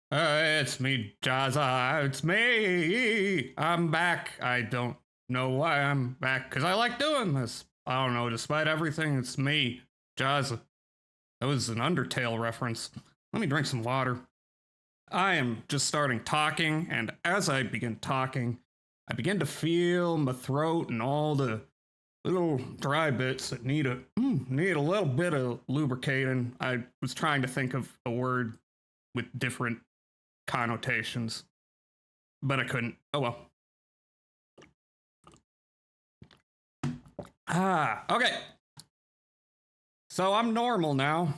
It's me, Jazza. It's me. I'm back. I don't know why I'm back, because I like doing this. I don't know, despite everything, it's me, Jazza. That was an Undertale reference. Let me drink some water. I am just starting talking, and as I begin talking, I begin to feel my throat and all the little dry bits that need a little bit of lubricating. I was trying to think of a word with different connotations, but I couldn't. Oh well. Okay. So I'm normal now.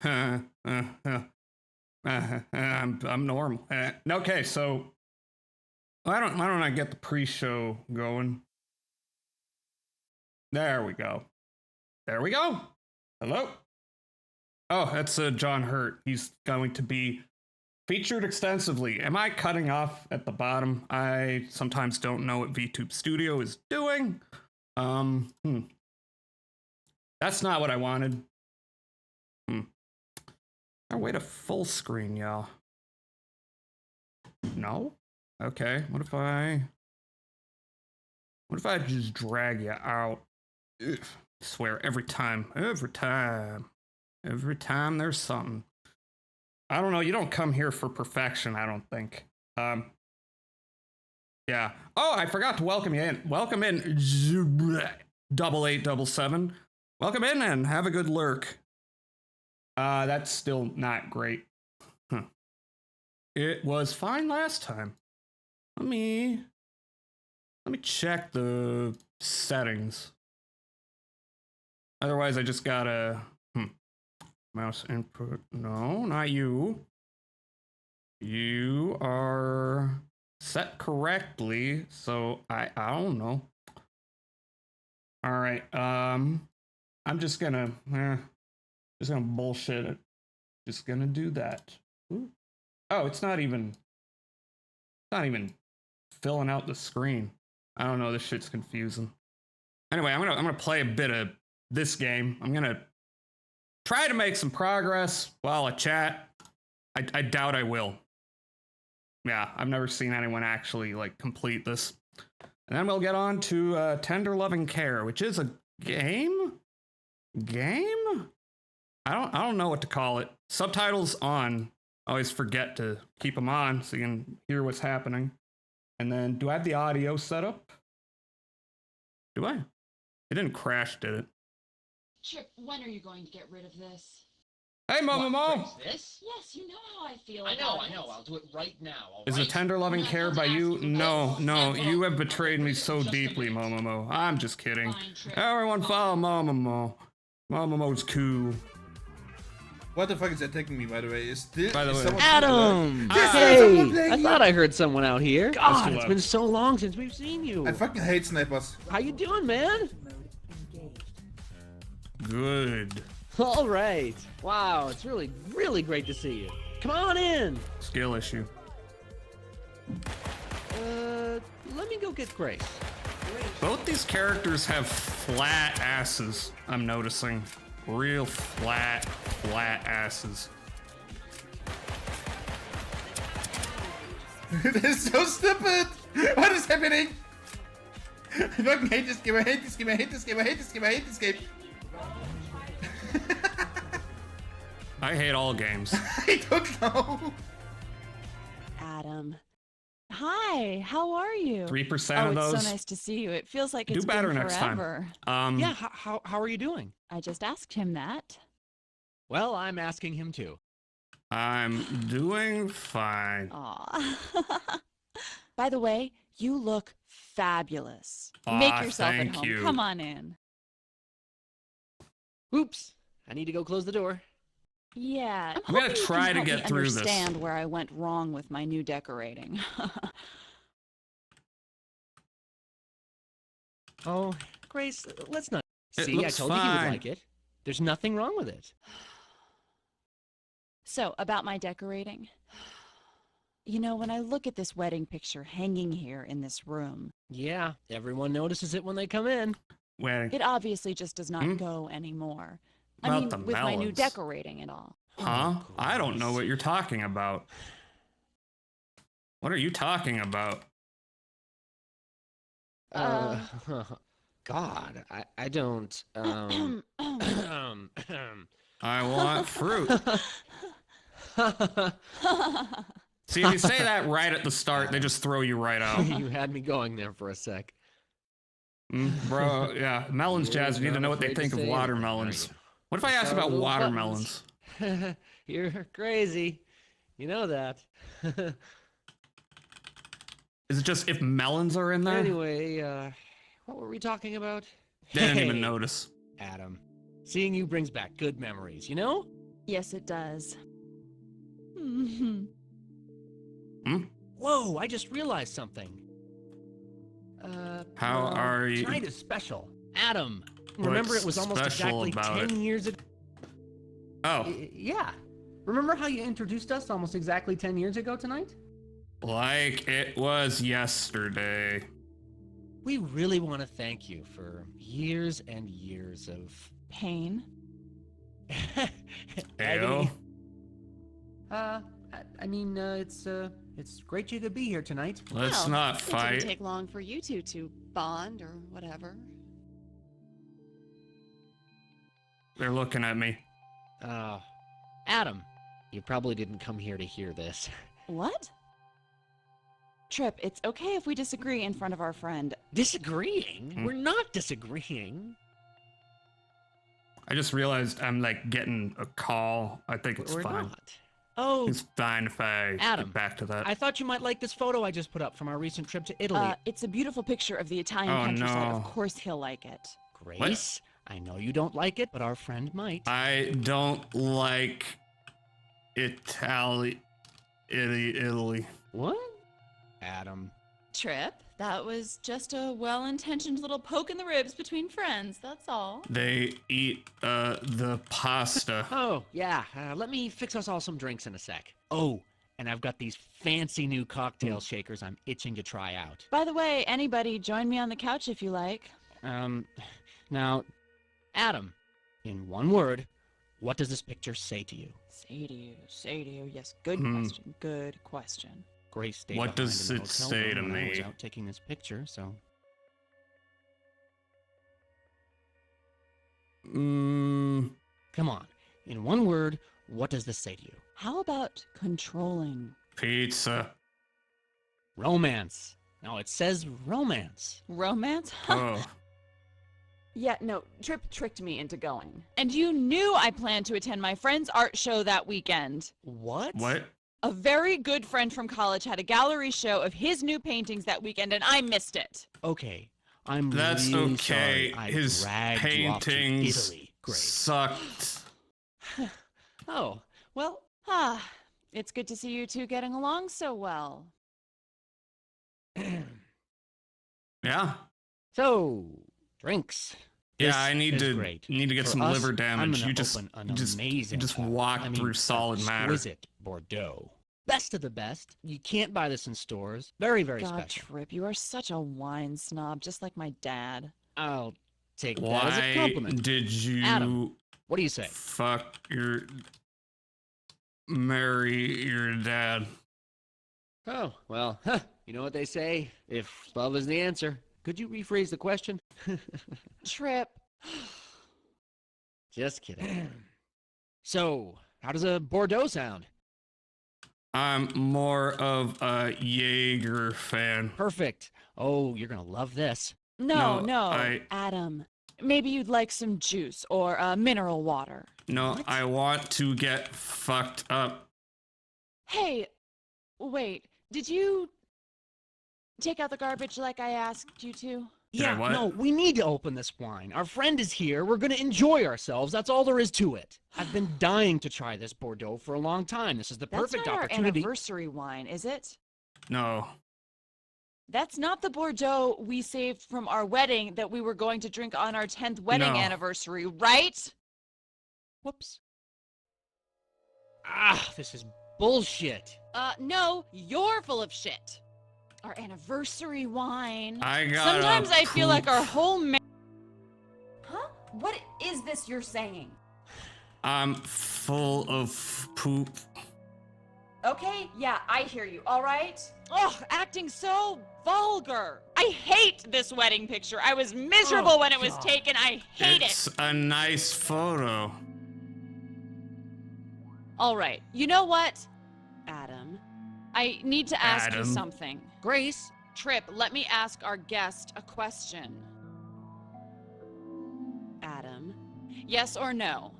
I'm normal. Okay, so why don't I get the pre-show going? There we go. There we go. Hello. Oh, that's John Hurt. He's going to be featured extensively. Am I cutting off at the bottom? I sometimes don't know what VTube Studio is doing. That's not what I wanted. I'll wait a full screen, y'all. No? Okay, what if I just drag you out? Ugh. I swear, every time there's something. I don't know, you don't come here for perfection, I don't think. Yeah. Oh, I forgot to welcome you in. Welcome in, 8877. Welcome in and have a good lurk. That's still not great. Huh. It was fine last time. Let me check the settings. Otherwise, I just gotta mouse input. No, not you. You are set correctly, so I don't know. All right. I'm just gonna bullshit it. Just gonna do that. Ooh. Oh, it's not even filling out the screen. I don't know, this shit's confusing. Anyway, I'm gonna play a bit of this game. I'm gonna try to make some progress while I chat. I doubt I will. Yeah, I've never seen anyone actually like complete this. And then we'll get on to Tender Loving Care, which is a game? I don't know what to call it. Subtitles on. I always forget to keep them on so you can hear what's happening. And then, do I have the audio set up? Do I? It didn't crash, did it? Chip, when are you going to get rid of this? Hey, Momo! This? Yes, you know how I feel. I know. I'll do it right now. Is it Tender Loving Care by you? No, you have betrayed me so deeply, Momo. I'm just kidding. Everyone follow Momo. Momo's cool. What the fuck is attacking me, by the way? By the way, Adam! Hey! I thought I heard someone out here. God, it's been so long since we've seen you. I fucking hate snipers. How you doing, man? Good. All right. Wow, it's really great to see you. Come on in. Skill issue. Let me go get Grace. Both these characters have flat asses, I'm noticing. Real flat asses. This is so stupid! What is happening? I fucking hate this game, I hate this game, I hate this game, I hate this game, I hate this game. I hate all games. I don't know. Adam. Hi, how are you? 3% of those. It's so nice to see you. It feels like it's do better been next forever. time. Yeah, how are you doing? I just asked him that. Well, I'm asking him too. I'm doing fine. Aw. By the way, you look fabulous. Aw, Make yourself at thank home. you. Come on in. Oops. I need to go close the door. Yeah, I'm gonna hoping you try can to help get me through this. Understand where I went wrong with my new decorating. Oh, Grace, let's not. It See, I looks told you he fine. would like it. There's nothing wrong with it. So, about my decorating. You know, when I look at this wedding picture hanging here in this room, Yeah, everyone notices it when they come in. Wedding. it obviously just does not go anymore. I About mean, the with my new melons. decorating and all. Huh? I don't know what you're talking about. What are you talking about? God, I don't, I want fruit. See, if you say that right at the start, they just throw you right out. You had me going there for a sec. Bro, yeah. Melons, You're Jazz, you need to not know what they afraid to think of say watermelons. anything, What if I asked Our about little watermelons? buttons. You're crazy. You know that. Is it just if melons are in there? Anyway, what were we talking about? Didn't even Hey, notice. Adam, seeing you brings back good memories, you know? Yes, it does. Whoa, I just realized something. How are you? Tonight is special. Adam, remember it was almost special exactly about 10 years ago. Oh, Yeah. Remember how you introduced us almost exactly 10 years ago tonight? like it was yesterday. We really want to thank you for years and years of Pain. agony. I mean, it's great you could be here tonight. Let's Well, not It fight. didn't take long for you two to bond or whatever. They're looking at me. Adam, you probably didn't come here to hear this. What? Trip, it's okay if we disagree in front of our friend. Disagreeing? Hmm. We're not disagreeing. I just realized I'm like getting a call. I think it's We're fine. not. Oh, It's fine if I Adam, get back to that. I thought you might like this photo I just put up from our recent trip to Italy. It's a beautiful picture of the Italian Oh, countryside. no. Of course he'll like it. Grace, I know you don't like it, but our friend might. I don't like Italy. What? Adam. Trip, that was just a well-intentioned little poke in the ribs between friends, that's all. They eat the pasta. Oh, yeah. Let me fix us all some drinks in a sec. Oh, and I've got these fancy new cocktail shakers I'm itching to try out. By the way, anybody, join me on the couch if you like. Now, Adam, in one word, what does this picture say to you? Say to you. Yes, good question. Good question. Grace stayed What behind does in the it hotel say to room when I was me? out taking this picture, so... Come on. In one word, what does this say to you? How about controlling? Pizza. Romance. No, it says romance. Romance? Oh. Yeah, no, Trip tricked me into going. And you knew I planned to attend my friend's art show that weekend. What? What? A very good friend from college had a gallery show of his new paintings that weekend, and I missed it. Okay, I'm That's really okay. sorry I His dragged you off to paintings Italy, Grace. sucked. Oh, well, Ah, it's good to see you two getting along so well. Yeah. so, drinks. Yeah, This I need is to great. get For some us, liver I'm damage. gonna You just open an you just amazing walk I mean, through solid matter. exquisite Bordeaux. Best of the best. You can't buy this in stores. Very, very God, special. Trip, you are such a wine snob, just like my dad. I'll take that as a Why compliment. did you Adam. What do you say? marry your dad? Oh, well, you know what they say. If love is the answer. Could you rephrase the question? Trip. Just kidding. So, how does a Bordeaux sound? I'm more of a Jaeger fan. Perfect. Oh, you're gonna love this. No, No, no, I- Adam. Maybe you'd like some juice or mineral water. No, What? I want to get fucked up. Hey, wait, did you take out the garbage like I asked you to? Did I Yeah, what? no, we need to open this wine. Our friend is here. We're gonna enjoy ourselves. That's all there is to it. I've been dying to try this Bordeaux for a long time. This is the That's perfect not opportunity. our anniversary wine, is it? No. That's not the Bordeaux we saved from our wedding that we were going to drink on our 10th wedding No. anniversary, right? Whoops. Ah, this is bullshit. No, you're full of shit. Our anniversary wine. I got Sometimes I feel like our whole Huh? What is this you're saying? I'm full of poop. Okay, yeah, I hear you, all right? Ugh, acting so vulgar. I hate this wedding picture. I was miserable when it was taken. I hate It's it. a nice photo. All right, you know what, Adam? I need to ask you Adam. something. Grace, Trip, let me ask our guest a question. Adam, yes or no?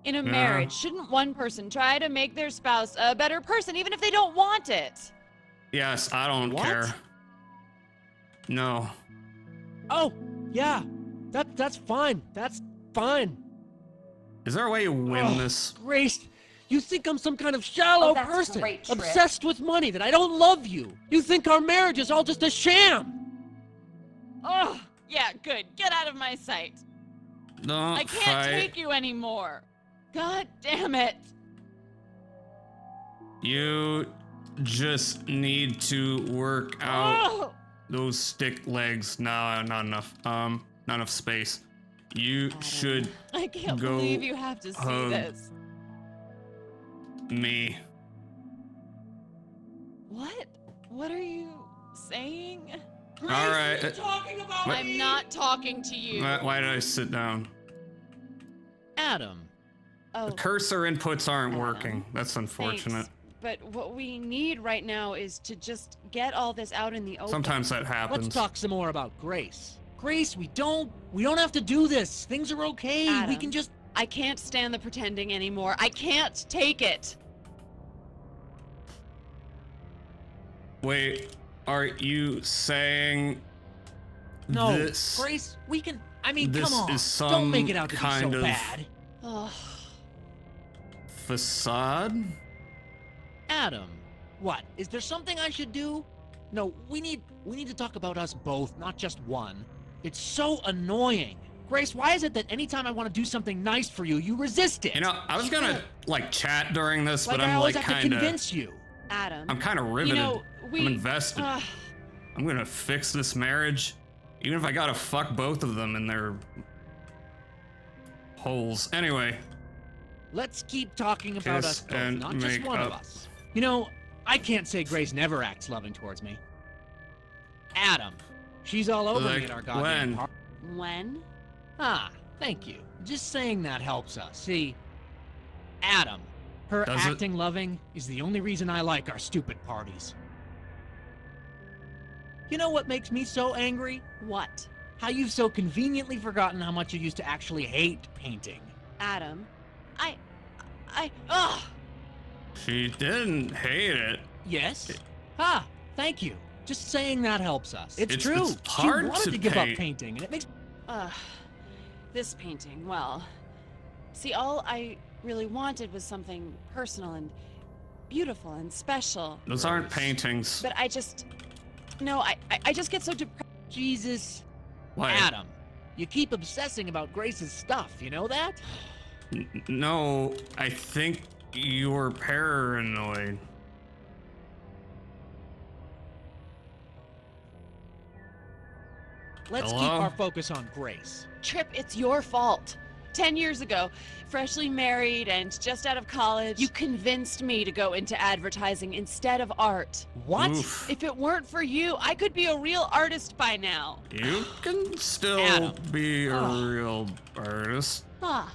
In a Yeah. marriage, shouldn't one person try to make their spouse a better person, even if they don't want it? Yes, I don't What? care. No. oh, yeah, that's fine. That's fine. Is there a way you win Ugh, this? Grace, you think I'm some kind of shallow Oh, that's person, great, Trip. obsessed with money, that I don't love you. You think our marriage is all just a sham. Oh, yeah, good. Get out of my sight. Don't I can't fight. take you anymore. God damn it. You just need to work out Oh, those stick legs. No, not enough. Not enough space. You Adam, should I can't go believe you have to see hug this. me. What? What are you saying? All right. Talking about What? I'm not talking to you. Why did I sit down? Adam. Oh, The cursor inputs aren't Adam, working. That's unfortunate. thanks. But what we need right now is to just get all this out in the open. Sometimes that happens. Let's talk some more about Grace. Grace, we don't have to do this. Things are okay. We Adam. can just I can't stand the pretending anymore. I can't take it. Wait, are you saying no. this? Grace, we can. I mean, this come on. is some Don't make it out to be kind so of- bad. Ugh. Facade? Adam, what? Is there something I should do? No, we need to talk about us both, not just one. It's so annoying. Grace, why is it that anytime I want to do something nice for you, you resist it? You know, I was gonna like chat during this, like but I I'm always like have to kind of, convince you. Adam. I'm kind of riveted. You know, we. I'm invested. I'm gonna fix this marriage, even if I gotta fuck both of them in their holes. Anyway, Let's keep talking about Kiss us both, and not just make one of up. us. You know, I can't say Grace never acts loving towards me. Adam, she's all over Like me at our goddamn when? party. When? Ah, thank you. Just saying that helps us. See, Adam, her Does it? acting loving is the only reason I like our stupid parties. You know what makes me so angry? What? How you've so conveniently forgotten how much you used to actually hate painting. Adam. Ugh. she didn't hate it. Yes? Ah, thank you. Just saying that helps us. It's It's- true. it's hard she wanted to to give up paint. painting, and it makes This painting, well. See, all I really wanted was something personal and beautiful and special. Those aren't paintings. But I just. No, I just get so depressed. Jesus. What? Adam, you keep obsessing about Grace's stuff, you know that? No, I think you're paranoid. Let's keep Hello? our focus on Grace. Trip, it's your fault. 10 years ago, freshly married and just out of college, you convinced me to go into advertising instead of art. What? Oof. If it weren't for you, I could be a real artist by now. You can still Adam. be a Ugh. real artist. Ah,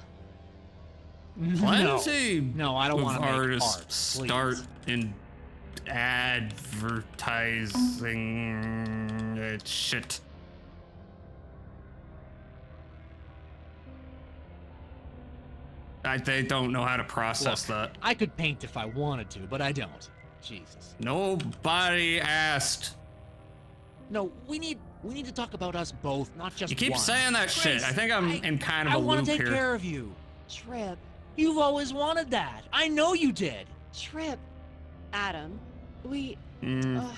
Plenty No, I don't of want to make artists art. Please. start in advertising shit. They don't know how to process that. I could paint if I wanted to, but I don't. Jesus. Nobody asked. No, we need to talk about us both, not just You keep one. saying that shit. Grace, I think I'm in kind of I a want loop to take here. care of you. Trip, You've always wanted that. I know you did. Trip. Adam, we. Mm, Ugh.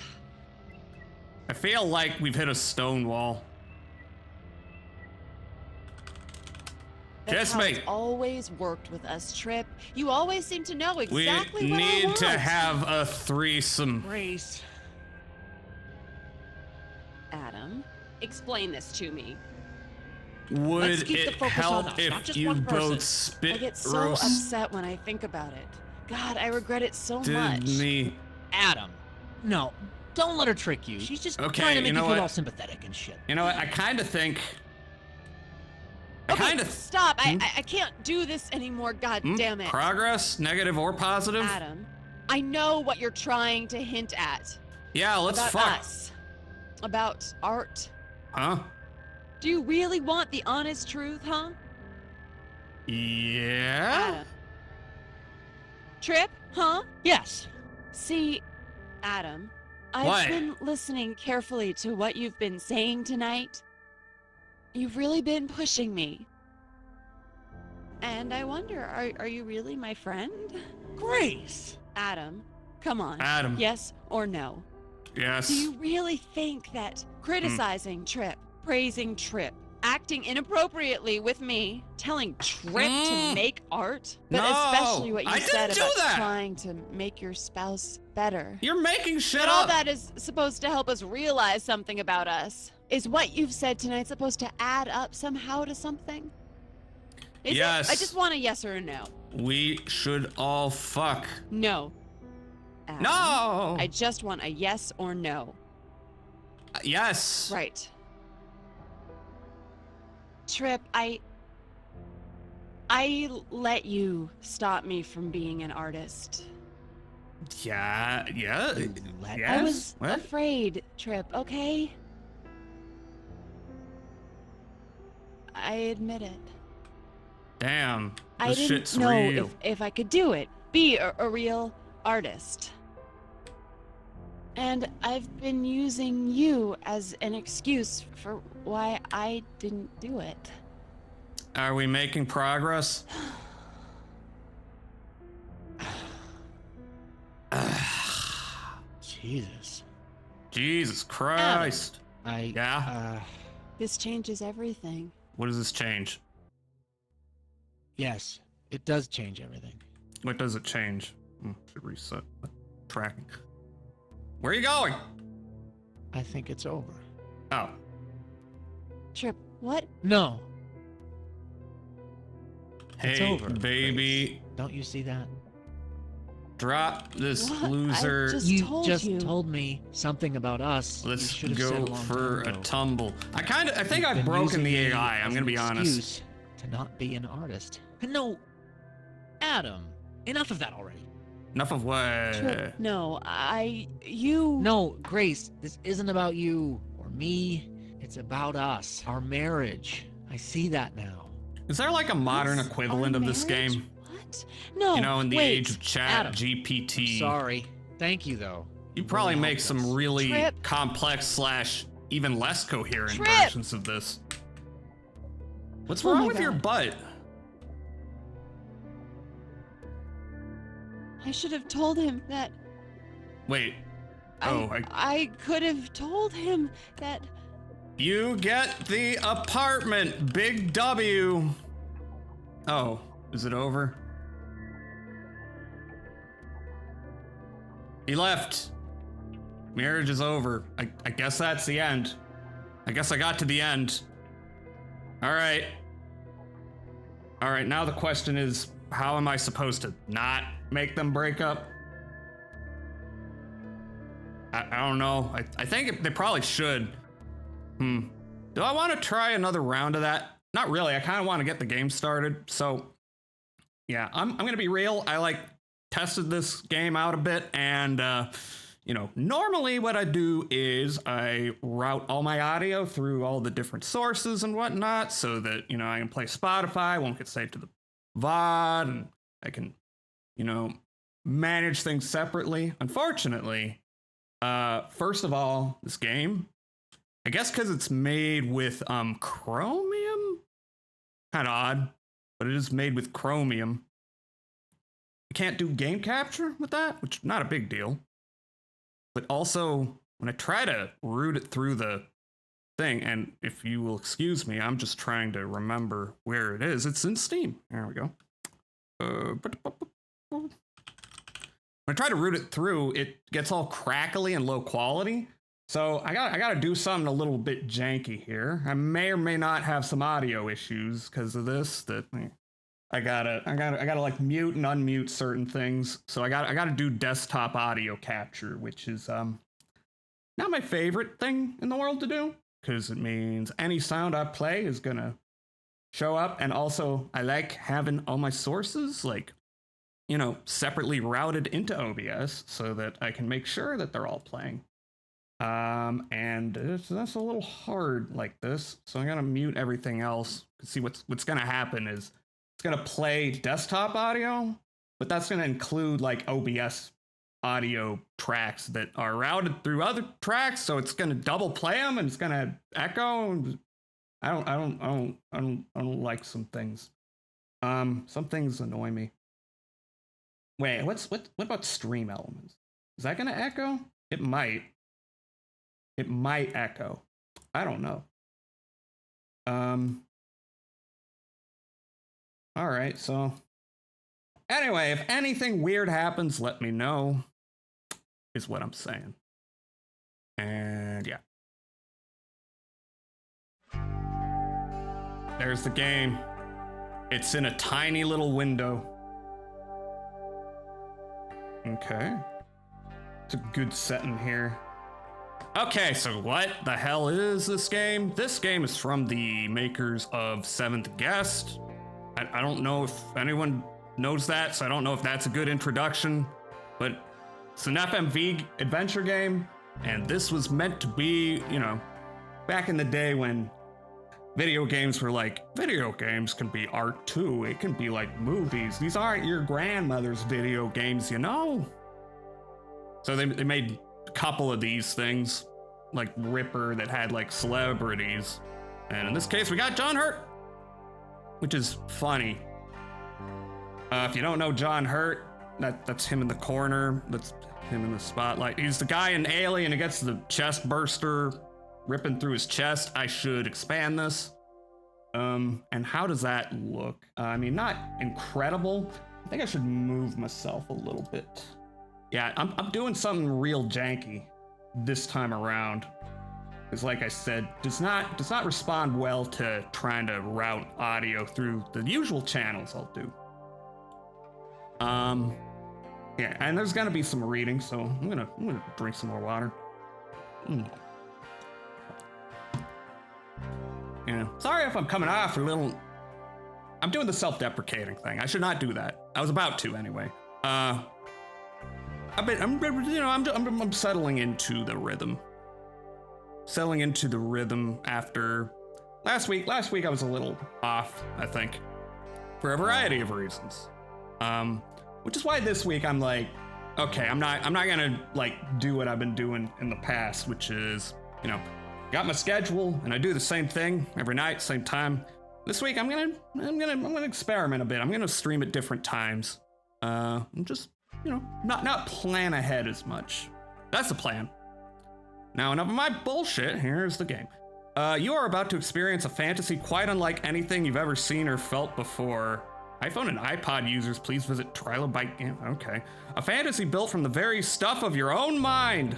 I feel like we've hit a stone wall. That's Kiss how me. it's always worked with us, Trip. You always seem to know We exactly what I need want. to have a threesome. Grace. Adam, explain this to me. Would keep the it focus on help us, not if just you one person. both spit I get so roast upset when I think about it. God, I regret it so much. me? Adam, no, don't let her trick you. She's just Okay, trying to make you you know feel what? all sympathetic and shit. You know what? I kind of think. I Okay, kind of. stop. I can't do this anymore. God damn it. Progress, negative or positive? Adam, I know what you're trying to hint at. Yeah, let's about fuck. us. About art. Huh? Do you really want the honest truth, huh? Yeah. Adam. Trip, huh? Yes. See, Adam, I've What? been listening carefully to what you've been saying tonight. You've really been pushing me. And I wonder, are you really my friend? Grace. Adam, come on. Adam. Yes or no? Yes. Do you really think that criticizing Trip, praising Trip, acting inappropriately with me, telling Trip to make art, but No, especially what you I said didn't do about that. trying to make your spouse better, You're making shit that all up. that is supposed to help us realize something about us? Is what you've said tonight supposed to add up somehow to something? Is Yes. it? I just want a yes or a no. We should all fuck. No. Adam, No. I just want a yes or no. Yes. Right. Trip, I let you stop me from being an artist. Yeah. Yeah. Let Yes. I was What? afraid, Trip, okay? I admit it. Damn. I This didn't shit's know real. if I could do it. Be a real artist. And I've been using you as an excuse for why I didn't do it. Are we making progress? Jesus. Jesus Christ. Yeah. This changes everything. What does this change? Yes, it does change everything. What does it change? Should reset the tracking. Where are you going? I think it's over. Oh. Trip, what? No. It's Hey, over, baby. Grace. Don't you see that? Drop this What? I loser. just You told just you. told me something about us. Let's you should have said go a long for time a ago. tumble. I think You've I've been broken using the me AI. I'm as gonna an be honest. excuse to not be an artist. No, Adam. Enough of that already. Enough of what? Trip, no, you. No, Grace. This isn't about you or me. It's about us. Our marriage. I see that now. Is there like a modern Us? equivalent Our of this marriage? game? What? No. You know, in the wait, age of chat Adam. GPT. Sorry. Thank you, though. You probably really make helped some us. really Trip. complex / even less coherent Trip. versions of this. What's Oh wrong my with your God. butt? I should have told him that. Wait. Oh, I could have told him that. You get the apartment, Big W. Oh, is it over? He left. Marriage is over. I guess that's the end. I guess I got to the end. All right. All right, now the question is, how am I supposed to not make them break up? I don't know. I think they probably should. Do I want to try another round of that? Not really. I kind of want to get the game started. So, yeah, I'm going to be real. I tested this game out a bit, and normally what I do is I route all my audio through all the different sources and whatnot, so that I can play Spotify, won't get saved to the VOD, and I can manage things separately. Unfortunately, first of all, this game, I guess because it's made with Chromium, kind of odd, but it is made with Chromium. I can't do game capture with that, which not a big deal. But also, when I try to route it through the thing, and if you will excuse me, I'm just trying to remember where it is. It's in Steam. There we go. When I try to route it through, it gets all crackly and low quality. So I gotta do something a little bit janky here. I may or may not have some audio issues because of this. That I gotta like mute and unmute certain things. So I gotta do desktop audio capture, which is not my favorite thing in the world to do, because it means any sound I play is gonna show up. And also I like having all my sources like, you know, separately routed into OBS so that I can make sure that they're all playing. And that's a little hard like this. So I'm gonna mute everything else. See what's gonna happen is it's gonna play desktop audio, but that's gonna include like OBS audio tracks that are routed through other tracks. So it's gonna double play them and it's gonna echo. I don't like some things. Some things annoy me. Wait, what about Stream Elements? Is that gonna echo? It might. It might echo. I don't know. All right, so anyway, if anything weird happens, let me know, is what I'm saying. And yeah. There's the game. It's in a tiny little window. Okay. It's a good setting here. Okay, so what the hell is this game? This game is from the makers of Seventh Guest. I don't know if anyone knows that, so I don't know if that's a good introduction, but it's an FMV adventure game, and this was meant to be, you know, back in the day when video games were like, video games can be art too, it can be like movies. These aren't your grandmother's video games, you know? So they made a couple of these things, like Ripper, that had like celebrities. And in this case, we got John Hurt, which is funny. If you don't know John Hurt, that's him in the corner. That's him in the spotlight. He's the guy in Alien who gets the chest burster ripping through his chest. I should expand this. And how does that look? I mean, not incredible. I think I should move myself a little bit. Yeah, I'm doing something real janky this time around. Because like I said, does not respond well to trying to route audio through the usual channels I'll do. Yeah, and there's gonna be some reading, so I'm gonna drink some more water. Yeah, sorry if I'm coming off a little. I'm doing the self-deprecating thing. I should not do that. I was about to anyway. I'm settling into the rhythm. Settling into the rhythm after last week. Last week I was a little off, I think, for a variety of reasons. Which is why this week I'm like, okay, I'm not gonna like do what I've been doing in the past, which is, you know, got my schedule and I do the same thing every night, same time. This week I'm gonna experiment a bit. I'm gonna stream at different times. I'm just, you know, not plan ahead as much. That's the plan. Now, enough of my bullshit. Here's the game. You are about to experience a fantasy quite unlike anything you've ever seen or felt before. iPhone and iPod users, please visit Trilobite. Yeah, okay. A fantasy built from the very stuff of your own mind.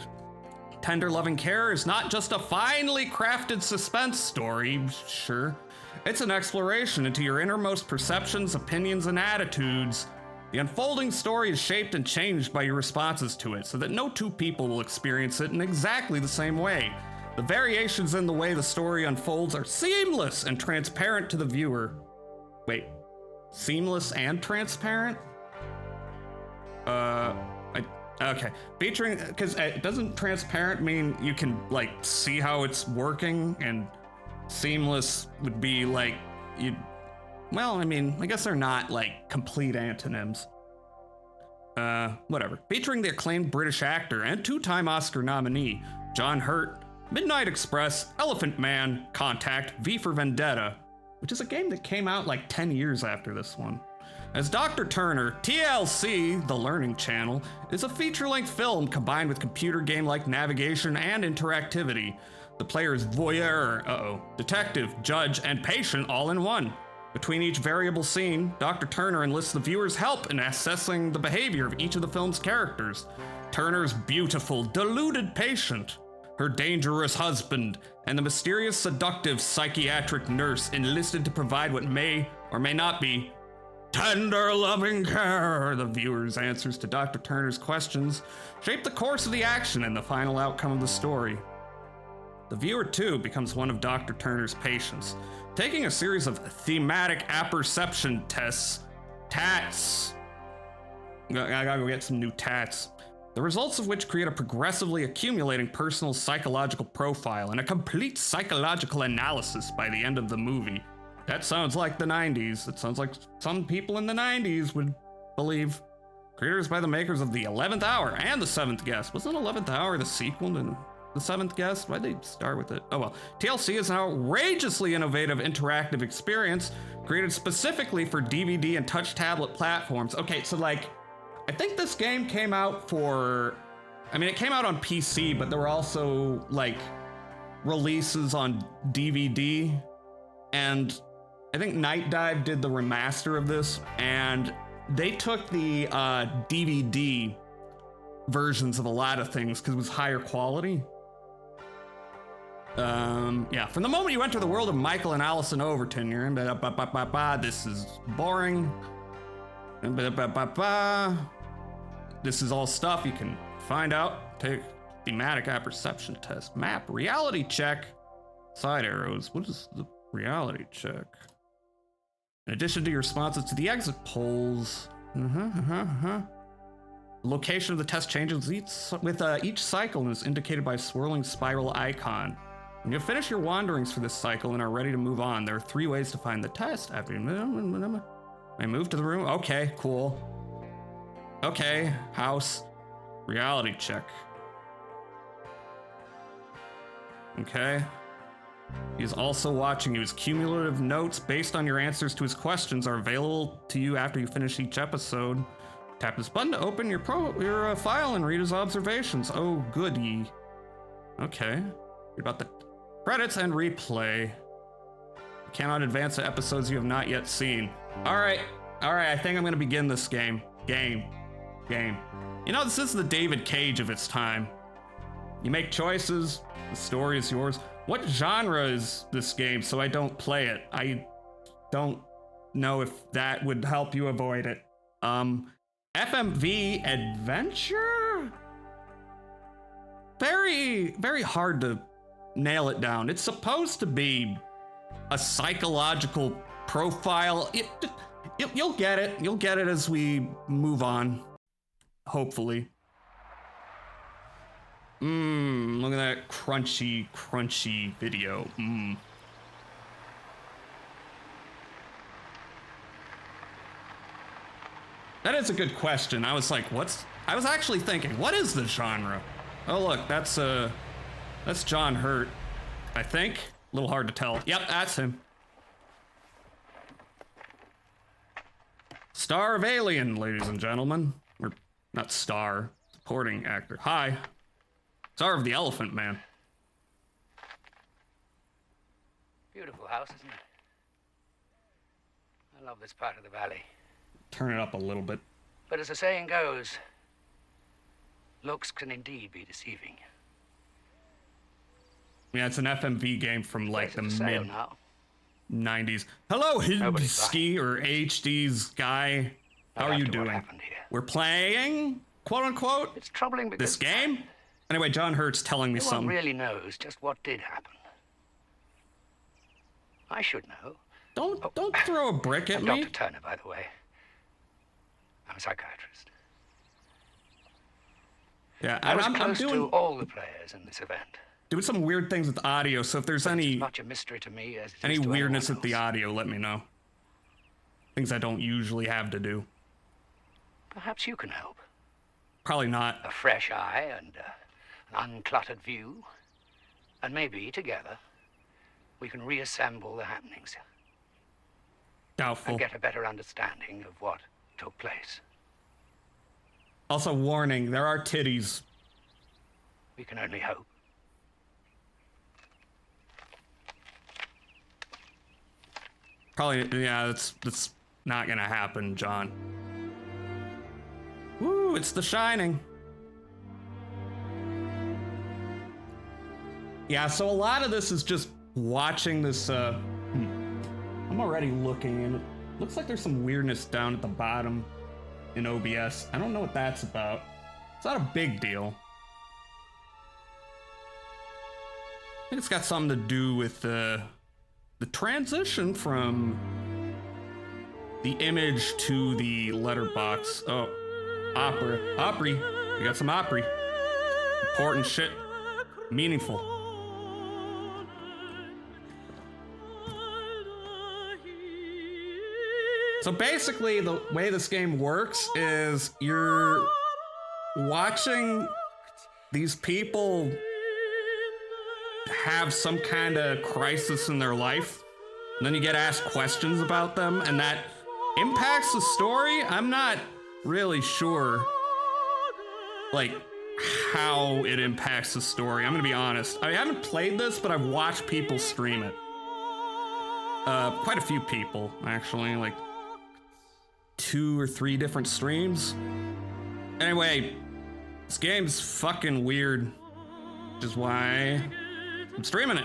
Tender loving care is not just a finely crafted suspense story, sure. It's an exploration into your innermost perceptions, opinions, and attitudes. The unfolding story is shaped and changed by your responses to it, so that no two people will experience it in exactly the same way. The variations in the way the story unfolds are seamless and transparent to the viewer. Wait, seamless and transparent? Okay. Featuring, because doesn't transparent mean you can, like, see how it's working, and seamless would be like, well, I mean, I guess they're not, like, complete antonyms. Whatever. Featuring the acclaimed British actor and two-time Oscar nominee, John Hurt, Midnight Express, Elephant Man, Contact, V for Vendetta, which is a game that came out like 10 years after this one. As Dr. Turner, TLC, The Learning Channel, is a feature-length film combined with computer game-like navigation and interactivity. The player is voyeur, detective, judge, and patient all in one. Between each variable scene, Dr. Turner enlists the viewer's help in assessing the behavior of each of the film's characters. Turner's beautiful, deluded patient, her dangerous husband, and the mysterious seductive psychiatric nurse enlisted to provide what may or may not be tender, loving care. The viewer's answers to Dr. Turner's questions shape the course of the action and the final outcome of the story. The viewer, too, becomes one of Dr. Turner's patients, taking a series of thematic apperception tests. Tats. I gotta go get some new tats. The results of which create a progressively accumulating personal psychological profile and a complete psychological analysis by the end of the movie. That sounds like the 90s. It sounds like some people in the 90s would believe. Creators by the makers of The 11th Hour and The Seventh Guest. Wasn't 11th Hour the sequel to The Seventh Guest? Why'd they start with it? Oh well. TLC is an outrageously innovative interactive experience created specifically for DVD and touch tablet platforms. Okay, so like, I think this game came out it came out on PC, but there were also like releases on DVD, and I think Night Dive did the remaster of this, and they took the DVD versions of a lot of things because it was higher quality. Yeah, from the moment you enter the world of Michael and Allison Overton, you're in this is boring. This is all stuff you can find out. Take thematic apperception test. Map, reality check. Side arrows. What is the reality check? In addition to your responses to the exit polls. The location of the test changes with each cycle and is indicated by a swirling spiral icon. When you finish your wanderings for this cycle and are ready to move on, there are 3 ways to find the test. I move to the room. Okay, cool. Okay, house. Reality check. Okay. He is also watching you. His cumulative notes based on your answers to his questions are available to you after you finish each episode. Tap this button to open your file and read his observations. Oh, goody. Okay. Read about the credits and replay. You cannot advance to episodes you have not yet seen. All right, I think I'm gonna begin this game. Game. You know, this is the David Cage of its time. You make choices, the story is yours. What genre is this game so I don't play it? I don't know if that would help you avoid it. FMV Adventure? Very, very hard to nail it down. It's supposed to be a psychological profile. You'll get it. You'll get it as we move on. Hopefully. Look at that crunchy video. That is a good question. I was like, I was actually thinking, what is the genre? Oh look, that's John Hurt, I think. A little hard to tell. Yep, that's him. Star of Alien, ladies and gentlemen. Or not star, supporting actor. Hi. Star of The Elephant Man. Beautiful house, isn't it? I love this part of the valley. Turn it up a little bit. But as the saying goes, looks can indeed be deceiving. Yeah, it's an FMV game from like the mid now. 90s. Hello, Hidsky or HD's guy. How are you doing? What happened here. We're playing, quote unquote, It's troubling because this game. Anyway, John Hurt's telling me no one something. really knows just what did happen. I should know. Don't throw a brick at I'm me. Dr. Turner, by the way. I'm a psychiatrist. Yeah, I was I'm close doing to all the players in this event. some weird things with audio. So if there's But it's any as much a mystery to me as it any is to weirdness anyone with the else. audio, let me know. Things I don't usually have to do. Perhaps you can help. Probably not. A fresh eye and an uncluttered view, and maybe together we can reassemble the happenings Doubtful. and get a better understanding of what took place. Also, warning: there are titties. We can only hope. Probably, yeah. That's not gonna happen, John. Woo! It's The Shining. Yeah, so a lot of this is just watching this, I'm already looking, and it looks like there's some weirdness down at the bottom in OBS. I don't know what that's about. It's not a big deal. I think it's got something to do with the transition from the image to the letterbox. Oh, Opry. We got some Opry. Important shit. Meaningful. So basically, the way this game works is you're watching these people have some kind of crisis in their life, and then you get asked questions about them, and that impacts the story. I'm not really sure, like, how it impacts the story. I'm gonna be honest. I haven't played this, but I've watched people stream it. Quite a few people, actually, like 2 or 3 different streams. Anyway, this game's fucking weird, which is why I'm streaming it.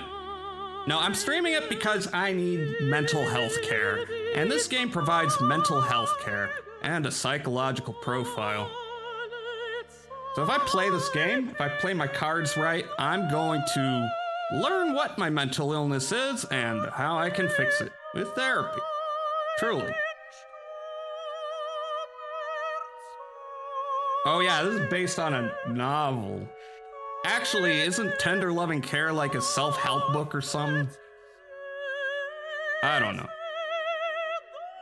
No, I'm streaming it because I need mental health care, and this game provides mental health care and a psychological profile. So if I play this game, if I play my cards right, I'm going to learn what my mental illness is and how I can fix it with therapy. Truly. Oh yeah, this is based on a novel. Actually, isn't Tender Loving Care like a self-help book or something? I don't know.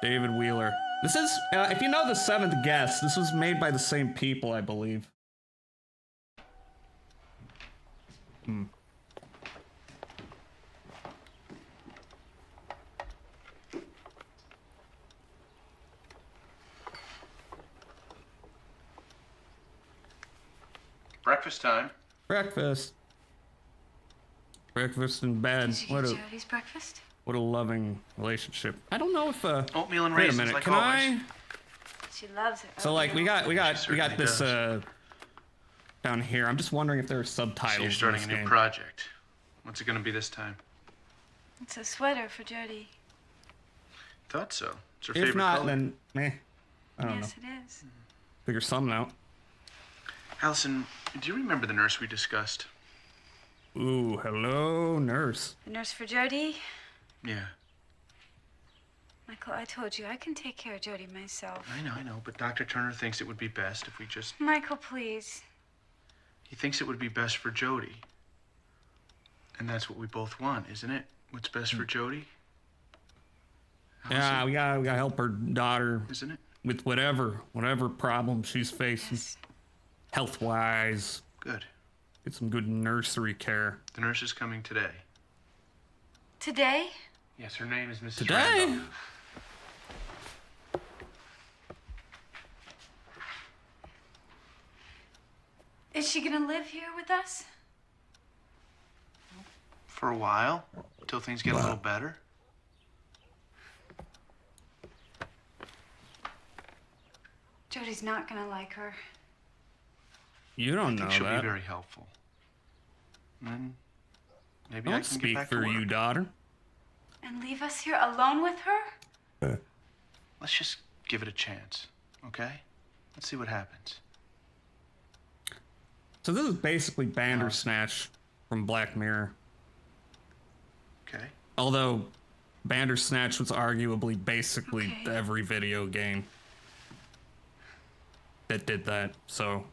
David Wheeler. This is, if you know The Seventh Guest, this was made by the same people, I believe. Breakfast time. Breakfast. Breakfast in bed. Did you get Jody's breakfast? What a loving relationship. I don't know if Oatmeal and wait a raisins, minute. like Can always. She loves it. So like we got certainly this does. down here. I'm just wondering if there are subtitles. So you're in starting this a new game. project. What's it gonna be this time? It's a sweater for Jody. Thought so. It's her If favorite not, color. then I don't know. Yes, it is. Figure something out. Allison, do you remember the nurse we discussed? Ooh, hello, nurse. The nurse for Jody? Yeah. Michael, I told you I can take care of Jody myself. I know, but Dr. Turner thinks it would be best if we just... Michael, please. He thinks it would be best for Jody. And that's what we both want, isn't it? What's best for Jody? Yeah, Allison, we gotta help her daughter Isn't it? with whatever problem she's facing, Yes. health-wise. Good. Get some good nursery care. The nurse is coming today. Today? Yes, her name is Mrs. Today? Randolph. Is she gonna live here with us? For a while, till things get a little better. Jody's not gonna like her. You I don't think know she'll that. be very helpful. And then maybe Don't I can get speak back for to work. you, daughter. And leave us here alone with her? Let's just give it a chance, okay? Let's see what happens. So this is basically Bandersnatch from Black Mirror. Okay? Although Bandersnatch was arguably basically Okay. every video game that did that. So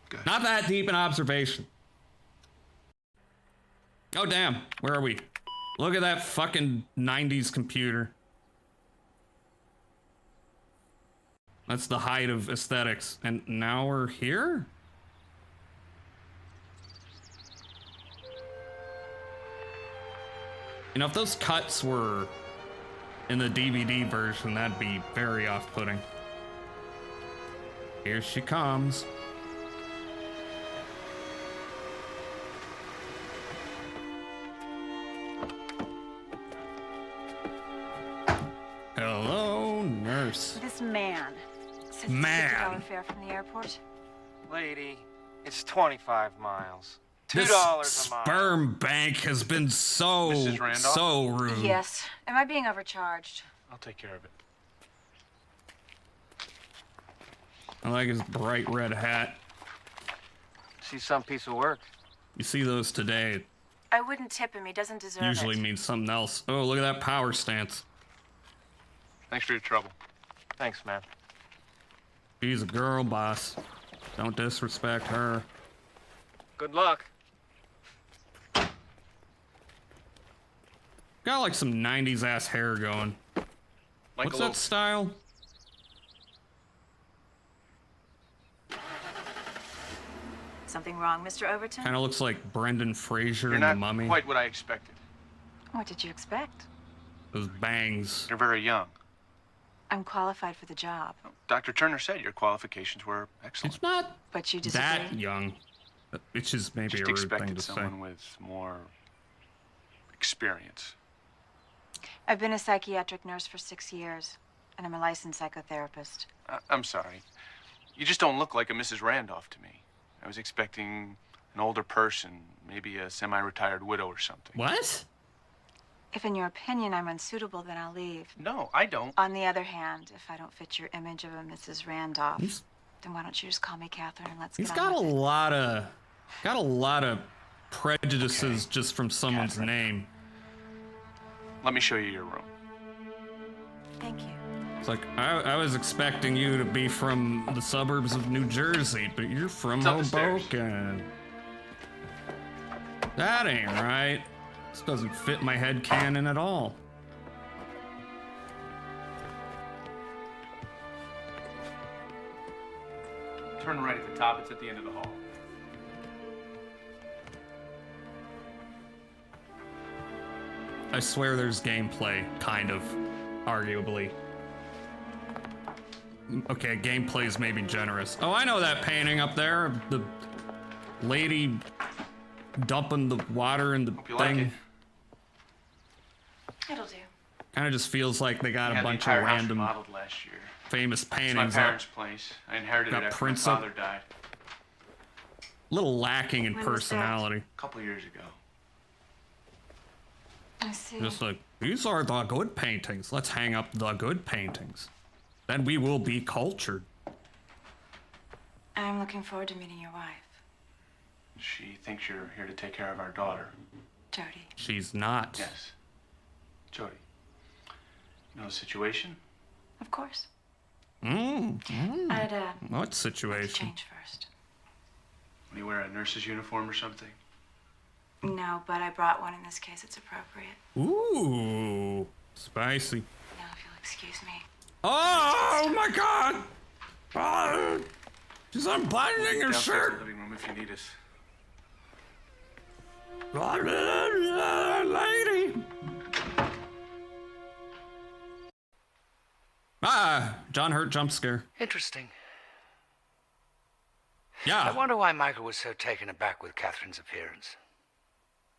Good. not that deep an observation. Oh damn, where are we? Look at that fucking 90s computer. That's the height of aesthetics. And now we're here? You know, if those cuts were in the DVD version, that'd be very off-putting. Here she comes. Hello, nurse. This man says it's Man. $50 fare from the airport. Lady, it's 25 miles. This $2 a mile. sperm bank has been so Mrs. Randolph? so rude. Yes. Am I being overcharged? I'll take care of it. I like his bright red hat. See some piece of work. You see those today, I wouldn't tip him. He doesn't deserve usually it. means something else. Oh, look at that power stance. Thanks for your trouble. Thanks, man. She's a girl, boss. Don't disrespect her. Good luck. Got like some 90s ass hair going. What's that style? Something wrong, Mr. Overton? Kind of looks like Brendan Fraser You're in not The Mummy. quite what I expected. What did you expect? Those bangs. You're very young. I'm qualified for the job. Dr. Turner said your qualifications were excellent. It's not But you disagree? that young. It's just maybe Just a rude thing expected to say. someone with more experience. I've been a psychiatric nurse for 6 years, and I'm a licensed psychotherapist. I'm sorry. You just don't look like a Mrs. Randolph to me. I was expecting an older person, maybe a semi-retired widow or something. What? If in your opinion I'm unsuitable, then I'll leave. No, I don't. On the other hand, if I don't fit your image of a Mrs. Randolph, He's- then why don't you just call me Catherine and let's He's get got a on with it. lot of prejudices just from someone's Catherine. name. Let me show you your room. Thank you. It's like I was expecting you to be from the suburbs of New Jersey, but you're from It's up the stairs. Hoboken. That ain't right. This doesn't fit my head canon at all. Turn right at the top. It's at the end of the hall. I swear there's gameplay, kind of, arguably. Okay, gameplay's maybe generous. Oh, I know that painting up there. The lady dumping the water in the Hope you like thing. it. It'll do. Kind of just feels like they got We a had bunch the of entire house random remodeled last year. famous It's my paintings up. parents' place. I inherited Got it after my prints up. father died A little lacking in When was that? personality. a couple years ago. I see. Just like, these are the good paintings. Let's hang up the good paintings. Then we will be cultured. I'm looking forward to meeting your wife, She thinks you're here to take care of our daughter. Jody. She's not. Yes. Jody. You know the situation? Of course. Mm. I'd What like to situation? change first. When you wear a nurse's uniform or something? No, but I brought one in this case. It's appropriate. Ooh, spicy. Now, if you'll excuse me. Oh my God! Oh, she's unbuttoning her Downstairs in shirt. the living room if you need us. Lady. John Hurt jump scare. Interesting. I Yeah, wonder why Michael was so taken aback with Catherine's appearance.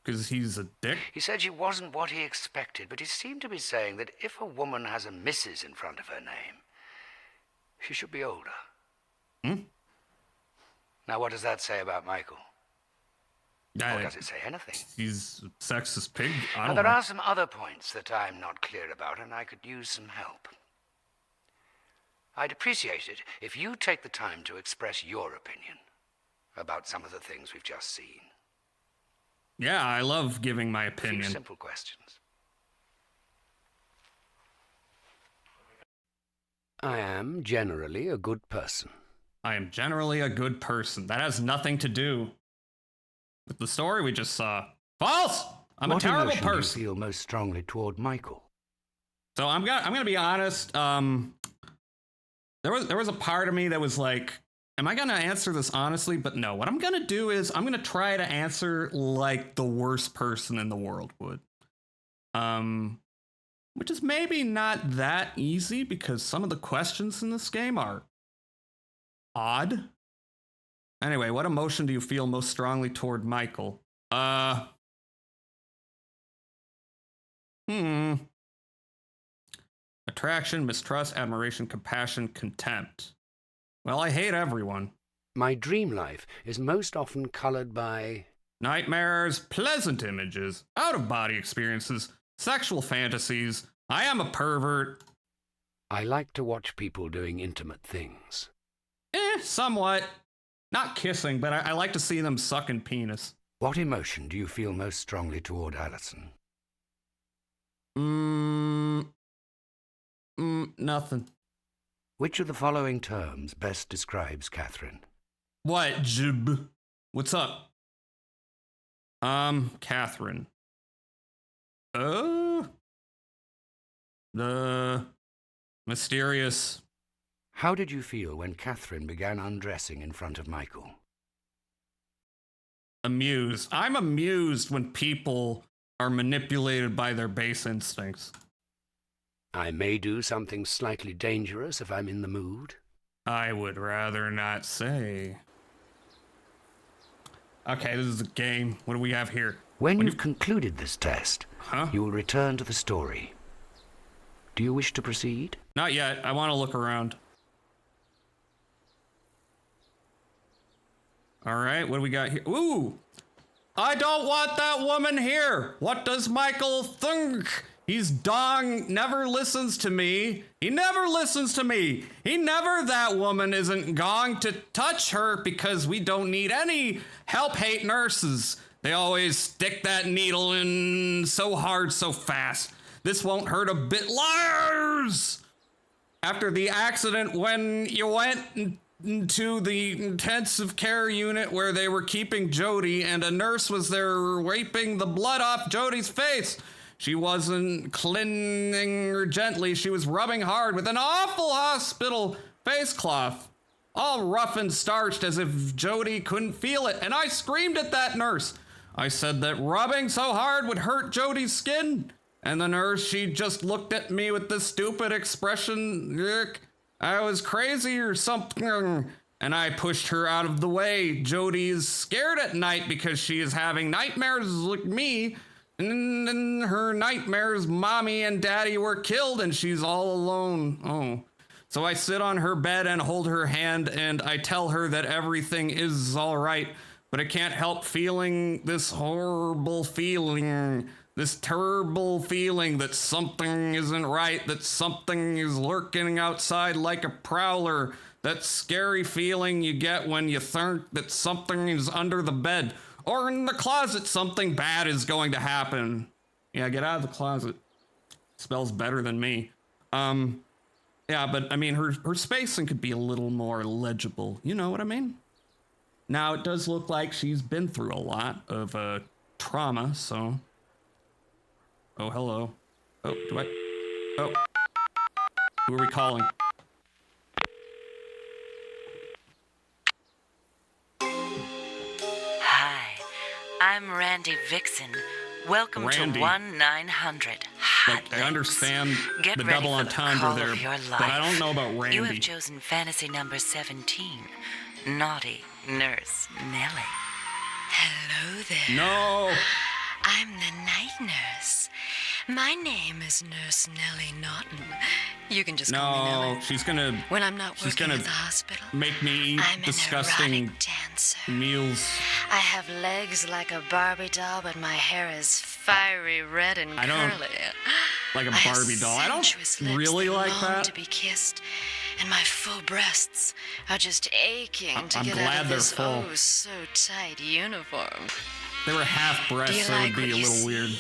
because he's a dick. He said she wasn't what he expected, but he seemed to be saying that if a woman has a Mrs. in front of her name, she should be older. Hmm? Now, what does that say about Michael? Or does it say anything? He's a sexist pig. I Now, don't there know. are some other points that I'm not clear about, and I could use some help. I'd appreciate it if you take the time to express your opinion about some of the things we've just seen. Yeah, I love giving my A few opinion. simple questions. I am generally a good person. I am generally a good person. That has nothing to do with the story we just saw. False! I'm What a terrible emotion do you person. feel most strongly toward Michael? So I'm gonna be honest. There was a part of me that was like, am I gonna answer this honestly? But no. What I'm gonna do is I'm gonna try to answer like the worst person in the world would. Which is maybe not that easy because some of the questions in this game are odd. Anyway, what emotion do you feel most strongly toward Michael? Attraction, mistrust, admiration, compassion, contempt. Well, I hate everyone. My dream life is most often colored by Nightmares, pleasant images, out-of-body experiences, sexual fantasies. I am a pervert. I like to watch people doing intimate things. Somewhat. Not kissing, but I like to see them sucking penis. What emotion do you feel most strongly toward Allison? Nothing. Which of the following terms best describes Catherine? What, Jib? What's up? Catherine. The mysterious. How did you feel when Catherine began undressing in front of Michael? Amused. I'm amused when people are manipulated by their base instincts. I may do something slightly dangerous if I'm in the mood. I would rather not say. Okay, this is a game. What do we have here? When you've concluded this test, Huh? you will return to the story. Do you wish to proceed? Not yet. I want to look around. All right, what do we got here? Ooh! I don't want that woman here! What does Michael think? He's dong, never listens to me. He never listens to me. That woman isn't going to touch her because we don't need any help-hate nurses. They always stick that needle in so hard, so fast. This won't hurt a bit. Liars! After the accident, when you went into the intensive care unit where they were keeping Jody and a nurse was there wiping the blood off Jody's face. She wasn't cleaning her gently. She was rubbing hard with an awful hospital face cloth, all rough and starched as if Jody couldn't feel it. And I screamed at that nurse. I said that rubbing so hard would hurt Jody's skin. And the nurse, she just looked at me with this stupid expression. I was crazy or something. And I pushed her out of the way. Jody is scared at night because she is having nightmares like me. And in her nightmares, mommy and daddy were killed and she's all alone. Oh. So I sit on her bed and hold her hand and I tell her that everything is all right. But I can't help feeling this horrible feeling. This terrible feeling that something isn't right, that something is lurking outside like a prowler. That scary feeling you get when you think that something is under the bed or in the closet, something bad is going to happen. Yeah, get out of the closet. Spells better than me. Yeah, but I mean, her spacing could be a little more legible. You know what I mean? Now, it does look like she's been through a lot of trauma, so... Oh, hello. Oh, Oh. Who are we calling? Hi, I'm Randy Vixen. Welcome Randy. to 1-900. Like, I understand Get the ready double for the entendre call there, of your but I life. don't know about Randy. You have chosen fantasy number 17. Naughty Nurse Nellie. Hello there. No! I'm the night nurse. My name is Nurse Nellie Naughton. You can just call me Nellie. No, she's gonna... When I'm not she's working gonna at the hospital, make me eat I'm an disgusting erotic dancer. meals. I have legs like a Barbie doll, but my hair is fiery red and I don't- curly. Like a I have Barbie doll. I don't sensuous lips really that like long that. to be kissed, and my full breasts are just aching to I'm get glad out of they're this full. oh so tight uniform. They were half Do breasts, you so it like would be a what you little see? weird.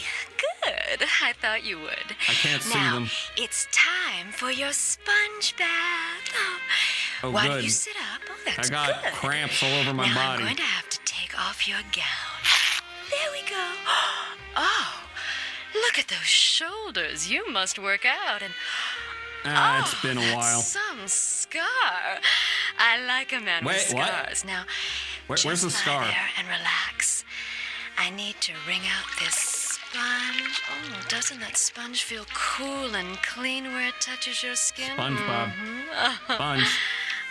Good. I thought you would. I can't see now, them. it's time for your sponge bath. Oh, Why good. don't you sit up? Oh, that's I got good. cramps all over my now body. I'm going to have to take off your gown. There we go. Oh, look at those shoulders. You must work out. And It's been a that's while. some scar. I like a man with Wait, what? scars. Now, Where's just the lie scar? there and relax. I need to wring out this sponge. Oh, doesn't that sponge feel cool and clean where it touches your skin? SpongeBob. Mhm. Sponge.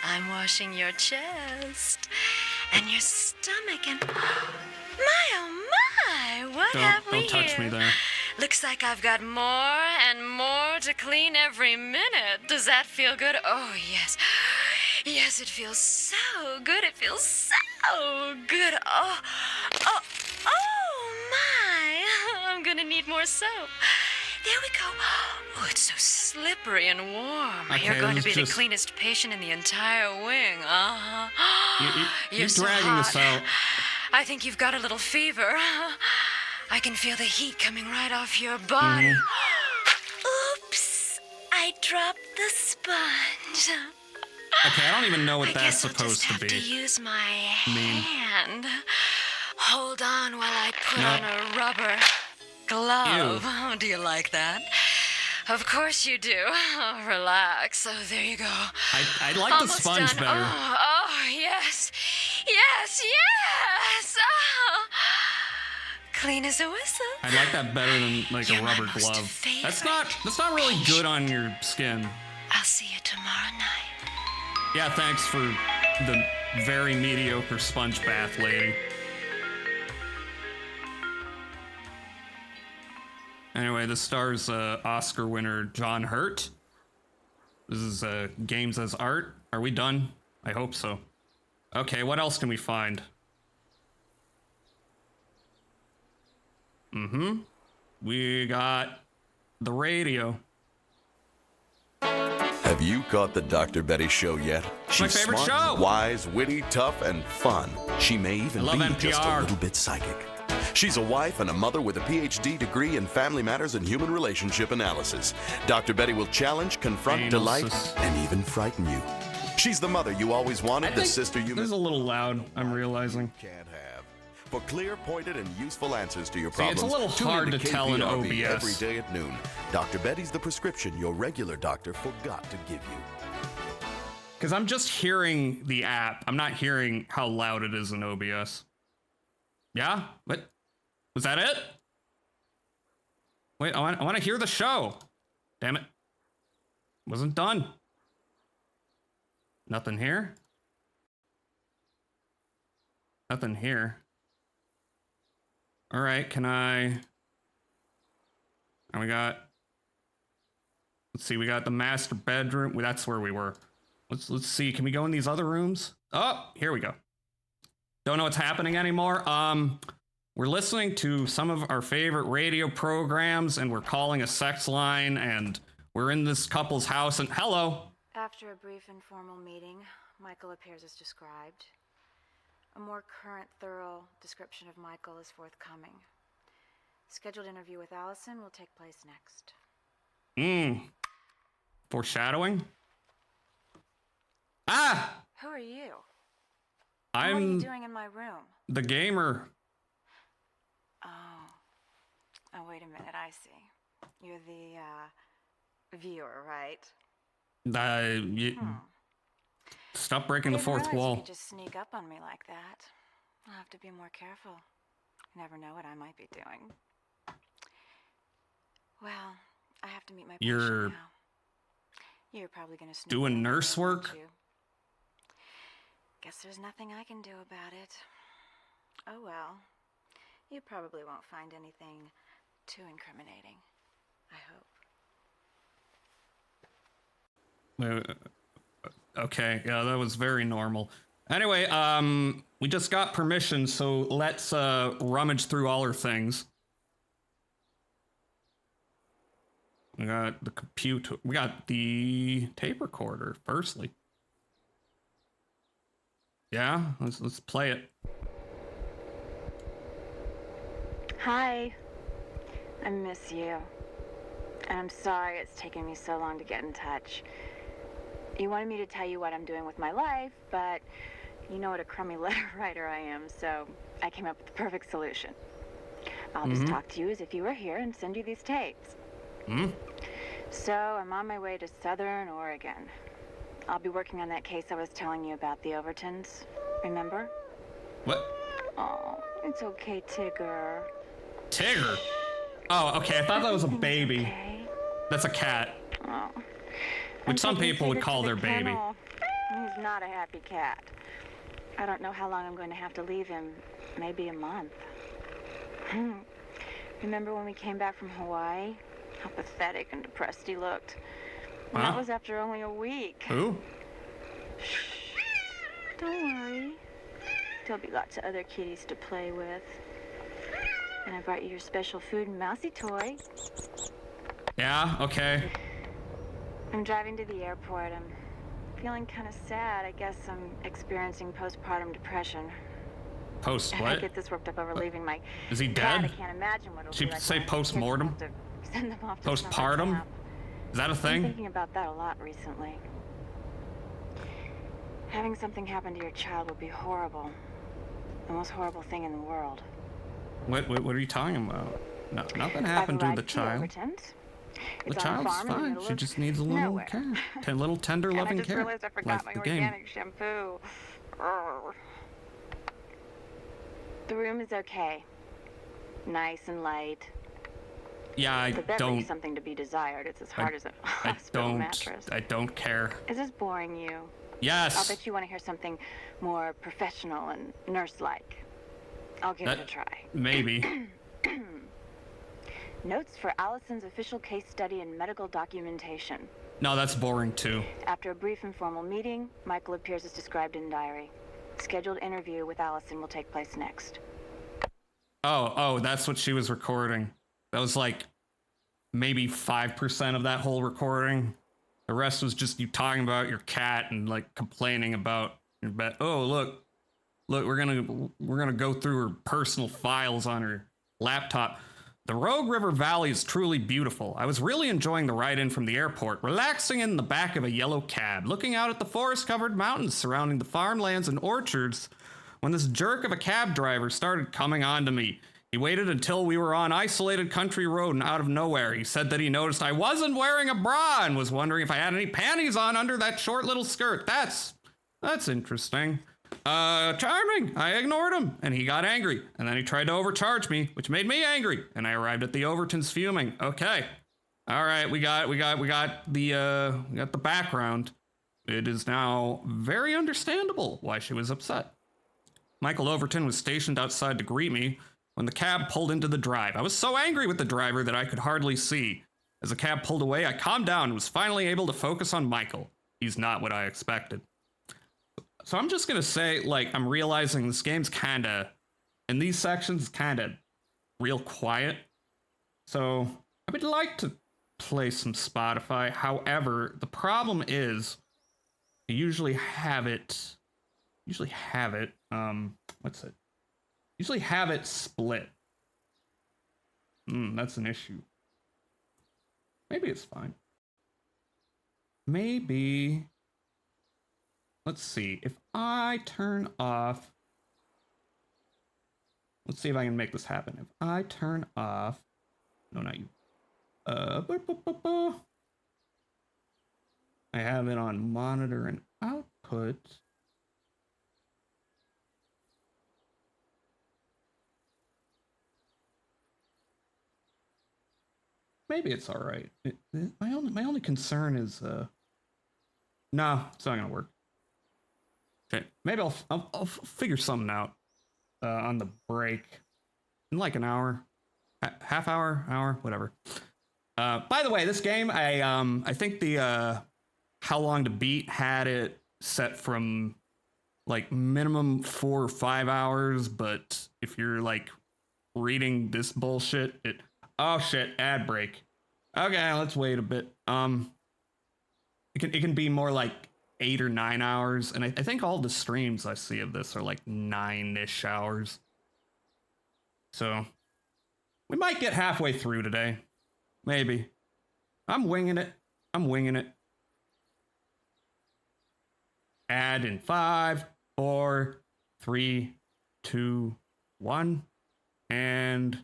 I'm washing your chest and your stomach and my oh my, what have we Don't touch here? me there. Looks like I've got more and more to clean every minute. Does that feel good? Oh, yes. Yes, it feels so good. It feels so good. Oh, need more soap. There we go. Oh, it's so slippery and warm. Okay, You're going to this be is the cleanest patient in the entire wing. Uh-huh. You're You're so dragging hot. this out. I think you've got a little fever. I can feel the heat coming right off your body. Oops, I dropped the sponge. Okay, I don't even know what I that's guess I'll supposed just have to to be. use my Mean. hand. Hold on while I put No. on a rubber glove. Oh, do you like that? Of course you do. Oh, relax. Oh, there you go. I like the Almost sponge done. better. Oh, yes. Yes, yes. Oh. Clean as a whistle. I like that better than like You're a my rubber most glove. favorite That's not really good on your skin. I'll see you tomorrow night. Yeah, thanks for the very mediocre sponge bath, lady. Anyway, this stars Oscar winner John Hurt. This is Games as Art. Are we done? I hope so. Okay, what else can we find? We got the radio. Have you caught the Dr. Betty Show yet? My favorite smart, show. wise, witty, tough, and fun. She may even love be NPR. just a little bit psychic. She's a wife and a mother with a PhD degree in family matters and human relationship analysis. Dr. Betty will challenge, confront, delight, Analysis. and even frighten you. She's the mother you always wanted, the sister you This is a little loud, I'm realizing. can't have. For clear, pointed, and useful answers to your See, it's problems, a little tune in hard to tell in KPRB OBS. every day at noon. Dr. Betty's the prescription your regular doctor forgot to give you. Because I'm just hearing the app. I'm not hearing how loud it is in OBS. Yeah? What? Was that it? Wait, I want to hear the show. Damn it. Wasn't done. Nothing here? Nothing here. All right, can I... And we got... Let's see, we got the master bedroom. Well, that's where we were. Let's see, can we go in these other rooms? Oh, here we go. Don't know what's happening anymore. We're listening to some of our favorite radio programs, and we're calling a sex line, and we're in this couple's house, and hello. After a brief informal meeting, Michael appears as described. A more current, thorough description of Michael is forthcoming. Scheduled interview with Allison will take place next. Foreshadowing? Ah! Who are you? What are you I'm doing in my room? the gamer. Oh, wait a minute, I see. You're the, viewer, right? Stop breaking the Didn't fourth realize wall. You could just sneak up on me like that. I'll have to be more careful. You never know what I might be doing. Well, I have to meet my You're patient now. You're probably gonna snoop doing around nurse here, won't work? you? Guess there's nothing I can do about it. Oh well. You probably won't find anything too incriminating. I hope. Okay, yeah, that was very normal. Anyway, we just got permission, so let's rummage through all our things. We got the computer. We got the tape recorder, firstly. Yeah, let's play it. Hi. I miss you. And I'm sorry it's taken me so long to get in touch. You wanted me to tell you what I'm doing with my life, but you know what a crummy letter writer I am, so I came up with the perfect solution. I'll just talk to you as if you were here and send you these tapes. So I'm on my way to Southern Oregon. I'll be working on that case I was telling you about, the Overtons. Remember? What? Oh, it's okay, Tigger. Tigger? Oh, okay, I thought that was a baby. Okay. That's a cat. Oh. Which some taking people would Tigger call to their the baby. kennel. He's not a happy cat. I don't know how long I'm going to have to leave him. Maybe a month. Remember when we came back from Hawaii? How pathetic and depressed he looked. And that was after only a week. Who? Don't worry. There'll be lots of other kitties to play with. And I brought you your special food and mousy toy. Yeah, okay. I'm driving to the airport. I'm feeling kind of sad. I guess I'm experiencing postpartum depression. Post I what? get this worked up over leaving my Is he dad. I dead? can't imagine what it'll She be like say when post-mortem? kids have to send them off to summer Postpartum? camp. Is that a I'm thing? thinking about that a lot recently. Having something happen to your child would be horrible. The most horrible thing in the world. What are you talking about? No, nothing happened to the child. The child's fine. She just needs a little care. A little tender, loving I just care. realized I forgot Like my the game. organic shampoo. Urgh. The room is okay. Nice and light. Yeah, The bed leaves something to be desired. It's as hard as a hospital mattress. I don't care. Is this boring you? Yes. I'll bet you want to hear something more professional and nurse-like. I'll give it a try. Maybe. Notes for Allison's official case study and medical documentation. No, that's boring too. After a brief informal meeting, Michael appears as described in diary. Scheduled interview with Allison will take place next. Oh, that's what she was recording. That was like maybe 5% of that whole recording. The rest was just you talking about your cat and like complaining about your bed. Oh, look, we're gonna go through her personal files on her laptop. The Rogue River Valley is truly beautiful. I was really enjoying the ride in from the airport, relaxing in the back of a yellow cab, looking out at the forest-covered mountains surrounding the farmlands and orchards, when this jerk of a cab driver started coming on to me. He waited until we were on isolated country road, and out of nowhere, he said that he noticed I wasn't wearing a bra and was wondering if I had any panties on under that short little skirt. That's interesting. Charming. I ignored him, and he got angry, and then he tried to overcharge me, which made me angry, and I arrived at the Overtons fuming. Okay. All right, we got the background. It is now very understandable why she was upset. Michael Overton was stationed outside to greet me when the cab pulled into the drive. I was so angry with the driver that I could hardly see. As the cab pulled away, I calmed down and was finally able to focus on Michael. He's not what I expected. So I'm just gonna say, like, I'm realizing this game's kinda, in these sections, kinda real quiet. So I would like to play some Spotify. However, the problem is I usually have it, usually have it split. That's an issue. Maybe it's fine. Maybe. Let's see. If I turn off. Let's see if I can make this happen. If I turn off. No, not you. I have it on monitor and output. Maybe it's all right. My only concern is no, it's not gonna work. Okay, maybe I'll figure something out on the break in like an hour, half hour, whatever. By the way, this game, I think the How Long to Beat had it set from like minimum 4 or 5 hours, but if you're like reading this bullshit, oh shit, ad break. Okay, let's wait a bit. It can be more like 8 or 9 hours, and I think all the streams I see of this are like 9-ish hours. So we might get halfway through today. Maybe. I'm winging it. Add in 5, 4, 3, 2, 1, and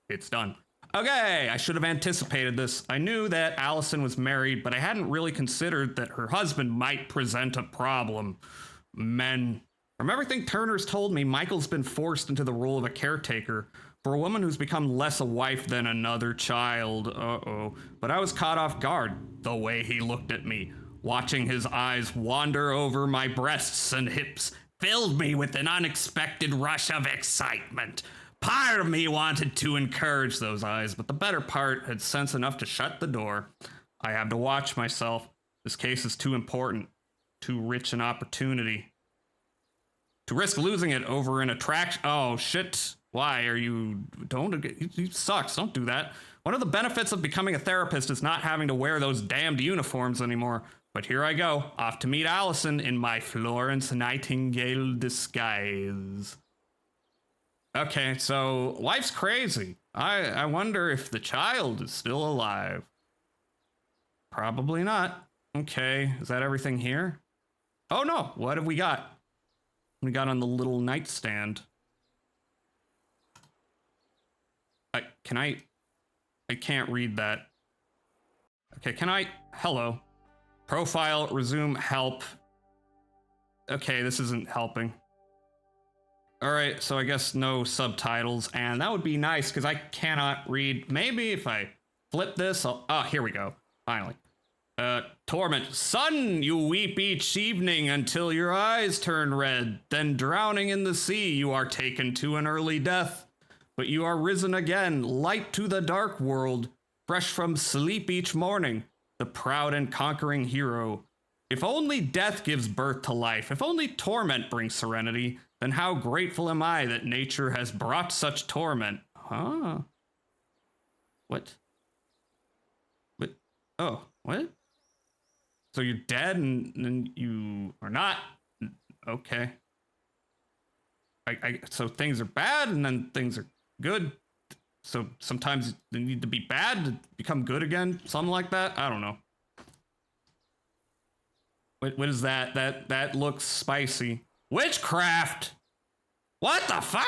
it's done. Okay, I should have anticipated this. I knew that Allison was married, but I hadn't really considered that her husband might present a problem. Men. From everything Turner's told me, Michael's been forced into the role of a caretaker for a woman who's become less a wife than another child. Uh-oh. But I was caught off guard, the way he looked at me. Watching his eyes wander over my breasts and hips filled me with an unexpected rush of excitement. Part of me wanted to encourage those eyes, but the better part had sense enough to shut the door. I have to watch myself. This case is too important, too rich an opportunity. To risk losing it over an attraction. Oh, shit. Why are you? Don't. You sucks. Don't do that. One of the benefits of becoming a therapist is not having to wear those damned uniforms anymore. But here I go, off to meet Allison in my Florence Nightingale disguise. Okay, so wife's crazy. I wonder if the child is still alive. Probably not. Okay, is that everything here? Oh no, what have we got? We got on the little nightstand. I can't read that. Okay, hello. Profile, resume, help. Okay, this isn't helping. All right, so I guess no subtitles, and that would be nice because I cannot read. Maybe if I flip this, here we go, finally. Torment, son, you weep each evening until your eyes turn red. Then drowning in the sea, you are taken to an early death. But you are risen again, light to the dark world, fresh from sleep each morning, the proud and conquering hero. If only death gives birth to life, if only torment brings serenity, then how grateful am I that nature has brought such torment. Huh? What? Oh, what? So you're dead and you are not? Okay. So things are bad and then things are good. So sometimes they need to be bad to become good again. Something like that. I don't know. What is that? That looks spicy. Witchcraft. What the fuck?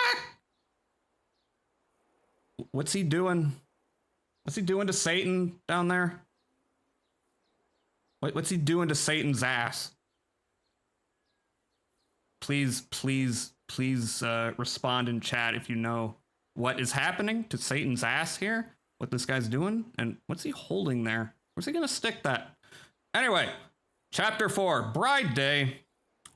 What's he doing? What's he doing to Satan down there? What's he doing to Satan's ass? Please respond in chat if you know what is happening to Satan's ass here, what this guy's doing, and what's he holding there? Where's he gonna stick that? Anyway, chapter 4, Bride Day.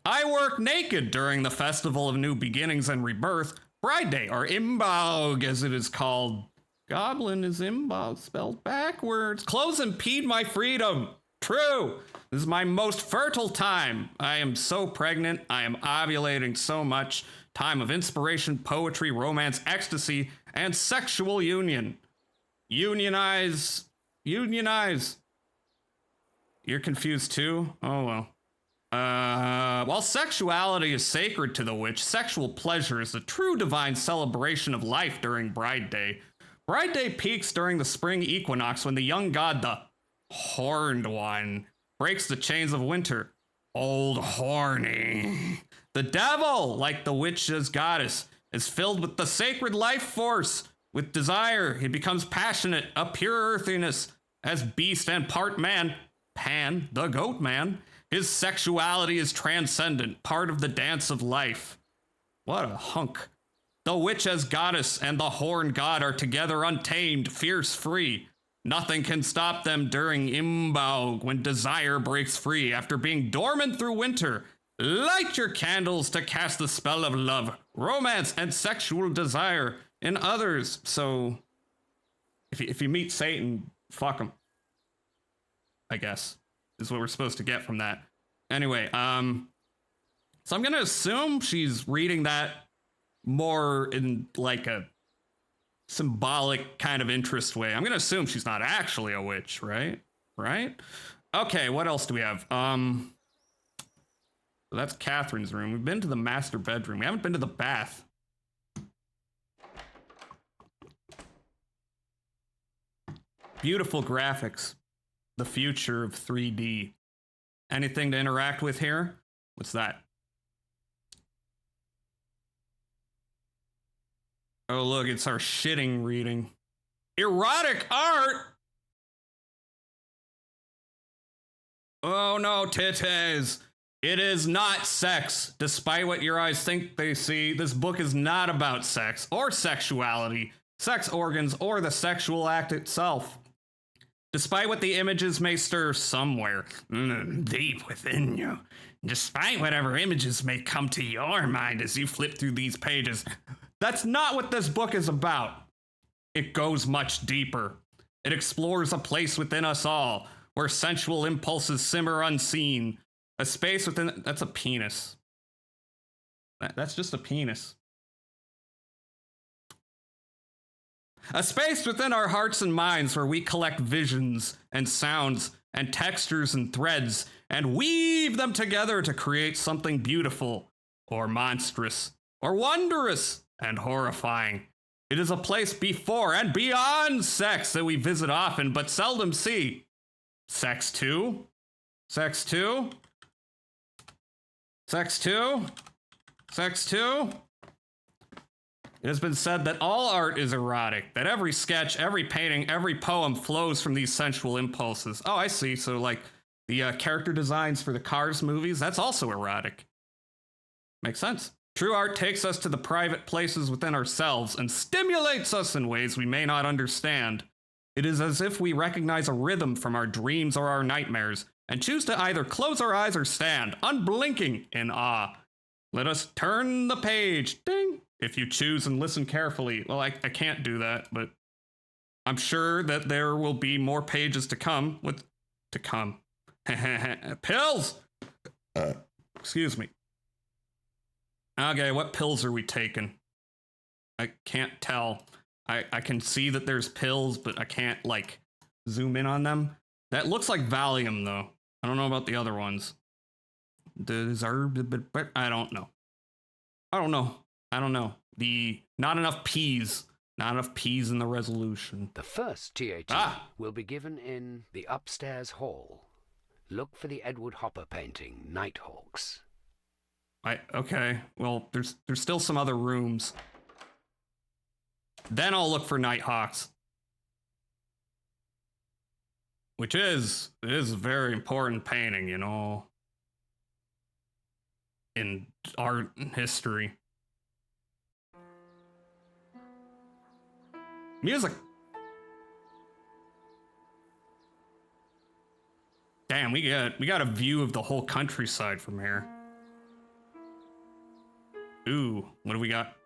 I work naked during the Festival of New Beginnings and Rebirth. Bride Day, or Imbolc as it is called. Goblin is Imbolc spelled backwards. Clothes impede my freedom. True. This is my most fertile time. I am so pregnant. I am ovulating so much. Time of inspiration, poetry, romance, ecstasy, and sexual union. Unionize. Unionize. You're confused too? Oh well. While sexuality is sacred to the witch, sexual pleasure is the true divine celebration of life during Bride Day. Bride Day peaks during the spring equinox when the young god, the Horned One, breaks the chains of winter. Old horny. The devil, like the witch's goddess, is filled with the sacred life force. With desire, he becomes passionate, a pure earthiness. As beast and part man, Pan, the goat man, his sexuality is transcendent, part of the dance of life. What a hunk. The witch as goddess and the horned god are together untamed, fierce, free. Nothing can stop them during Imbolc when desire breaks free after being dormant through winter. Light your candles to cast the spell of love, romance, and sexual desire in others. So, if you meet Satan, fuck him. I guess is what we're supposed to get from that. Anyway, so I'm gonna assume she's reading that more in like a symbolic kind of interest way. I'm gonna assume she's not actually a witch, right? Right? Okay, what else do we have? So that's Catherine's room. We've been to the master bedroom. We haven't been to the bath. Beautiful graphics. The future of 3D. Anything to interact with here? What's that? Oh, look, it's our shitting reading. Erotic art? Oh no, titties. It is not sex. Despite what your eyes think they see, this book is not about sex or sexuality, sex organs, or the sexual act itself. Despite what the images may stir somewhere deep within you, despite whatever images may come to your mind as you flip through these pages, that's not what this book is about. It goes much deeper. It explores a place within us all, where sensual impulses simmer unseen. A space within... That's a penis. That's just a penis. A space within our hearts and minds where we collect visions and sounds and textures and threads and weave them together to create something beautiful or monstrous or wondrous and horrifying. It is a place before and beyond sex that we visit often but seldom see. Sex 2? Sex 2? Sex 2? Sex 2? It has been said that all art is erotic, that every sketch, every painting, every poem flows from these sensual impulses. Oh, I see. So, like, the character designs for the Cars movies, that's also erotic. Makes sense. True art takes us to the private places within ourselves and stimulates us in ways we may not understand. It is as if we recognize a rhythm from our dreams or our nightmares and choose to either close our eyes or stand, unblinking, in awe. Let us turn the page, ding, if you choose and listen carefully. Well, I can't do that, but I'm sure that there will be more pages to come. Pills! Excuse me. Okay, what pills are we taking? I can't tell. I can see that there's pills, but I can't, like, zoom in on them. That looks like Valium, though. I don't know about the other ones. I don't know. Not enough P's. Not enough P's in the resolution. The first TAT will be given in the upstairs hall. Look for the Edward Hopper painting, Nighthawks. Okay, well, there's still some other rooms. Then I'll look for Nighthawks. Which is a very important painting, you know, in art and history. Music. Damn, we got a view of the whole countryside from here. Ooh, what do we got?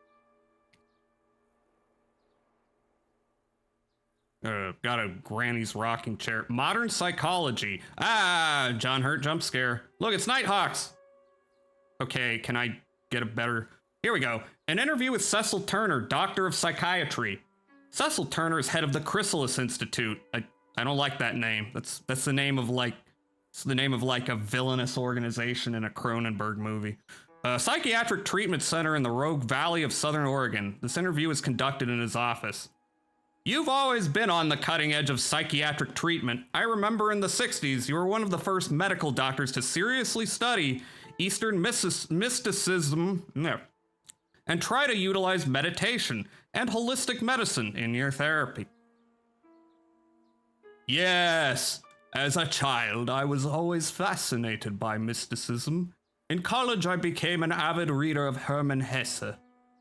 Got a granny's rocking chair. Modern psychology. Ah, John Hurt jump scare. Look, it's Nighthawks. Okay, can I get a better... Here we go. An interview with Cecil Turner, Doctor of Psychiatry. Cecil Turner is head of the Chrysalis Institute. I don't like that name. That's the name of like... It's the name of like a villainous organization in a Cronenberg movie. A psychiatric treatment center in the Rogue Valley of Southern Oregon. This interview is conducted in his office. You've always been on the cutting edge of psychiatric treatment. I remember in the 60s, you were one of the first medical doctors to seriously study Eastern mysticism and try to utilize meditation and holistic medicine in your therapy. Yes, as a child, I was always fascinated by mysticism. In college, I became an avid reader of Hermann Hesse.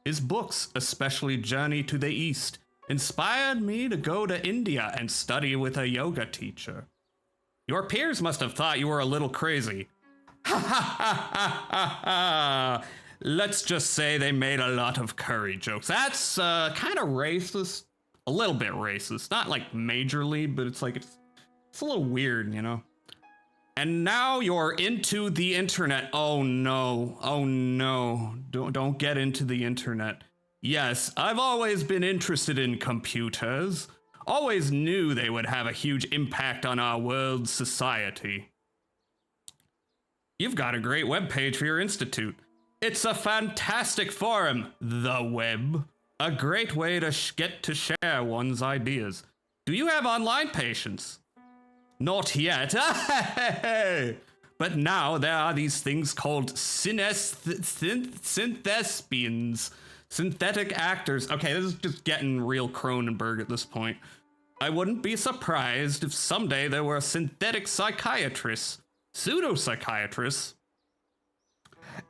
His books, especially Journey to the East, inspired me to go to India and study with a yoga teacher. Your peers must have thought you were a little crazy. Ha ha ha ha ha ha! Let's just say they made a lot of curry jokes. That's kind of racist. A little bit racist. Not like majorly, but it's like, it's a little weird, you know? And now you're into the internet. Oh no, oh no. Don't get into the internet. Yes, I've always been interested in computers. Always knew they would have a huge impact on our world's society. You've got a great webpage for your institute. It's a fantastic forum, the web. A great way to get to share one's ideas. Do you have online patients? Not yet. But now there are these things called synthespians. Synthetic actors. Okay, this is just getting real Cronenberg at this point. I wouldn't be surprised if someday there were synthetic psychiatrists. Pseudo-psychiatrists.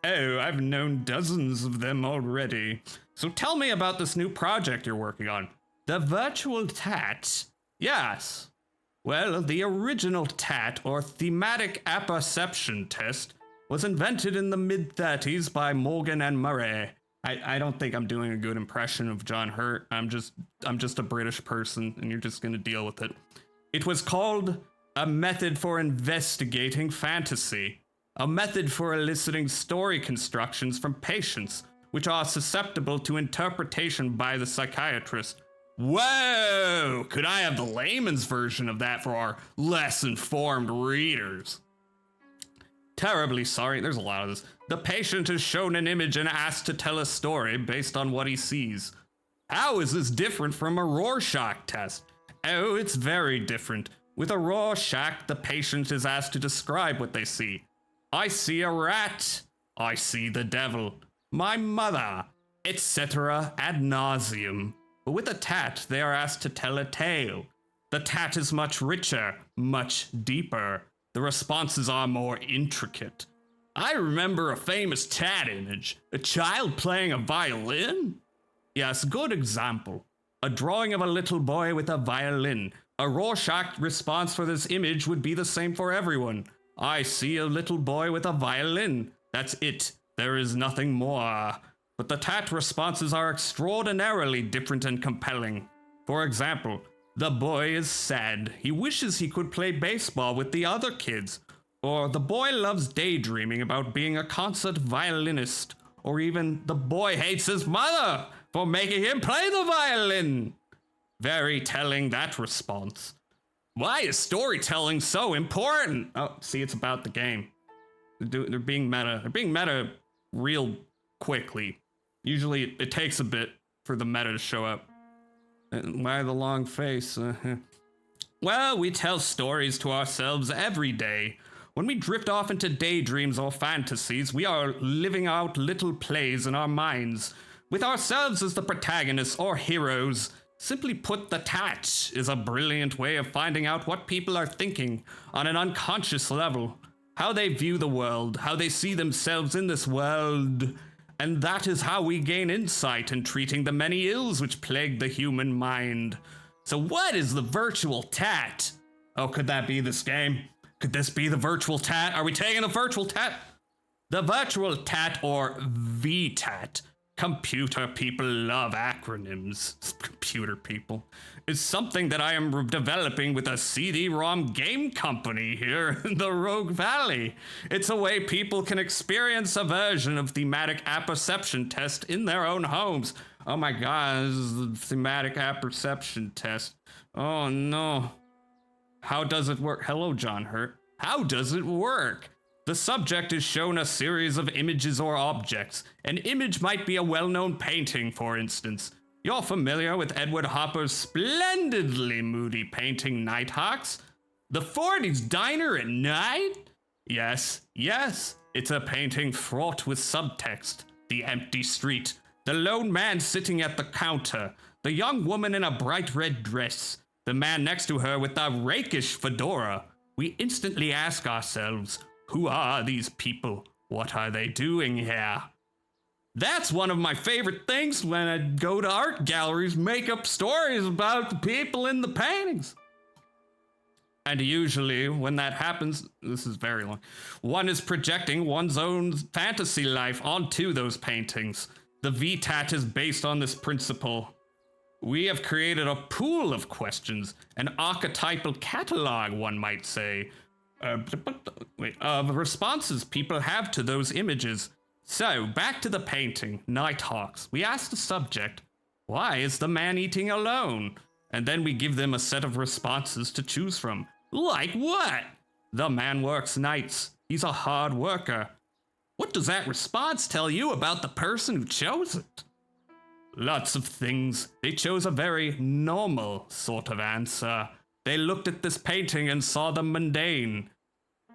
Oh, I've known dozens of them already. So tell me about this new project you're working on. The virtual tat? Yes. Well, the original TAT, or Thematic Apperception Test, was invented in the mid-30s by Morgan and Murray. I don't think I'm doing a good impression of John Hurt. I'm just a British person, and you're just gonna deal with it. It was called a method for investigating fantasy, a method for eliciting story constructions from patients, which are susceptible to interpretation by the psychiatrist. Whoa! Could I have the layman's version of that for our less informed readers? Terribly sorry, there's a lot of this. The patient is shown an image and asked to tell a story based on what he sees. How is this different from a Rorschach test? Oh, it's very different. With a Rorschach, the patient is asked to describe what they see. I see a rat. I see the devil. My mother, etc. ad nauseum. But with a tat, they are asked to tell a tale. The tat is much richer, much deeper. The responses are more intricate. I remember a famous tat image. A child playing a violin? Yes, good example. A drawing of a little boy with a violin. A Rorschach response for this image would be the same for everyone. I see a little boy with a violin. That's it. There is nothing more. But the tat responses are extraordinarily different and compelling. For example, the boy is sad. He wishes he could play baseball with the other kids. Or the boy loves daydreaming about being a concert violinist. Or even the boy hates his mother for making him play the violin. Very telling, that response. Why is storytelling so important? Oh, see, it's about the game. They're being meta. They're being meta real quickly. Usually it takes a bit for the meta to show up. Why the long face? Well, we tell stories to ourselves every day. When we drift off into daydreams or fantasies, we are living out little plays in our minds, with ourselves as the protagonists or heroes. Simply put, the tat is a brilliant way of finding out what people are thinking on an unconscious level, how they view the world, how they see themselves in this world, and that is how we gain insight in treating the many ills which plague the human mind. So what is the virtual tat? Oh, could that be this game? Could this be the virtual tat? Are we taking the virtual tat? The virtual tat, or VTAT, computer people love acronyms. Computer people. Is something that I am developing with a CD-ROM game company here in the Rogue Valley. It's a way people can experience a version of thematic apperception test in their own homes. Oh my god, this is the thematic apperception test. Oh no. How does it work? Hello, John Hurt. How does it work? The subject is shown a series of images or objects. An image might be a well-known painting, for instance. You're familiar with Edward Hopper's splendidly moody painting Nighthawks? The 40s Diner at Night? Yes, it's a painting fraught with subtext. The empty street, the lone man sitting at the counter, the young woman in a bright red dress, the man next to her with the rakish fedora. We instantly ask ourselves, who are these people? What are they doing here? That's one of my favorite things when I go to art galleries, make up stories about the people in the paintings. And usually when that happens, this is very long, one is projecting one's own fantasy life onto those paintings. The VTAT is based on this principle. We have created a pool of questions, an archetypal catalog, one might say, of responses people have to those images. So, back to the painting, Nighthawks. We ask the subject, why is the man eating alone? And then we give them a set of responses to choose from. Like what? The man works nights. He's a hard worker. What does that response tell you about the person who chose it? Lots of things. They chose a very normal sort of answer. They looked at this painting and saw the mundane.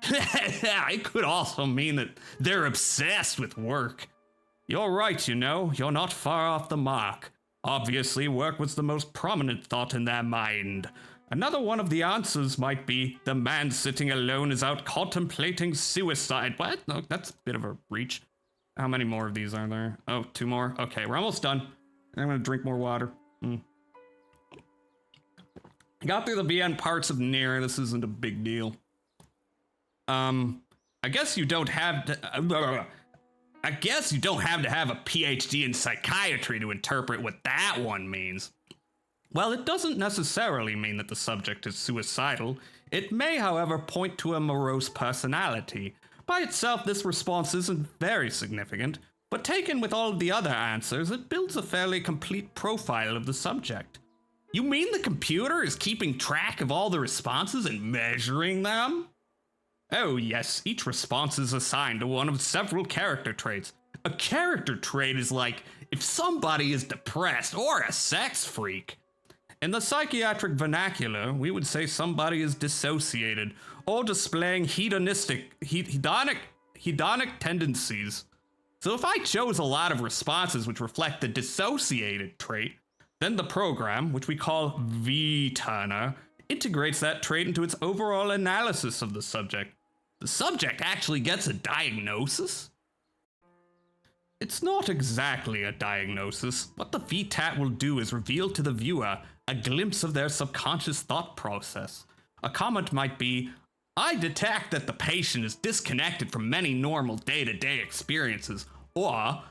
It could also mean that they're obsessed with work. You're right, you know. You're not far off the mark. Obviously, work was the most prominent thought in their mind. Another one of the answers might be, the man sitting alone is out contemplating suicide. What? No, that's a bit of a reach. How many more of these are there? Oh, 2 more? Okay, we're almost done. I'm gonna drink more water. Got through the BN parts of Nier. This isn't a big deal. I guess you don't have to have a PhD in psychiatry to interpret what that one means. Well, it doesn't necessarily mean that the subject is suicidal. It may, however, point to a morose personality. By itself, this response isn't very significant, but taken with all of the other answers, it builds a fairly complete profile of the subject. You mean the computer is keeping track of all the responses and measuring them? Oh yes, each response is assigned to one of several character traits. A character trait is like if somebody is depressed or a sex freak. In the psychiatric vernacular, we would say somebody is dissociated or displaying hedonic tendencies. So if I chose a lot of responses which reflect the dissociated trait, then the program, which we call vTurner, integrates that trait into its overall analysis of the subject. The subject actually gets a diagnosis? It's not exactly a diagnosis. What the VTAT will do is reveal to the viewer a glimpse of their subconscious thought process. A comment might be, I detect that the patient is disconnected from many normal day-to-day experiences, or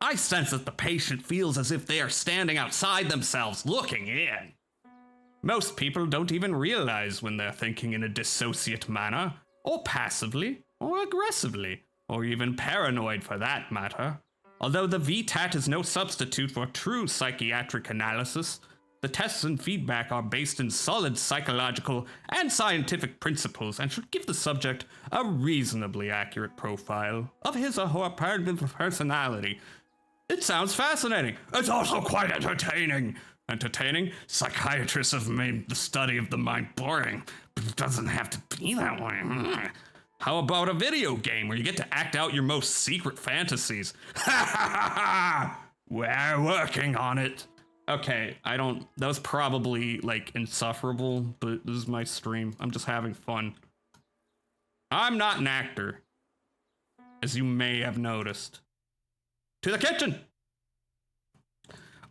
I sense that the patient feels as if they are standing outside themselves looking in. Most people don't even realize when they're thinking in a dissociate manner, or passively, or aggressively, or even paranoid for that matter. Although the VTAT is no substitute for true psychiatric analysis, the tests and feedback are based in solid psychological and scientific principles and should give the subject a reasonably accurate profile of his or her personality. It sounds fascinating. It's also quite entertaining. Entertaining? Psychiatrists have made the study of the mind boring, but it doesn't have to be that way. How about a video game where you get to act out your most secret fantasies? Ha ha ha ha! We're working on it. Okay, that was probably, like, insufferable, but this is my stream. I'm just having fun. I'm not an actor, as you may have noticed. To the kitchen!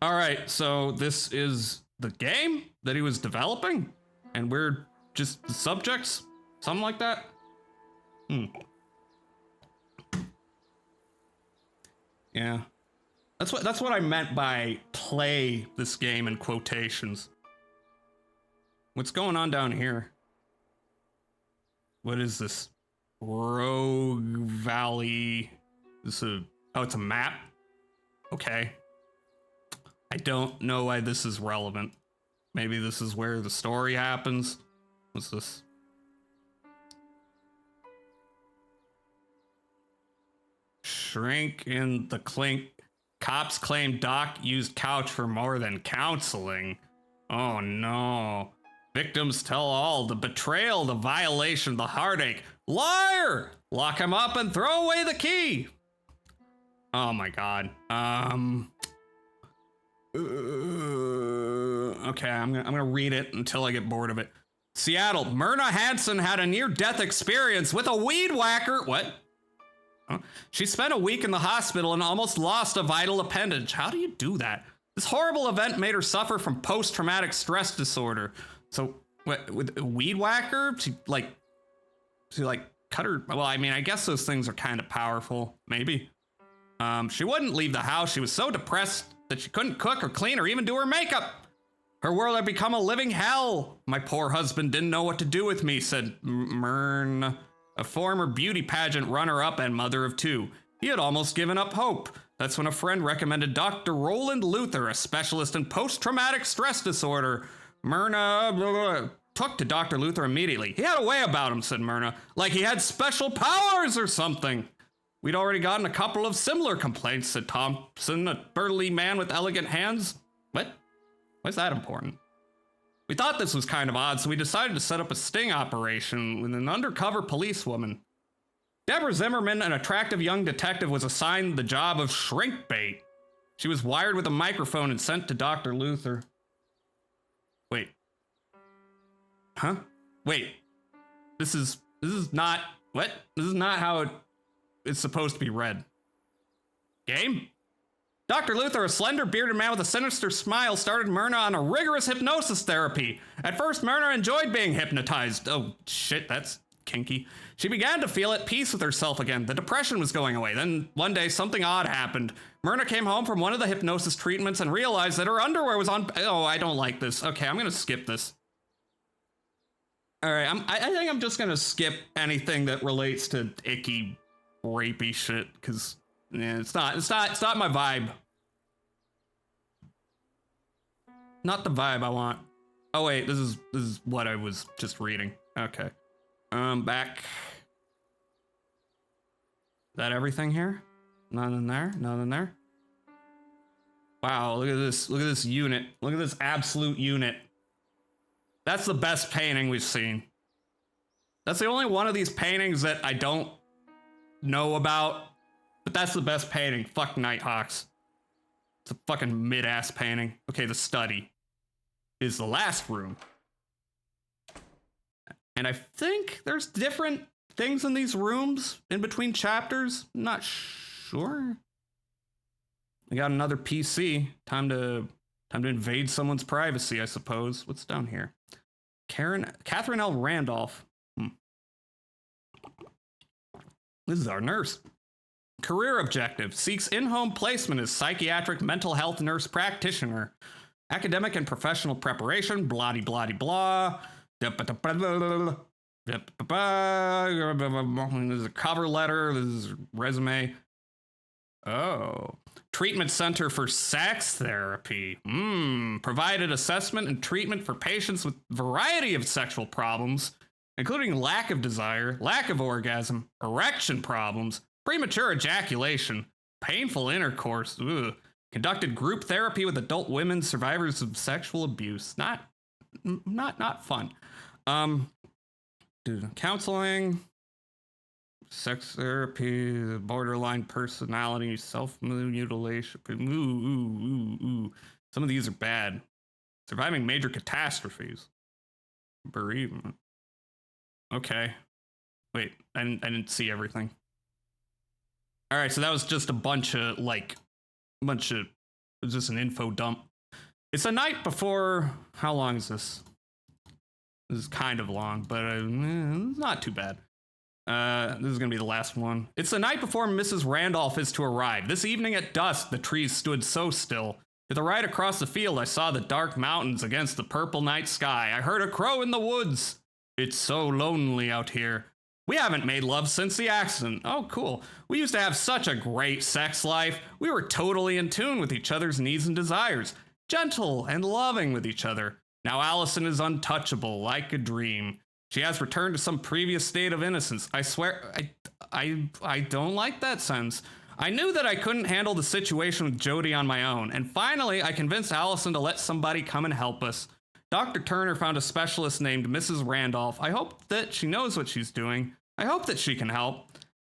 Alright, so this is the game that he was developing? And we're just the subjects? Something like that? Yeah. That's what I meant by play this game in quotations. What's going on down here? What is this? Rogue Valley. It's a map? Okay. I don't know why this is relevant. Maybe this is where the story happens. What's this? Shrink in the clink. Cops claim Doc used couch for more than counseling. Oh no. Victims tell all, the betrayal, the violation, the heartache. Liar! Lock him up and throw away the key. Oh my god. Okay, I'm gonna read it until I get bored of it. Seattle, Myrna Hansen had a near-death experience with a weed whacker. What? Huh? She spent a week in the hospital and almost lost a vital appendage. How do you do that? This horrible event made her suffer from post-traumatic stress disorder. So, what, with a weed whacker? She cut her... Well, I mean, I guess those things are kind of powerful. Maybe. She wouldn't leave the house. She was so depressed that she couldn't cook or clean or even do her makeup. Her world had become a living hell. My poor husband didn't know what to do with me, said Myrna, a former beauty pageant runner-up and mother of two. He had almost given up hope. That's when a friend recommended Dr. Roland Luther, a specialist in post-traumatic stress disorder. Myrna took to Dr. Luther immediately. He had a way about him, said Myrna, like he had special powers or something. We'd already gotten a couple of similar complaints, said Thompson, a burly man with elegant hands. What? Why is that important? We thought this was kind of odd, so we decided to set up a sting operation with an undercover policewoman. Deborah Zimmerman, an attractive young detective, was assigned the job of shrink bait. She was wired with a microphone and sent to Dr. Luther. Wait. Huh? Wait. This is not... What? This is not how it's supposed to be read. Game? Dr. Luther, a slender bearded man with a sinister smile, started Myrna on a rigorous hypnosis therapy. At first, Myrna enjoyed being hypnotized. Oh, shit, that's kinky. She began to feel at peace with herself again. The depression was going away. Then, one day, something odd happened. Myrna came home from one of the hypnosis treatments and realized that her underwear was on... Oh, I don't like this. Okay, I'm gonna skip this. Alright, I think I'm just gonna skip anything that relates to icky, rapey shit, because... Yeah, it's not my vibe. Not the vibe I want. Oh wait, this is what I was just reading. Okay. Back. Is that everything here? None in there? None in there? Wow, look at this. Look at this unit. Look at this absolute unit. That's the best painting we've seen. That's the only one of these paintings that I don't know about, but that's the best painting. Fuck Nighthawks. It's a fucking mid-ass painting. Okay, the study is the last room. And I think there's different things in these rooms in between chapters. I'm not sure. We got another PC. Time to invade someone's privacy, I suppose. What's down here? Catherine L. Randolph. This is our nurse. Career objective: seeks in-home placement as psychiatric mental health nurse practitioner. Academic and professional preparation, blah blah blah. This is a cover letter. This is a resume. Oh. Treatment Center for Sex Therapy. Provided assessment and treatment for patients with a variety of sexual problems, including lack of desire, lack of orgasm, erection problems, premature ejaculation, painful intercourse. Conducted group therapy with adult women survivors of sexual abuse. Not fun. Counseling, sex therapy, borderline personality, self-mutilation. Some of these are bad. Surviving major catastrophes. Bereavement. Okay. Wait, I didn't see everything. All right, so that was just a bunch of, it was just an info dump. It's the night before, how long is this? This is kind of long, but it's not too bad. This is gonna be the last one. It's the night before Mrs. Randolph is to arrive. This evening at dusk, the trees stood so still. To the right across the field, I saw the dark mountains against the purple night sky. I heard a crow in the woods. It's so lonely out here. We haven't made love since the accident. Oh, cool. We used to have such a great sex life. We were totally in tune with each other's needs and desires, gentle and loving with each other. Now Allison is untouchable, like a dream. She has returned to some previous state of innocence. I swear, I don't like that sentence. I knew that I couldn't handle the situation with Jody on my own, and finally I convinced Allison to let somebody come and help us. Dr. Turner found a specialist named Mrs. Randolph. I hope that she knows what she's doing. I hope that she can help.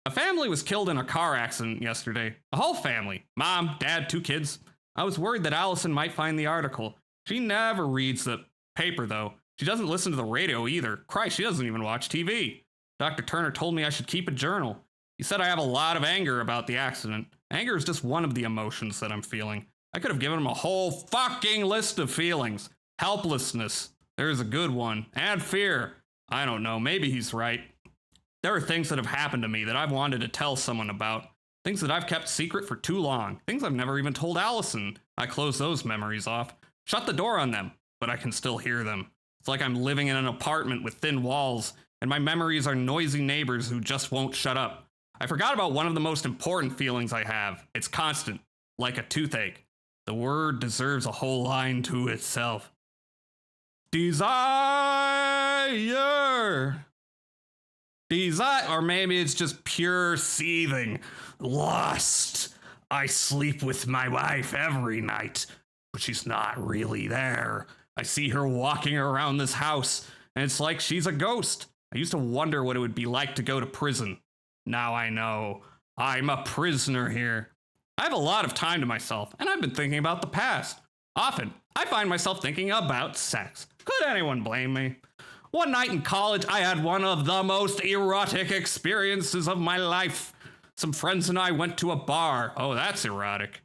A family was killed in a car accident yesterday. A whole family. Mom, dad, 2 kids. I was worried that Allison might find the article. She never reads the paper, though. She doesn't listen to the radio either. Christ, she doesn't even watch TV. Dr. Turner told me I should keep a journal. He said I have a lot of anger about the accident. Anger is just one of the emotions that I'm feeling. I could have given him a whole fucking list of feelings. Helplessness. There's a good one. And fear. I don't know. Maybe he's right. There are things that have happened to me that I've wanted to tell someone about. Things that I've kept secret for too long. Things I've never even told Allison. I close those memories off. Shut the door on them, but I can still hear them. It's like I'm living in an apartment with thin walls, and my memories are noisy neighbors who just won't shut up. I forgot about one of the most important feelings I have. It's constant, like a toothache. The word deserves a whole line to itself. Desire. Or maybe it's just pure seething. Lust. I sleep with my wife every night, but she's not really there. I see her walking around this house, and it's like she's a ghost. I used to wonder what it would be like to go to prison. Now I know. I'm a prisoner here. I have a lot of time to myself, and I've been thinking about the past. Often, I find myself thinking about sex. Could anyone blame me? One night in college, I had one of the most erotic experiences of my life. Some friends and I went to a bar. Oh, that's erotic.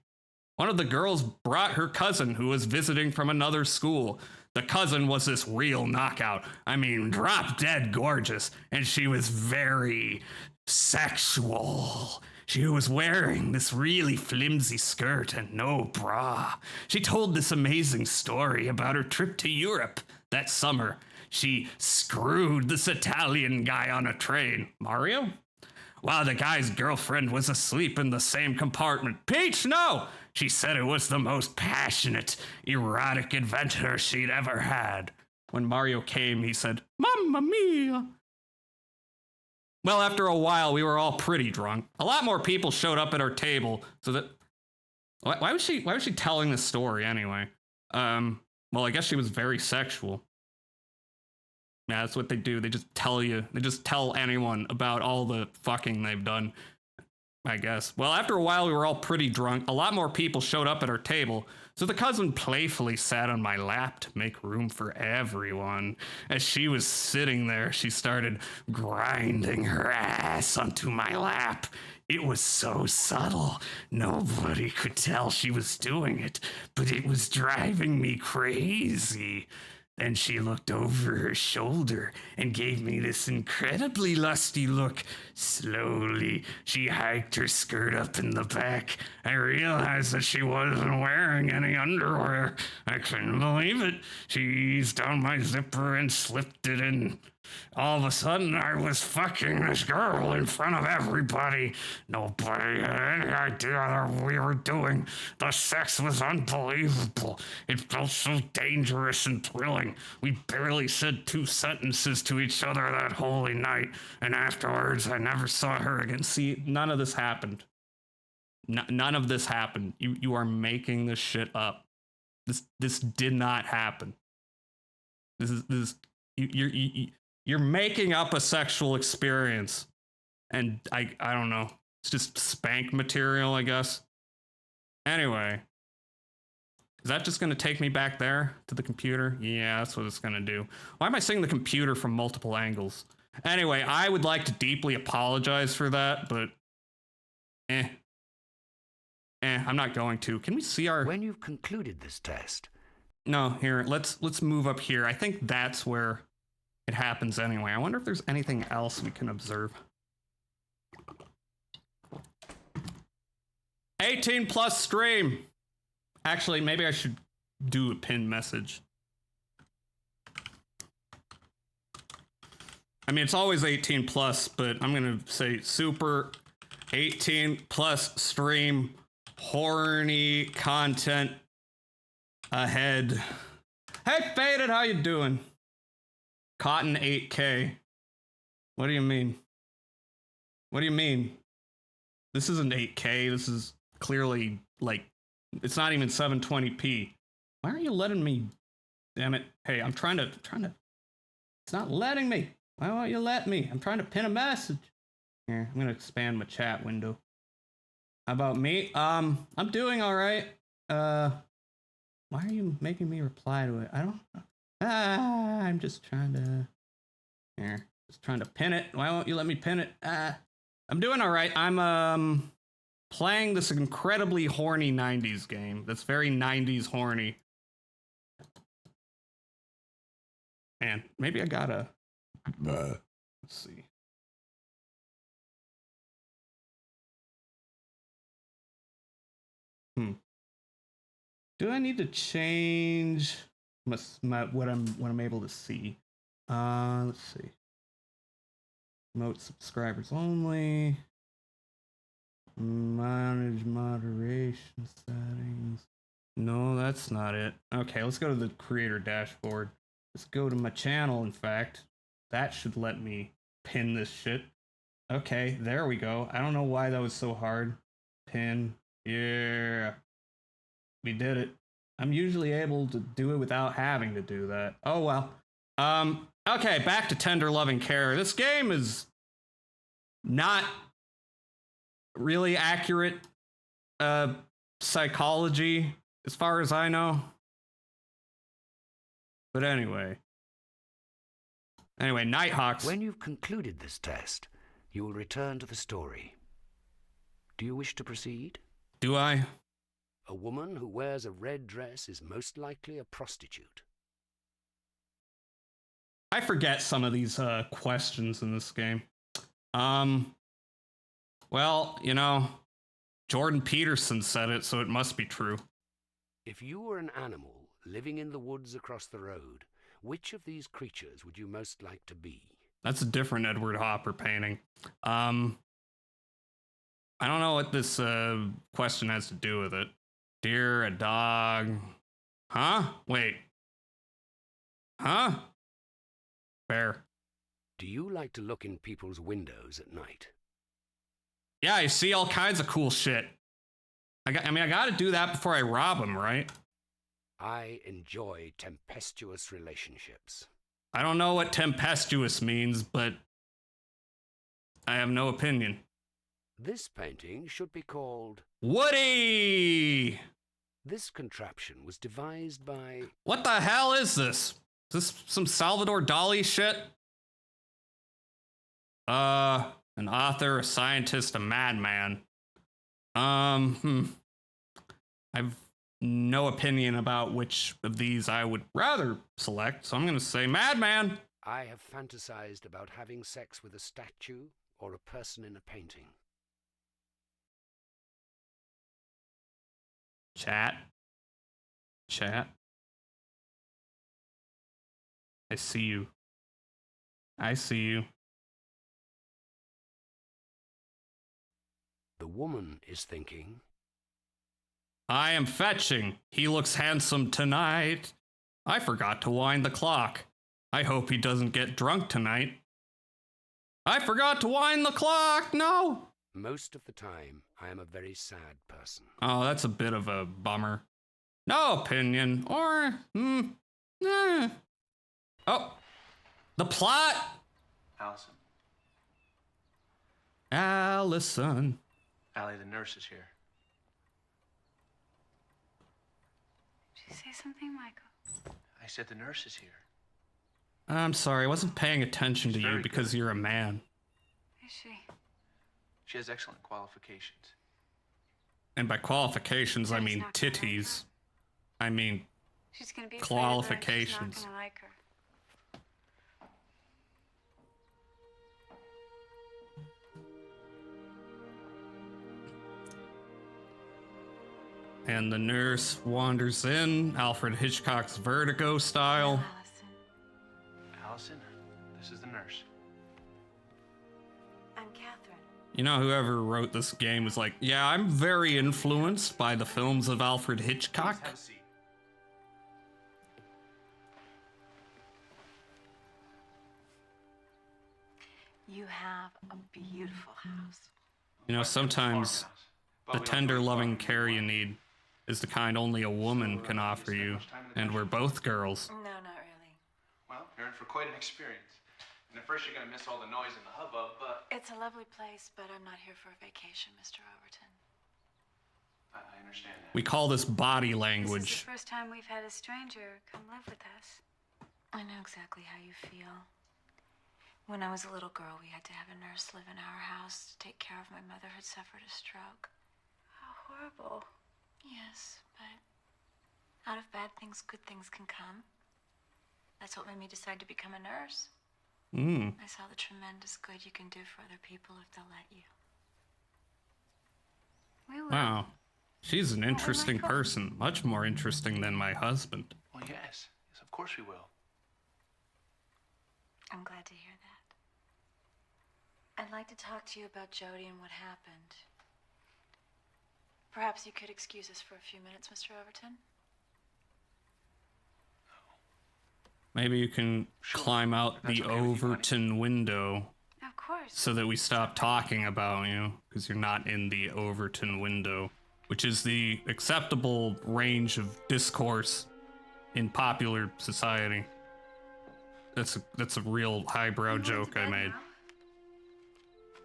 One of the girls brought her cousin who was visiting from another school. The cousin was this real knockout. I mean, drop dead gorgeous. And she was very sexual. She was wearing this really flimsy skirt and no bra. She told this amazing story about her trip to Europe that summer. She screwed this Italian guy on a train. Mario? While the guy's girlfriend was asleep in the same compartment. Peach, no! She said it was the most passionate, erotic adventure she'd ever had. When Mario came, he said, "Mamma mia." Well, after a while, we were all pretty drunk. A lot more people showed up at our table, so that... Why was she telling this story anyway? Well, I guess she was very sexual. Yeah, that's what they do. They just tell you. They just tell anyone about all the fucking they've done, I guess. Well, after a while, we were all pretty drunk. A lot more people showed up at our table, so the cousin playfully sat on my lap to make room for everyone. As she was sitting there, she started grinding her ass onto my lap. It was so subtle, nobody could tell she was doing it, but it was driving me crazy. Then she looked over her shoulder and gave me this incredibly lusty look. Slowly, she hiked her skirt up in the back. I realized that she wasn't wearing any underwear. I couldn't believe it. She eased down my zipper and slipped it in. All of a sudden, I was fucking this girl in front of everybody. Nobody had any idea what we were doing. The sex was unbelievable. It felt so dangerous and thrilling. We barely said 2 sentences to each other that holy night, and afterwards, I never saw her again. See, none of this happened. None of this happened. You are making this shit up. This did not happen. You're making up a sexual experience, and I don't know. It's just spank material, I guess. Anyway, is that just going to take me back there to the computer? Yeah, that's what it's going to do. Why am I seeing the computer from multiple angles? Anyway, I would like to deeply apologize for that, but I'm not going to. Can we see our... When you've concluded this test... No, here, let's move up here. I think that's where it happens anyway. I wonder if there's anything else we can observe. 18+ stream. Actually, maybe I should do a pin message. I mean, it's always 18+, but I'm gonna say super 18+ stream, horny content ahead. Hey, Faded, how you doing? Cotton 8K. What do you mean? What do you mean? This isn't 8K. This is clearly like, it's not even 720p. Why aren't you letting me? Damn it. Hey, I'm trying to, it's not letting me. Why won't you let me? I'm trying to pin a message. Here, I'm gonna expand my chat window. How about me? I'm doing all right. Why are you making me reply to it? I don't know. I'm just trying to... Here. Just trying to pin it. Why won't you let me pin it? I'm doing all right. I'm playing this incredibly horny 90s game. That's very 90s horny. Man, maybe I gotta... Let's see. Do I need to change what I'm able to see? Let's see. Promote subscribers only. Manage moderation settings. No, that's not it. Okay, let's go to the creator dashboard. Let's go to my channel, in fact. That should let me pin this shit. Okay, there we go. I don't know why that was so hard. Pin. Yeah. We did it. I'm usually able to do it without having to do that. Oh well. Okay, back to Tender Loving Care. This game is not really accurate psychology as far as I know. But anyway, Nighthawks. When you've concluded this test, you will return to the story. Do you wish to proceed? Do I? A woman who wears a red dress is most likely a prostitute. I forget some of these questions in this game. Well, you know, Jordan Peterson said it, so it must be true. If you were an animal living in the woods across the road, which of these creatures would you most like to be? That's a different Edward Hopper painting. I don't know what this question has to do with it. Deer, a dog. Huh? Wait. Huh? Bear. Do you like to look in people's windows at night? Yeah, I see all kinds of cool shit. I gotta do that before I rob him, right? I enjoy tempestuous relationships. I don't know what tempestuous means, but I have no opinion. This painting should be called Woody! This contraption was devised by... What the hell is this? Is this some Salvador Dali shit? An author, a scientist, a madman. I've no opinion about which of these I would rather select, so I'm gonna say madman. I have fantasized about having sex with a statue or a person in a painting. Chat. I see you. I see you. The woman is thinking, I am fetching. He looks handsome tonight. I forgot to wind the clock. I hope he doesn't get drunk tonight. I forgot to wind the clock. No. most of the time, I am a very sad person. Oh, that's a bit of a bummer. No opinion, or, Oh, the plot! Allison. Allison. Allie, the nurse is here. Did you say something, Michael? I said the nurse is here. I'm sorry, I wasn't paying attention to you because you're a man. Is she? She has excellent qualifications. And by qualifications, I mean titties. I mean She's gonna be qualifications. She's not gonna like her. And the nurse wanders in, Alfred Hitchcock's Vertigo style. Allison, this is the nurse. I'm Catherine. You know, whoever wrote this game was like, yeah, I'm very influenced by the films of Alfred Hitchcock. Have a seat. You have a beautiful house. You know, sometimes the tender, loving care you need is the kind only a woman can offer you, and we're both girls. No, not really. Well, you're in for quite an experience. And at first you're gonna miss all the noise and the hubbub, but... It's a lovely place, but I'm not here for a vacation, Mr. Overton. I understand that. We call this body This is language. the first time we've had a stranger come live with us. I know exactly how you feel. When I was a little girl, we had to have a nurse live in our house to take care of my mother who'd suffered a stroke. How horrible. Yes, but out of bad things, good things can come. That's what made me decide to become a nurse. I saw the tremendous good you can do for other people if they'll let you. We will. Wow. She's an interesting person. Much more interesting than my husband. Well, yes. Yes, of course we will. I'm glad to hear that. I'd like to talk to you about Jody and what happened. Perhaps you could excuse us for a few minutes, Mr. Overton? Maybe you can climb out the Overton window Of course. so that we stop talking about you, because you're not in the Overton window, which is the acceptable range of discourse in popular society. That's a real highbrow joke I made.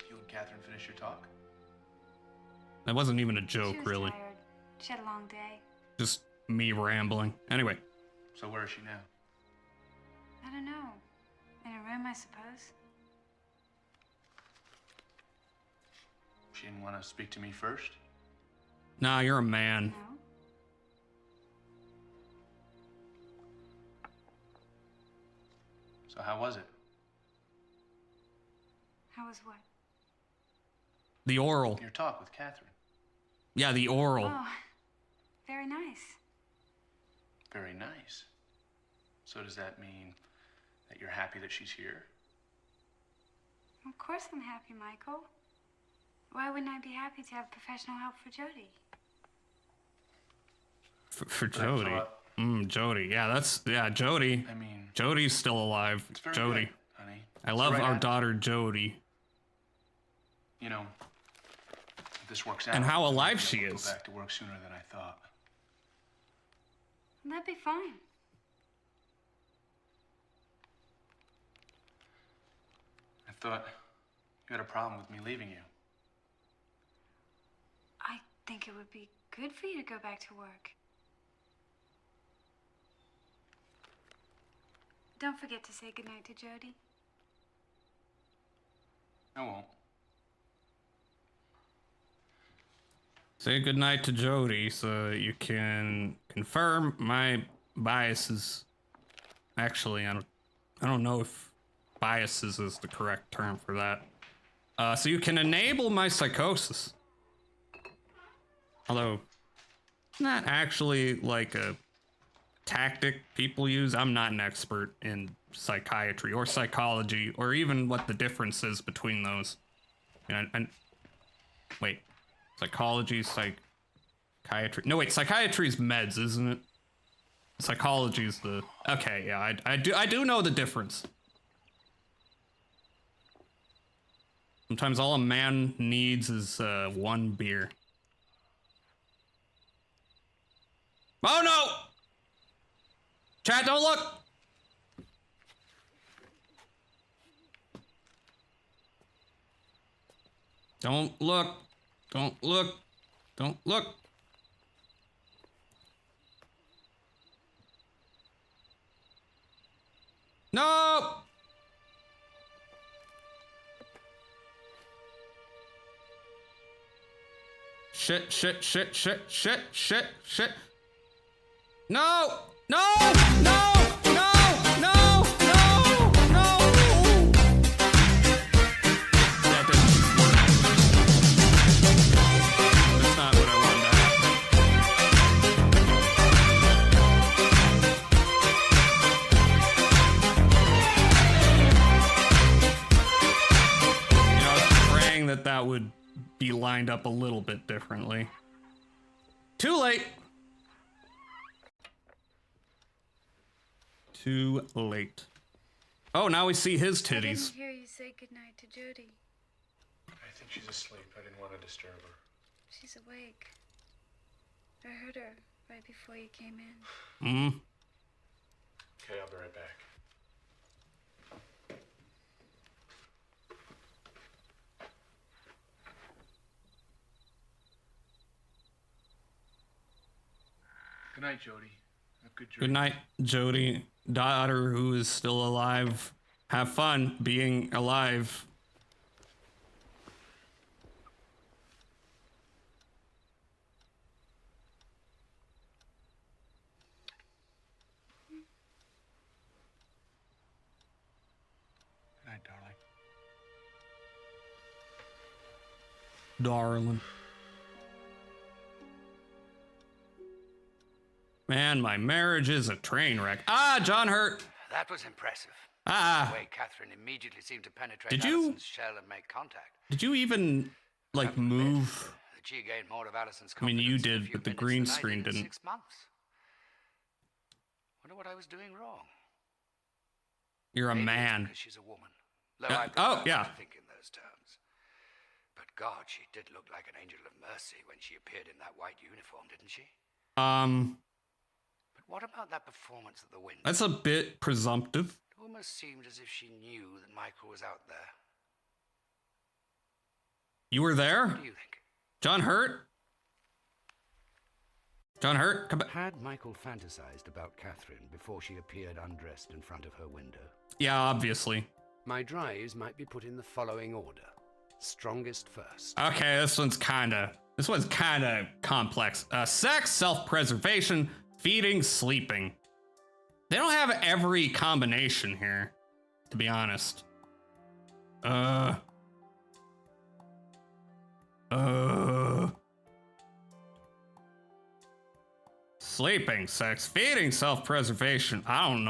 You and Catherine finish your talk? That wasn't even a She joke, was really. tired. She had a long day. Just me rambling. Anyway, So where is she now? I don't know. In a room, I suppose. She didn't want to speak to me first? nah, you're a man. No? So how was it? How was what? The oral. Your talk with Catherine. Yeah, the oral. Oh, very nice. Very nice. So does that mean that you're happy that she's here? Of course I'm happy, Michael. Why wouldn't I be happy to have professional help for Jody? For But I Jody. thought, Jody. Yeah, Jody. I mean, Jody's still alive. it's very Jody. good, honey. I It's love the right our attitude. daughter Jody. You know, if this works out, And how I'll alive be she able to is. Go back to work sooner than I thought. That'd be fine. I thought you had a problem with me leaving you. I think it would be good for you to go back to work. Don't forget to say goodnight to Jody. I won't. Say goodnight to Jody so you can confirm my biases. Actually, I don't know if biases is the correct term for that. So you can enable my psychosis. Although, not actually like a tactic people use. I'm not an expert in psychiatry or psychology or even what the difference is between those. And wait, psychology, psychiatry. No, wait, psychiatry is meds, isn't it? Psychology is the. Okay, yeah, I do know the difference. Sometimes all a man needs is one beer. Oh no! Chat, don't look! Don't look. Don't look. Don't look. No! Shit, shit, shit, shit, shit, shit, shit. No! No! No! No! No! No! No! That didn't. That's not what I wanted to happen. You know, I was praying that that would be lined up a little bit differently. Too late. Too late. Oh, now we see his I didn't titties. hear you say goodnight to Jody. I think she's asleep. I didn't want to disturb her. She's awake. I heard her right before you came in. Okay, I'll be right back. Good night, Jody. Have good dreams. Good night, Jody. Daughter who is still alive. Have fun being alive. Good night, darling. Darling. Man, my marriage is a train wreck. Ah, John Hurt. That was impressive. Ah. The way Catherine immediately seemed to penetrate Did you- Allison's shell and make contact. Did you even, like, move? That she gained more of Allison's I mean, you confidence in a did, few but the minutes green than I screen did in didn't. 6 months. Wonder what I was doing wrong. You're a Maybe it's man. because she's a woman. Though Yeah, I oh, prefer yeah. to think in those terms. But God, she did look like an angel of mercy when she appeared in that white uniform, didn't she? But what about that performance at the window? That's a bit presumptive. It almost seemed as if she knew that Michael was out there. You were there? What do you think? John Hurt? John Hurt? Come back. Had Michael fantasized about Catherine before she appeared undressed in front of her window? Yeah, obviously. My drives might be put in the following order. Strongest first. Okay, this one's kinda complex. Sex, self-preservation, feeding, sleeping. They don't have every combination here, to be honest. Sleeping, sex, feeding, self-preservation. I don't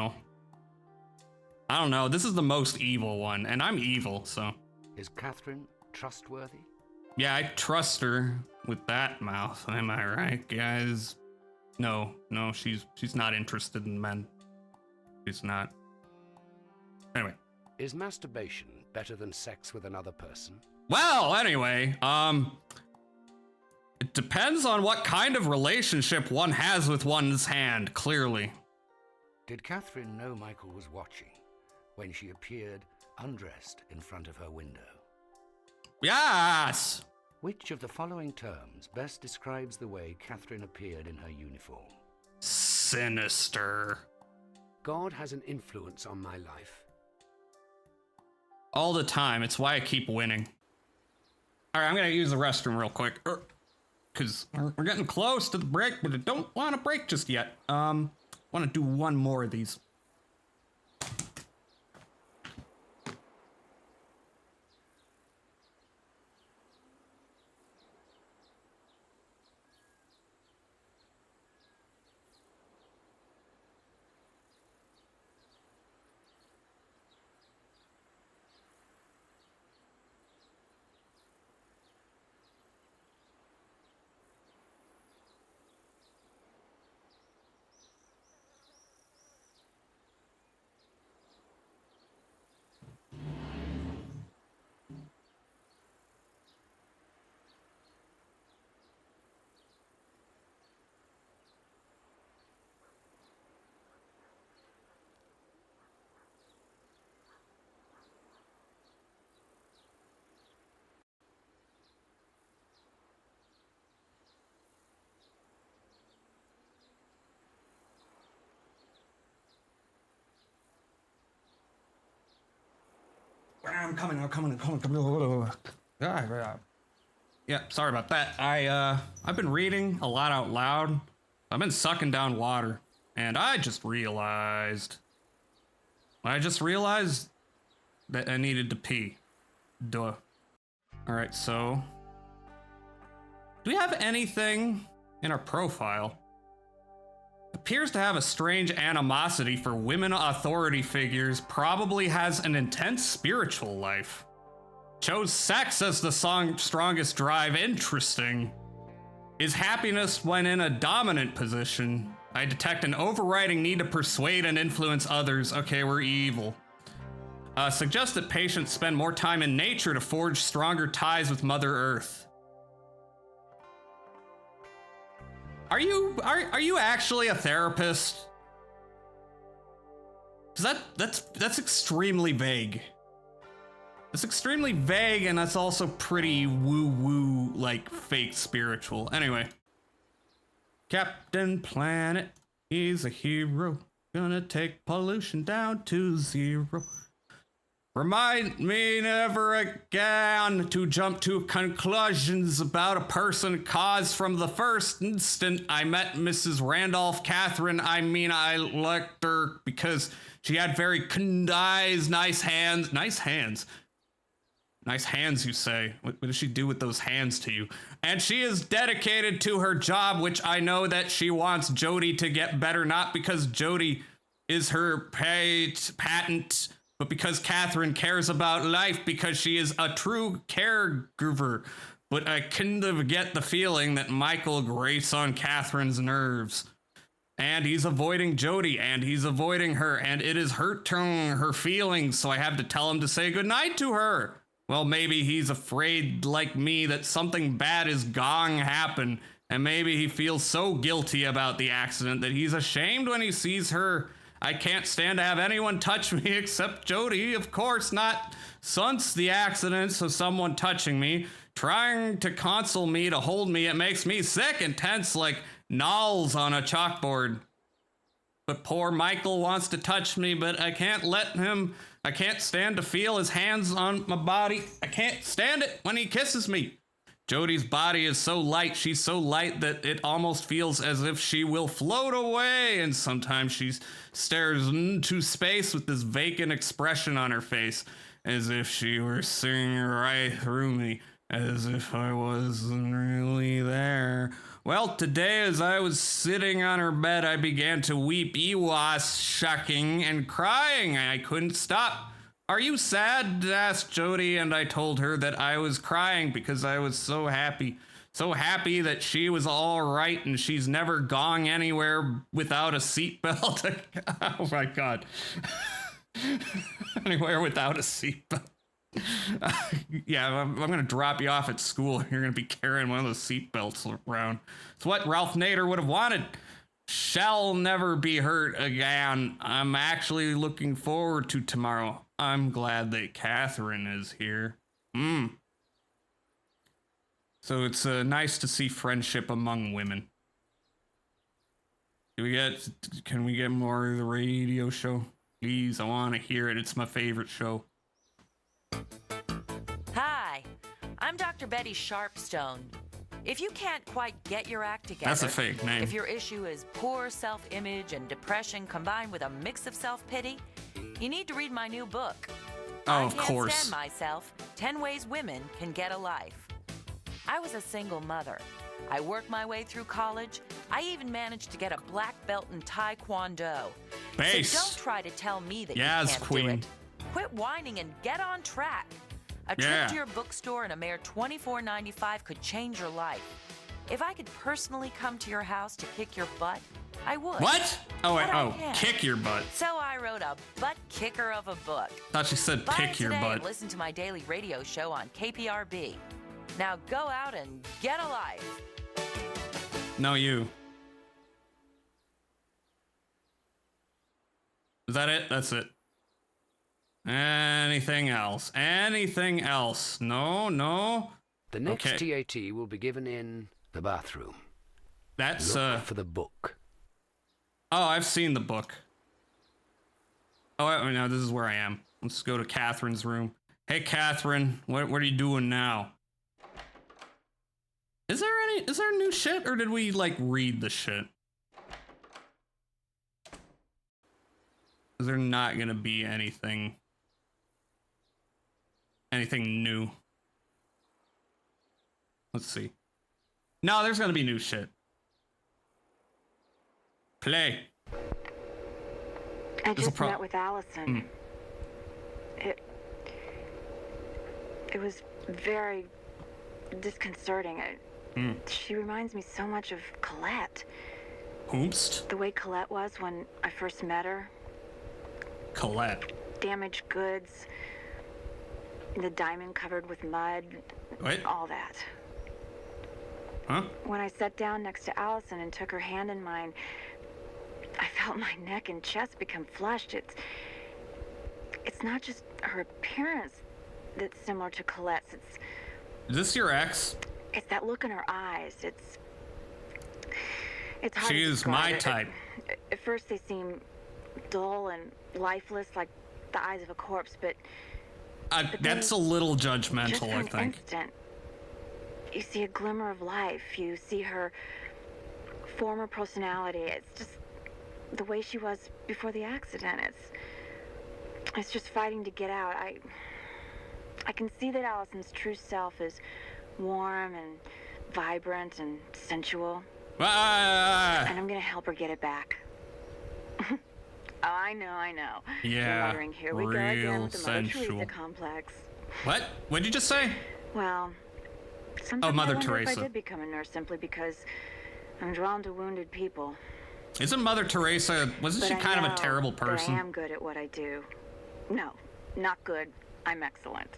know. This is the most evil one, and I'm evil, so. Is Catherine trustworthy? Yeah, I trust her with that mouth. Am I right, guys? No, she's not interested in men. She's not. Anyway. Is masturbation better than sex with another person? Well, anyway, it depends on what kind of relationship one has with one's hand, clearly. Did Catherine know Michael was watching when she appeared undressed in front of her window? Yes! Which of the following terms best describes the way Catherine appeared in her uniform? Sinister. God has an influence on my life. All the time. It's why I keep winning. All right, I'm going to use the restroom real quick. Because we're getting close to the break, but I don't want to break just yet. Want to do one more of these. I'm coming. Yeah, sorry about that. I've been reading a lot out loud. I've been sucking down water, and I just realized that I needed to pee. Duh. All right, so do we have anything in our profile? Appears to have a strange animosity for women authority figures, probably has an intense spiritual life. Chose sex as the strongest drive, interesting. Is happiness when in a dominant position. I detect an overriding need to persuade and influence others. Okay, we're evil. Suggest that patients spend more time in nature to forge stronger ties with Mother Earth. Are you actually a therapist? 'Cause that's extremely vague. It's extremely vague, and that's also pretty woo-woo, like fake spiritual. Anyway. Captain Planet, he's a hero. Gonna take pollution down to 0. Remind me never again to jump to conclusions about a person, cause from the first instant I met Mrs. Randolph Catherine, I liked her because she had very kind eyes, nice hands. Nice hands? Nice hands, you say? What does she do with those hands to you? And she is dedicated to her job, which I know that she wants Jody to get better, not because Jody is her patent, but because Catherine cares about life, because she is a true caregiver. But I kind of get the feeling that Michael grates on Catherine's nerves. And he's avoiding Jody, and he's avoiding her, and it is hurting her feelings, so I have to tell him to say goodnight to her. Well, maybe he's afraid, like me, that something bad is gong happen, and maybe he feels so guilty about the accident that he's ashamed when he sees her. I can't stand to have anyone touch me except Jody, of course not since the accident, so someone touching me, trying to console me, to hold me, it makes me sick and tense like nulls on a chalkboard. But poor Michael wants to touch me, but I can't let him. I can't stand to feel his hands on my body. I can't stand it when he kisses me. Jody's body is so light, she's so light that it almost feels as if she will float away, and sometimes she stares into space with this vacant expression on her face, as if she were seeing right through me, as if I wasn't really there. Well, today as I was sitting on her bed, I began to weep, shocking and crying. I couldn't stop. Are you sad? Asked Jody, and I told her that I was crying because I was so happy. so happy that she was all right and she's never gone anywhere without a seatbelt. Oh my God. Anywhere without a seatbelt. Yeah, I'm going to drop you off at school. You're going to be carrying one of those seatbelts around. It's what Ralph Nader would have wanted. Shall never be hurt again. I'm actually looking forward to tomorrow. I'm glad that Catherine is here. So it's nice to see friendship among women. Can we get more of the radio show? Please, I want to hear it. It's my favorite show. Hi, I'm Dr. Betty Sharpstone. If you can't quite get your act together, that's a fake name. If your issue is poor self-image and depression combined with a mix of self-pity, you need to read my new book. Oh, of course. I Can't Stand Myself, 10 Ways Women Can Get a Life. I was a single mother. I worked my way through college. I even managed to get a black belt in Taekwondo. Base. So don't try to tell me that you Yes, can't Queen. do it. Quit whining and get on track. A trip to your bookstore and a mere $24.95 could change your life. If I could personally come to your house to kick your butt, I would. What? Oh, wait. But I Oh, can't. kick your butt. So I wrote a butt kicker of a book. Thought she said Buy pick it your today butt. and listen to my daily radio show on KPRB. Now go out and get a life. No, you. Is that it? That's it. Anything else? Anything else? No. The next TAT will be given in the bathroom. That's Look for the book. Oh, I've seen the book. Oh, no, this is where I am. Let's go to Catherine's room. Hey, Catherine, what are you doing now? Is there new shit, or did we like read the shit? Is there not gonna be anything new? Let's see. No, there's gonna be new shit. Play. I just met with Allison. It was very disconcerting. She reminds me so much of Colette. Oops. The way Colette was when I first met her. Colette. Damaged goods. The diamond covered with mud. What? All that. Huh? When I sat down next to Allison and took her hand in mine, I felt my neck and chest become flushed. It's not just her appearance that's similar to Colette's. Is this your ex? It's that look in her eyes. It's hard She to is describe my it. type. At first they seem dull and lifeless, like the eyes of a corpse, but That's a little just for judgmental, I an think. instant, you see a glimmer of life. You see her former personality. It's just the way she was before the accident. It's just fighting to get out. I can see that Allison's true self is warm and vibrant and sensual. And I'm gonna help her get it back. Oh, I know. Yeah, You're wondering, here we go again real with the Mother sensual. Teresa complex. What? What'd you just say? Well, sometimes Mother I wonder if Teresa. I did become a nurse simply because I'm drawn to wounded people. Isn't Mother Teresa, wasn't she But I kind of a know terrible that person? I am good at what I do. No, not good. I'm excellent.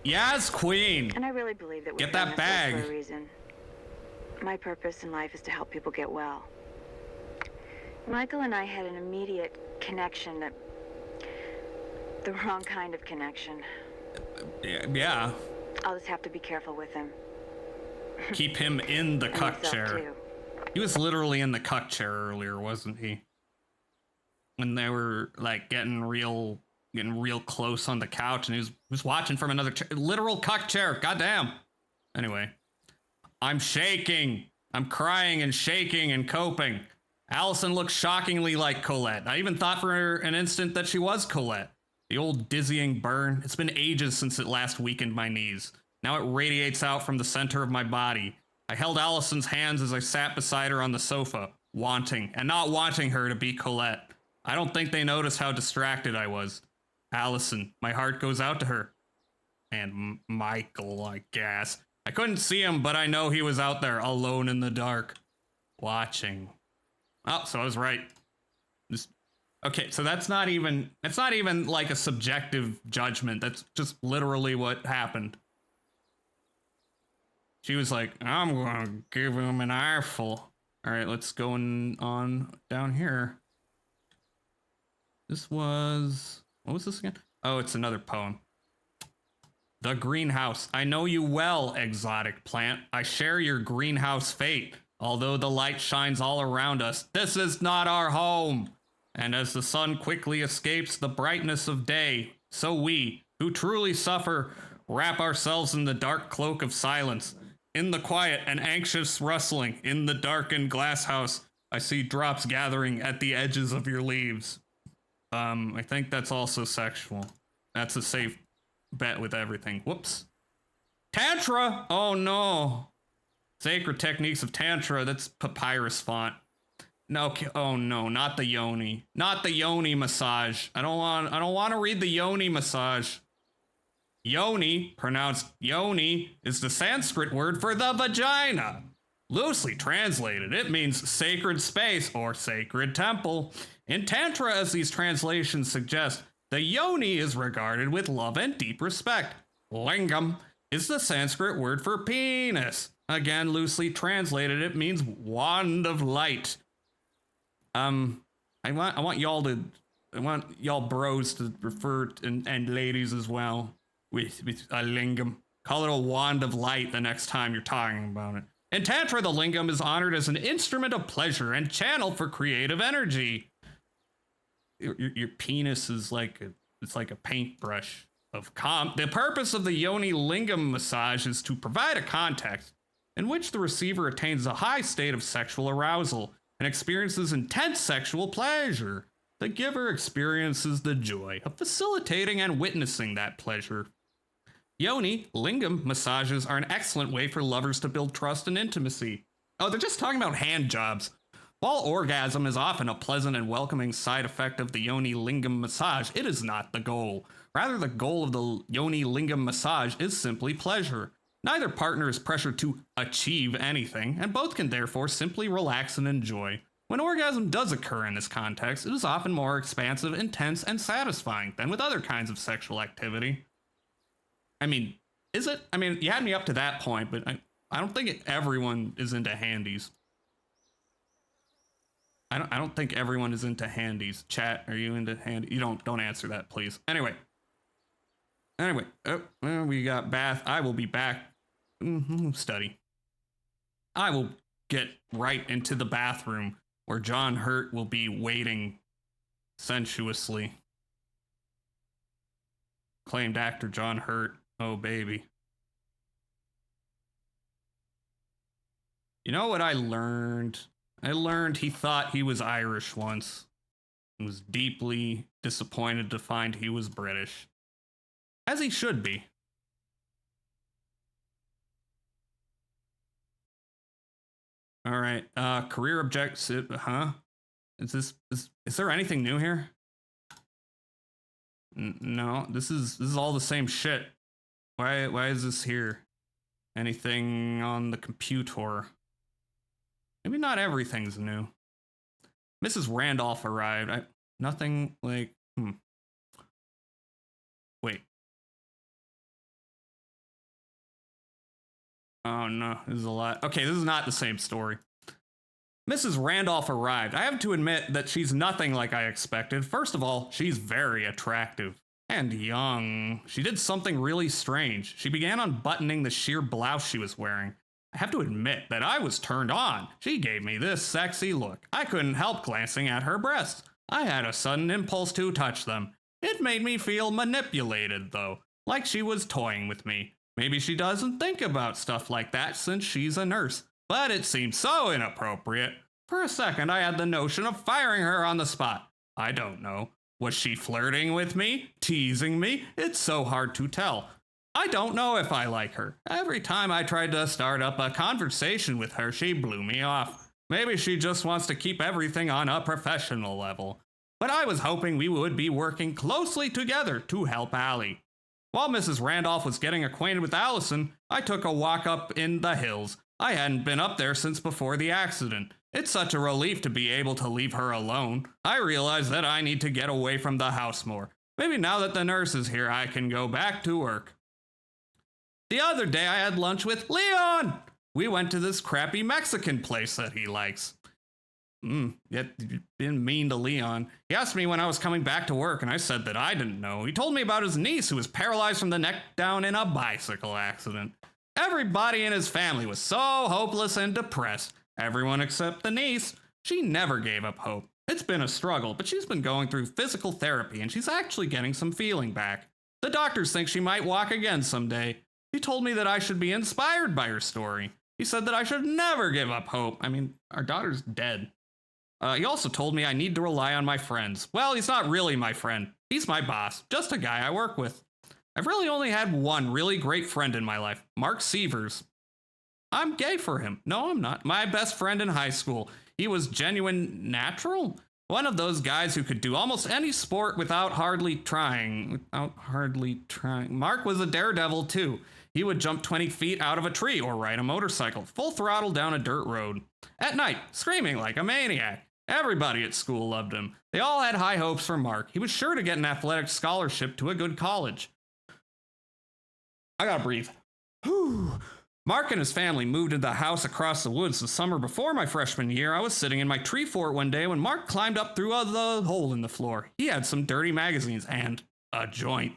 Yes, Queen. And I really believe that we're Get that famous bag. for a reason. My purpose in life is to help people get well. Michael and I had an immediate connection, the wrong kind of connection. Yeah. I'll just have to be careful with him. Keep him in the And cuck myself, chair. too. He was literally in the cuck chair earlier, wasn't he? When they were like getting real close on the couch, and he was watching from another literal cuck chair. Goddamn. Anyway, I'm shaking. I'm crying and shaking and coping. Allison looks shockingly like Colette. I even thought for an instant that she was Colette. The old dizzying burn. It's been ages since it last weakened my knees. Now it radiates out from the center of my body. I held Allison's hands as I sat beside her on the sofa, wanting and not wanting her to be Colette. I don't think they noticed how distracted I was. Allison, my heart goes out to her. And Michael, I guess. I couldn't see him, but I know he was out there alone in the dark, watching. Oh, so I was right. Okay, so it's not even like a subjective judgment. That's just literally what happened. She was like, I'm gonna give him an eyeful. All right, let's go on down here. What was this again? Oh, it's another poem. The greenhouse. I know you well, exotic plant. I share your greenhouse fate. Although the light shines all around us, this is not our home. And as the sun quickly escapes the brightness of day, so we, who truly suffer, wrap ourselves in the dark cloak of silence. In the quiet and anxious rustling, in the darkened glass house, I see drops gathering at the edges of your leaves. I think that's also sexual. That's a safe bet with everything. Whoops. Tantra! Oh no. Sacred techniques of Tantra, that's papyrus font. No, oh no, not the yoni. Not the yoni massage. I don't want to read the yoni massage. Yoni, pronounced yoni, is the Sanskrit word for the vagina. Loosely translated, it means sacred space or sacred temple. In Tantra, as these translations suggest, the yoni is regarded with love and deep respect. Lingam is the Sanskrit word for penis. Again, loosely translated, it means wand of light. I want y'all bros to refer to, and ladies as well, with a lingam. Call it a wand of light the next time you're talking about it. In Tantra, the lingam is honored as an instrument of pleasure and channel for creative energy. Your penis is like a paintbrush of The purpose of the yoni lingam massage is to provide a context in which the receiver attains a high state of sexual arousal and experiences intense sexual pleasure. The giver experiences the joy of facilitating and witnessing that pleasure. Yoni lingam massages are an excellent way for lovers to build trust and intimacy. Oh, they're just talking about hand jobs. While orgasm is often a pleasant and welcoming side effect of the yoni lingam massage, it is not the goal. Rather, the goal of the yoni lingam massage is simply pleasure. Neither partner is pressured to achieve anything, and both can therefore simply relax and enjoy. When orgasm does occur in this context, it is often more expansive, intense, and satisfying than with other kinds of sexual activity. I mean, is it? I mean, you had me up to that point, but I don't think everyone is into handies. I don't think everyone is into handies. Chat, are you into handies? You don't answer that, please. Anyway, we got bath. I will be back. Study. I will get right into the bathroom where John Hurt will be waiting sensuously. Acclaimed actor John Hurt. Oh, baby. You know what I learned? I learned he thought he was Irish once. I was deeply disappointed to find he was British. As he should be. All right, career objective, huh? Is there anything new here? No, this is all the same shit. Why is this here? Anything on the computer? Maybe not everything's new. Mrs. Randolph arrived. Nothing like, Wait. Oh no, this is a lot. Okay, this is not the same story. Mrs. Randolph arrived. I have to admit that she's nothing like I expected. First of all, she's very attractive. And young. She did something really strange. She began unbuttoning the sheer blouse she was wearing. I have to admit that I was turned on. She gave me this sexy look. I couldn't help glancing at her breasts. I had a sudden impulse to touch them. It made me feel manipulated, though, like she was toying with me. Maybe she doesn't think about stuff like that since she's a nurse, but it seemed so inappropriate. For a second, I had the notion of firing her on the spot. I don't know. Was she flirting with me? Teasing me? It's so hard to tell. I don't know if I like her. Every time I tried to start up a conversation with her, she blew me off. Maybe she just wants to keep everything on a professional level. But I was hoping we would be working closely together to help Allie. While Mrs. Randolph was getting acquainted with Allison, I took a walk up in the hills. I hadn't been up there since before the accident. It's such a relief to be able to leave her alone. I realize that I need to get away from the house more. Maybe now that the nurse is here, I can go back to work. The other day, I had lunch with Leon. We went to this crappy Mexican place that he likes. Yet been mean to Leon. He asked me when I was coming back to work, and I said that I didn't know. He told me about his niece who was paralyzed from the neck down in a bicycle accident. Everybody in his family was so hopeless and depressed. Everyone except the niece. She never gave up hope. It's been a struggle, but she's been going through physical therapy, and she's actually getting some feeling back. The doctors think she might walk again someday. He told me that I should be inspired by her story. He said that I should never give up hope. I mean, our daughter's dead. He also told me I need to rely on my friends. Well, he's not really my friend. He's my boss, just a guy I work with. I've really only had one really great friend in my life, Mark Sievers. I'm gay for him. No, I'm not. My best friend in high school. He was genuine natural. One of those guys who could do almost any sport without hardly trying. Mark was a daredevil, too. He would jump 20 feet out of a tree or ride a motorcycle, full throttle down a dirt road. At night, screaming like a maniac. Everybody at school loved him. They all had high hopes for Mark. He was sure to get an athletic scholarship to a good college. I gotta breathe. Whew. Mark and his family moved into the house across the woods the summer before my freshman year. I was sitting in my tree fort one day when Mark climbed up through the hole in the floor. He had some dirty magazines and a joint.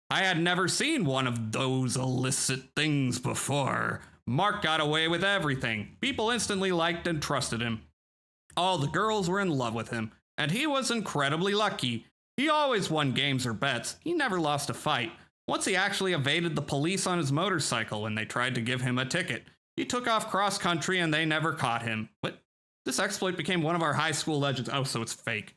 I had never seen one of those illicit things before. Mark got away with everything. People instantly liked and trusted him. All the girls were in love with him, and he was incredibly lucky. He always won games or bets. He never lost a fight. Once he actually evaded the police on his motorcycle when they tried to give him a ticket. He took off cross country and they never caught him. But this exploit became one of our high school legends. Oh, so it's fake.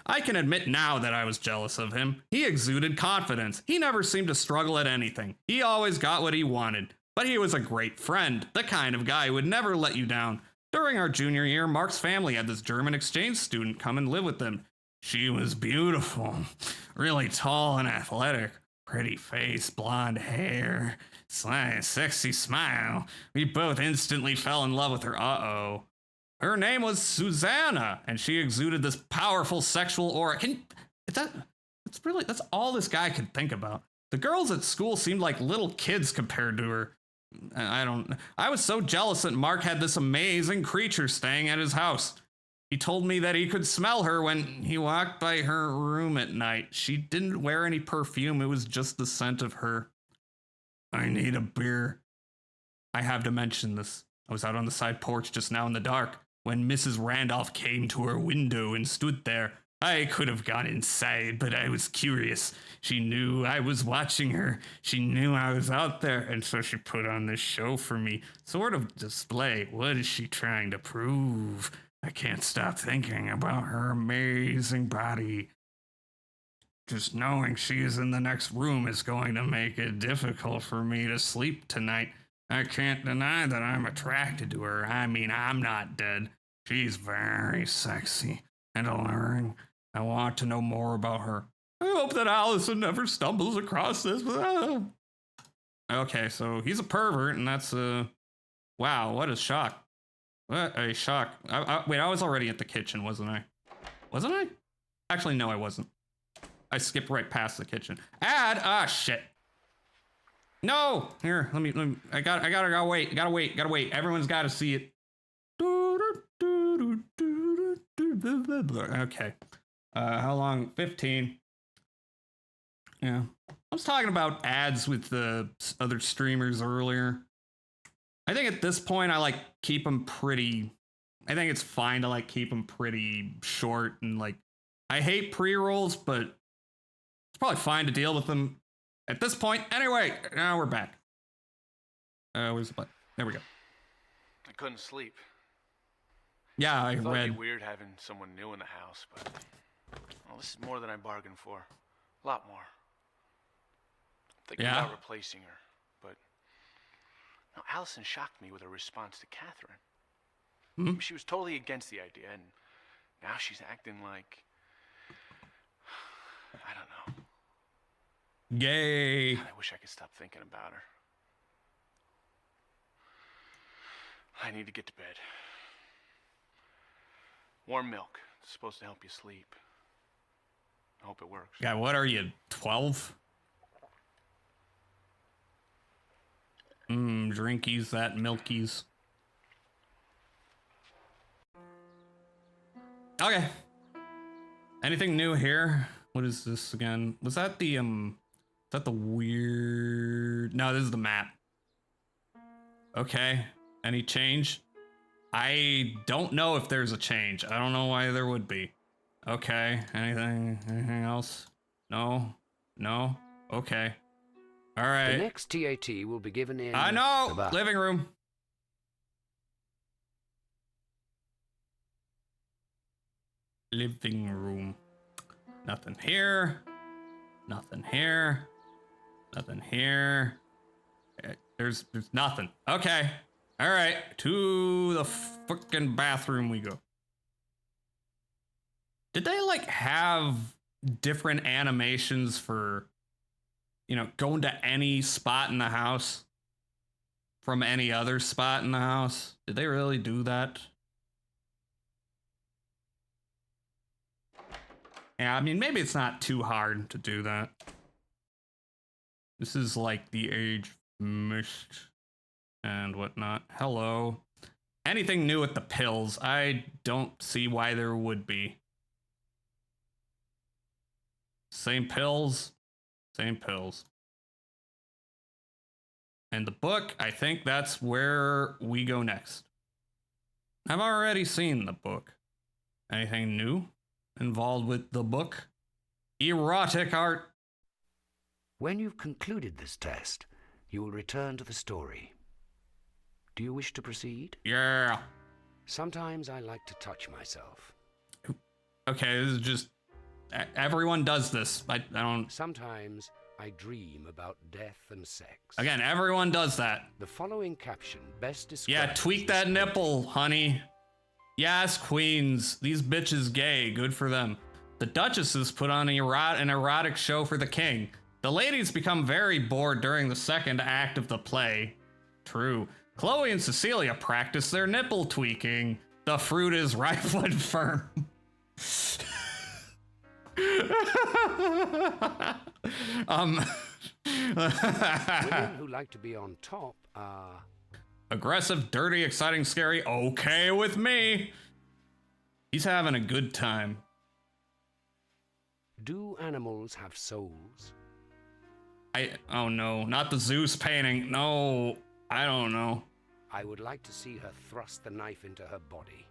I can admit now that I was jealous of him. He exuded confidence. He never seemed to struggle at anything. He always got what he wanted. But he was a great friend, the kind of guy who would never let you down. During our junior year, Mark's family had this German exchange student come and live with them. She was beautiful, really tall and athletic. Pretty face, blonde hair, sexy smile. We both instantly fell in love with her. Uh-oh. Her name was Susanna, and she exuded this powerful sexual aura. That's all this guy could think about. The girls at school seemed like little kids compared to her. I was so jealous that Mark had this amazing creature staying at his house. He told me that he could smell her when he walked by her room at night. She didn't wear any perfume. It was just the scent of her. I need a beer. I have to mention this. I was out on the side porch just now in the dark when Mrs. Randolph came to her window and stood there. I could have gone inside, but I was curious. She knew I was watching her. She knew I was out there, and so she put on this show for me. Sort of display. What is she trying to prove? I can't stop thinking about her amazing body. Just knowing she is in the next room is going to make it difficult for me to sleep tonight. I can't deny that I'm attracted to her. I mean, I'm not dead. She's very sexy and alluring. I want to know more about her. I hope that Allison never stumbles across this. Okay, so he's a pervert, and that's wow, what a shock. What a shock. Wait, I was already at the kitchen, wasn't I? Wasn't I? Actually, no, I wasn't. I skipped right past the kitchen. Shit. No! Here, let me I gotta wait. Everyone's gotta see it. Okay. How long? 15. Yeah. I was talking about ads with the other streamers earlier. I think at this point, I keep them pretty. I think it's fine to keep them pretty short and I hate pre-rolls, but it's probably fine to deal with them at this point. Anyway, now we're back. Where's the button? There we go. I couldn't sleep. Yeah, I thought read. It'd be weird having someone new in the house, but this is more than I bargained for. A lot more. Thinking about replacing her, but no, Allison shocked me with her response to Catherine. Mm-hmm. She was totally against the idea, and now she's acting like I don't know. Gay. God, I wish I could stop thinking about her. I need to get to bed. Warm milk. It's supposed to help you sleep. I hope it works. God, what are you, 12? Drinkies, that milkies. Okay. Anything new here? What is this again? Was that the, is that the weird... No, this is the map. Okay. Any change? I don't know if there's a change. I don't know why there would be. Okay. Anything else? No? No? Okay. All right. The next TAT will be given in... I know! Living room. Living room. Nothing here. Nothing here. Nothing here. There's nothing. Okay. All right. To the fucking bathroom we go. Did they like have different animations for, you know, going to any spot in the house from any other spot in the house? Did they really do that? Yeah, I mean, maybe it's not too hard to do that. This is like the age mist and whatnot. Hello. Anything new with the pills? I don't see why there would be. Same pills. Same pills. And the book, I think that's where we go next. I've already seen the book. Anything new involved with the book? Erotic art. When you've concluded this test, you will return to the story. Do you wish to proceed? Yeah. Sometimes I like to touch myself. Okay, this is just... Everyone does this. I don't... Sometimes I dream about death and sex. Again, everyone does that. The following caption best describes... Yeah, tweak that nipple, honey. Yes, queens. These bitches gay. Good for them. The duchesses put on an erotic show for the king. The ladies become very bored during the second act of the play. True. Chloe and Cecilia practice their nipple tweaking. The fruit is ripe and firm. Women who like to be on top are... Aggressive, dirty, exciting, scary. Okay with me. He's having a good time. Do animals have souls? Oh no, not the Zeus painting. No, I don't know. I would like to see her thrust the knife into her body.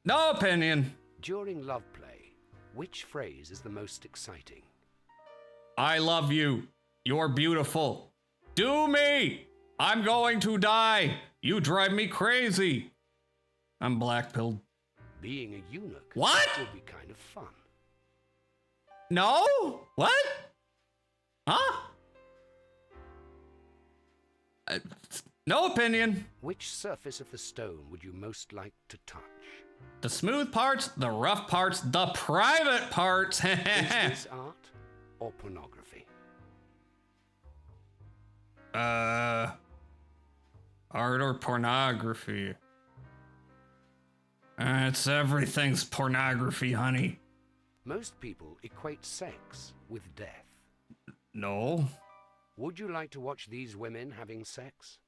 No opinion. During love play, which phrase is the most exciting? I love you. You're beautiful. Do me. I'm going to die. You drive me crazy. I'm black-pilled. Being a eunuch what? Would be kind of fun. No? What? Huh? No opinion. Which surface of the stone would you most like to touch? The smooth parts, the rough parts, the private parts. Is this art or pornography? Art or pornography? It's everything's pornography, honey. Most people equate sex with death. No. Would you like to watch these women having sex?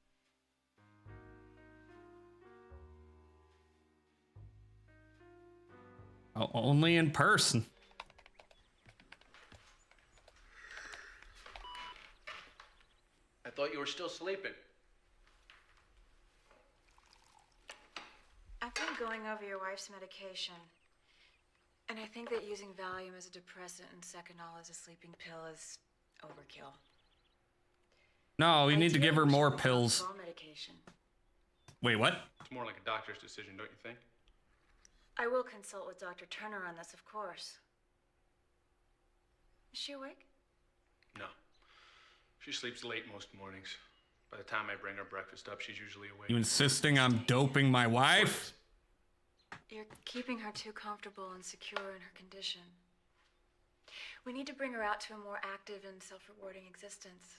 Only in person. I thought you were still sleeping. I've been going over your wife's medication. And I think that using Valium as a depressant and Seconal as a sleeping pill is overkill. No, we need to give her more pills. Medication. Wait, what? It's more like a doctor's decision, don't you think? I will consult with Dr. Turner on this, of course. Is she awake? No. She sleeps late most mornings. By the time I bring her breakfast up, she's usually awake. You insisting I'm doping my wife? You're keeping her too comfortable and secure in her condition. We need to bring her out to a more active and self-rewarding existence.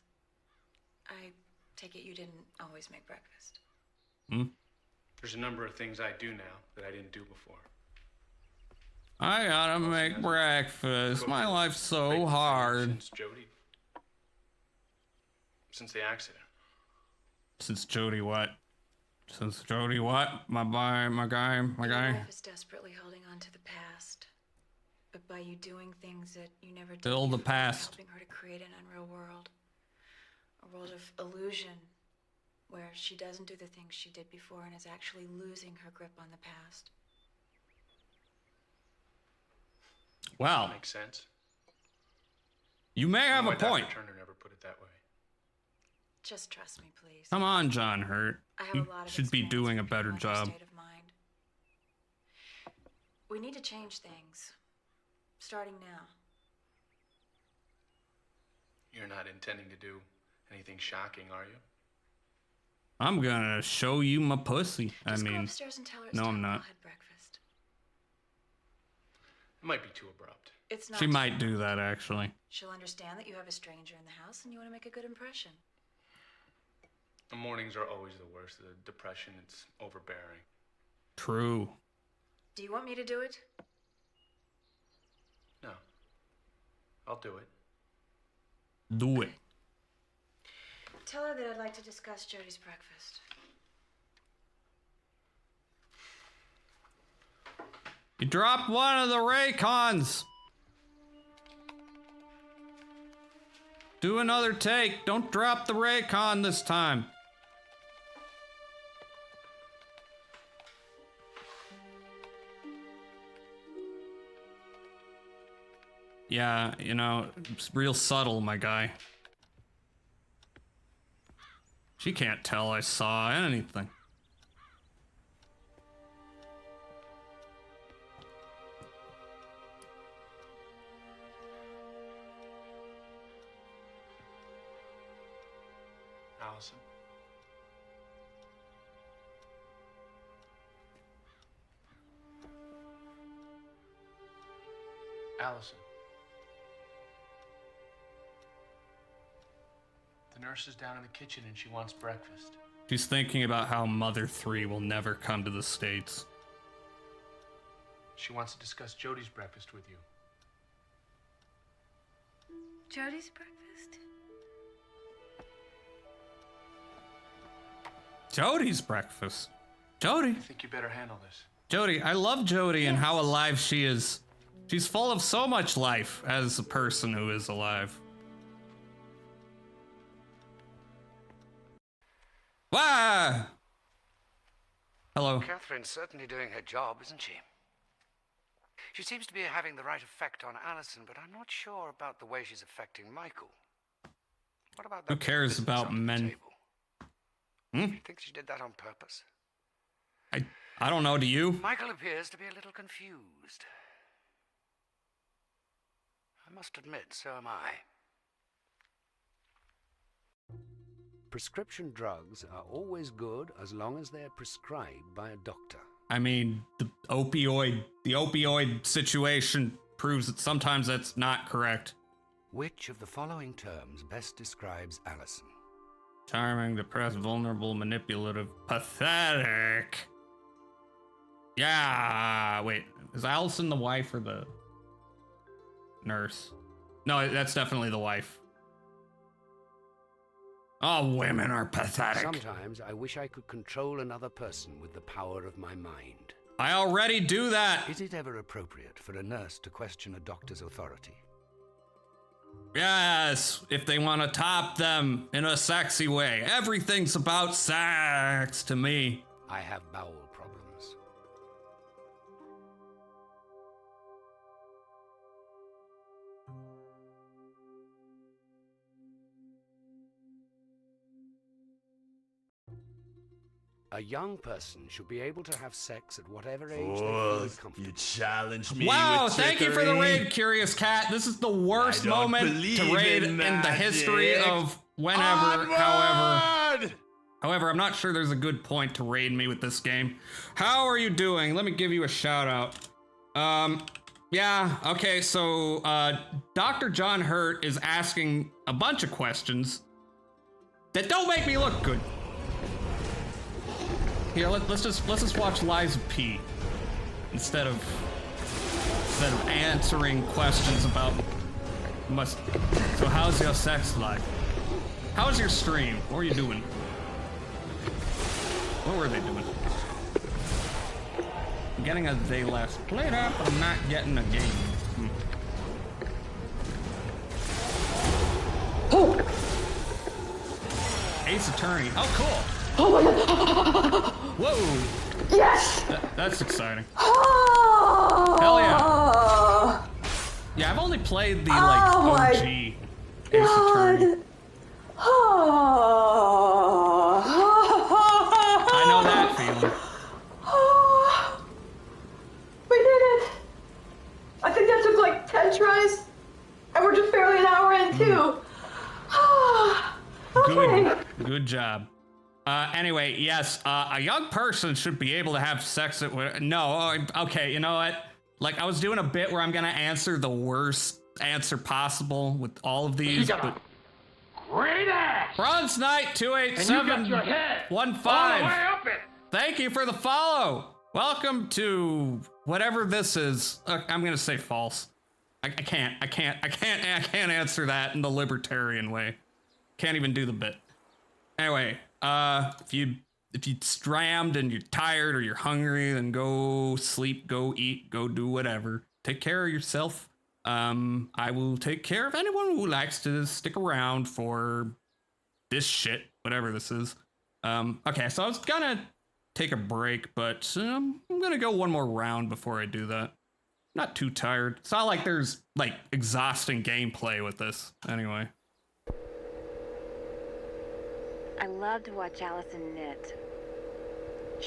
I take it you didn't always make breakfast. There's a number of things I do now that I didn't do before. I gotta make breakfast. My life's so hard. Since Jody. Since the accident. Since Jody what? Since Jody what? My guy. Your wife is desperately holding on to the past. But by you doing things that you never did Still the before, past. helping her to create an unreal world. A world of illusion where she doesn't do the things she did before and is actually losing her grip on the past. Well, Makes sense. you may have My a point. Dr. Turner never put it that way. Just trust me, please. Come on, John Hurt. I have You a lot of should be experience doing a with better people in your job. state of mind. We need to change things. Starting now. You're not intending to do anything shocking, are you? I'm gonna show you my pussy. Just I go mean, upstairs and tell her it's no, time I'm we all not. had breakfast. It might be too abrupt. It's not. She too might late. do that, actually. She'll understand that you have a stranger in the house and you want to make a good impression. The mornings are always the worst. The depression, it's overbearing. True. Do you want me to do it? No. I'll do it. Do it. Tell her that I'd like to discuss Jody's breakfast. You dropped one of the Raycons. Do another take. Don't drop the Raycon this time. Yeah, you know, it's real subtle, my guy. She can't tell I saw anything. Allison. Allison. The nurse is down in the kitchen and she wants breakfast. She's thinking about how Mother 3 will never come to the States. She wants to discuss Jody's breakfast with you. Jody's breakfast? Jody's breakfast. Jody. I think you better handle this. Jody, I love Jody and how alive she is. She's full of so much life as a person who is alive. Wah! Hello. Catherine's certainly doing her job, isn't she? She seems to be having the right effect on Allison, but I'm not sure about the way she's affecting Michael. What about that? Who cares business about on the men? table? Hmm? You think she did that on purpose? I don't know, do you? Michael appears to be a little confused. I must admit, so am I. Prescription drugs are always good as long as they're prescribed by a doctor. I mean, the opioid situation proves that sometimes that's not correct. Which of the following terms best describes Allison? Charming, depressed, vulnerable, manipulative, pathetic. Yeah, wait, is Allison the wife or the nurse? No, that's definitely the wife. All women are pathetic. Sometimes I wish I could control another person with the power of my mind. I already do that. Is it ever appropriate for a nurse to question a doctor's authority? Yes, if they want to top them in a sexy way. Everything's about sex to me. I have bowel problems. A young person should be able to have sex at whatever age they feel comfortable. You challenge me. Wow, with thank you for the trickery? raid, Curious Cat. This is the worst I don't moment to believe raid in in the history magic. of whenever, Onward! However, I'm not sure there's a good point to raid me with this game. How are you doing? Let me give you a shout out. Yeah, okay, so Dr. John Hurt is asking a bunch of questions that don't make me look good. Here, let's just watch Liza P. instead of answering questions about So how's your sex life? How's your stream? What are you doing? What were they doing? I'm getting a they last played up, but I'm not getting a game. Oh! Ace Attorney. Oh, cool. Oh my god! Whoa! Yes! That's exciting. Oh! Hell yeah! Yeah, I've only played the like OG Ace Attorney. Oh! I know that feeling. Oh! We did it! I think that took like 10 tries, and we're just barely an hour in too. Okay. Good job. Anyway, yes, a young person should be able to have sex at... No, okay, you know what? Like, I was doing a bit where I'm gonna answer the worst answer possible with all of these, but... Great ass! Bronze Knight 28715. Thank you for the follow. Welcome to whatever this is. I'm gonna say false. I can't answer that in the libertarian way. Can't even do the bit. Anyway, if you strammed and you're tired or you're hungry, then go sleep, go eat, go do whatever. Take care of yourself. I will take care of anyone who likes to stick around for this shit, whatever this is. Okay, so I was gonna take a break, but I'm gonna go one more round before I do that. Not too tired. It's not like there's like exhausting gameplay with this anyway. I love to watch Allison knit.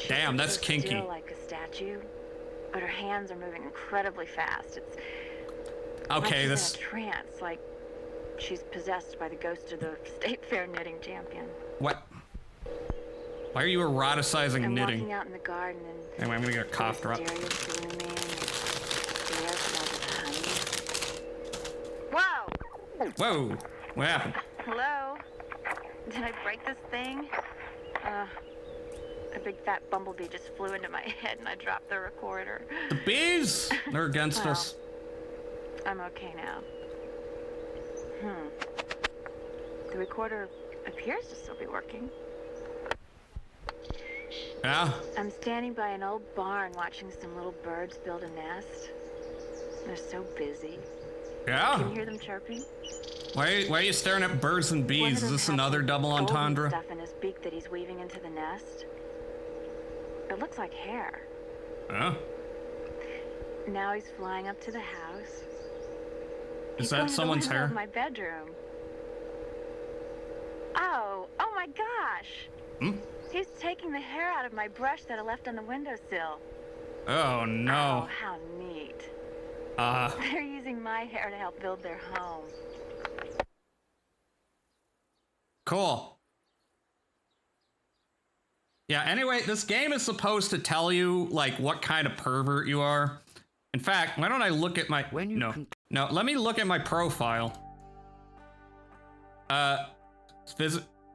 Damn, that's kinky. Still like a statue, but her hands are moving incredibly fast. It's okay. Like she's in a trance, like she's possessed by the ghost of the state fair knitting champion. What? Why are you eroticizing I'm knitting? walking out in the garden and Anyway, I'm gonna get a cough drop. Whoa! Whoa! What happened? Hello? Did I break this thing? A big fat bumblebee just flew into my head and I dropped the recorder. The bees! They're against us. I'm okay now. The recorder appears to still be working. Yeah? I'm standing by an old barn watching some little birds build a nest. They're so busy. Yeah? Can you hear them chirping? Why are you staring at birds and bees? Is this another double entendre? Stuff in his beak that he's weaving into the nest. It looks like hair. Huh? Now he's flying up to the house. Is that someone's hair? My bedroom. Oh my gosh! He's taking the hair out of my brush that I left on the windowsill. Oh no. Oh, how neat. They're using my hair to help build their home. Cool. Yeah, anyway, this game is supposed to tell you, like, what kind of pervert you are. In fact, why don't I look at my... No, let me look at my profile.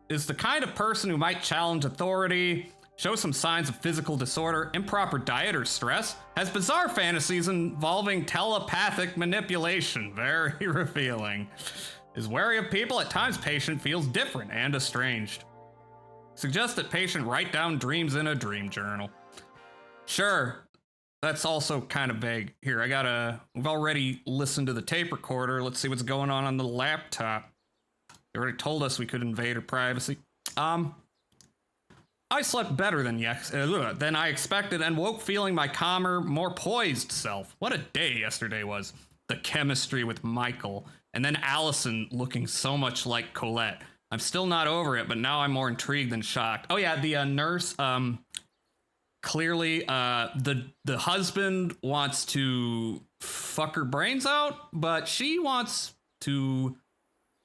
Is the kind of person who might challenge authority, show some signs of physical disorder, improper diet or stress, has bizarre fantasies involving telepathic manipulation. Very revealing. Is wary of people, at times patient feels different and estranged. Suggest that patient write down dreams in a dream journal. Sure, that's also kind of vague. Here, we've already listened to the tape recorder. Let's see what's going on the laptop. They already told us we could invade her privacy. I slept better than I expected and woke feeling my calmer, more poised self. What a day yesterday was. The chemistry with Michael, and then Allison looking so much like Colette. I'm still not over it, but now I'm more intrigued than shocked. Oh yeah, the nurse, clearly, the husband wants to fuck her brains out, but she wants to,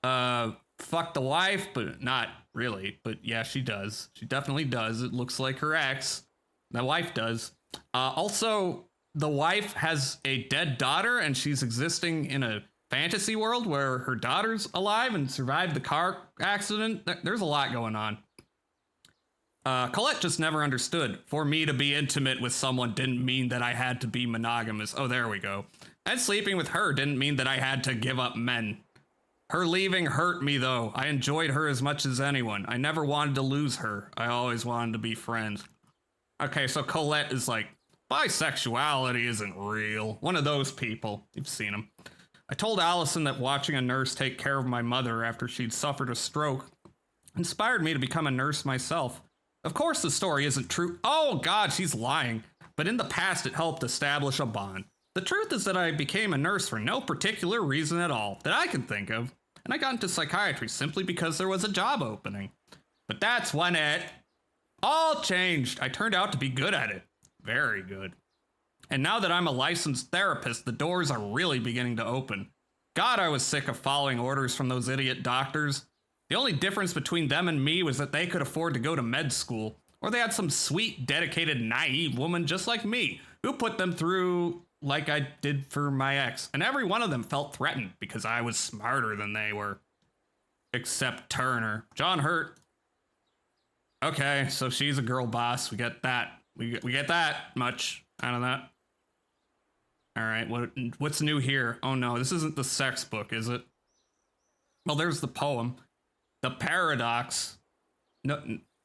fuck the wife, but not really. But yeah, she does. She definitely does. It looks like her ex. The wife does. Also, the wife has a dead daughter and she's existing in a fantasy world where her daughter's alive and survived the car accident. There's a lot going on. Colette just never understood. For me to be intimate with someone didn't mean that I had to be monogamous. Oh, there we go. And sleeping with her didn't mean that I had to give up men. Her leaving hurt me, though. I enjoyed her as much as anyone. I never wanted to lose her. I always wanted to be friends. Okay, so Colette is like, bisexuality isn't real. One of those people. You've seen them. I told Allison that watching a nurse take care of my mother after she'd suffered a stroke inspired me to become a nurse myself. Of course the story isn't true. Oh God, she's lying. But in the past it helped establish a bond. The truth is that I became a nurse for no particular reason at all that I can think of. And I got into psychiatry simply because there was a job opening. But that's when it all changed. I turned out to be good at it. Very good. And now that I'm a licensed therapist, the doors are really beginning to open. God, I was sick of following orders from those idiot doctors. The only difference between them and me was that they could afford to go to med school, or they had some sweet, dedicated, naive woman just like me who put them through like I did for my ex. And every one of them felt threatened because I was smarter than they were. Except Turner. John Hurt. Okay, so she's a girl boss. We get that. We get that much out of that. All right, what's new here? Oh no, this isn't the sex book, is it? Well, there's the poem. The Paradox. No,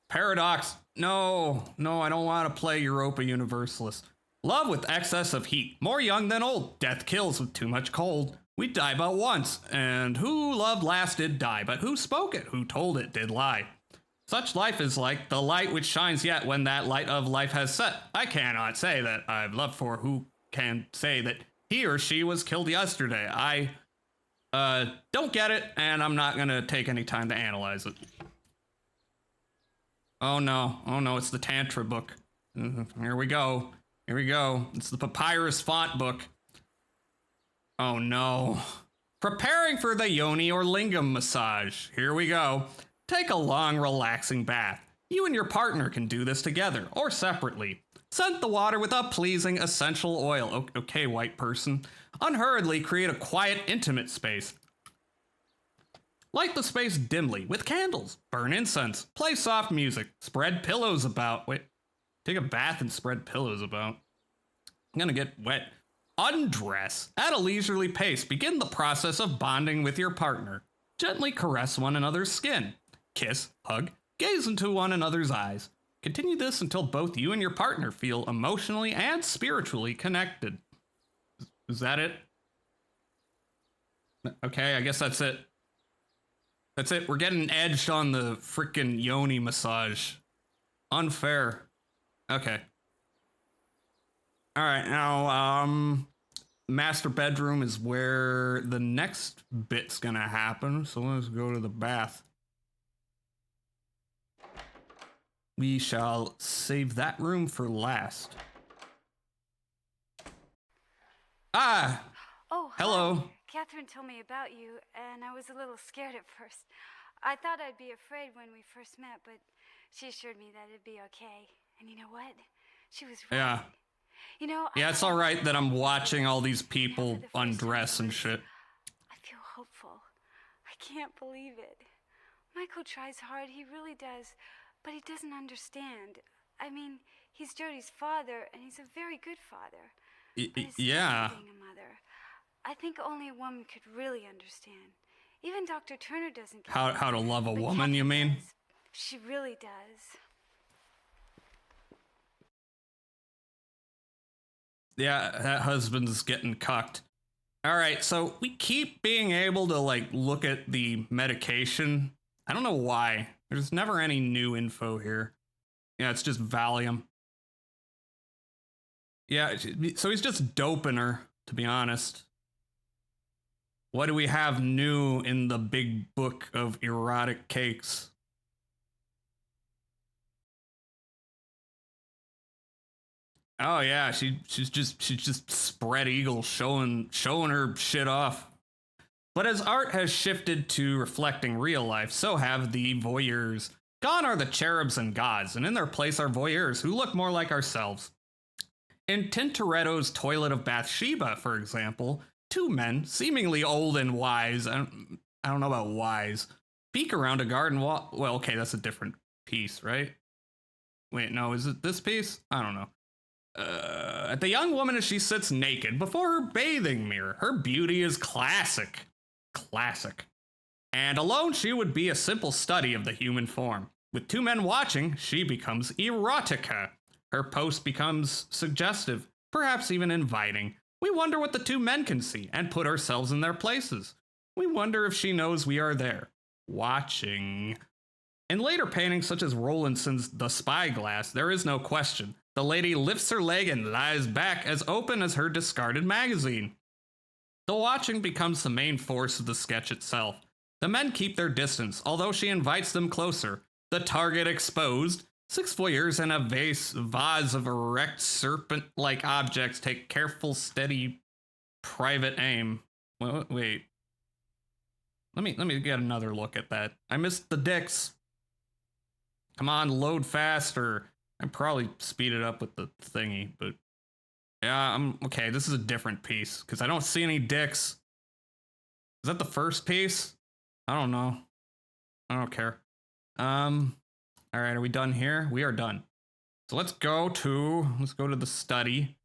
Paradox. No, I don't want to play Europa Universalist. Love with excess of heat. More young than old. Death kills with too much cold. We die but once. And who loved last did die. But who spoke it? Who told it did lie. Such life is like the light which shines yet when that light of life has set. I cannot say that I've loved for who can say that he or she was killed yesterday. I don't get it, and I'm not gonna take any time to analyze it. Oh no, it's the Tantra book. Here we go. It's the Papyrus font book. Oh no. Preparing for the yoni or lingam massage. Here we go. Take a long, relaxing bath. You and your partner can do this together or separately. Scent the water with a pleasing essential oil. Okay, white person. Unhurriedly create a quiet, intimate space. Light the space dimly with candles. Burn incense. Play soft music. Spread pillows about. Wait. Take a bath and spread pillows about. I'm gonna get wet. Undress. At a leisurely pace, begin the process of bonding with your partner. Gently caress one another's skin. Kiss, hug, gaze into one another's eyes. Continue this until both you and your partner feel emotionally and spiritually connected. Is that it? Okay, I guess that's it. That's it. We're getting edged on the frickin' yoni massage. Unfair. Okay. All right, now, master bedroom is where the next bit's gonna happen. So let's go to the bath. We shall save that room for last. Ah! Oh, hello. Hi. Catherine told me about you, and I was a little scared at first. I thought I'd be afraid when we first met, but she assured me that it'd be okay. And you know what? She was right. Yeah. You know, yeah, it's all right that I'm watching all these people undress and shit. I feel hopeful. I can't believe it. Michael tries hard, he really does, but he doesn't understand. I mean, he's Jody's father, and he's a very good father. Yeah. Being a mother. I think only a woman could really understand. Even Dr. Turner doesn't get how to love a woman, you mean? Does. She really does. Yeah, that husband's getting cucked. All right, so we keep being able to, like, look at the medication. I don't know why. There's never any new info here. Yeah, it's just Valium. Yeah, so he's just doping her, to be honest. What do we have new in the big book of erotic cakes? Oh yeah, she's just spread eagle showing her shit off. But as art has shifted to reflecting real life, so have the voyeurs. Gone are the cherubs and gods, and in their place are voyeurs who look more like ourselves. In Tintoretto's Toilet of Bathsheba, for example, two men, seemingly old and wise, I don't know about wise, peek around a garden wall. Well, okay, that's a different piece, right? Wait, no, is it this piece? I don't know. At the young woman as she sits naked before her bathing mirror. Her beauty is classic. Classic. And alone she would be a simple study of the human form. With two men watching, she becomes erotica. Her post becomes suggestive, perhaps even inviting. We wonder what the two men can see and put ourselves in their places. We wonder if she knows we are there, watching. In later paintings such as Rowlandson's The Spyglass, there is no question. The lady lifts her leg and lies back as open as her discarded magazine. The watching becomes the main force of the sketch itself. The men keep their distance, although she invites them closer. The target exposed. 6 voyeurs and a vase of erect serpent-like objects take careful, steady, private aim. Wait. Let me get another look at that. I missed the dicks. Come on, load faster. I'd probably speed it up with the thingy, but yeah, I'm okay. This is a different piece because I don't see any dicks. Is that the first piece? I don't know. I don't care. All right, are we done here? We are done. So let's go to the study.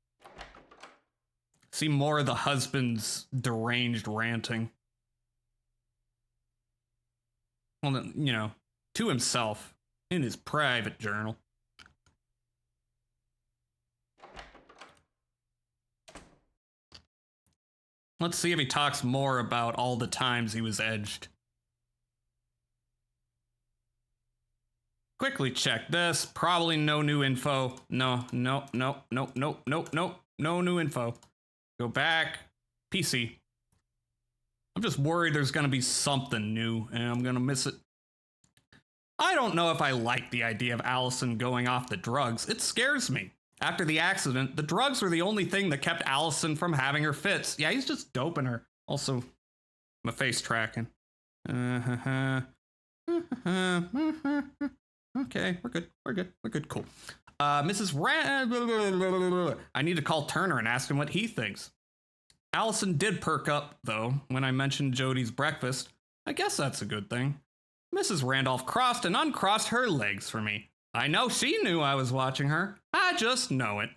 See more of the husband's deranged ranting. Well, you know, to himself in his private journal. Let's see if he talks more about all the times he was edged. Quickly check this. Probably no new info. No new info. Go back. PC. I'm just worried there's going to be something new and I'm going to miss it. I don't know if I like the idea of Allison going off the drugs. It scares me. After the accident, the drugs were the only thing that kept Allison from having her fits. Yeah, he's just doping her. Also, my face tracking. Okay, we're good, cool. Mrs. Rand, I need to call Turner and ask him what he thinks. Allison did perk up, though, when I mentioned Jody's breakfast. I guess that's a good thing. Mrs. Randolph crossed and uncrossed her legs for me. I know she knew I was watching her. I just know it.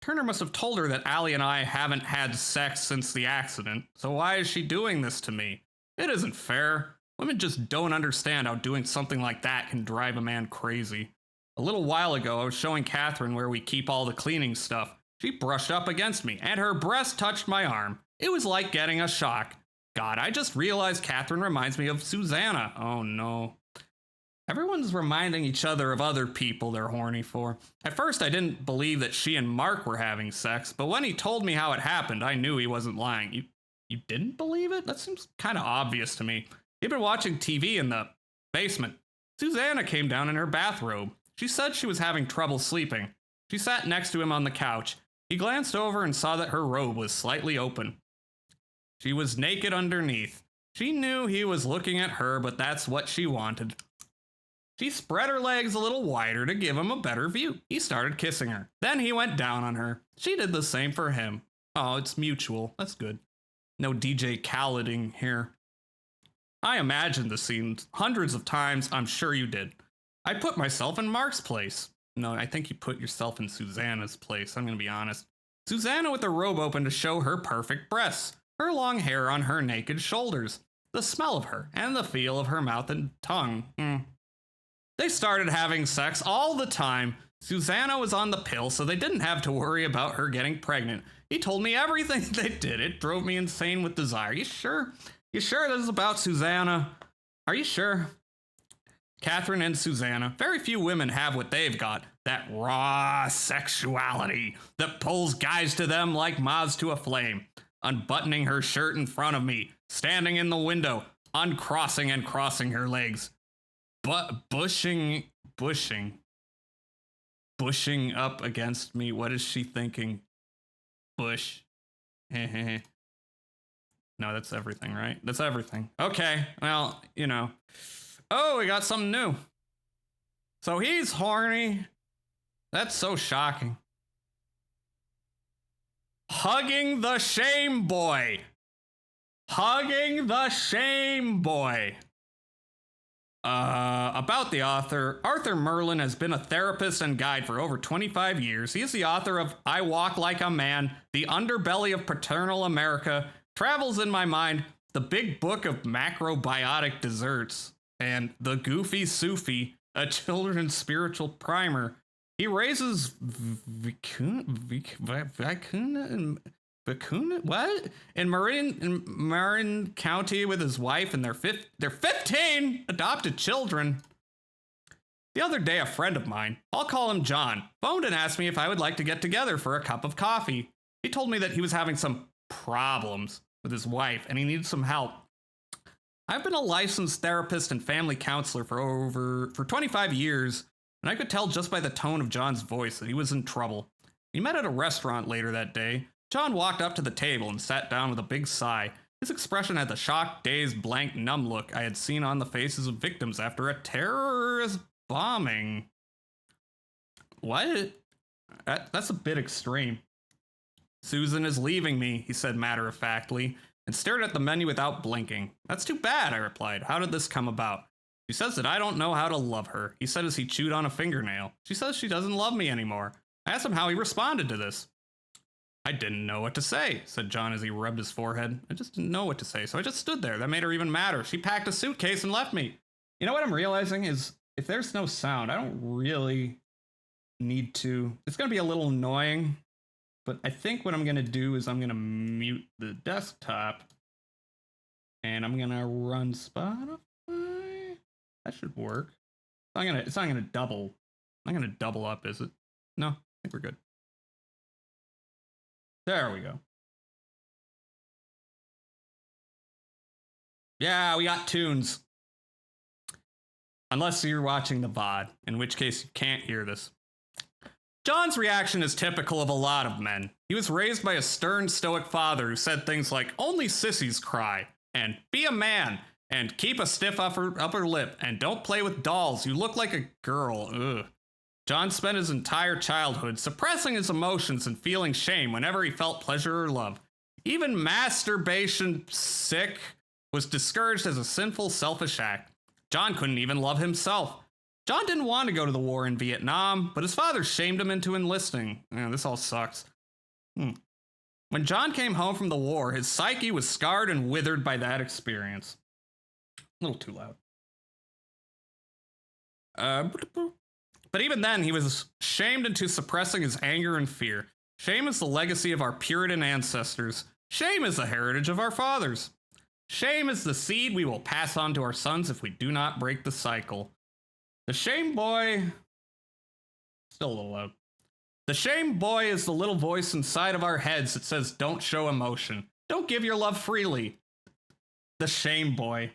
Turner must have told her that Allie and I haven't had sex since the accident, so why is she doing this to me? It isn't fair. Women just don't understand how doing something like that can drive a man crazy. A little while ago, I was showing Catherine where we keep all the cleaning stuff. She brushed up against me, and her breast touched my arm. It was like getting a shock. God, I just realized Catherine reminds me of Susanna. Oh no. Everyone's reminding each other of other people they're horny for. At first, I didn't believe that she and Mark were having sex, but when he told me how it happened, I knew he wasn't lying. You didn't believe it? That seems kind of obvious to me. He'd been watching TV in the basement. Susanna came down in her bathrobe. She said she was having trouble sleeping. She sat next to him on the couch. He glanced over and saw that her robe was slightly open. She was naked underneath. She knew he was looking at her, but that's what she wanted. She spread her legs a little wider to give him a better view. He started kissing her. Then he went down on her. She did the same for him. Oh, it's mutual. That's good. No DJ Khaleding here. I imagined the scene hundreds of times. I'm sure you did. I put myself in Mark's place. No, I think you put yourself in Susanna's place. I'm going to be honest. Susanna with the robe open to show her perfect breasts. Her long hair on her naked shoulders. The smell of her and the feel of her mouth and tongue. They started having sex all the time. Susanna was on the pill, so they didn't have to worry about her getting pregnant. He told me everything they did. It drove me insane with desire. You sure? You sure this is about Susanna? Are you sure? Catherine and Susanna. Very few women have what they've got. That raw sexuality that pulls guys to them like moths to a flame. Unbuttoning her shirt in front of me. Standing in the window. Uncrossing and crossing her legs. But bushing up against me. What is she thinking? Bush. No, that's everything, right? That's everything. Okay, well, you know. Oh, we got something new. So he's horny. That's so shocking. Hugging the shame boy. Hugging the shame boy. About the author, Arthur Merlin has been a therapist and guide for over 25 years. He is the author of I Walk Like a Man, The Underbelly of Paternal America, Travels in My Mind, The Big Book of Macrobiotic Desserts, and The Goofy Sufi, a children's spiritual primer. He raises vicuna what? In Marin County with his wife and their 15 adopted children. The other day, a friend of mine, I'll call him John, phoned and asked me if I would like to get together for a cup of coffee. He told me that he was having some problems with his wife and he needed some help. I've been a licensed therapist and family counselor for 25 years, and I could tell just by the tone of John's voice that he was in trouble. We met at a restaurant later that day. John walked up to the table and sat down with a big sigh. His expression had the shocked, dazed, blank, numb look I had seen on the faces of victims after a terrorist bombing. What? That's a bit extreme. Susan is leaving me, he said matter-of-factly, and stared at the menu without blinking. That's too bad, I replied. How did this come about? She says that I don't know how to love her, he said as he chewed on a fingernail. She says she doesn't love me anymore. I asked him how he responded to this. I didn't know what to say, said John as he rubbed his forehead. I just didn't know what to say, so I just stood there. That made her even madder. She packed a suitcase and left me. You know what I'm realizing is, if there's no sound, I don't really need to. It's going to be a little annoying, but I think what I'm going to do is I'm going to mute the desktop, and I'm going to run Spotify. That should work. It's not gonna double. I'm not gonna double up, is it? No, I think we're good. There we go. Yeah, we got tunes. Unless you're watching the VOD, in which case you can't hear this. John's reaction is typical of a lot of men. He was raised by a stern, stoic father who said things like, only sissies cry, and be a man, and keep a stiff upper lip, and don't play with dolls. You look like a girl. Ugh. John spent his entire childhood suppressing his emotions and feeling shame whenever he felt pleasure or love. Even masturbation was discouraged as a sinful, selfish act. John couldn't even love himself. John didn't want to go to the war in Vietnam, but his father shamed him into enlisting. This all sucks. When John came home from the war, his psyche was scarred and withered by that experience. A little too loud. But even then, he was shamed into suppressing his anger and fear. Shame is the legacy of our Puritan ancestors. Shame is the heritage of our fathers. Shame is the seed we will pass on to our sons if we do not break the cycle. The shame boy... Still a little loud. The shame boy is the little voice inside of our heads that says, don't show emotion. Don't give your love freely. The shame boy.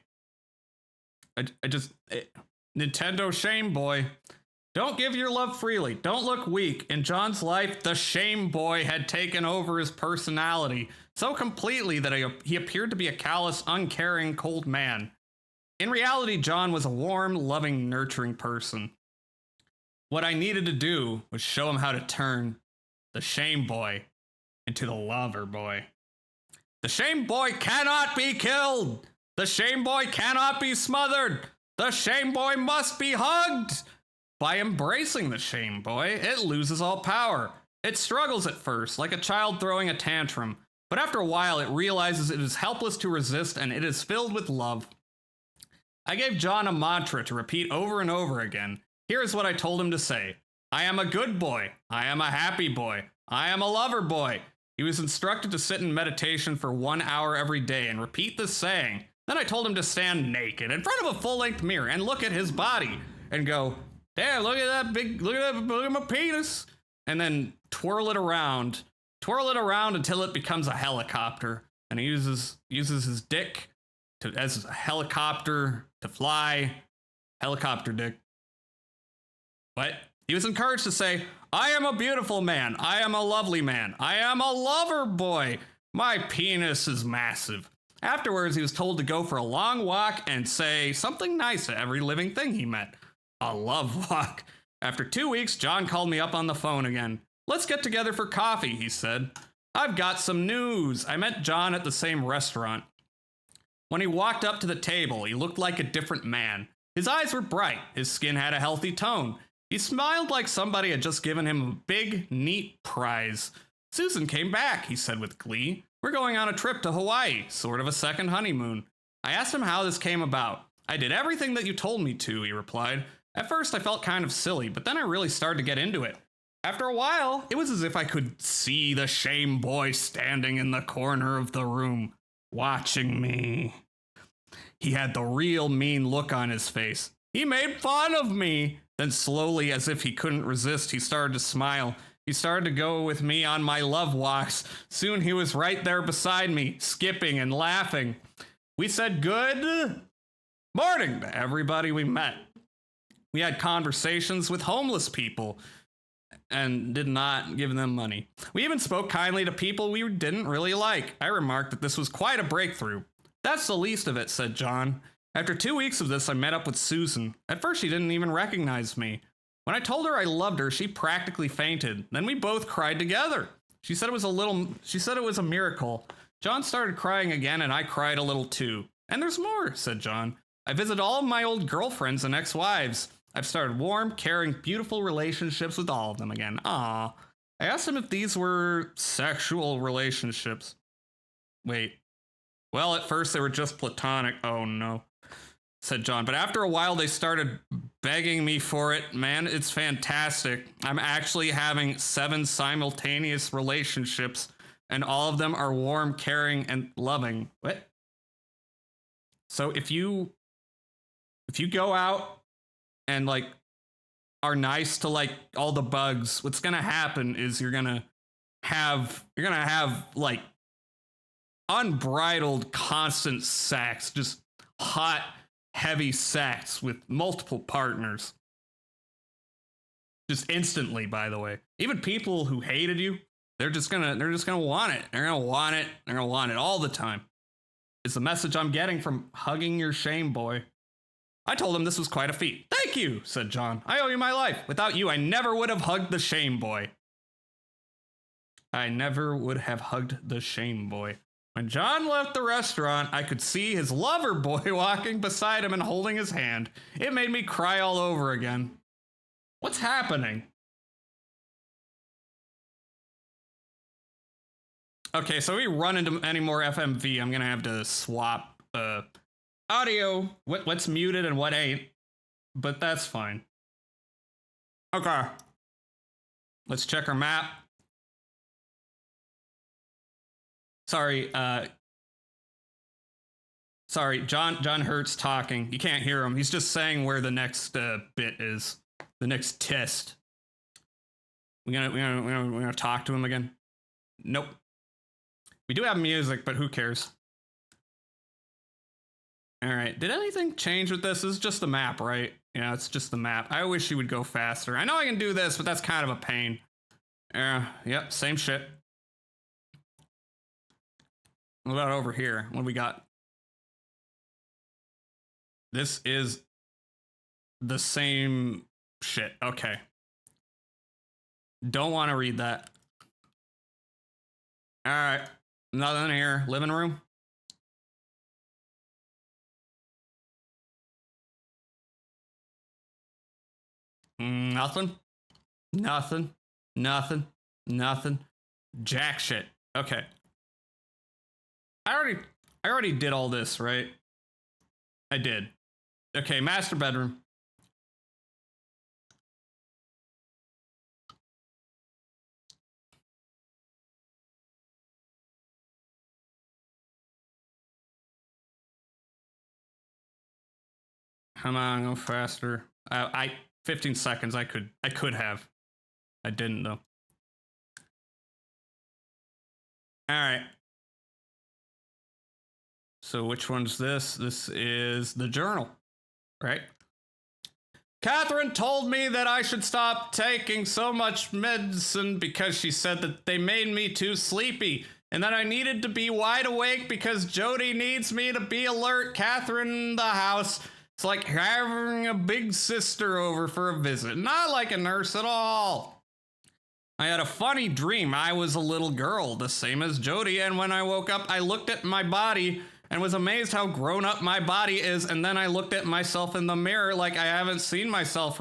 Nintendo shame boy. Don't give your love freely. Don't look weak. In John's life, the shame boy had taken over his personality so completely that he appeared to be a callous, uncaring, cold man. In reality, John was a warm, loving, nurturing person. What I needed to do was show him how to turn the shame boy into the lover boy. The shame boy cannot be killed. The shame boy cannot be smothered. The shame boy must be hugged. By embracing the shame boy, it loses all power. It struggles at first, like a child throwing a tantrum, but after a while it realizes it is helpless to resist and it is filled with love. I gave John a mantra to repeat over and over again. Here is what I told him to say. I am a good boy. I am a happy boy. I am a lover boy. He was instructed to sit in meditation for 1 hour every day and repeat this saying. Then I told him to stand naked in front of a full-length mirror and look at his body and go, "Damn, look at my penis," and then twirl it around until it becomes a helicopter. And he uses his dick as a helicopter to fly. Helicopter dick. But he was encouraged to say, I am a beautiful man. I am a lovely man. I am a lover boy. My penis is massive. Afterwards, he was told to go for a long walk and say something nice to every living thing he met. A love walk. After 2 weeks, John called me up on the phone again. Let's get together for coffee, he said. I've got some news. I met John at the same restaurant. When he walked up to the table, he looked like a different man. His eyes were bright. His skin had a healthy tone. He smiled like somebody had just given him a big, neat prize. Susan came back, he said with glee. We're going on a trip to Hawaii, sort of a second honeymoon. I asked him how this came about. I did everything that you told me to, he replied. At first, I felt kind of silly, but then I really started to get into it. After a while, it was as if I could see the shame boy standing in the corner of the room, watching me. He had the real mean look on his face. He made fun of me. Then slowly, as if he couldn't resist, he started to smile. He started to go with me on my love walks. Soon he was right there beside me, skipping and laughing. We said good morning to everybody we met. We had conversations with homeless people and did not give them money. We even spoke kindly to people we didn't really like. I remarked that this was quite a breakthrough. That's the least of it, said John. After 2 weeks of this, I met up with Susan. At first, she didn't even recognize me. When I told her I loved her, she practically fainted. Then we both cried together. She said it was a miracle. John started crying again, and I cried a little too. And there's more, said John. I visited all of my old girlfriends and ex-wives. I've started warm, caring, beautiful relationships with all of them again. Aww. I asked him if these were sexual relationships. Wait. Well, at first they were just platonic. Oh no, said John. But after a while they started begging me for it. Man, it's fantastic. I'm actually having 7 simultaneous relationships, and all of them are warm, caring, and loving. What? So if you go out and like are nice to like all the bugs, what's gonna happen is you're gonna have like unbridled constant sex, just hot, heavy sex with multiple partners. Just instantly, by the way. Even people who hated you, they're just gonna want it. They're gonna want it. They're gonna want it all the time. It's the message I'm getting from hugging your shame boy. I told him this was quite a feat. Thank you, said John. I owe you my life. Without you, I never would have hugged the shame boy. I never would have hugged the shame boy. When John left the restaurant, I could see his lover boy walking beside him and holding his hand. It made me cry all over again. What's happening? Okay, so we run into any more FMV, I'm gonna have to swap audio, what's muted and what ain't, but that's fine. Okay. Let's check our map. Sorry, John Hurt's talking. You can't hear him. He's just saying where the next bit is, the next test. We're gonna talk to him again. Nope. We do have music, but who cares? All right. Did anything change with this? This is just the map, right? Yeah, it's just the map. I wish you would go faster. I know I can do this, but that's kind of a pain. Yep, same shit. What about over here? What do we got? This is the same shit. Okay. Don't want to read that. All right. Nothing here. Living room. Nothing. Nothing. Nothing. Nothing. Jack shit. Okay. I already did all this, right? I did. Okay, master bedroom. Come on, go faster. 15 seconds. I could have. I didn't though. All right. So which one's this? This is the journal, right? Catherine told me that I should stop taking so much medicine because she said that they made me too sleepy and that I needed to be wide awake because Jody needs me to be alert. Catherine in the house. It's like having a big sister over for a visit. Not like a nurse at all. I had a funny dream. I was a little girl, the same as Jody, and when I woke up, I looked at my body and was amazed how grown up my body is, and then I looked at myself in the mirror like I haven't seen myself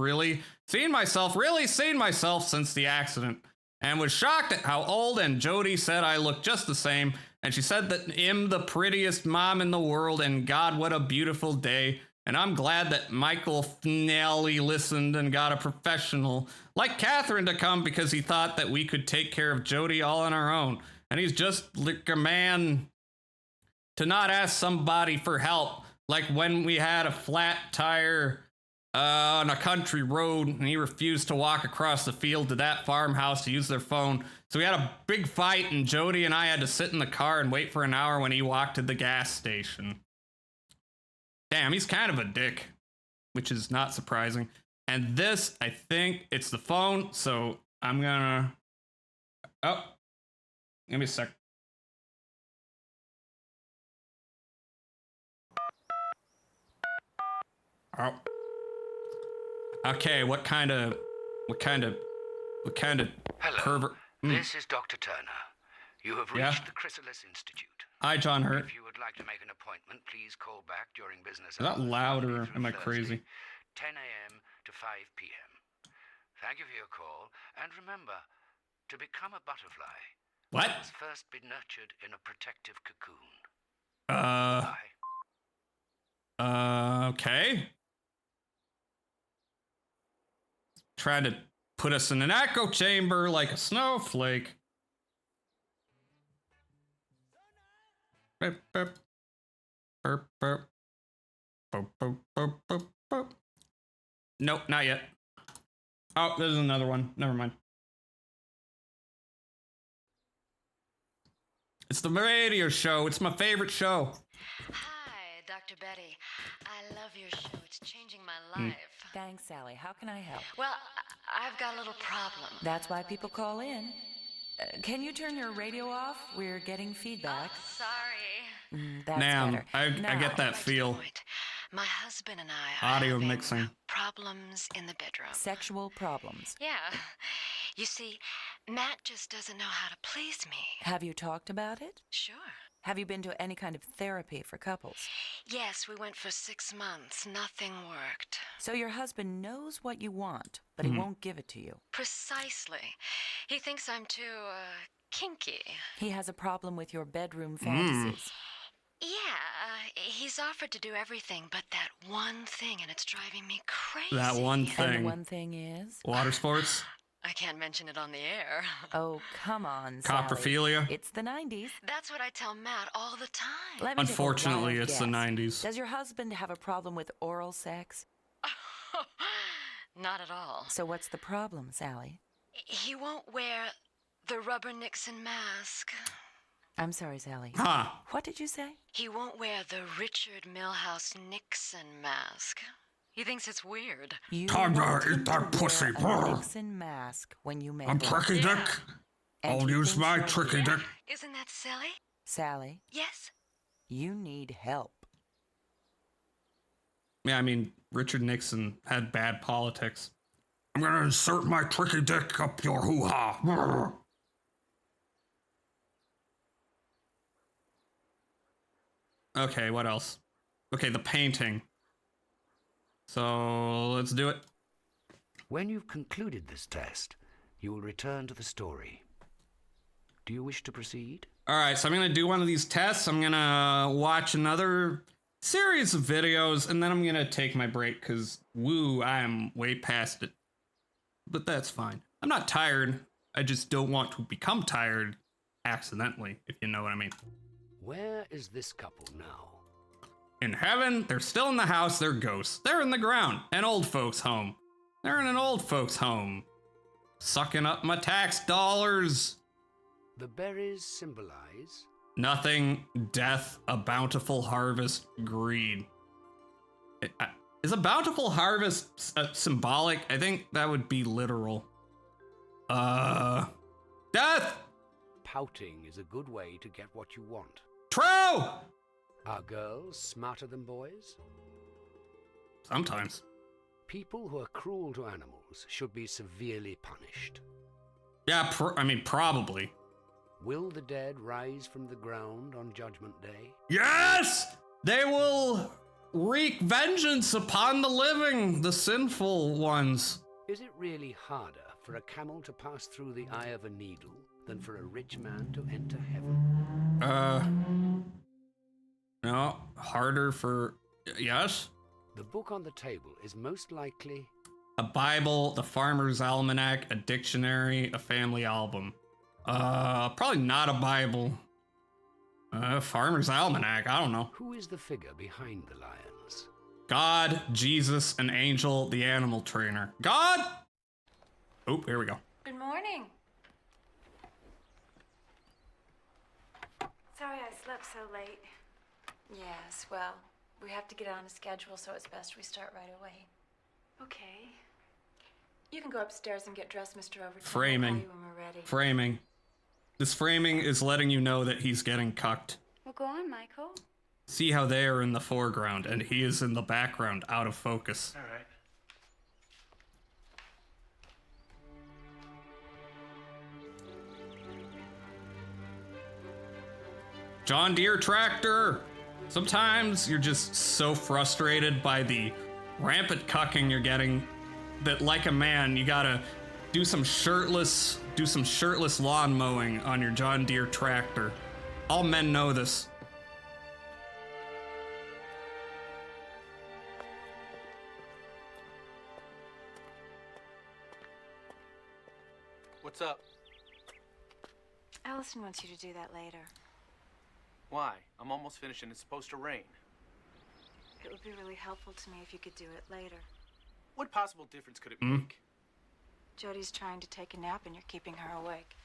seen myself since the accident, and was shocked at how old, and Jody said I looked just the same, and she said that I'm the prettiest mom in the world, and God, what a beautiful day. And I'm glad that Michael Finelli listened and got a professional like Catherine to come because he thought that we could take care of Jody all on our own. And he's just like a man to not ask somebody for help. Like when we had a flat tire on a country road and he refused to walk across the field to that farmhouse to use their phone. So we had a big fight and Jody and I had to sit in the car and wait for an hour when he walked to the gas station. Damn, he's kind of a dick, which is not surprising. And this, I think it's the phone, so I'm gonna... Oh, give me a sec. Oh. Okay, what kind of Hello, pervert? this is Dr. Turner. You have reached the Chrysalis Institute. Hi, John Hurt. If you would like to make an appointment, please call back during business Is that hours, loud Monday or through am I Thursday, crazy? 10 a.m. to 5 p.m. Thank you for your call, and remember, to become a butterfly, What? one must first be nurtured in a protective cocoon. Okay. Trying to put us in an echo chamber like a snowflake. Burp, burp. Burp, burp. Burp, burp, burp, burp, burp. Nope, not yet. Oh, there's another one. Never mind. It's the radio show. It's my favorite show. Hi, Dr. Betty. I love your show. It's changing my life. Thanks, Sally. How can I help? Well, I've got a little problem. That's why people call in. Can you turn your radio off? We're getting feedback. Sorry. That's Damn, better. I Now, get that feel. My husband and I are Audio having mixing. problems in the bedroom. Sexual problems. Yeah. You see, Matt just doesn't know how to please me. Have you talked about it? Sure. Have you been to any kind of therapy for couples? Yes, we went for 6 months. Nothing worked. So your husband knows what you want, but he won't give it to you. Precisely. He thinks I'm too, kinky. He has a problem with your bedroom fantasies. Yeah, he's offered to do everything but that one thing, and it's driving me crazy. That one And thing. the one thing is? Water sports. I can't mention it on the air. Oh, come on, Sally. Coprophilia. It's the 90s. That's what I tell Matt all the time. Let me take a Unfortunately, wild it's the guess. 90s. Does your husband have a problem with oral sex? Not at all. So what's the problem, Sally? He won't wear the rubber Nixon mask. I'm sorry, Sally. Huh. What did you say? He won't wear the Richard Milhouse Nixon mask. He thinks it's weird. You Time to want him eat that to pussy. wear a Nixon mask when you make I'm love. tricky dick. And I'll he use thinks my you're tricky weird. dick. Isn't that silly? Sally, Yes. you need help. Yeah, I mean, Richard Nixon had bad politics. I'm gonna insert my tricky dick up your hoo-ha. Okay, what else? Okay, the painting. So, let's do it. When you've concluded this test, you will return to the story. Do you wish to proceed? Alright, so I'm gonna do one of these tests. I'm gonna watch another series of videos, and then I'm gonna take my break, because, woo, I am way past it. But that's fine. I'm not tired. I just don't want to become tired accidentally, if you know what I mean. Where is this couple now? In heaven, they're still in the house, they're ghosts. They're in the ground, an old folks' home. They're in an old folks' home. Sucking up my tax dollars. The berries symbolize? Nothing, death, a bountiful harvest, greed. Is a bountiful harvest symbolic? I think that would be literal. Death! Pouting is a good way to get what you want. True! Are girls smarter than boys? Sometimes. People who are cruel to animals should be severely punished. Yeah, I mean, probably. Will the dead rise from the ground on Judgment Day? Yes! They will wreak vengeance upon the living, the sinful ones. Is it really harder for a camel to pass through the eye of a needle than for a rich man to enter heaven? No, harder for... Yes? The book on the table is most likely... A Bible, the Farmer's Almanac, a dictionary, a family album. Probably not a Bible. Farmer's Almanac, I don't know. Who is the figure behind the lions? God, Jesus, an angel, the animal trainer. God! Oh, here we go. Good morning. Sorry I slept so late. Yes, well, we have to get on a schedule, so it's best we start right away. Okay. You can go upstairs and get dressed, Mr. Overton. Framing. I'll call you when we're ready. Framing. This framing is letting you know that he's getting cucked. Well, go on, Michael. See how they are in the foreground and he is in the background, out of focus. All right. John Deere tractor! Sometimes you're just so frustrated by the rampant cucking you're getting that, like a man, you gotta do some shirtless lawn mowing on your John Deere tractor. All men know this. What's up? Allison wants you to do that later. Why? I'm almost finished and it's supposed to rain. It would be really helpful to me if you could do it later. What possible difference could it make? Jody's trying to take a nap and you're keeping her awake.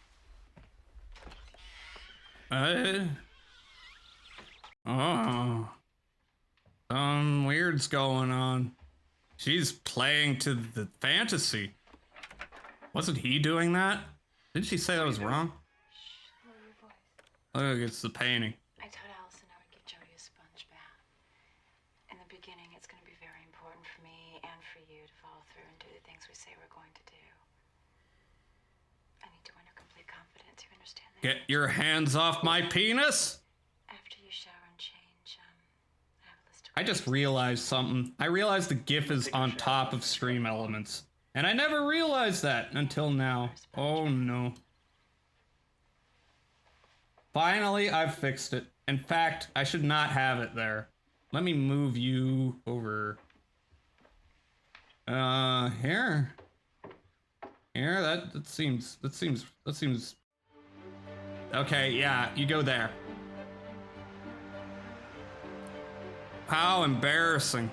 Oh. Weird's going on. She's playing to the fantasy. Wasn't he doing that? Didn't she say that was wrong? Look, it's the painting. I told Allison I would give Jody a sponge bath. In the beginning, it's going to be very important for me and for you to follow through and do the things we say we're going to do. I need to win her complete confidence. You understand that? Get your hands off my penis! After you shower and change, I have a list of... I just realized something. I realized the GIF is on top of Stream Elements. And I never realized that until now. Oh no. Finally, I've fixed it. In fact, I should not have it there. Let me move you over. Here. Here, that seems... Okay, yeah, you go there. How embarrassing.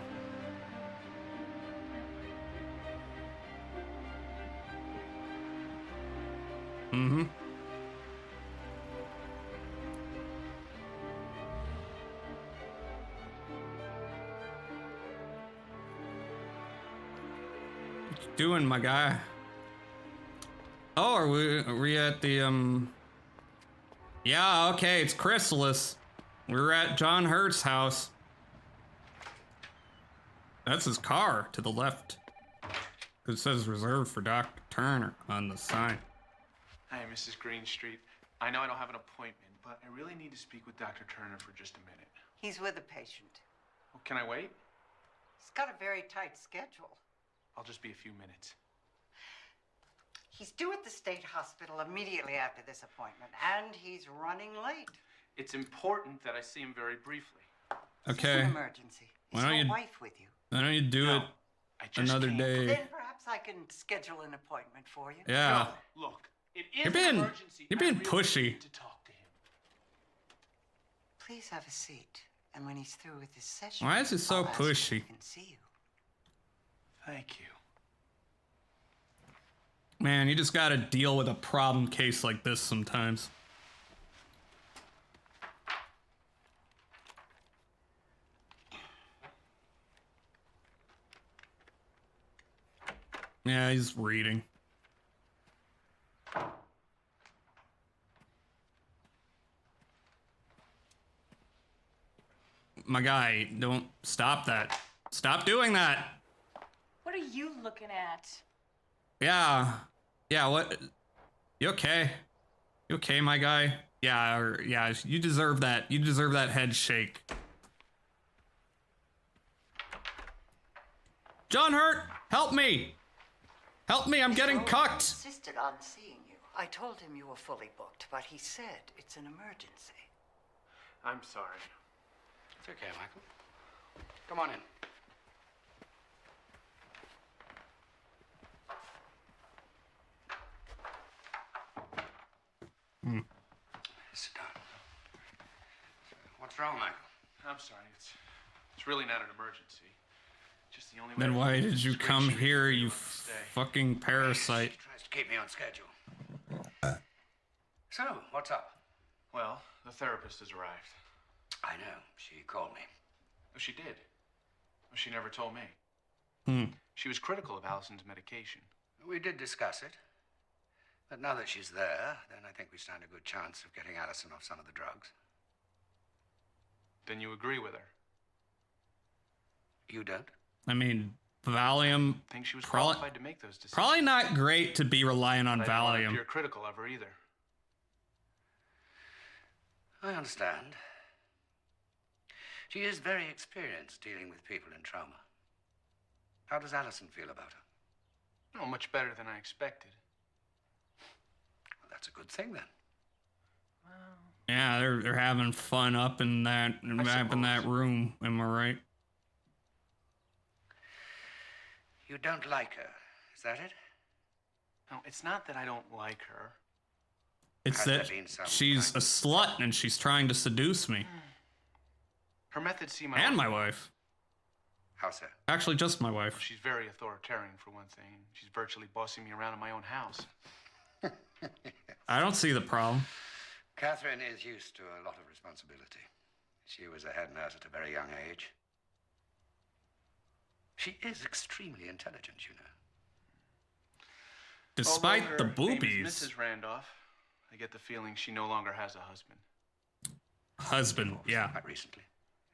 Mm-hmm. What you doing, my guy? Oh, are we at the, Yeah, okay, it's Chrysalis. We're at John Hurt's house. That's his car to the left. It says reserved for Dr. Turner on the sign. Hi, Mrs. Greenstreet. I know I don't have an appointment, but I really need to speak with Dr. Turner for just a minute. He's with a patient. Well, can I wait? He's got a very tight schedule. I'll just be a few minutes. He's due at the state hospital immediately after this appointment, and he's running late. It's important that I see him very briefly. Okay. It's an emergency. Is your wife with you? Why don't you do it another day? Then perhaps I can schedule an appointment for you. Yeah. No, look, it is an emergency. You're being I really pushy. need to talk to him. Please have a seat. And when he's through with his session, Why is it so I'll ask if pushy? he can see you. Thank you. Man, you just gotta deal with a problem case like this sometimes. Yeah, he's reading. My guy, don't stop that. Stop doing that. What are you looking at? Yeah. Yeah, what? You okay? You okay, my guy? Yeah, yeah, you deserve that. You deserve that head shake. John Hurt, help me! Help me, I'm getting cucked! Insisted on seeing you. I told him you were fully booked, but he said it's an emergency. I'm sorry. It's okay, Michael. Come on in. Sit down. What's wrong, Michael? I'm sorry. It's really not an emergency. Just the only way. Then why did you come here, you fucking parasite? She tries to keep me on schedule. So, what's up? Well, the therapist has arrived. I know. She called me. Oh, she did? Oh, she never told me. Hmm. She was critical of Allison's medication. We did discuss it. But now that she's there, then I think we stand a good chance of getting Allison off some of the drugs. Then you agree with her? You don't? I mean, Valium. I think she was qualified to make those decisions. Probably not great to be relying on But I don't want to Valium. appear critical of her either. I understand. She is very experienced dealing with people in trauma. How does Allison feel about her? Oh, much better than I expected. Well, that's a good thing then. Yeah, they're having fun up in that room. Am I right? You don't like her, is that it? No, it's not that I don't like her. It's Has that there been some she's a slut and she's trying to seduce me. Her methods seem And my wife. How so? Actually, just my wife. She's very authoritarian, for one thing. She's virtually bossing me around in my own house. I don't see the problem. Catherine is used to a lot of responsibility. She was a head nurse at a very young age. She is extremely intelligent, you know. Despite Although the her name boobies. is Mrs. Randolph, I get the feeling she no longer has a husband. Husband, yeah. Quite recently.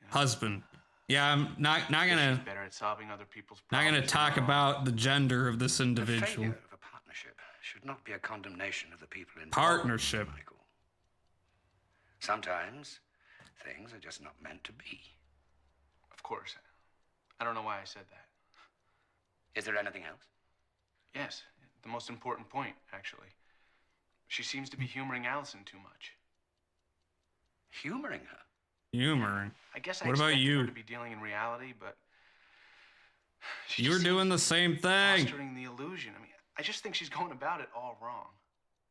Husband. Yeah, I'm not gonna She's better at solving other people's not problems. gonna talk about the gender of this The individual. failure of a partnership should not be a condemnation of the people involved. Partnership. Michael. Sometimes things are just not meant to be. Of course. I don't know why I said that. Is there anything else? Yes, the most important point, actually. She seems to be humoring Allison too much. Humoring her? Humoring. I guess I What about expected you? her to be dealing in reality, but she You were just doing seems the same thing. fostering the illusion. I mean, I just think she's going about it all wrong.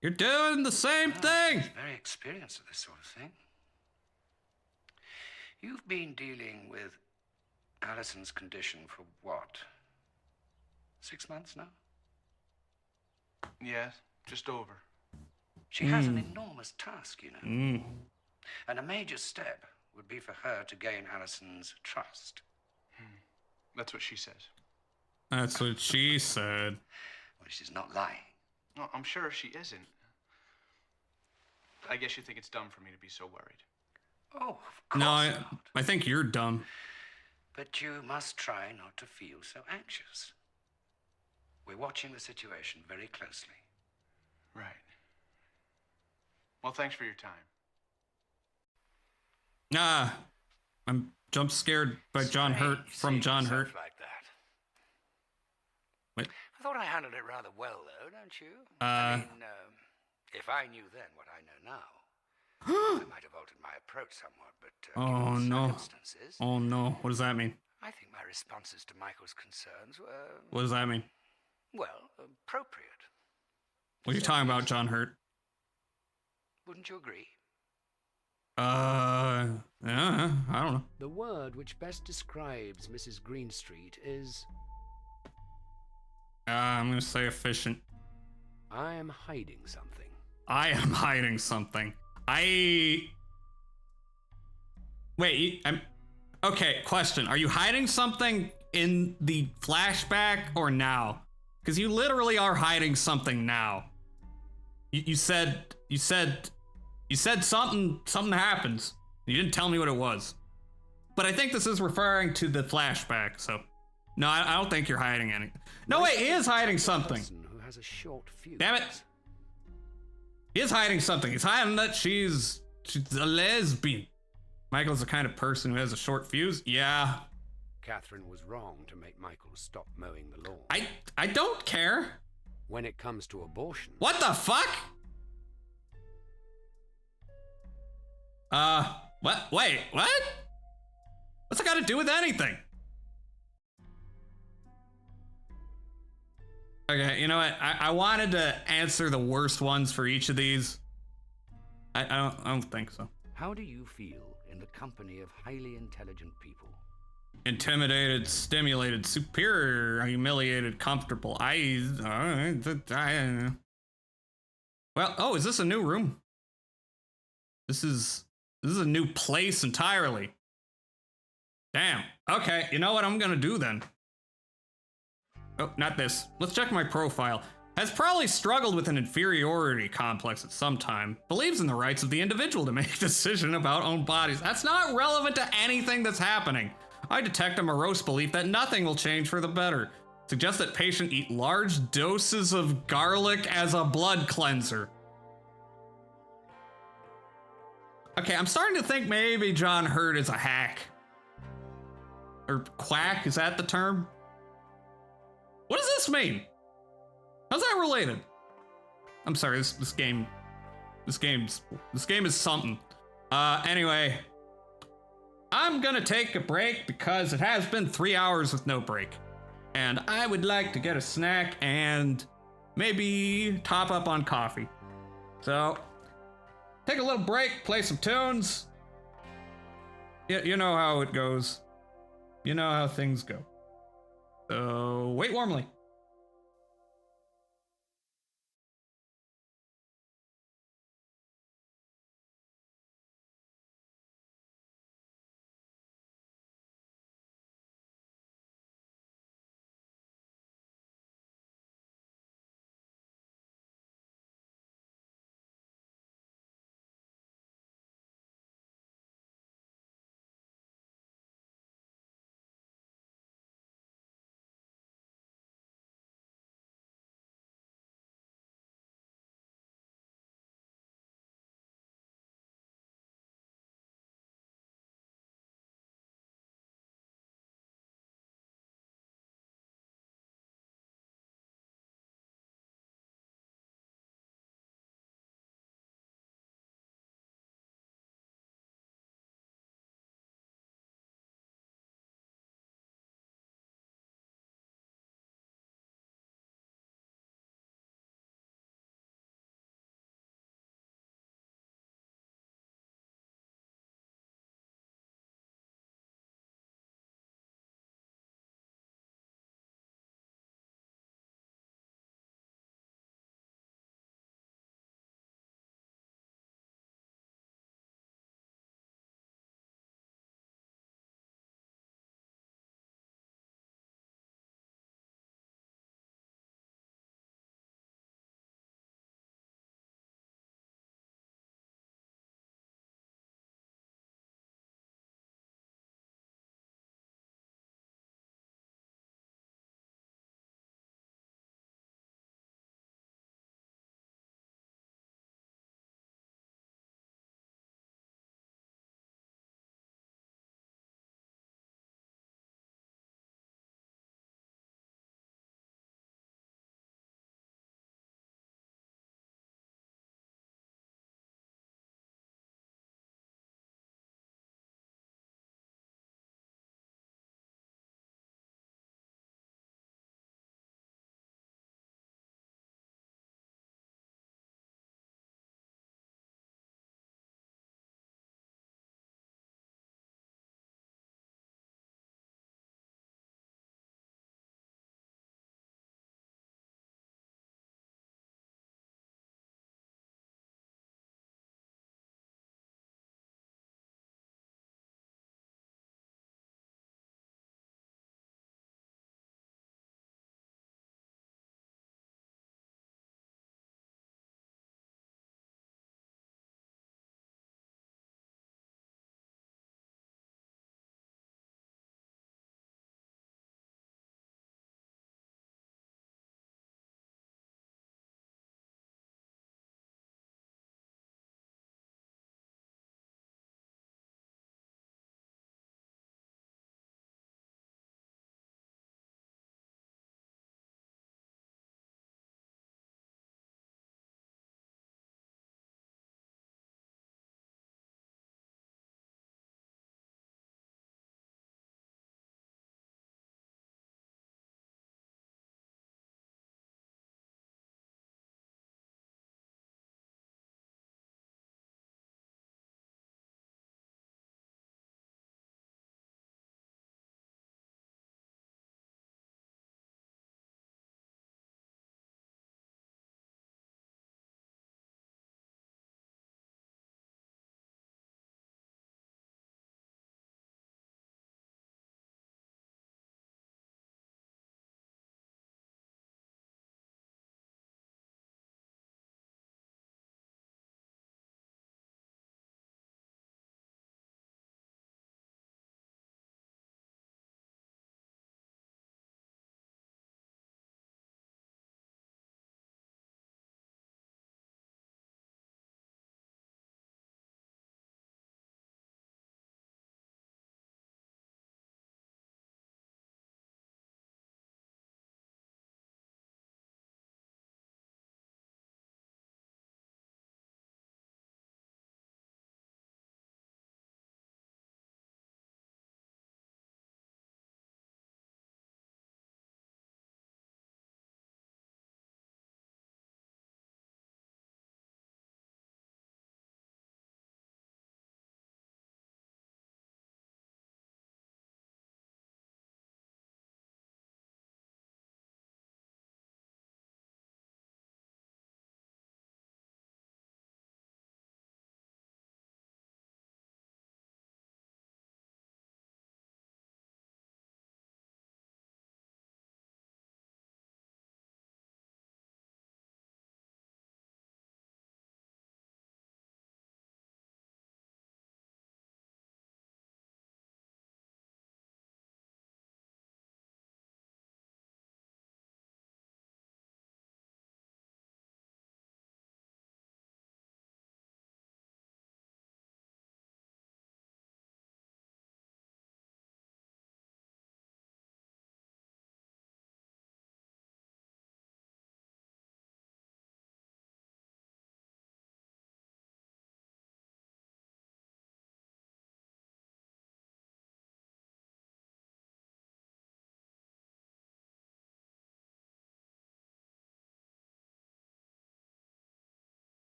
You're doing the same thing. She's very experienced at this sort of thing. You've been dealing with Allison's condition for what? 6 months now? Yes, just over. She has an enormous task, you know. Mm. And a major step would be for her to gain Allison's trust. That's what she says. That's what she said. Well, she's not lying. No, I'm sure she isn't. I guess you think it's dumb for me to be so worried. Oh, of course No, not. I think you're dumb. But you must try not to feel so anxious. We're watching the situation very closely. Right. Well, thanks for your time. Nah, I'm jump scared by John Hurt from John Hurt. Like that. Wait. I thought I handled it rather well, though, don't you? If I knew then what I know now, I might have altered my approach somewhat, but Oh given the no. circumstances, Oh no. What does that mean? I think my responses to Michael's concerns were, What does that mean? well, appropriate. What are you talking about, John Hurt? Wouldn't you agree? Yeah, I don't know. The word which best describes Mrs. Greenstreet is... I'm gonna say efficient. I am hiding something. I am hiding something. Wait, I'm... Okay, question. Are you hiding something in the flashback or now? Because you literally are hiding something now. You said something happens. You didn't tell me what it was. But I think this is referring to the flashback, so... No, I don't think you're hiding anything. No, wait, he is hiding something. Who has a short fuse. Damn it. He is hiding something. He's hiding that she's a lesbian. Michael's the kind of person who has a short fuse. Yeah. Catherine was wrong to make Michael stop mowing the lawn. I don't care. When it comes to abortion... What the fuck? What? Wait, what? What's that got to do with anything? Okay, you know what? I wanted to answer the worst ones for each of these. I don't think so. How do you feel in the company of highly intelligent people? Intimidated, stimulated, superior, humiliated, comfortable. I don't know. Well, oh, is this a new room? This is a new place entirely. Damn. Okay, you know what I'm gonna do then? Oh, not this. Let's check my profile. Has probably struggled with an inferiority complex at some time. Believes in the rights of the individual to make a decision about own bodies. That's not relevant to anything that's happening. I detect a morose belief that nothing will change for the better. Suggest that patient eat large doses of garlic as a blood cleanser. Okay, I'm starting to think maybe John Hurt is a hack. Or quack, is that the term? What does this mean? How's that related? I'm sorry, this game is something. Anyway, I'm gonna take a break because it has been 3 hours with no break. And I would like to get a snack and maybe top up on coffee. So, take a little break, play some tunes. You know how it goes. You know how things go. So, wait warmly.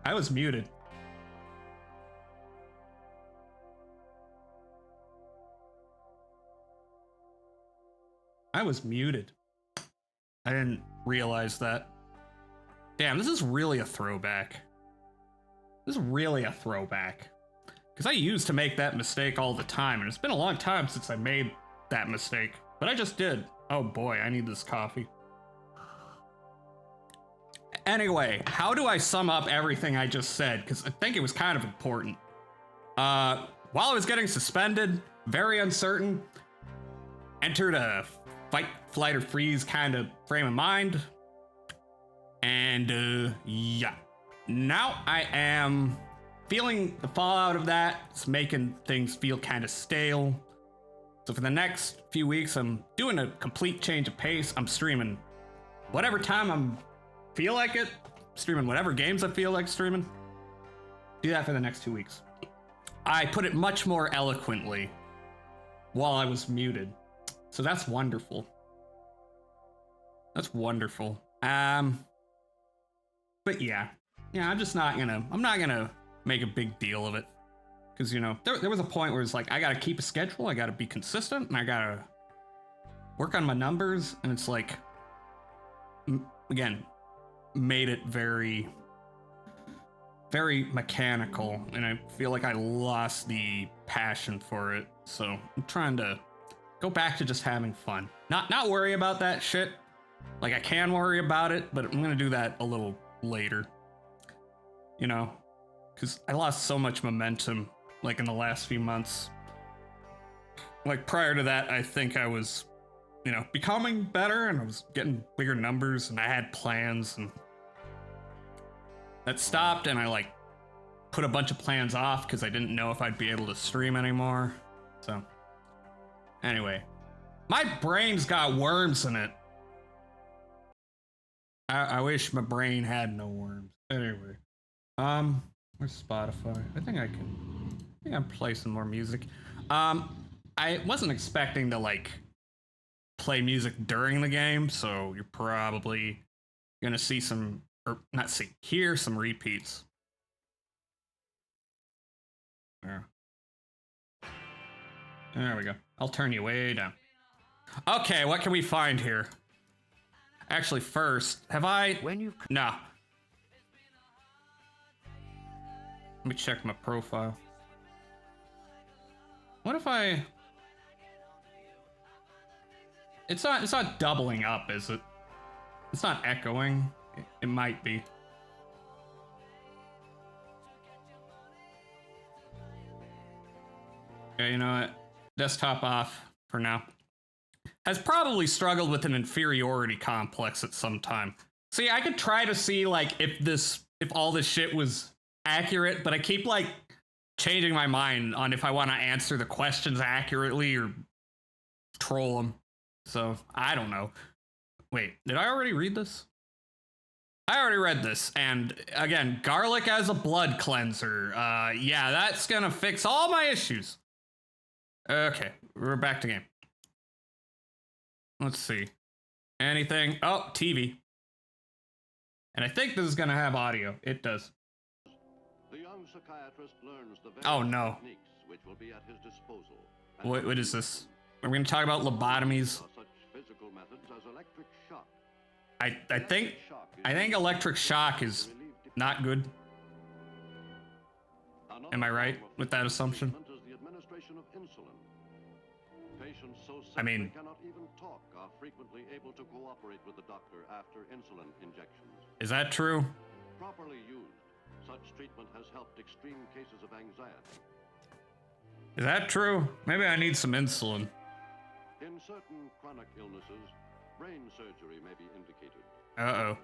I was muted. I was muted. I didn't realize that. Damn, this is really a throwback. This is really a throwback. Because I used to make that mistake all the time, and it's been a long time since I made that mistake. But I just did. Oh boy, I need this coffee. Anyway, how do I sum up everything I just said? Because I think it was kind of important. While I was getting suspended, very uncertain, entered a fight, flight, or freeze kind of frame of mind. And yeah, now I am feeling the fallout of that. It's making things feel kind of stale. So for the next few weeks, I'm doing a complete change of pace. I'm streaming whatever time I feel like it. Streaming whatever games I feel like streaming. Do that for the next 2 weeks. I put it much more eloquently while I was muted. So that's wonderful. That's wonderful. But yeah, I'm not gonna make a big deal of it. Because, you know, there was a point where it's like, I gotta keep a schedule, I gotta be consistent, and I gotta work on my numbers, and it's like, again, made it very, very mechanical, and I feel like I lost the passion for it. So I'm trying to go back to just having fun. Not worry about that shit. Like, I can worry about it, but I'm gonna do that a little later. You know, because I lost so much momentum, like, in the last few months. Like, prior to that, I think I was, you know, becoming better, and I was getting bigger numbers, and I had plans, and that stopped, and I, like, put a bunch of plans off because I didn't know if I'd be able to stream anymore. So, anyway, my brain's got worms in it. I wish my brain had no worms. Anyway, where's Spotify? I think I can play some more music. I wasn't expecting to, like, play music during the game, so you're probably gonna see some, or not see, hear some repeats. There we go. I'll turn you way down. Okay, what can we find here? Actually, first, have I? No. Let me check my profile. What if I? It's not doubling up, is it? It's not echoing. It might be. Okay, you know what? Desktop off for now. Has probably struggled with an inferiority complex at some time. See, I could try to see, like, if all this shit was accurate, but I keep, like, changing my mind on if I want to answer the questions accurately or troll them. So, I don't know. Wait, did I already read this? I already read this, and again, garlic as a blood cleanser. Yeah, that's gonna fix all my issues. Okay, we're back to game. Let's see. Anything? Oh, TV. And I think this is gonna have audio. It does. The young psychiatrist learns the oh no. techniques which will be at his disposal. What is this? We're gonna talk about lobotomies. Such physical methods as electric shock. I think electric shock is not good. Am I right with that assumption? The administration of insulin. Patients so sick I mean, they cannot even talk are frequently able to cooperate with the doctor after insulin injections. Is that true? Properly used, such treatment has helped extreme cases of anxiety. Is that true? Maybe I need some insulin. In certain chronic illnesses, brain surgery may be indicated. Uh-oh.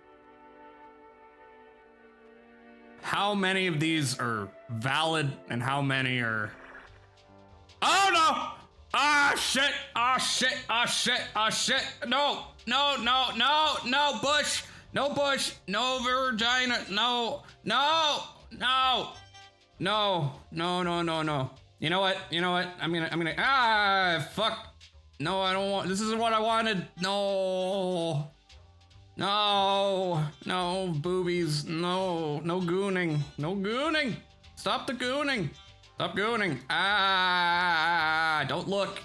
How many of these are valid and how many are... Oh no! Ah shit! Ah shit! Ah shit! Ah shit! No! No! No! No! No bush! No bush! No vagina! No! No! No! No! No! No! No! No! You know what? You know what? I'm gonna. Ah! Fuck! No! I don't want. This isn't what I wanted. No! No, no, boobies, no, no gooning, no gooning. Stop the gooning. Stop gooning. Ah, don't look,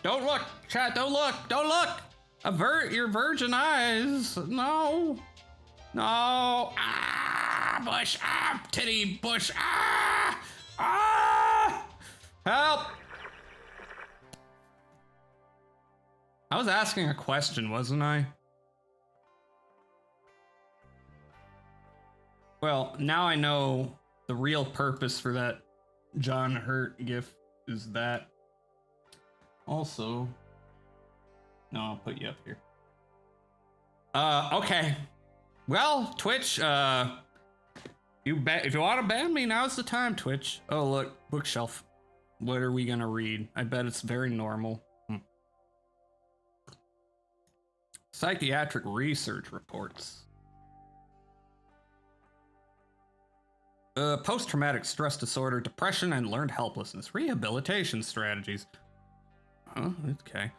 chat, don't look. Avert your virgin eyes. No, no. Ah, bush, titty, bush, help. I was asking a question, wasn't I? Well, now I know the real purpose for that John Hurt gif is that. Also, no, I'll put you up here. Okay. Well, Twitch, if you want to ban me, now's the time, Twitch. Oh, look, bookshelf. What are we gonna read? I bet it's very normal. Psychiatric research reports. Post-traumatic stress disorder, depression, and learned helplessness. Rehabilitation strategies. Oh, okay.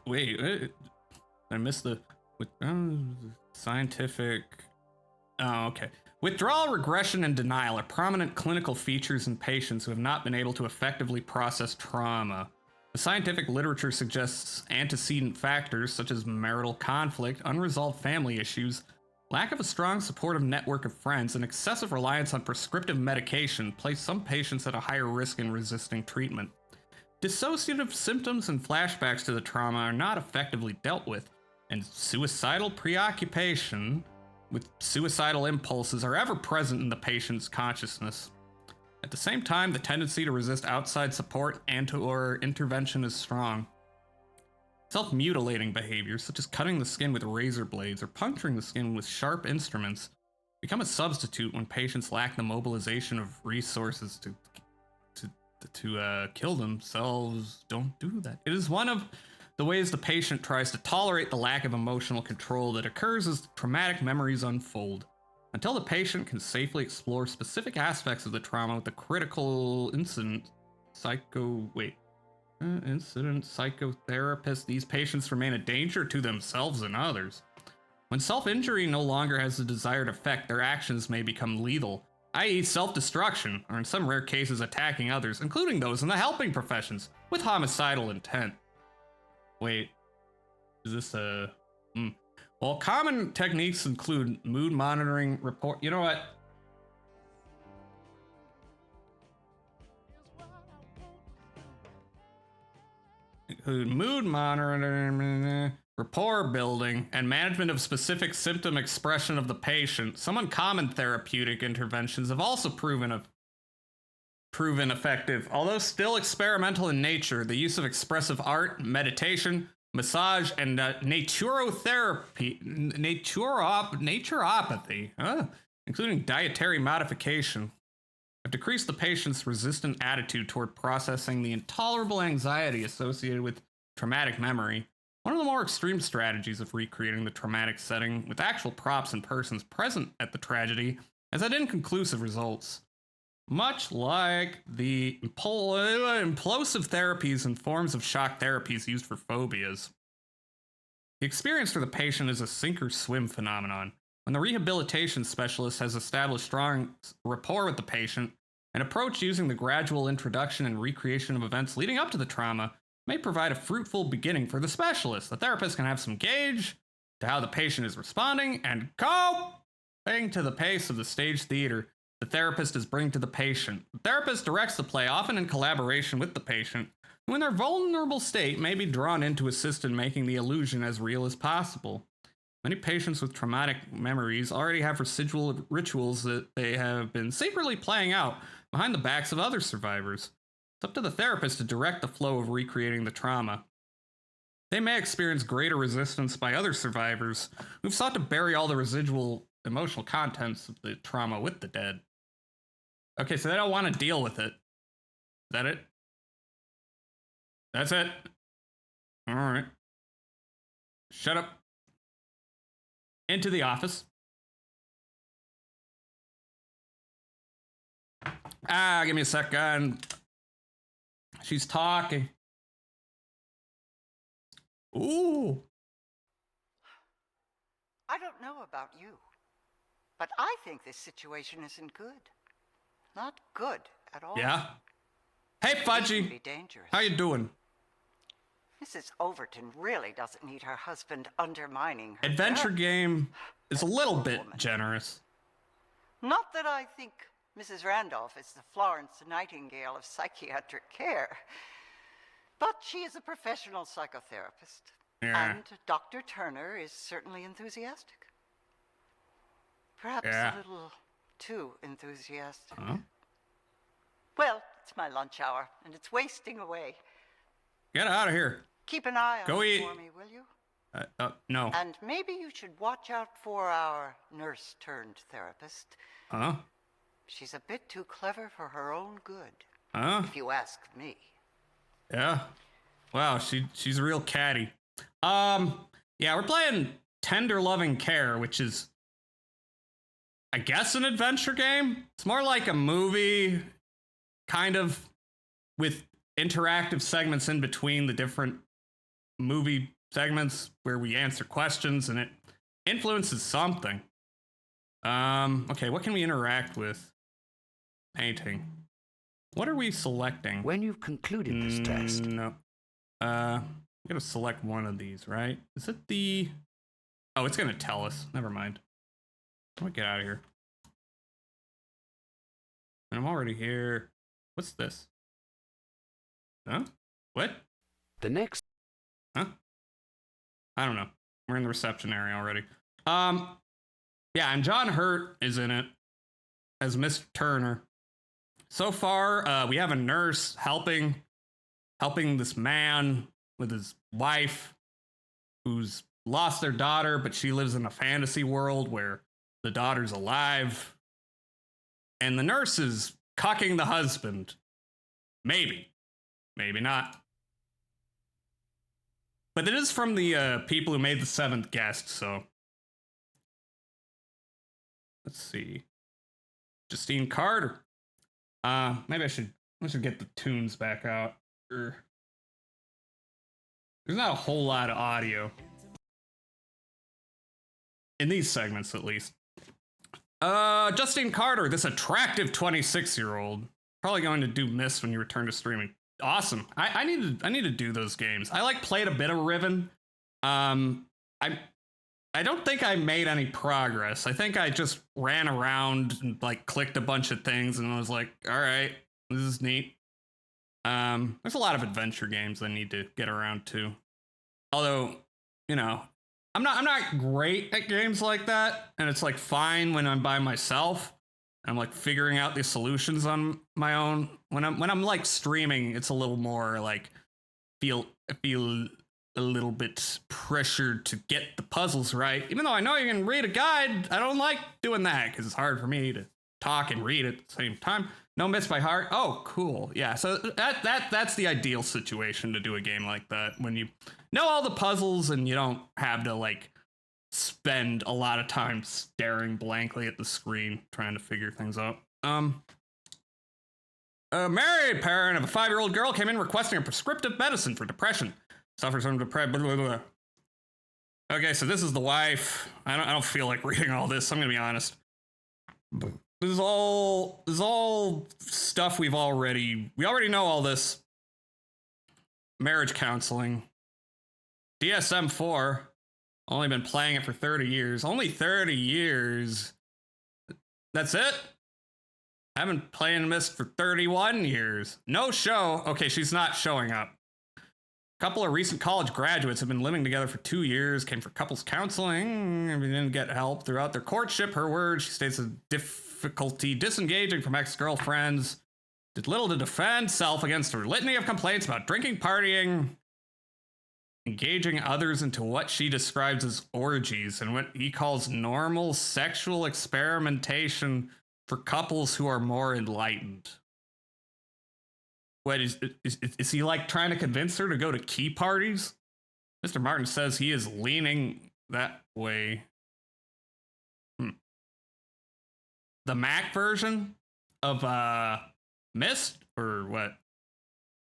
Wait, I missed the scientific. Oh, okay. Withdrawal, regression, and denial are prominent clinical features in patients who have not been able to effectively process trauma. The scientific literature suggests antecedent factors such as marital conflict, unresolved family issues, lack of a strong supportive network of friends, and excessive reliance on prescriptive medication place some patients at a higher risk in resisting treatment. Dissociative symptoms and flashbacks to the trauma are not effectively dealt with, and suicidal preoccupation with suicidal impulses are ever present in the patient's consciousness. At the same time, the tendency to resist outside support and/or intervention is strong. Self-mutilating behaviors, such as cutting the skin with razor blades or puncturing the skin with sharp instruments, become a substitute when patients lack the mobilization of resources to kill themselves. Don't do that. It is one of the ways the patient tries to tolerate the lack of emotional control that occurs as traumatic memories unfold. Until the patient can safely explore specific aspects of the trauma with the critical incident psychotherapist, these patients remain a danger to themselves and others. When self-injury no longer has the desired effect, their actions may become lethal, i.e. self-destruction, or in some rare cases attacking others, including those in the helping professions, with homicidal intent. Wait, is this a... Well, common techniques include mood monitoring, report... You know what? Include mood monitoring, rapport building, and management of specific symptom expression of the patient. Some uncommon therapeutic interventions have also proven effective. Although still experimental in nature, the use of expressive art, meditation, massage, and naturopathy, including dietary modification, have decreased the patient's resistant attitude toward processing the intolerable anxiety associated with traumatic memory. One of the more extreme strategies of recreating the traumatic setting with actual props and persons present at the tragedy has had inconclusive results. Much like the implosive therapies and forms of shock therapies used for phobias. The experience for the patient is a sink-or-swim phenomenon. When the rehabilitation specialist has established strong rapport with the patient, an approach using the gradual introduction and recreation of events leading up to the trauma may provide a fruitful beginning for the specialist. The therapist can have some gauge to how the patient is responding and coping to the pace of the stage theater the therapist is bringing to the patient. The therapist directs the play, often in collaboration with the patient, who in their vulnerable state may be drawn in to assist in making the illusion as real as possible. Many patients with traumatic memories already have residual rituals that they have been secretly playing out behind the backs of other survivors. It's up to the therapist to direct the flow of recreating the trauma. They may experience greater resistance by other survivors who've sought to bury all the residual emotional contents of the trauma with the dead. Okay, so they don't want to deal with it. Is that it? That's it. All right. Shut up. Into the office. Give me a second. She's talking. Ooh. I don't know about you, but I think this situation isn't good. Not good at all. Yeah? Hey, It can Fudgy. be dangerous. How you doing? Mrs. Overton really doesn't need her husband undermining her. Adventure game is a little bit generous. Not that I think Mrs. Randolph is the Florence Nightingale of psychiatric care, but she is a professional psychotherapist. Yeah. And Dr. Turner is certainly enthusiastic. Perhaps Yeah. a little too enthusiastic. Huh? Well, it's my lunch hour, and it's wasting away. Get out of here. Keep an eye on Go it eat. for me, will you? No. And maybe you should watch out for our nurse-turned-therapist. Huh? She's a bit too clever for her own good, Huh? if you ask me. Yeah. Wow, she's a real catty. Yeah, we're playing Tender Loving Care, which is, I guess, an adventure game. It's more like a movie, kind of, with interactive segments in between the different movie segments where we answer questions, and it influences something. Okay, what can we interact with? Painting. What are we selecting? When you've concluded this test. No. I'm gonna select one of these, right? Is it the... Oh, it's gonna tell us. Never mind. I'm gonna get out of here. And I'm already here. What's this? Huh? What? The next... Huh? I don't know. We're in the reception area already. Yeah, and John Hurt is in it as Miss Turner. So far, we have a nurse helping this man with his wife who's lost their daughter, but she lives in a fantasy world where the daughter's alive. And the nurse is cucking the husband. Maybe. Maybe not. But it is from the people who made The Seventh Guest, so... Let's see. Justine Carter. Maybe I should get the tunes back out. There's not a whole lot of audio. In these segments, at least. Justine Carter, this attractive 26-year-old. Probably going to do Miss when you return to streaming. Awesome. I need to do those games. I played a bit of Riven. I don't think I made any progress. I think I just ran around and clicked a bunch of things and I was like, all right, this is neat. There's a lot of adventure games I need to get around to. Although, I'm not great at games like that, and it's fine when I'm by myself. I'm figuring out the solutions on my own. When I'm streaming, it's a little more feel a little bit pressured to get the puzzles right. Even though I know you can read a guide, I don't like doing that because it's hard for me to talk and read at the same time. No Miss by Heart. Oh, cool. Yeah, so that's the ideal situation to do a game like that, when you know all the puzzles and you don't have to spend a lot of time staring blankly at the screen trying to figure things out. A married parent of a 5-year-old girl came in requesting a prescriptive medicine for depression. Suffers from depression. Blah, blah, blah. Okay, so this is the wife. I don't feel like reading all this. I'm gonna be honest. This is all stuff we already know all this. Marriage counseling. DSM-4. Only been playing it for 30 years. Only 30 years. That's it? I've been playing this for 31 years. No show. Okay, she's not showing up. A couple of recent college graduates have been living together for 2 years, came for couples counseling, and didn't get help throughout their courtship. Her words, she states a difficulty disengaging from ex-girlfriends, did little to defend self against her litany of complaints about drinking, partying, engaging others into what she describes as orgies and what he calls normal sexual experimentation for couples who are more enlightened. What is he trying to convince her to go to key parties? Mr. Martin says he is leaning that way. The Mac version of Myst, or what?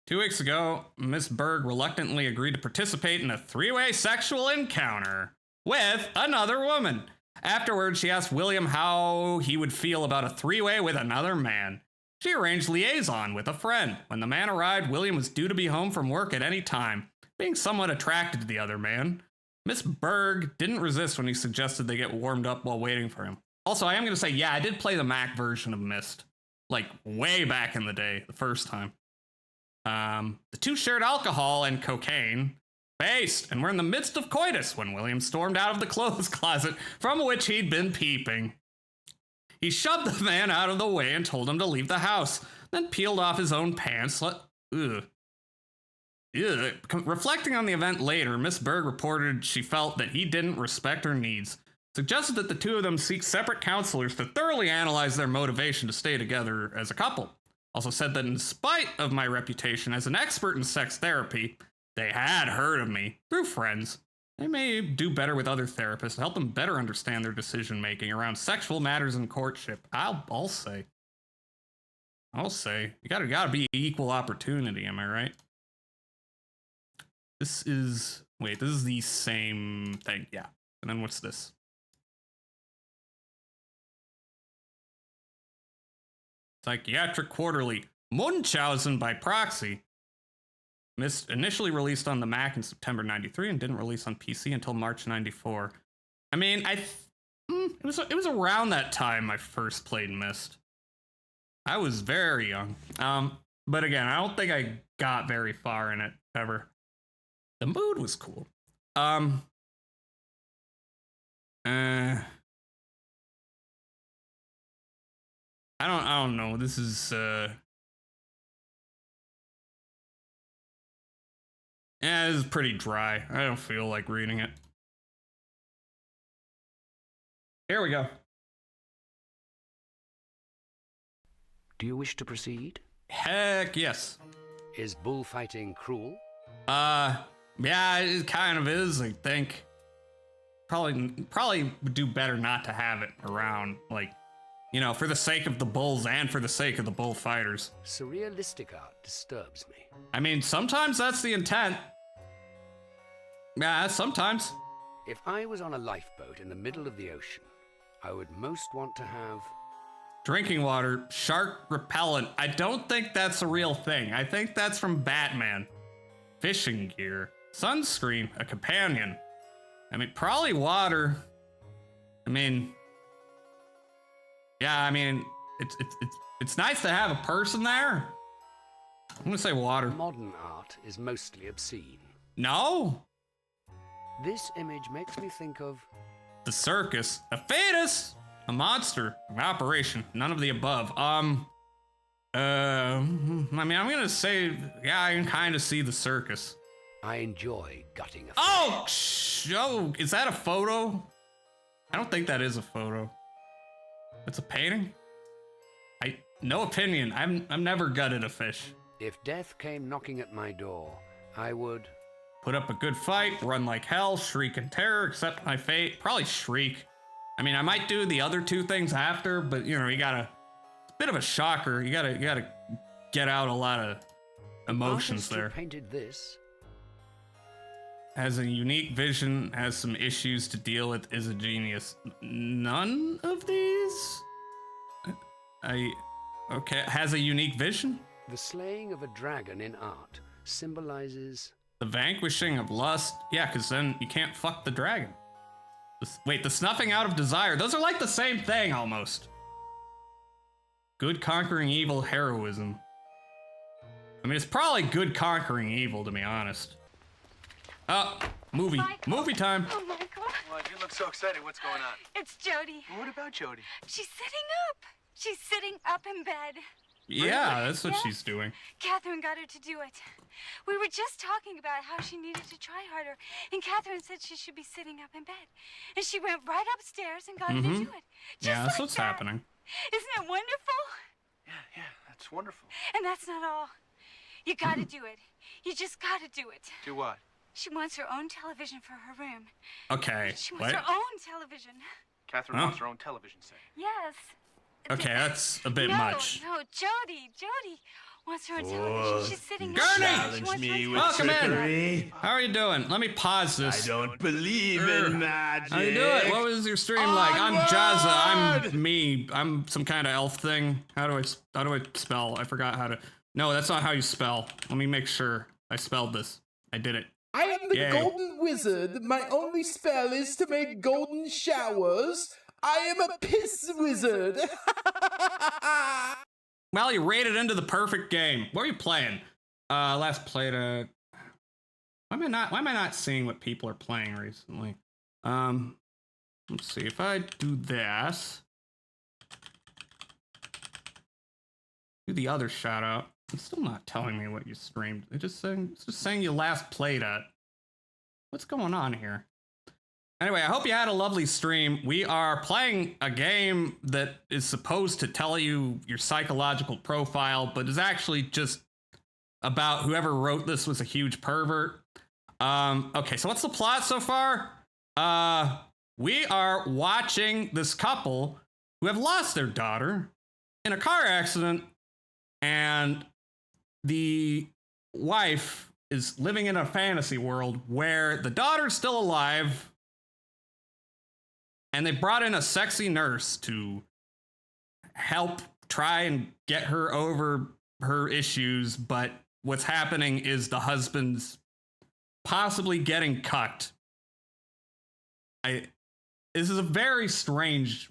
2 weeks ago, Miss Berg reluctantly agreed to participate in a 3-way sexual encounter with another woman. Afterwards, she asked William how he would feel about a three-way with another man. She arranged liaison with a friend. When the man arrived, William was due to be home from work at any time. Being somewhat attracted to the other man, Miss Berg didn't resist when he suggested they get warmed up while waiting for him. Also, I am going to say, yeah, I did play the Mac version of Myst, like way back in the day, the first time. The two shared alcohol and cocaine, based, and were in the midst of coitus when William stormed out of the clothes closet from which he'd been peeping. He shoved the man out of the way and told him to leave the house, then peeled off his own pants. Reflecting on the event later, Miss Berg reported she felt that he didn't respect her needs, suggested that the two of them seek separate counselors to thoroughly analyze their motivation to stay together as a couple. Also said that in spite of my reputation as an expert in sex therapy, they had heard of me through friends. They may do better with other therapists to help them better understand their decision-making around sexual matters and courtship. I'll say. You gotta be equal opportunity, am I right? This is the same thing, yeah. And then what's this? Psychiatric Quarterly, Munchausen by proxy. Myst initially released on the Mac in September 93 and didn't release on PC until March 94. I mean, it was around that time I first played Myst. I was very young. But again, I don't think I got very far in it ever. The mood was cool. I don't know. This is this is pretty dry. I don't feel like reading it. Here we go. Do you wish to proceed? Heck yes. Is bullfighting cruel? Yeah, it kind of is, I think. Probably would do better not to have it around, like, you know, for the sake of the bulls and for the sake of the bullfighters. Surrealistic art disturbs me. I mean, sometimes that's the intent. Yeah, sometimes. If I was on a lifeboat in the middle of the ocean, I would most want to have... Drinking water, shark repellent. I don't think that's a real thing. I think that's from Batman. Fishing gear, sunscreen, a companion. I mean, probably water. I mean, yeah, I mean, it's nice to have a person there. I'm gonna say water. Modern art is mostly obscene. No. This image makes me think of... The circus, a fetus, a monster, an operation, none of the above. I mean, I'm gonna say, yeah, I can kind of see the circus. I enjoy gutting a fish. Oh, is that a photo? I don't think that is a photo. It's a painting? No opinion. I've never gutted a fish. If death came knocking at my door, I would... Put up a good fight, run like hell, shriek in terror, accept my fate. Probably shriek. I mean, I might do the other two things after, but you know, it's a bit of a shocker. You gotta get out a lot of emotions there. Who painted this? Has a unique vision, has some issues to deal with, is a genius. None of these? Okay, has a unique vision? The slaying of a dragon in art symbolizes... The vanquishing of lust. Yeah, because then you can't fuck the dragon. Wait, the snuffing out of desire. Those are like the same thing, almost. Good conquering evil, heroism. I mean, it's probably good conquering evil, to be honest. Movie. Michael. Movie time. Oh, Michael. What? You look so excited. What's going on? It's Jody. What about Jody? She's sitting up. She's sitting up in bed. Yeah, that's what she's doing. Catherine got her to do it. We were just talking about how she needed to try harder, and Catherine said she should be sitting up in bed. And she went right upstairs and got her to do it. Yeah, that's what's happening. Isn't it wonderful? Yeah, that's wonderful. And that's not all. You gotta do it. You just gotta do it. Do what? She wants her own television for her room. Okay, She wants her own television. Catherine wants her own television set. Yes. Okay, that's a bit much. No, Jody. wants her on television. She's sitting Gurney! me with Welcome in. How are you doing? Let me pause this. I don't believe in magic. How you doing? What was your stream like? I'm Jazza. I'm me. I'm some kind of elf thing. How do I spell? I forgot how to. No, that's not how you spell. Let me make sure I spelled this. I did it. I am the Yay. Golden Wizard. My only spell is to make golden showers. I am a piss wizard. Well, you raided into the perfect game. What are you playing? Last played why am I not seeing what people are playing recently? Let's see if I do this. Do the other shout out. It's still not telling me what you streamed. It's just saying you last played at. What's going on here? Anyway, I hope you had a lovely stream. We are playing a game that is supposed to tell you your psychological profile, but is actually just about whoever wrote this was a huge pervert. Okay, so what's the plot so far? We are watching this couple who have lost their daughter in a car accident, and the wife is living in a fantasy world where the daughter's still alive, and they brought in a sexy nurse to help try and get her over her issues, but what's happening is the husband's possibly getting cut. This is a very strange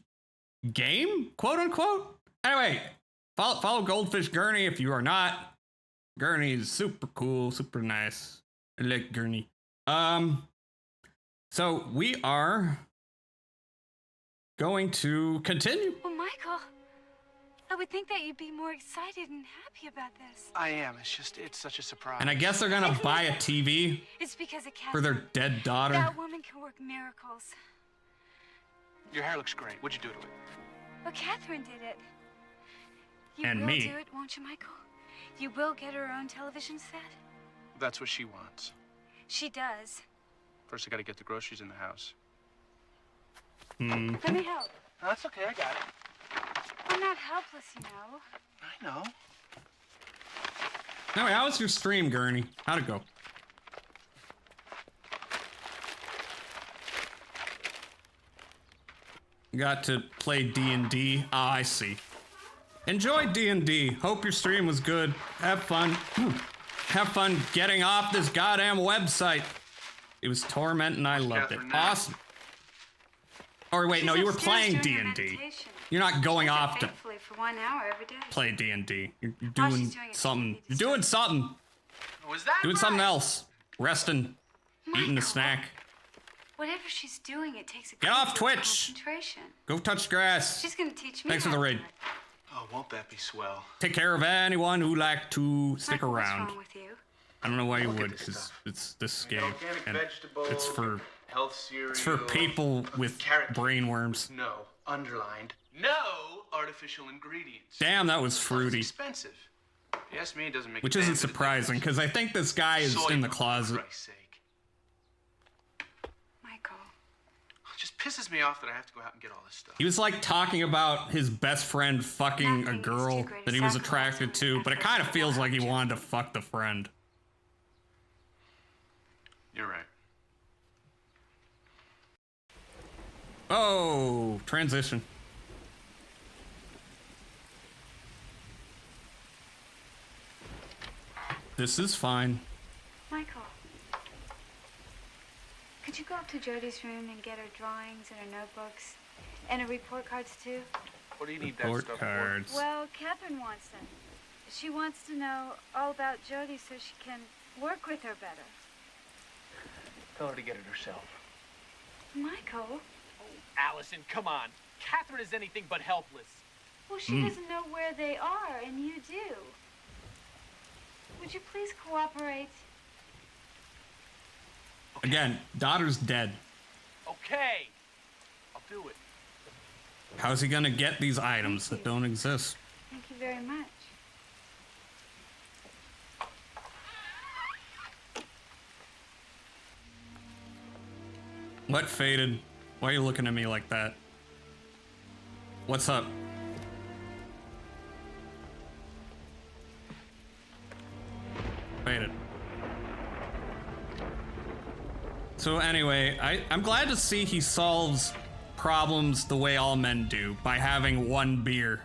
game, quote unquote. Anyway, follow Goldfish Gurney if you are not. Gurney is super cool, super nice. I like Gurney. So we are going to continue. Well, Michael, I would think that you'd be more excited and happy about this. I am. It's such a surprise. And I guess they're gonna buy a TV It's because of Catherine. for their dead daughter. That woman can work miracles. Your hair looks great. What'd you do to it? Well, Catherine did it. You And will me. do it, won't you, Michael? You will get her own television set? That's what she wants. She does. First, I gotta get the groceries in the house. Let me help. No, that's okay. I got it. I'm not helpless, you know. I know. Anyway, how was your stream, Gurney? How'd it go? Got to play D&D. Ah, I see. Enjoy D&D. Hope your stream was good. Have fun. Have fun getting off this goddamn website. It was tormenting. I loved it. Awesome. Or wait, no, you were playing D&D. You're not going off to Faithfully for 1 hour every day. play D&D. You're Oh, doing she's doing it. something. You're doing something. Was that Doing something else. Resting. Eating a snack. Whatever she's doing, it takes a Get great off deal of Twitch. concentration. Go touch grass. She's gonna teach me. Thanks for how the to raid. do it. Oh, won't that be swell? Take care of anyone who like to stick Michael, around. What's wrong with you? I don't know why you Look at would, this because stuff. it's this game, Organic and vegetables. it's for health cereal. it's for people with carrot cake. brainworms. No, underlined. No artificial ingredients. Damn, that was It's fruity. expensive. If you ask me, it doesn't make Which a isn't damn bit of surprising, because I think this guy is Soy in the milk, for closet. Christ's sake. Michael. It just pisses me off that I have to go out and get all this stuff. He was like talking about his best friend fucking a Nothing is girl too great that a he was sacrifice attracted to, but it kind of feels like he wanted to fuck the friend. You're right. Oh, transition. This is fine. Michael. Could you go up to Jodie's room and get her drawings and her notebooks and her report cards too? What do you need Report that stuff cards. Well, Catherine wants them. She wants to know all about Jodie so she can work with her better. for? Tell her to get it herself. Michael? Allison, come on. Catherine is anything but helpless. Well, she doesn't know where they are, and you do. Would you please cooperate? Again, daughter's dead. Okay. I'll do it. How's he gonna get these items that don't exist? Thank you very much. What faded? Why are you looking at me like that? What's up? Faded. So anyway, I'm glad to see he solves problems the way all men do, by having one beer.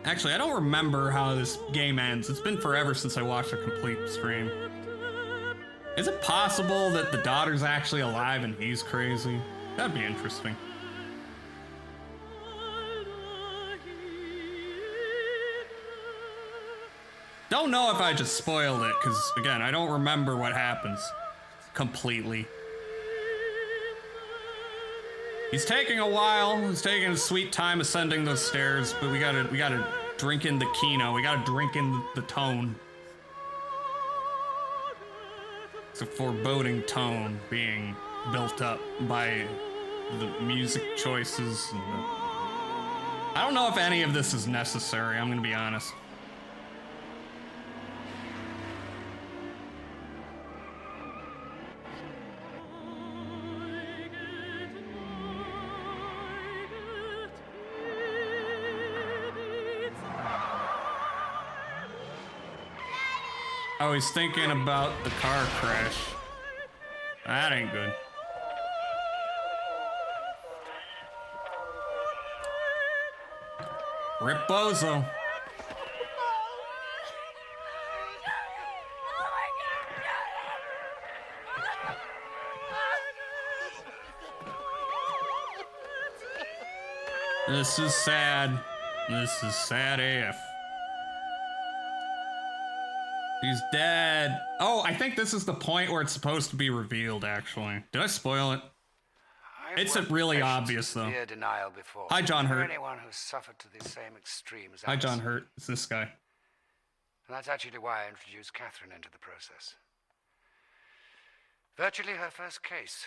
Actually, I don't remember how this game ends. It's been forever since I watched a complete stream. Is it possible that the daughter's actually alive and he's crazy? That'd be interesting. Don't know if I just spoiled it, because again, I don't remember what happens completely. He's taking a while. He's taking a sweet time ascending those stairs, but we gotta drink in the Kino. We gotta drink in the tone. It's a foreboding tone being built up by the music choices. And I don't know if any of this is necessary, I'm gonna be honest. Oh, he's thinking about the car crash. That ain't good. Rip Bozo. This is sad. This is sad AF. He's dead. Oh, I think this is the point where it's supposed to be revealed, actually. Did I spoil it? It's really obvious, though. Denial before. Hi, John Hurt. Anyone who's suffered to the same extreme as Hi, John Alison. Hurt. It's this guy. And that's actually why I introduced Catherine into the process. Virtually her first case,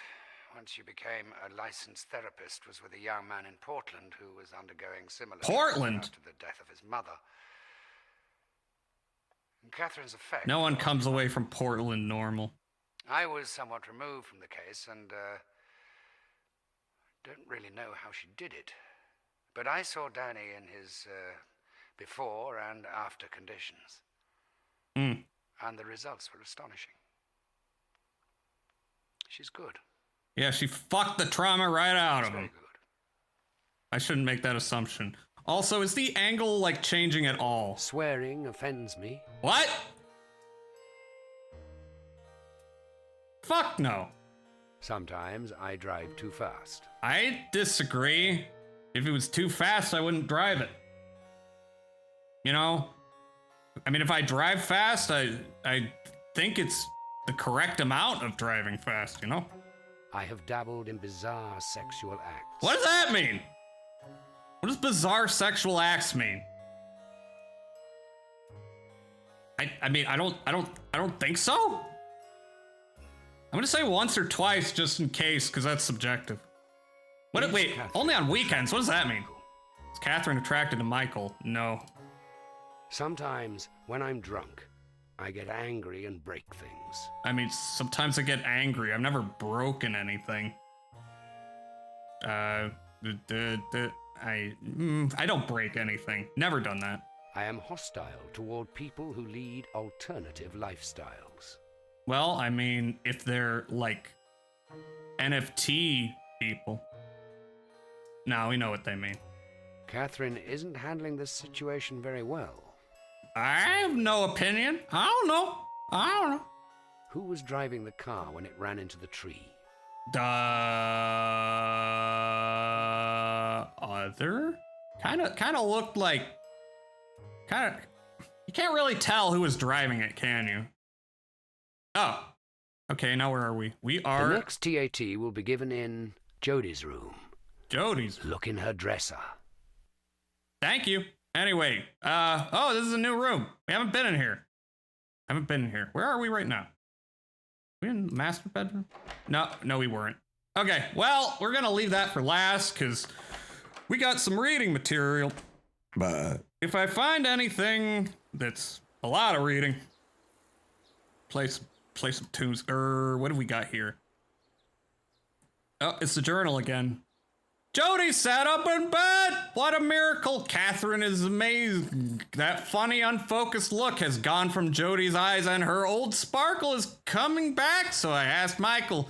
once she became a licensed therapist, was with a young man in Portland who was undergoing similar Portland? after the death of his mother. And Catherine's effect. No one comes away from Portland normal. I was somewhat removed from the case and don't really know how she did it. But I saw Danny in his before and after conditions. Mm. And the results were astonishing. She's good. Yeah, she fucked the trauma right out of Very him. good. I shouldn't make that assumption. Also, is the angle, like, changing at all? Swearing offends me. What? Fuck no. Sometimes I drive too fast. I disagree. If it was too fast, I wouldn't drive it. You know? I mean, if I drive fast, I think it's the correct amount of driving fast, you know? I have dabbled in bizarre sexual acts. What does that mean? What does bizarre sexual acts mean? I mean, I don't think so. I'm gonna say once or twice just in case, because that's subjective. What? Wait, only on weekends. What does that mean? Is Catherine attracted to Michael? No. Sometimes, when I'm drunk, I get angry and break things. I mean, sometimes I get angry. I've never broken anything. I don't break anything. Never done that. I am hostile toward people who lead alternative lifestyles. Well, I mean, if they're like NFT people. Now we know what they mean. Catherine isn't handling this situation very well. I have no opinion. I don't know. Who was driving the car when it ran into the tree? Other? Kind of looked like... You can't really tell who was driving it, can you? Oh. Okay, now where are we? We are... The next TAT will be given in Jodie's room. Jodie's? Look in her dresser. Thank you. Anyway, oh, this is a new room. We haven't been in here. Where are we right now? We in the master bedroom? No, we weren't. Okay, well, we're gonna leave that for last, because we got some reading material. But if I find anything that's a lot of reading, play some tunes. What have we got here? Oh, it's the journal again. Jody sat up in bed. What a miracle. Catherine is amazing. That funny, unfocused look has gone from Jody's eyes and her old sparkle is coming back. So I asked Michael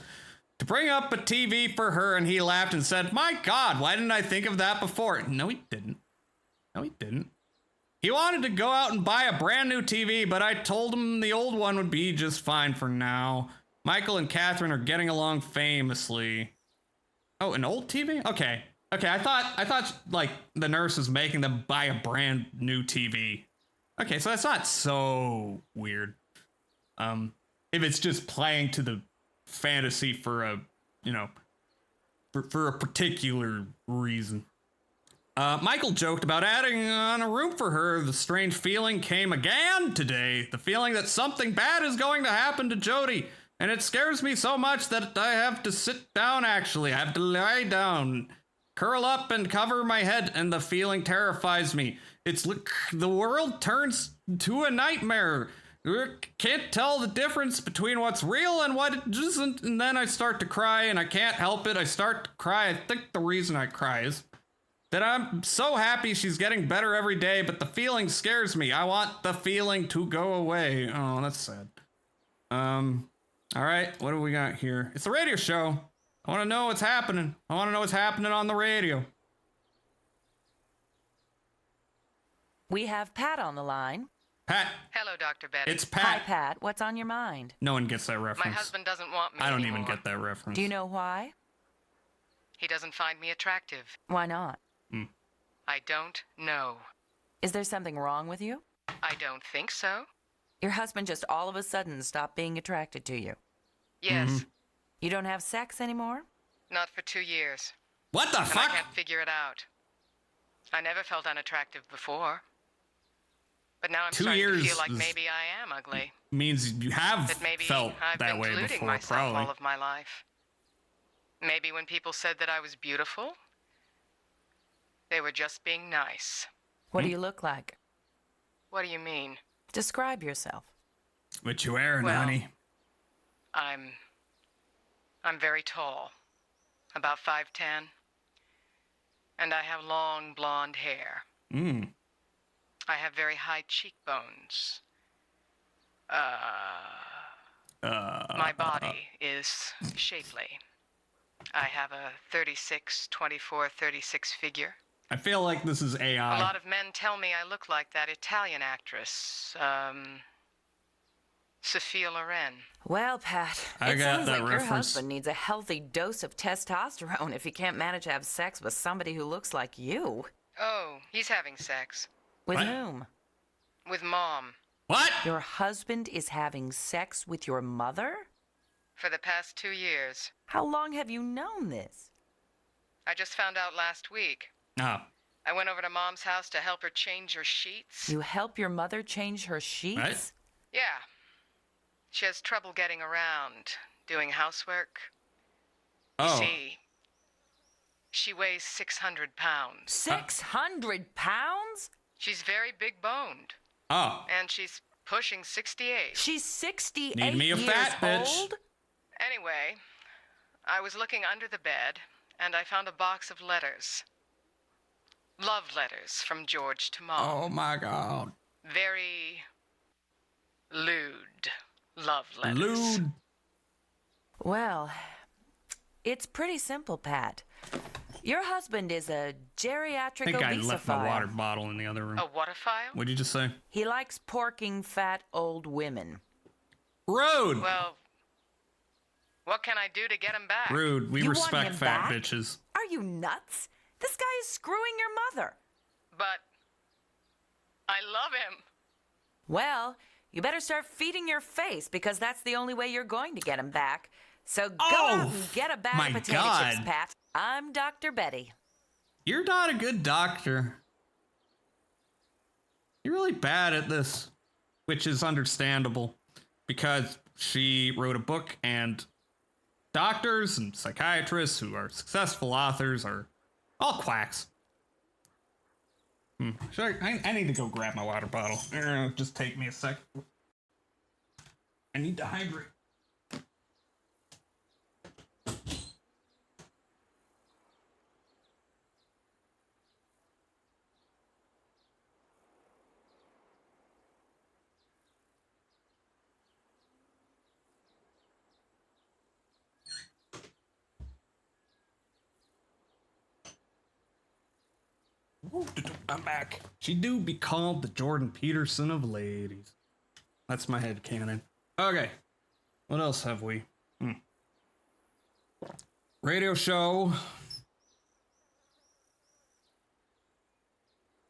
to bring up a TV for her and he laughed and said, my God, why didn't I think of that before? No, he didn't. No, he didn't. He wanted to go out and buy a brand new TV, but I told him the old one would be just fine for now. Michael and Catherine are getting along famously. Oh, an old TV? Okay. Okay, I thought like the nurse was making them buy a brand new TV. Okay, so that's not so weird. If it's just playing to the fantasy for a, you know, for a particular reason. Michael joked about adding on a room for her. The strange feeling came again today. The feeling that something bad is going to happen to Jody. And it scares me so much that I have to sit down, actually. I have to lie down, curl up and cover my head, and the feeling terrifies me. It's the world turns to a nightmare. Can't tell the difference between what's real and what isn't, and then I start to cry, and I can't help it. I start to cry. I think the reason I cry is that I'm so happy she's getting better every day, but the feeling scares me. I want the feeling to go away. Oh, that's sad. All right, what do we got here? It's a radio show. I want to know what's happening. I want to know what's happening on the radio. We have Pat on the line. Pat. Hello, Dr. Betty. It's Pat. Hi, Pat. What's on your mind? No one gets that reference. My husband doesn't want me I don't anymore. even get that reference. Do you know why? He doesn't find me attractive. Why not? I don't know. Is there something wrong with you? I don't think so. Your husband just all of a sudden stopped being attracted to you. Yes. You don't have sex anymore? Not for 2 years. What the And fuck? I can't figure it out. I never felt unattractive before. But now I'm 2 starting to years feel like is- maybe I am ugly. Means you have That maybe felt I've that been way deluding before, myself probably. all of my life. Maybe when people said that I was beautiful, they were just being nice. What do you look like? What do you mean? Describe yourself. What you wearing, Well, honey? I'm very tall, about 5'10", and I have long blonde hair. I have very high cheekbones. My body is shapely. I have a 36, 24, 36 figure. I feel like this is AI. A lot of men tell me I look like that Italian actress, Sophia Loren. Well, Pat, I it got sounds that like your reference. husband needs a healthy dose of testosterone if he can't manage to have sex with somebody who looks like you. Oh, he's having sex. With whom? With Mom. What? Your husband is having sex with your mother? For the past 2 years. How long have you known this? I just found out last week. Oh. I went over to Mom's house to help her change her sheets. You help your mother change her sheets? Right. Yeah. She has trouble getting around, doing housework. You see, she weighs 600 pounds. 600 pounds? She's very big boned. Oh. And she's pushing 68. She's 68 Need me a years fat bitch. old? Anyway, I was looking under the bed, and I found a box of letters. Love letters from George to Mom. Oh my God. Very lewd love letters. Lewd. Well, it's pretty simple, Pat. Your husband is a I geriatric think I left my obesophile. water bottle in the other room. A whatophile? What'd you just say? He likes porking fat old women. Rude. Well, what can I do to get him back? Rude. We You want respect him fat back? bitches. Are you nuts? This guy is screwing your mother. But I love him. Well, you better start feeding your face because that's the only way you're going to get him back. So go out and get a bag my of potato God. chips, Pat. I'm Dr. Betty. You're not a good doctor. You're really bad at this, which is understandable because she wrote a book and doctors and psychiatrists who are successful authors are all quacks. I need to go grab my water bottle. Just take me a sec. I need to hydrate. I'm back. She do be called the Jordan Peterson of ladies. That's my headcanon. Okay. What else have we? Radio show.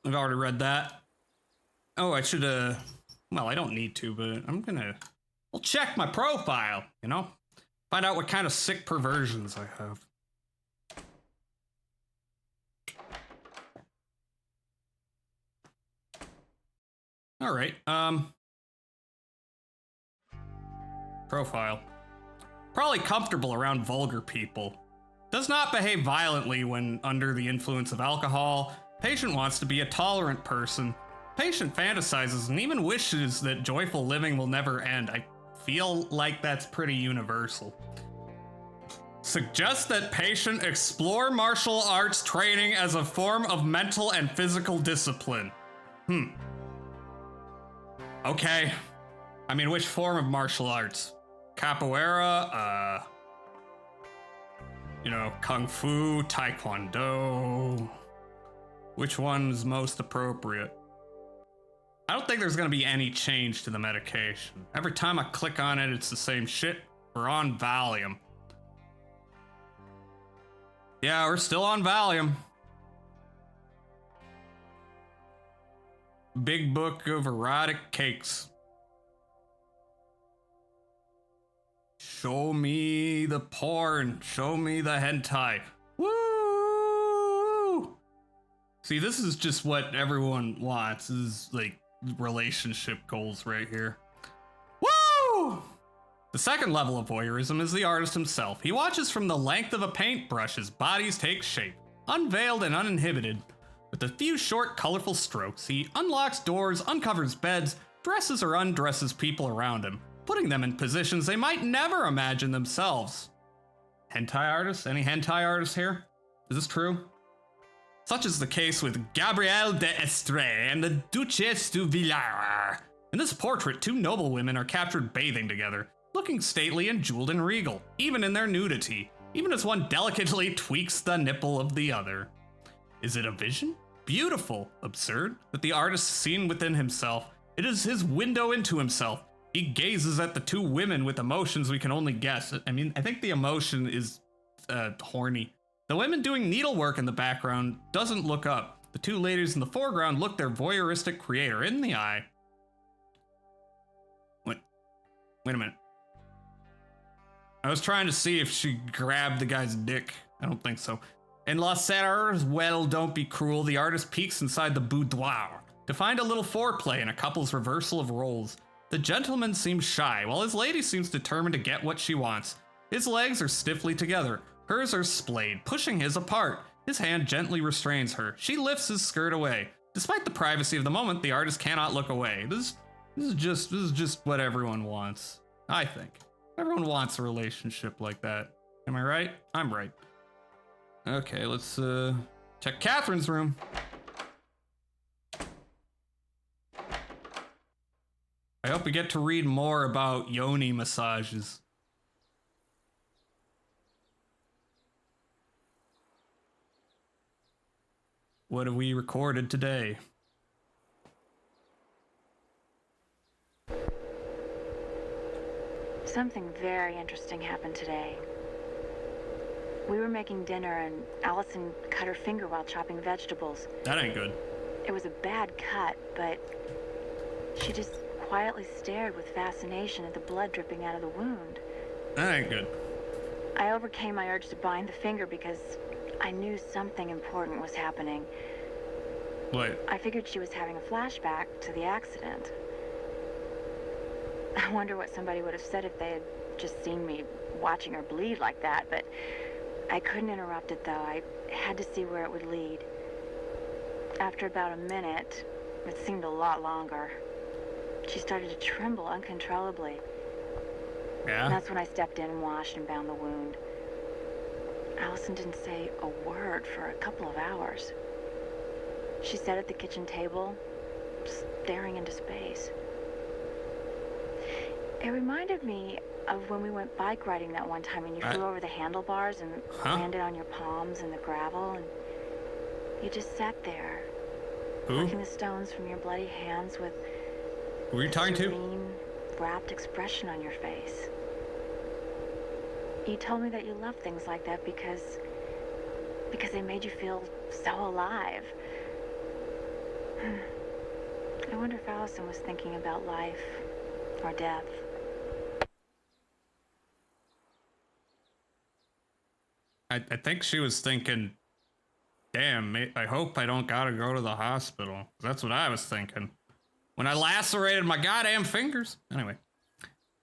I've already read that. Oh, I should, well, I don't need to, but I'll check my profile, you know? Find out what kind of sick perversions I have. All right, profile. Probably comfortable around vulgar people. Does not behave violently when under the influence of alcohol. Patient wants to be a tolerant person. Patient fantasizes and even wishes that joyful living will never end. I feel like that's pretty universal. Suggests that patient explore martial arts training as a form of mental and physical discipline. Okay. I mean, which form of martial arts? Capoeira, you know, Kung Fu, Taekwondo. Which one's most appropriate? I don't think there's gonna be any change to the medication. Every time I click on it, it's the same shit. We're on Valium. Yeah, we're still on Valium. Big book of erotic cakes. Show me the porn. Show me the hentai. Woo! See, this is just what everyone wants. This is like relationship goals right here. Woo! The second level of voyeurism is the artist himself. He watches from the length of a paintbrush as bodies take shape, unveiled and uninhibited. With a few short, colorful strokes, he unlocks doors, uncovers beds, dresses or undresses people around him, putting them in positions they might never imagine themselves. Hentai artists? Any hentai artists here? Is this true? Such is the case with Gabrielle d'Estrée and the Duchesse du Villars. In this portrait, two noble women are captured bathing together, looking stately and jeweled and regal, even in their nudity, even as one delicately tweaks the nipple of the other. Is it a vision? Beautiful, absurd, that the artist seen within himself. It is his window into himself. He gazes at the two women with emotions we can only guess. I mean, I think the emotion is horny. The women doing needlework in the background doesn't look up. The two ladies in the foreground look their voyeuristic creator in the eye. Wait a minute. I was trying to see if she grabbed the guy's dick. I don't think so. In La Serre's Well, Don't Be Cruel, the artist peeks inside the boudoir to find a little foreplay and a couple's reversal of roles. The gentleman seems shy, while his lady seems determined to get what she wants. His legs are stiffly together. Hers are splayed, pushing his apart. His hand gently restrains her. She lifts his skirt away. Despite the privacy of the moment, the artist cannot look away. This is just what everyone wants. I think. Everyone wants a relationship like that. Am I right? I'm right. Okay, let's check Catherine's room. I hope we get to read more about yoni massages. What have we recorded today? Something very interesting happened today. We were making dinner and Allison cut her finger while chopping vegetables. That ain't good. It was a bad cut, but she just quietly stared with fascination at the blood dripping out of the wound. That ain't good. I overcame my urge to bind the finger because I knew something important was happening. What? I figured she was having a flashback to the accident. I wonder what somebody would have said if they had just seen me watching her bleed like that, but I couldn't interrupt it, though. I had to see where it would lead. After about a minute, it seemed a lot longer, she started to tremble uncontrollably. Yeah? And that's when I stepped in and washed and bound the wound. Allison didn't say a word for a couple of hours. She sat at the kitchen table, staring into space. It reminded me of when we went bike riding that one time and you flew over the handlebars and landed on your palms in the gravel, and you just sat there Plucking the stones from your bloody hands with who are you talking to? serene, rapt expression on your face. You told me that you loved things like that because they made you feel so alive. I wonder if Allison was thinking about life or death. I think she was thinking, damn, I hope I don't gotta go to the hospital. That's what I was thinking when I lacerated my goddamn fingers. Anyway.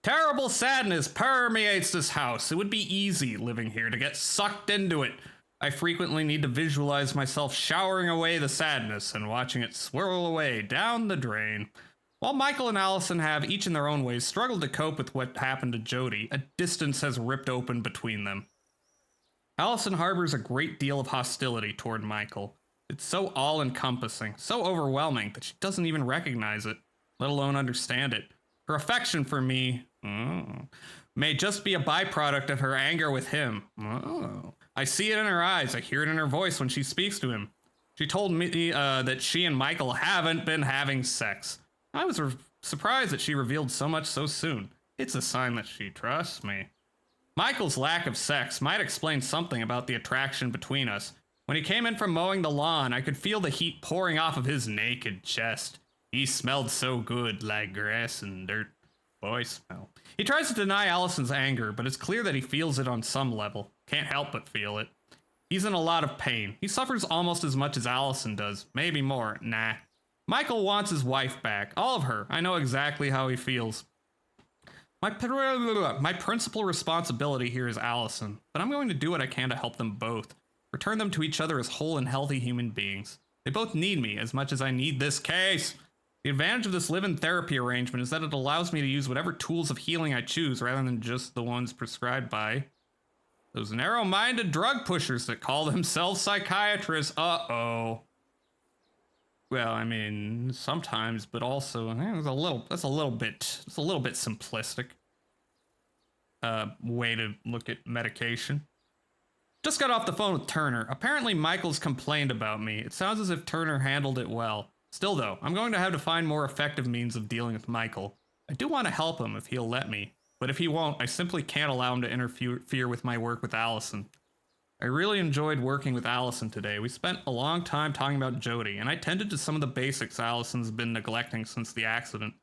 Terrible sadness permeates this house. It would be easy living here to get sucked into it. I frequently need to visualize myself showering away the sadness and watching it swirl away down the drain. While Michael and Allison have, each in their own ways, struggled to cope with what happened to Jody, a distance has ripped open between them. Allison harbors a great deal of hostility toward Michael. It's so all-encompassing, so overwhelming that she doesn't even recognize it, let alone understand it. Her affection for me may just be a byproduct of her anger with him. I see it in her eyes. I hear it in her voice when she speaks to him. She told me that she and Michael haven't been having sex. I was surprised that she revealed so much so soon. It's a sign that she trusts me. Michael's lack of sex might explain something about the attraction between us. When he came in from mowing the lawn, I could feel the heat pouring off of his naked chest. He smelled so good, like grass and dirt. Boy smell. He tries to deny Allison's anger, but it's clear that he feels it on some level. Can't help but feel it. He's in a lot of pain. He suffers almost as much as Allison does. Maybe more. Nah. Michael wants his wife back. All of her. I know exactly how he feels. My principal responsibility here is Allison, but I'm going to do what I can to help them both. Return them to each other as whole and healthy human beings. They both need me as much as I need this case. The advantage of this live-in therapy arrangement is that it allows me to use whatever tools of healing I choose rather than just the ones prescribed by those narrow-minded drug pushers that call themselves psychiatrists. Uh-oh. Well, I mean, sometimes, but also that's a little bit simplistic way to look at medication. Just got off the phone with Turner. Apparently Michael's complained about me. It sounds as if Turner handled it well. Still though, I'm going to have to find more effective means of dealing with Michael. I do want to help him if he'll let me, but if he won't, I simply can't allow him to interfere with my work with Allison. I really enjoyed working with Allison today. We spent a long time talking about Jody, and I tended to some of the basics Allison's been neglecting since the accident.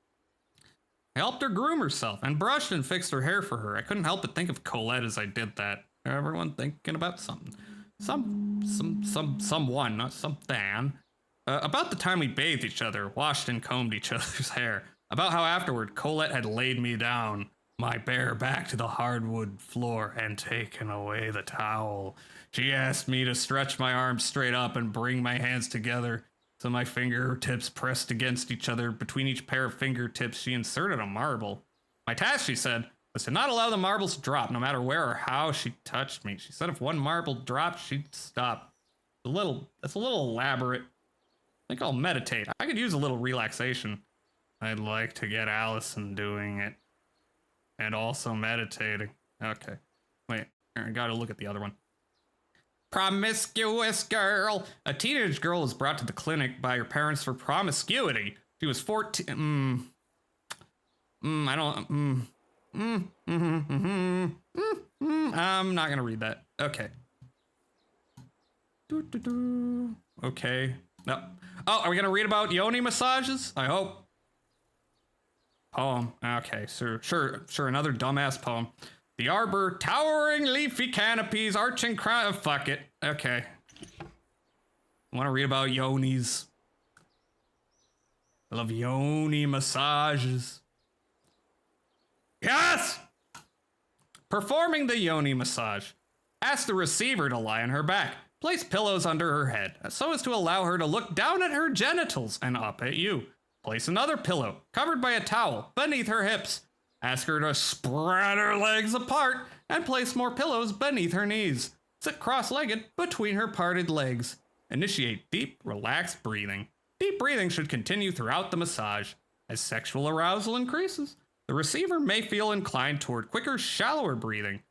I helped her groom herself and brushed and fixed her hair for her. I couldn't help but think of Colette as I did that. Everyone thinking about something. Someone, not something. About the time we bathed each other, washed and combed each other's hair. About how afterward Colette had laid me down, my bare back to the hardwood floor, and taken away the towel. She asked me to stretch my arms straight up and bring my hands together. So my fingertips pressed against each other. Between each pair of fingertips, she inserted a marble. My task, she said, was to not allow the marbles to drop, no matter where or how she touched me. She said if one marble dropped, she'd stop. That's a little elaborate. I think I'll meditate. I could use a little relaxation. I'd like to get Allison doing it. And also meditating. Okay. Wait, I gotta look at the other one. Promiscuous girl. A teenage girl was brought to the clinic by her parents for promiscuity. She was 14. I'm not gonna read that. Okay. Okay. No. Oh, are we gonna read about yoni massages? I hope. Poem. Okay, sure. Another dumbass poem. The arbor, towering leafy canopies, arching crown. Fuck it. Okay. I want to read about yonis. I love yoni massages. Yes! Performing the yoni massage. Ask the receiver to lie on her back. Place pillows under her head, so as to allow her to look down at her genitals and up at you. Place another pillow, covered by a towel, beneath her hips. Ask her to spread her legs apart and place more pillows beneath her knees. Sit cross-legged between her parted legs. Initiate deep, relaxed breathing. Deep breathing should continue throughout the massage. As sexual arousal increases, the receiver may feel inclined toward quicker, shallower breathing.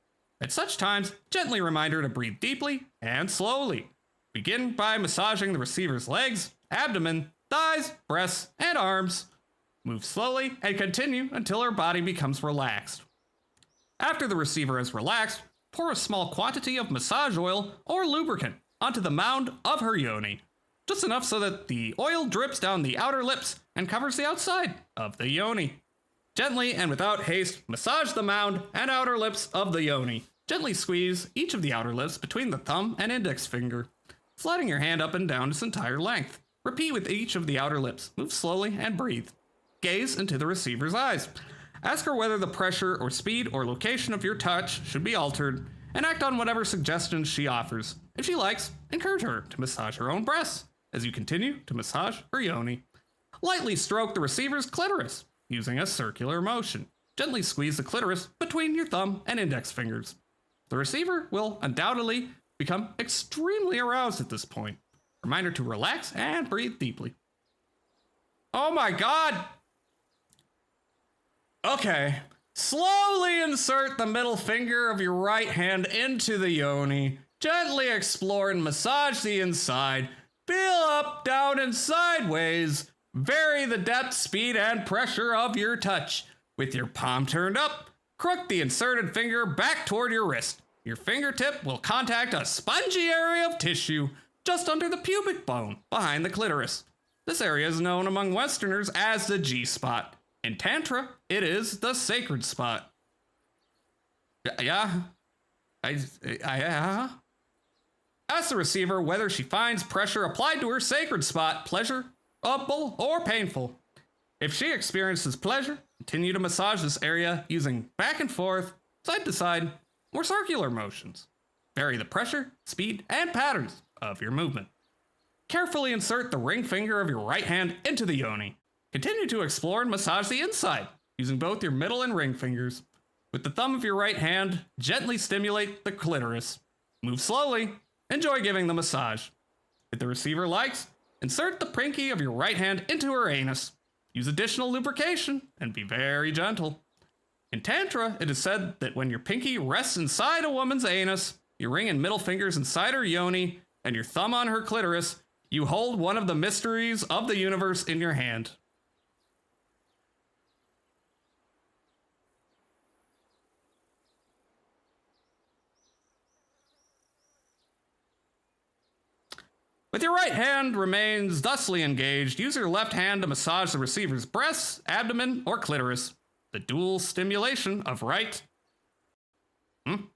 At such times, gently remind her to breathe deeply and slowly. Begin by massaging the receiver's legs, abdomen, thighs, breasts, and arms. Move slowly and continue until her body becomes relaxed. After the receiver is relaxed, pour a small quantity of massage oil or lubricant onto the mound of her yoni. Just enough so that the oil drips down the outer lips and covers the outside of the yoni. Gently and without haste, massage the mound and outer lips of the yoni. Gently squeeze each of the outer lips between the thumb and index finger, sliding your hand up and down its entire length. Repeat with each of the outer lips. Move slowly and breathe. Gaze into the receiver's eyes. Ask her whether the pressure or speed or location of your touch should be altered, and act on whatever suggestions she offers. If she likes, encourage her to massage her own breasts as you continue to massage her yoni. Lightly stroke the receiver's clitoris using a circular motion. Gently squeeze the clitoris between your thumb and index fingers. The receiver will undoubtedly become extremely aroused at this point. Reminder to relax and breathe deeply. Oh my God! Okay. Slowly insert the middle finger of your right hand into the yoni. Gently explore and massage the inside. Feel up, down, and sideways. Vary the depth, speed, and pressure of your touch. With your palm turned up, crook the inserted finger back toward your wrist. Your fingertip will contact a spongy area of tissue just under the pubic bone behind the clitoris. This area is known among Westerners as the G-spot. In Tantra, it is the sacred spot. Yeah. Ask the receiver whether she finds pressure applied to her sacred spot pleasurable or painful. If she experiences pleasure, continue to massage this area using back and forth, side to side, or circular motions. Vary the pressure, speed, and patterns of your movement. Carefully insert the ring finger of your right hand into the yoni. Continue to explore and massage the inside using both your middle and ring fingers. With the thumb of your right hand, gently stimulate the clitoris. Move slowly. Enjoy giving the massage. If the receiver likes, insert the pinky of your right hand into her anus. Use additional lubrication and be very gentle. In Tantra, it is said that when your pinky rests inside a woman's anus, your ring and middle fingers inside her yoni, and your thumb on her clitoris, you hold one of the mysteries of the universe in your hand. With your right hand remains thusly engaged, use your left hand to massage the receiver's breasts, abdomen, or clitoris. The dual stimulation of right and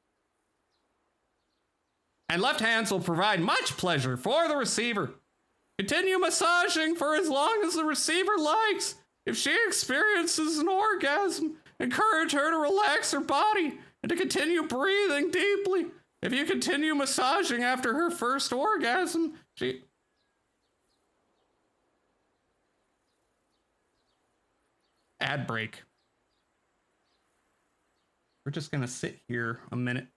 left hands will provide much pleasure for the receiver. Continue massaging for as long as the receiver likes. If she experiences an orgasm, encourage her to relax her body and to continue breathing deeply. If you continue massaging after her first orgasm, Ad break. We're just gonna sit here a minute.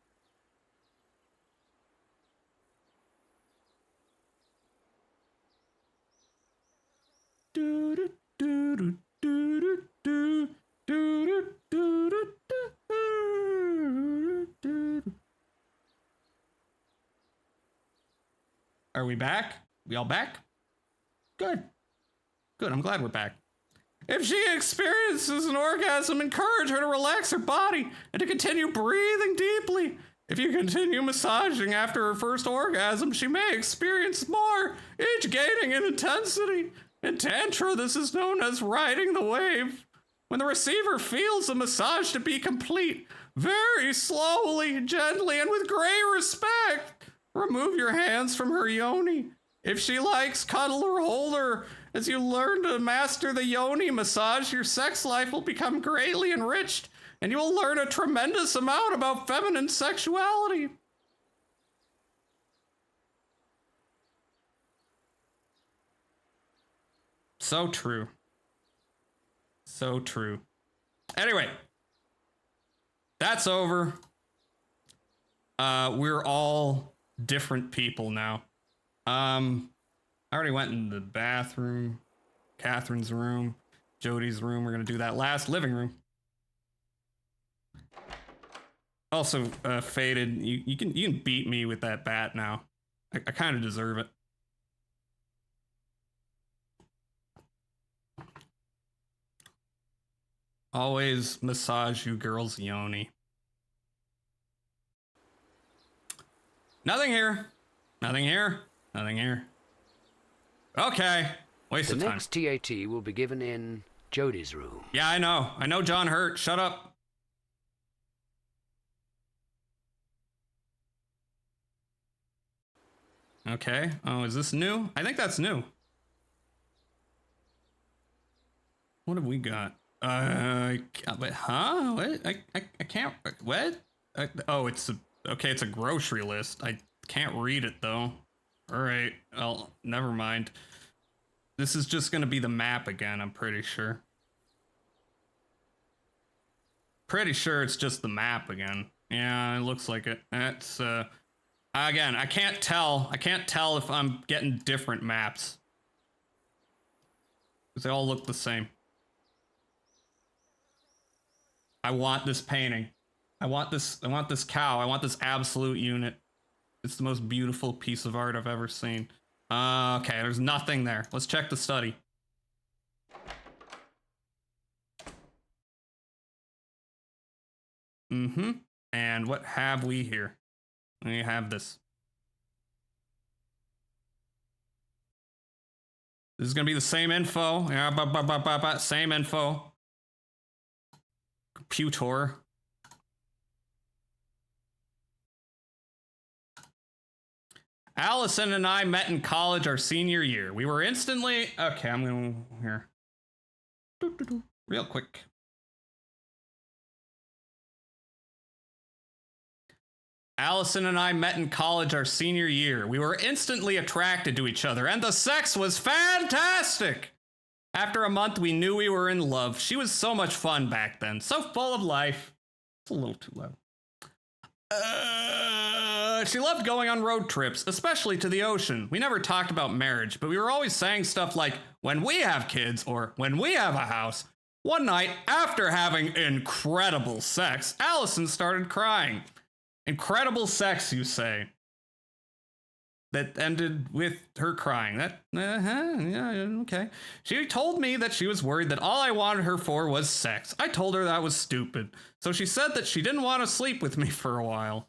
Are we back? We all back? Good. Good, I'm glad we're back. If she experiences an orgasm, encourage her to relax her body and to continue breathing deeply. If you continue massaging after her first orgasm, she may experience more, each gaining in intensity. In Tantra, this is known as riding the wave. When the receiver feels the massage to be complete, very slowly, gently, and with great respect, remove your hands from her yoni. If she likes, cuddle or hold her. As you learn to master the yoni massage, your sex life will become greatly enriched, and you will learn a tremendous amount about feminine sexuality. So true. So true. Anyway, that's over. We're all different people now. I already went in the bathroom, Catherine's room, Jody's room. We're gonna do that last. Living room. Also, Faded, you can beat me with that bat now. I kind of deserve it. Always massage you girls' yoni. Nothing here. Nothing here. Nothing here. Okay. Waste of The time. next TAT will be given in Jody's room. Yeah, I know. I know John Hurt. Shut up. Okay. Oh, is this new? I think that's new. What have we got? Wait, huh? What? I can't. What? Oh, it's a. Okay, it's a grocery list. I can't read it though. All right. Well, never mind. This is just gonna be the map again. I'm pretty sure. Pretty sure it's just the map again. Yeah, it looks like it. That's again, I can't tell. I can't tell if I'm getting different maps. Because they all look the same. I want this painting. I want this cow. I want this absolute unit. It's the most beautiful piece of art I've ever seen. Okay, there's nothing there. Let's check the study. Mm-hmm. And what have we here? We have this. This is gonna be the same info. Yeah, same info. Computer. Allison and I met in college our senior year. We were instantly... Okay, I'm gonna... Here. Real quick. Allison and I met in college our senior year. We were instantly attracted to each other, and the sex was fantastic! After a month, we knew we were in love. She was so much fun back then, so full of life. It's a little too loud. She loved going on road trips, especially to the ocean. We never talked about marriage, but we were always saying stuff like, when we have kids, or when we have a house. One night, after having incredible sex, Allison started crying. Incredible sex, you say? That ended with her crying. Yeah, okay. She told me that she was worried that all I wanted her for was sex. I told her that was stupid. So she said that she didn't want to sleep with me for a while.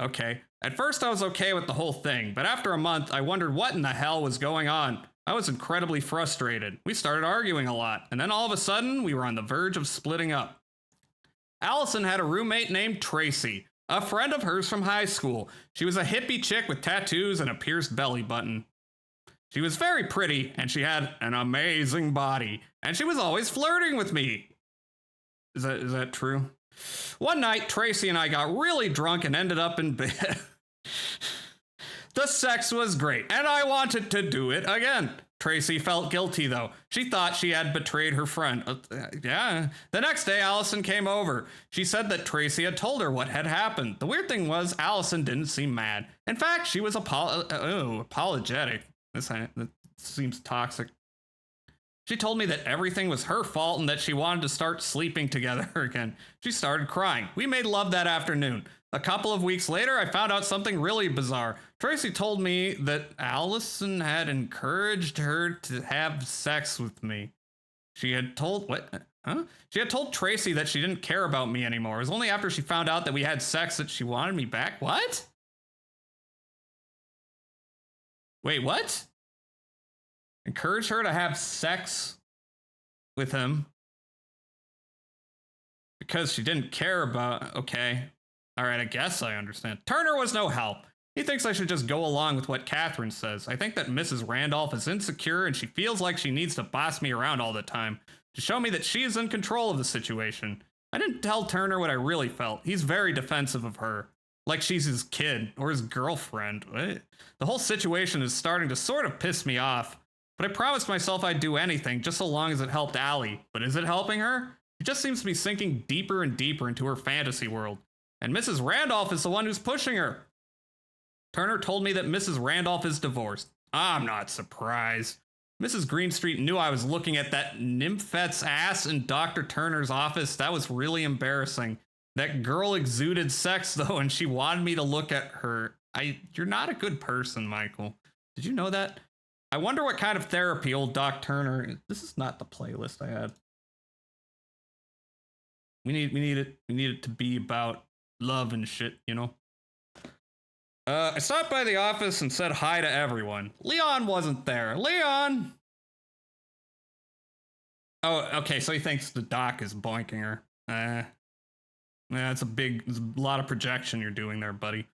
Okay. At first I was okay with the whole thing, but after a month I wondered what in the hell was going on. I was incredibly frustrated. We started arguing a lot, and then all of a sudden we were on the verge of splitting up. Allison had a roommate named Tracy, a friend of hers from high school. She was a hippie chick with tattoos and a pierced belly button. She was very pretty, and she had an amazing body, and she was always flirting with me. Is that true? One night, Tracy and I got really drunk and ended up in bed. The sex was great, and I wanted to do it again. Tracy felt guilty, though. She thought she had betrayed her friend. Yeah. The next day, Allison came over. She said that Tracy had told her what had happened. The weird thing was, Allison didn't seem mad. In fact, she was apologetic. That seems toxic. She told me that everything was her fault and that she wanted to start sleeping together again. She started crying. We made love that afternoon. A couple of weeks later, I found out something really bizarre. Tracy told me that Allison had encouraged her to have sex with me. She had told... What? Huh? She had told Tracy that she didn't care about me anymore. It was only after she found out that we had sex that she wanted me back. What? Wait, what? Encourage her to have sex with him because she didn't care about... Okay. All right, I guess I understand. Turner was no help. He thinks I should just go along with what Catherine says. I think that Mrs. Randolph is insecure and she feels like she needs to boss me around all the time to show me that she is in control of the situation. I didn't tell Turner what I really felt. He's very defensive of her, like she's his kid or his girlfriend. What? The whole situation is starting to sort of piss me off, but I promised myself I'd do anything just so long as it helped Allie. But is it helping her? She just seems to be sinking deeper and deeper into her fantasy world. And Mrs. Randolph is the one who's pushing her. Turner told me that Mrs. Randolph is divorced. I'm not surprised. Mrs. Greenstreet knew I was looking at that nymphet's ass in Dr. Turner's office. That was really embarrassing. That girl exuded sex, though, and she wanted me to look at her. You're not a good person, Michael. Did you know that? I wonder what kind of therapy old Doc Turner... This is not the playlist I had. We need it to be about love and shit, you know? I stopped by the office and said hi to everyone. Leon wasn't there. Leon! Oh, okay, so he thinks the doc is boinking her. Yeah, it's a lot of projection you're doing there, buddy.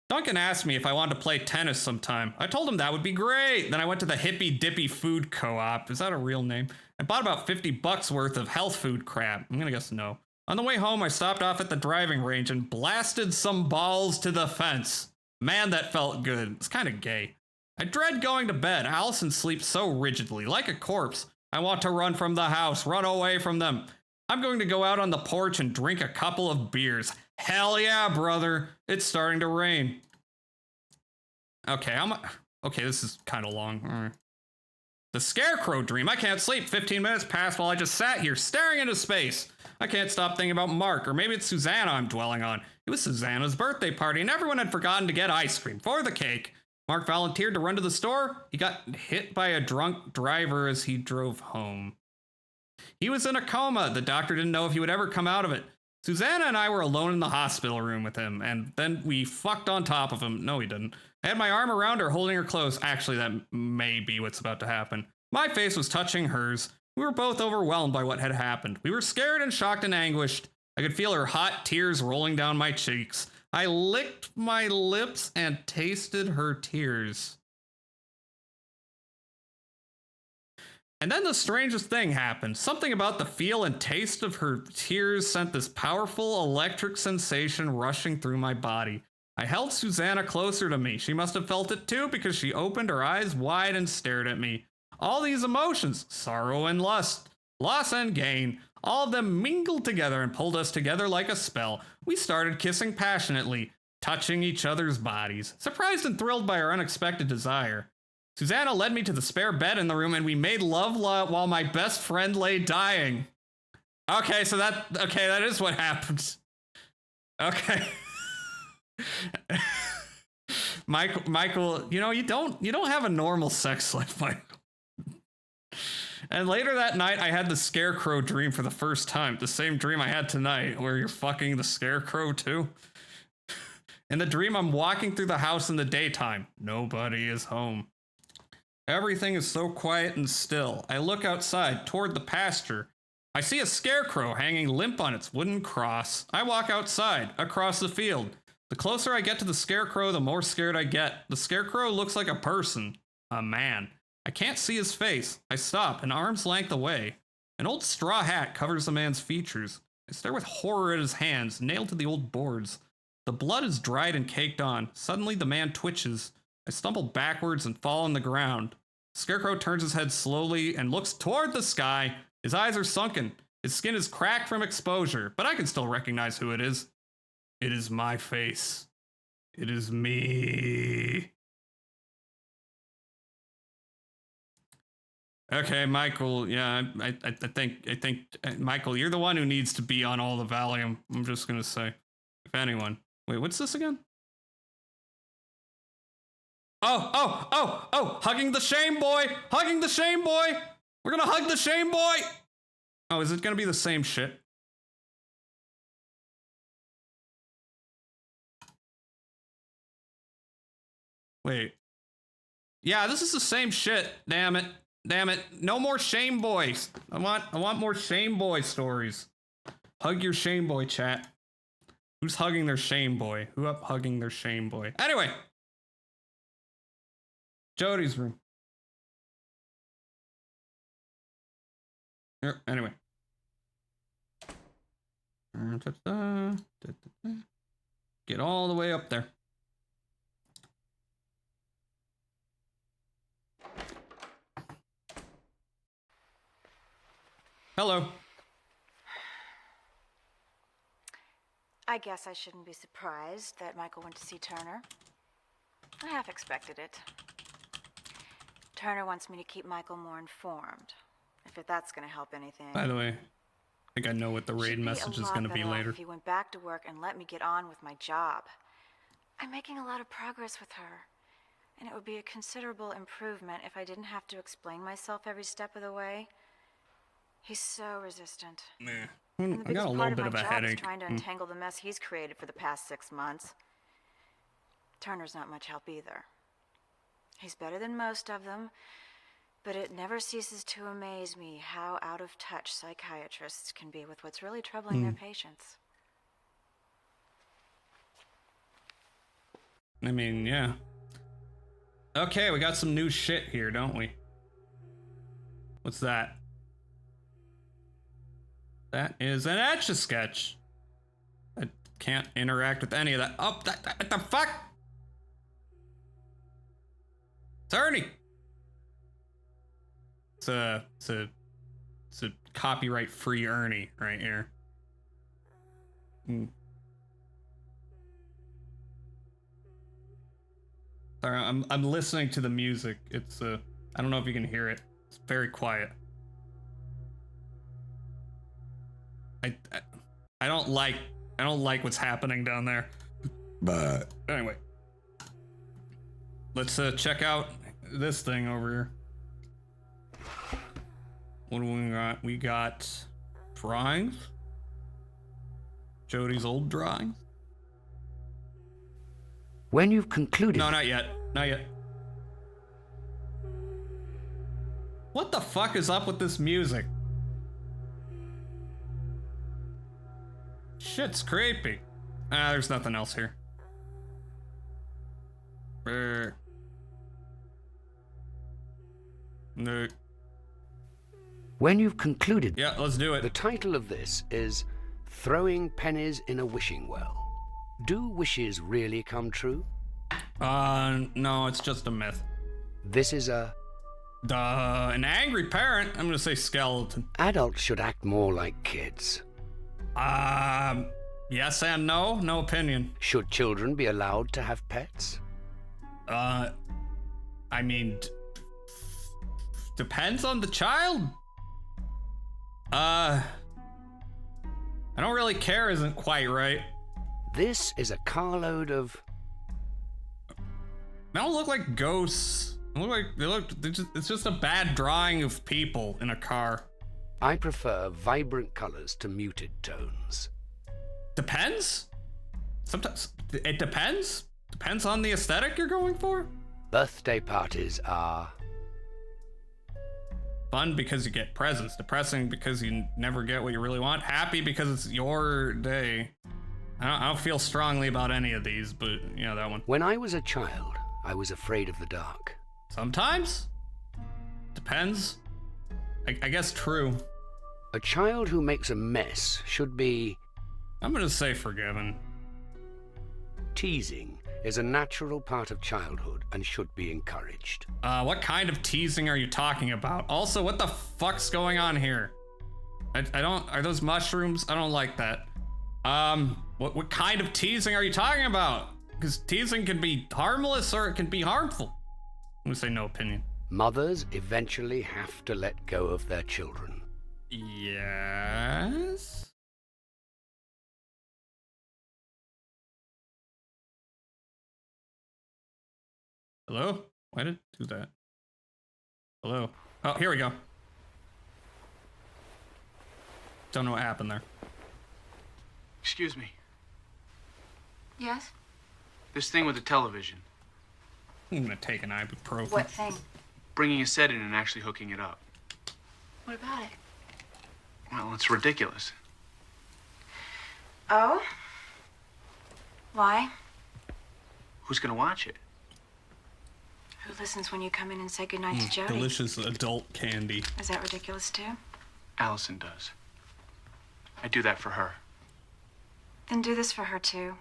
Duncan asked me if I wanted to play tennis sometime. I told him that would be great. Then I went to the Hippy Dippy Food Co-op. Is that a real name? I bought about $50 worth of health food crap. I'm gonna guess no. On the way home, I stopped off at the driving range and blasted some balls to the fence. Man, that felt good. It's kind of gay. I dread going to bed. Allison sleeps so rigidly, like a corpse. I want to run from the house, run away from them. I'm going to go out on the porch and drink a couple of beers. Hell yeah, brother. It's starting to rain. Okay, okay, this is kind of long. All right. The Scarecrow dream. I can't sleep. 15 minutes passed while I just sat here staring into space. I can't stop thinking about Mark, or maybe it's Susanna I'm dwelling on. It was Susanna's birthday party, and everyone had forgotten to get ice cream for the cake. Mark volunteered to run to the store. He got hit by a drunk driver as he drove home. He was in a coma. The doctor didn't know if he would ever come out of it. Susanna and I were alone in the hospital room with him, and then we fucked on top of him. No, he didn't. I had my arm around her, holding her close. Actually, that may be what's about to happen. My face was touching hers. We were both overwhelmed by what had happened. We were scared and shocked and anguished. I could feel her hot tears rolling down my cheeks. I licked my lips and tasted her tears. And then the strangest thing happened. Something about the feel and taste of her tears sent this powerful electric sensation rushing through my body. I held Susanna closer to me. She must have felt it too because she opened her eyes wide and stared at me. All these emotions, sorrow and lust, loss and gain, all of them mingled together and pulled us together like a spell. We started kissing passionately, touching each other's bodies, surprised and thrilled by our unexpected desire. Susanna led me to the spare bed in the room, and we made love while my best friend lay dying. Okay, so that is what happened. Okay. Michael, you know, you don't have a normal sex life, Michael. And later that night, I had the Scarecrow dream for the first time. The same dream I had tonight, where you're fucking the Scarecrow too. In the dream, I'm walking through the house in the daytime. Nobody is home. Everything is so quiet and still. I look outside toward the pasture. I see a scarecrow hanging limp on its wooden cross. I walk outside, across the field. The closer I get to the scarecrow, the more scared I get. The scarecrow looks like a person. A man. I can't see his face. I stop, an arm's length away. An old straw hat covers the man's features. I stare with horror at his hands, nailed to the old boards. The blood is dried and caked on. Suddenly the man twitches. I stumble backwards and fall on the ground. Scarecrow turns his head slowly and looks toward the sky. His eyes are sunken. His skin is cracked from exposure, but I can still recognize who it is. It is my face. It is me. Okay, Michael. Yeah, I think Michael, you're the one who needs to be on all the Valium. I'm just gonna say, if anyone. Wait, what's this again? Oh, hugging the shame boy. Hugging the shame boy. We're gonna hug the shame boy. Oh, is it gonna be the same shit? Wait. Yeah, this is the same shit. Damn it. Damn it. No more shame boys. I want more shame boy stories. Hug your shame boy, chat. Who's hugging their shame boy? Who up hugging their shame boy? Anyway. Jody's room. Anyway. Get all the way up there. Hello. I guess I shouldn't be surprised that Michael went to see Turner. I half expected it. Turner wants me to keep Michael more informed, if that's going to help anything. By the way, I think I know what the raid message is going to be later. If he went back to work and let me get on with my job. I'm making a lot of progress with her, and it would be a considerable improvement if I didn't have to explain myself every step of the way. He's so resistant. Nah. And the I got biggest a little part bit of of my a job is headache. trying to untangle the mess he's created for the past 6 months. Turner's not much help either. He's better than most of them, but it never ceases to amaze me how out of touch psychiatrists can be with what's really troubling their patients. I mean, yeah. Okay, we got some new shit here, don't we? What's that? That is an Etch-a-Sketch. I can't interact with any of that. Oh, what the fuck? It's Ernie. It's a copyright-free Ernie right here. Sorry, I'm listening to the music. It's I don't know if you can hear it. It's very quiet. I don't like what's happening down there. But anyway, let's check out this thing over here. What do we got? We got drawings. Jody's old drawings. When you've concluded... No, not yet. Not yet. What the fuck is up with this music? Shit's creepy. There's nothing else here. No. When you've concluded... Yeah, let's do it. The title of this is Throwing Pennies in a Wishing Well. Do wishes really come true? No, it's just a myth. This is a... an angry parent. I'm gonna say skeleton. Adults should act more like kids. Yes and no. No opinion. Should children be allowed to have pets? I mean... depends on the child. I don't really care isn't quite right. This is a carload of... They don't look like ghosts. It's just a bad drawing of people in a car. I prefer vibrant colors to muted tones. Depends? Sometimes it depends. Depends on the aesthetic you're going for. Birthday parties are... fun because you get presents. Depressing because you never get what you really want. Happy because it's your day. I don't feel strongly about any of these, but you know that one. When I was a child, I was afraid of the dark. Sometimes. Depends. I guess true. A child who makes a mess should be... I'm gonna say forgiven. Teasing is a natural part of childhood and should be encouraged. What kind of teasing are you talking about? Also, what the fuck's going on here? Are those mushrooms? I don't like that. What kind of teasing are you talking about? Because teasing can be harmless or it can be harmful. I'm gonna say no opinion. Mothers eventually have to let go of their children. Yes? Hello? Why did it do that? Hello? Oh, here we go. Don't know what happened there. Excuse me. Yes? This thing with the television. I'm gonna take an ibuprofen. What thing? Bringing a set in and actually hooking it up. What about it? Well, it's ridiculous. Oh? Why? Who's gonna watch it? Who listens when you come in and say goodnight to Jody? Delicious adult candy. Is that ridiculous too? Allison does. I do that for her. Then do this for her too.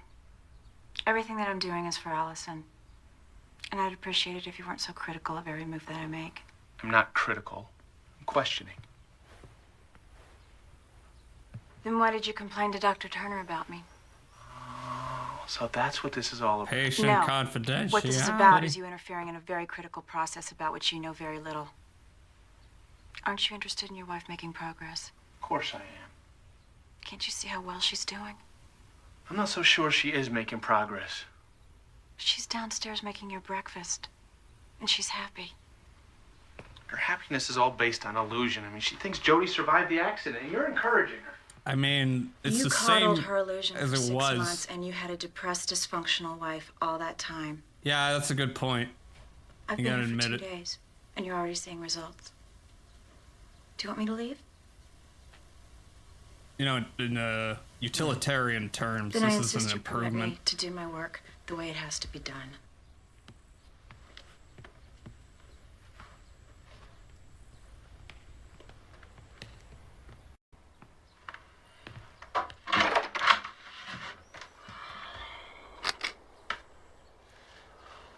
Everything that I'm doing is for Allison. And I'd appreciate it if you weren't so critical of every move that I make. I'm not critical. I'm questioning. Then why did you complain to Dr. Turner about me? So that's what this is all about. Patient No. confidentiality. What this is about is you interfering in a very critical process about which you know very little. Aren't you interested in your wife making progress? Of course I am. Can't you see how well she's doing? I'm not so sure she is making progress. She's downstairs making your breakfast. And she's happy. Her happiness is all based on illusion. I mean, she thinks Jody survived the accident, and you're encouraging her. I mean, it's you the coddled same her illusion as for it 6 was. months, and you had a depressed, dysfunctional wife all that time. Yeah, that's a good point. I've You been gotta here for admit 2 it. days, and you're already seeing results. Do you want me to leave? You know, in utilitarian terms, Then I this insist is an you permit improvement. me to do my work the way it has to be done.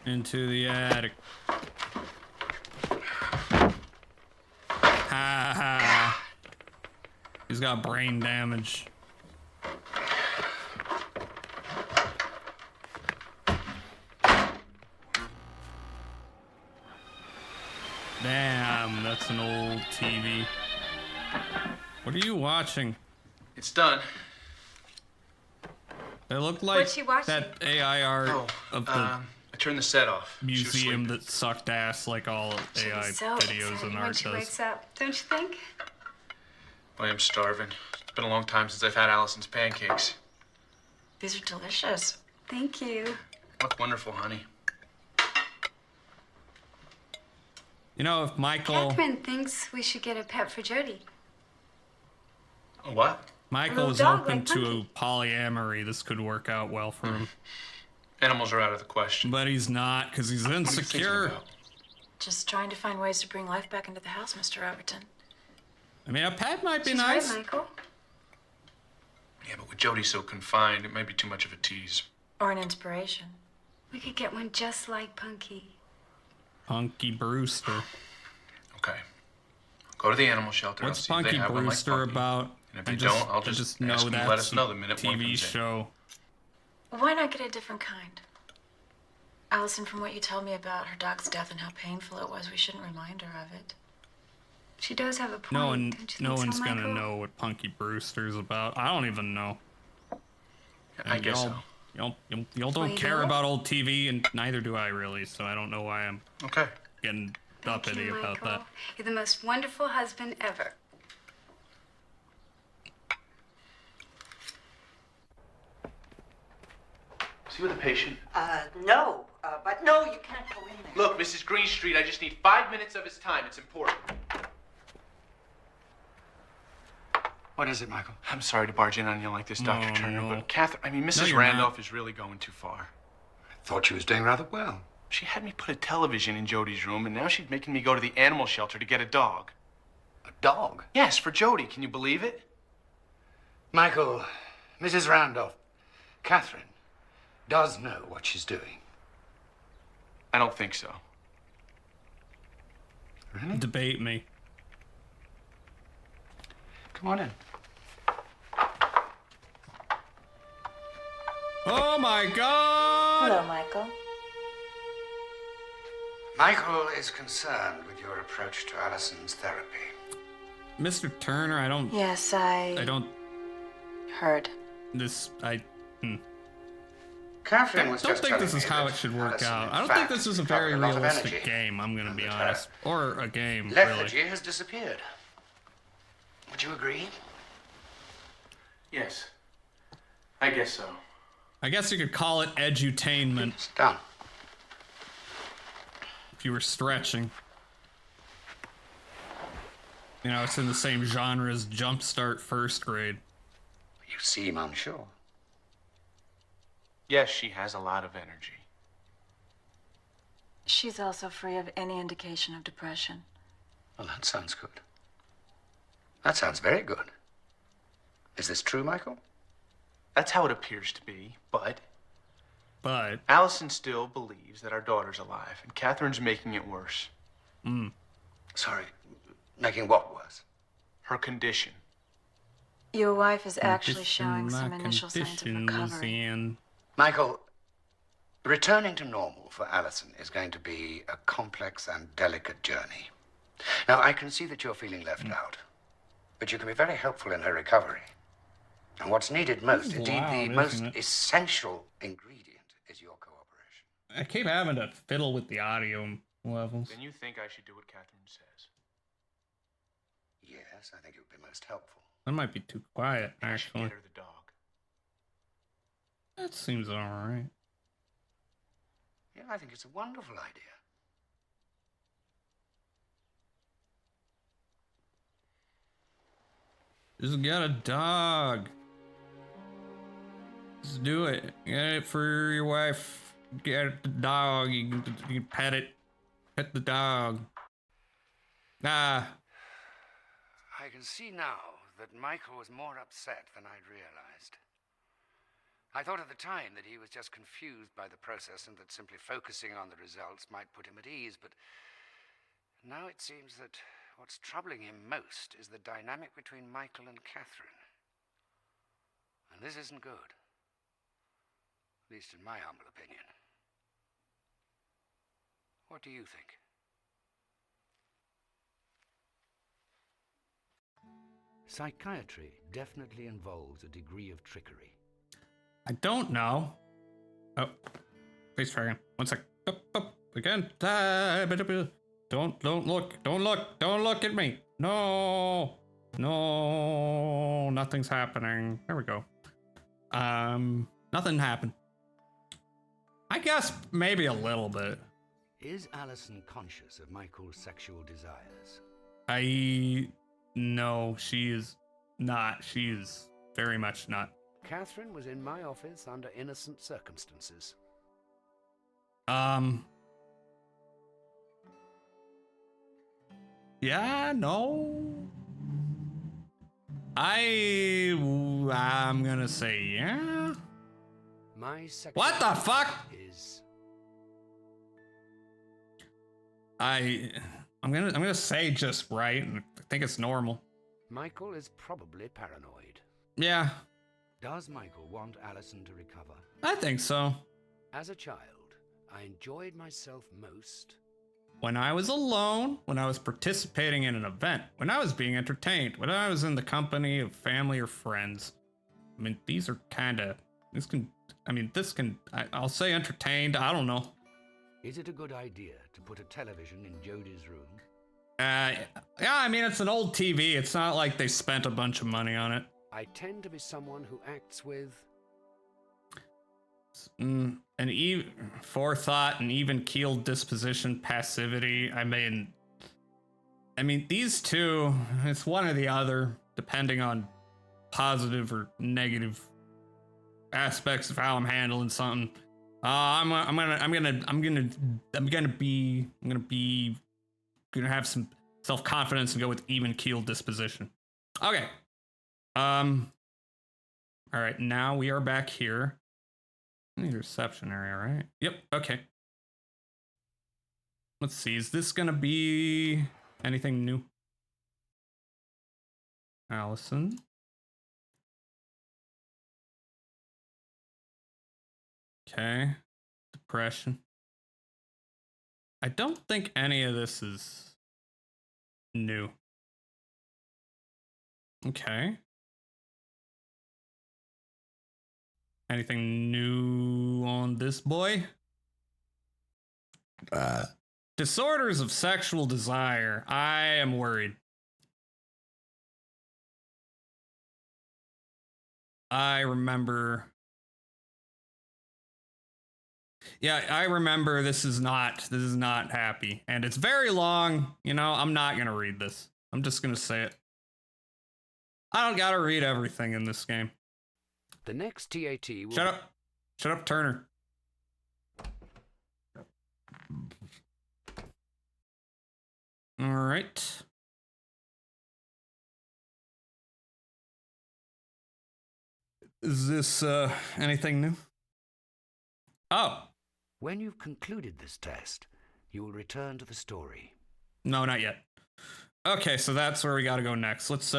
Into the attic. Ha ha. He's got brain damage. Damn, that's an old TV. What are you watching? It's done. They look like What's she watching? that AI art of the I turned the set off. She was museum sleeping. that sucked ass like all AI So videos excited and when art she does. wakes up, don't you think? Boy, I'm starving. It's been a long time since I've had Allison's pancakes. These are delicious. Thank you. Look wonderful, honey. You know, if Michael Catherine thinks we should get a pet for Jody. What? Michael is dog open like to polyamory, this could work out well for him. Animals are out of the question. But he's not, because he's insecure. Just trying to find ways to bring life back into the house, Mr. Overton. I mean, a pet might be She's nice. right, Michael. Yeah, but with Jody so confined, it might be too much of a tease. Or an inspiration. We could get one just like Punky. Punky Brewster. Okay. Go to the animal shelter. What's I'll see if Punky they have one like Brewster Punky. about? And if they I don't, I'll just just know ask them to that's let us know the a minute one TV comes in. show. Why not get a different kind? Allison, from what you told me about her dog's death and how painful it was, we shouldn't remind her of it. She does have a point. No one, don't you no think one's so, gonna Michael? know what Punky Brewster's about. I don't even know. I And guess so. Y'all Well, don't you care do? about old TV, and neither do I really. So I don't know why I'm Okay. getting Thank uppity you, about Michael. that. You're the most wonderful husband ever. See with the patient? No, but no, you can't go in there. Look, Mrs. Greenstreet, I just need 5 minutes of his time. It's important. What is it, Michael? I'm sorry to barge in on you like this, Dr. No, Turner, no. but Catherine, Mrs. you're Randolph is really going too far. I thought she was doing rather well. She had me put a television in Jody's room, and now she's making me go to the animal shelter to get a dog. A dog? Yes, for Jody. Can you believe it? Michael, Mrs. Randolph, Catherine does know what she's doing. I don't think so. Really? Debate me. Come on in. Oh my God! Hello, Michael. Michael is concerned with your approach to Allison's therapy. Mr. Turner, I don't. Yes, I don't. heard. Catherine I was don't just think telling this is me how that it should work Allison, out. in I don't think fact, this is a covered very a lot of realistic energy. game, I'm gonna be And honest. Or a game, really. lethargy has disappeared. Would you agree? Yes. I guess so. I guess you could call it edutainment. It's done. If you were stretching. You know, it's in the same genre as Jumpstart First Grade. You seem unsure. Yes, she has a lot of energy. She's also free of any indication of depression. Well, that sounds good. That sounds very good. Is this true, Michael? That's how it appears to be, but But Allison still believes that our daughter's alive, and Catherine's making it worse. Sorry, making what worse? Her condition. Your wife is actually condition, showing my some initial signs of condition was recovery. in- Michael, returning to normal for Allison is going to be a complex and delicate journey. Now, I can see that you're feeling left out, but you can be very helpful in her recovery. And what's needed most, It's indeed loud, the isn't most it? essential ingredient, is your cooperation. I keep having to fiddle with the audio levels. Then you think I should do what Catherine says. Yes, I think it would be most helpful. That might be too quiet, actually. Get her the dog. That seems alright. Yeah, I think it's a wonderful idea. Just get a dog. Just do it. Get it for your wife. Get the dog. You can pet it. Pet the dog. Ah. I can see now that Michael was more upset than I'd realized. I thought at the time that he was just confused by the process and that simply focusing on the results might put him at ease, but now it seems that what's troubling him most is the dynamic between Michael and Catherine. And this isn't good. At least in my humble opinion. What do you think? Psychiatry definitely involves a degree of trickery. I don't know. Oh, please try again. 1 sec. Up, again. Don't look. Don't look at me. No, nothing's happening. There we go. Nothing happened. I guess maybe a little bit. Is Allison conscious of Michael's sexual desires? No, she is not. She is very much not. Catherine was in my office under innocent circumstances. Yeah, no. I'm gonna say yeah. My sexual What the fuck? Is I'm gonna say just right. I think it's normal. Michael is probably paranoid. Yeah. Does Michael want Allison to recover? I think so. As a child, I enjoyed myself most when I was alone, when I was participating in an event, when I was being entertained, when I was in the company of family or friends. I mean, these are I'll say entertained. I don't know. Is it a good idea to put a television in Jodie's room? Yeah, I mean, it's an old TV. It's not like they spent a bunch of money on it. I tend to be someone who acts with forethought, an even-keeled disposition, passivity. I mean, these two, it's one or the other, depending on positive or negative aspects of how I'm handling something. I'm gonna have some self-confidence and go with even-keeled disposition. Okay. All right, now we are back here in the reception area, right? Yep, okay. Let's see, is this gonna be anything new? Allison. Okay. Depression. I don't think any of this is new. Okay. Anything new on this boy? Disorders of sexual desire. I am worried. I remember. Yeah, I remember this is not happy. And it's very long. You know, I'm not going to read this. I'm just going to say it. I don't got to read everything in this game. The next TAT will... Shut up. Shut up, Turner. All right. Is this anything new? Oh. When you've concluded this test, you will return to the story. No, not yet. Okay, so that's where we got to go next. Let's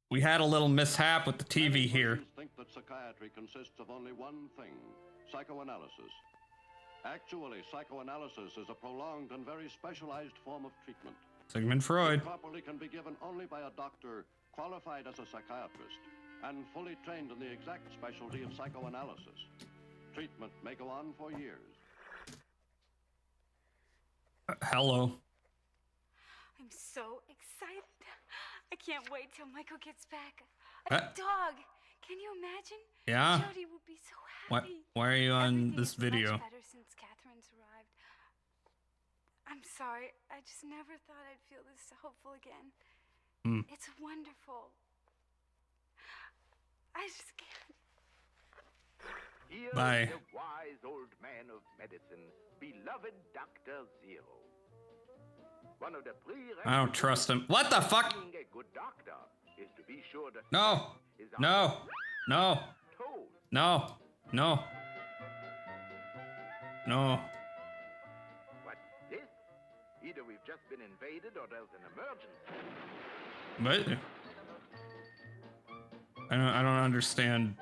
we had a little mishap with the TV here. Think that psychiatry consists of only one thing, psychoanalysis. Actually, psychoanalysis is a prolonged and very specialized form of treatment. Sigmund Freud. It properly can be given only by a doctor qualified as a psychiatrist and fully trained in the exact specialty of psychoanalysis. Treatment may go on for years. Hello. I'm so excited. I can't wait till Michael gets back. A What? dog. Can you imagine? Yeah? Jody will be so happy. Why are you on Everything this is video? Much better since Catherine's arrived. I'm sorry. I just never thought I'd feel this hopeful again. It's wonderful. I just can't. Here Bye. is the wise old man of medicine, beloved Dr. Zero. One of the I don't trust him. What the fuck? being a good doctor is to be sure to No. No. No. No. No. No. What's this? Either we've just been invaded or there's an emergency. What? I don't understand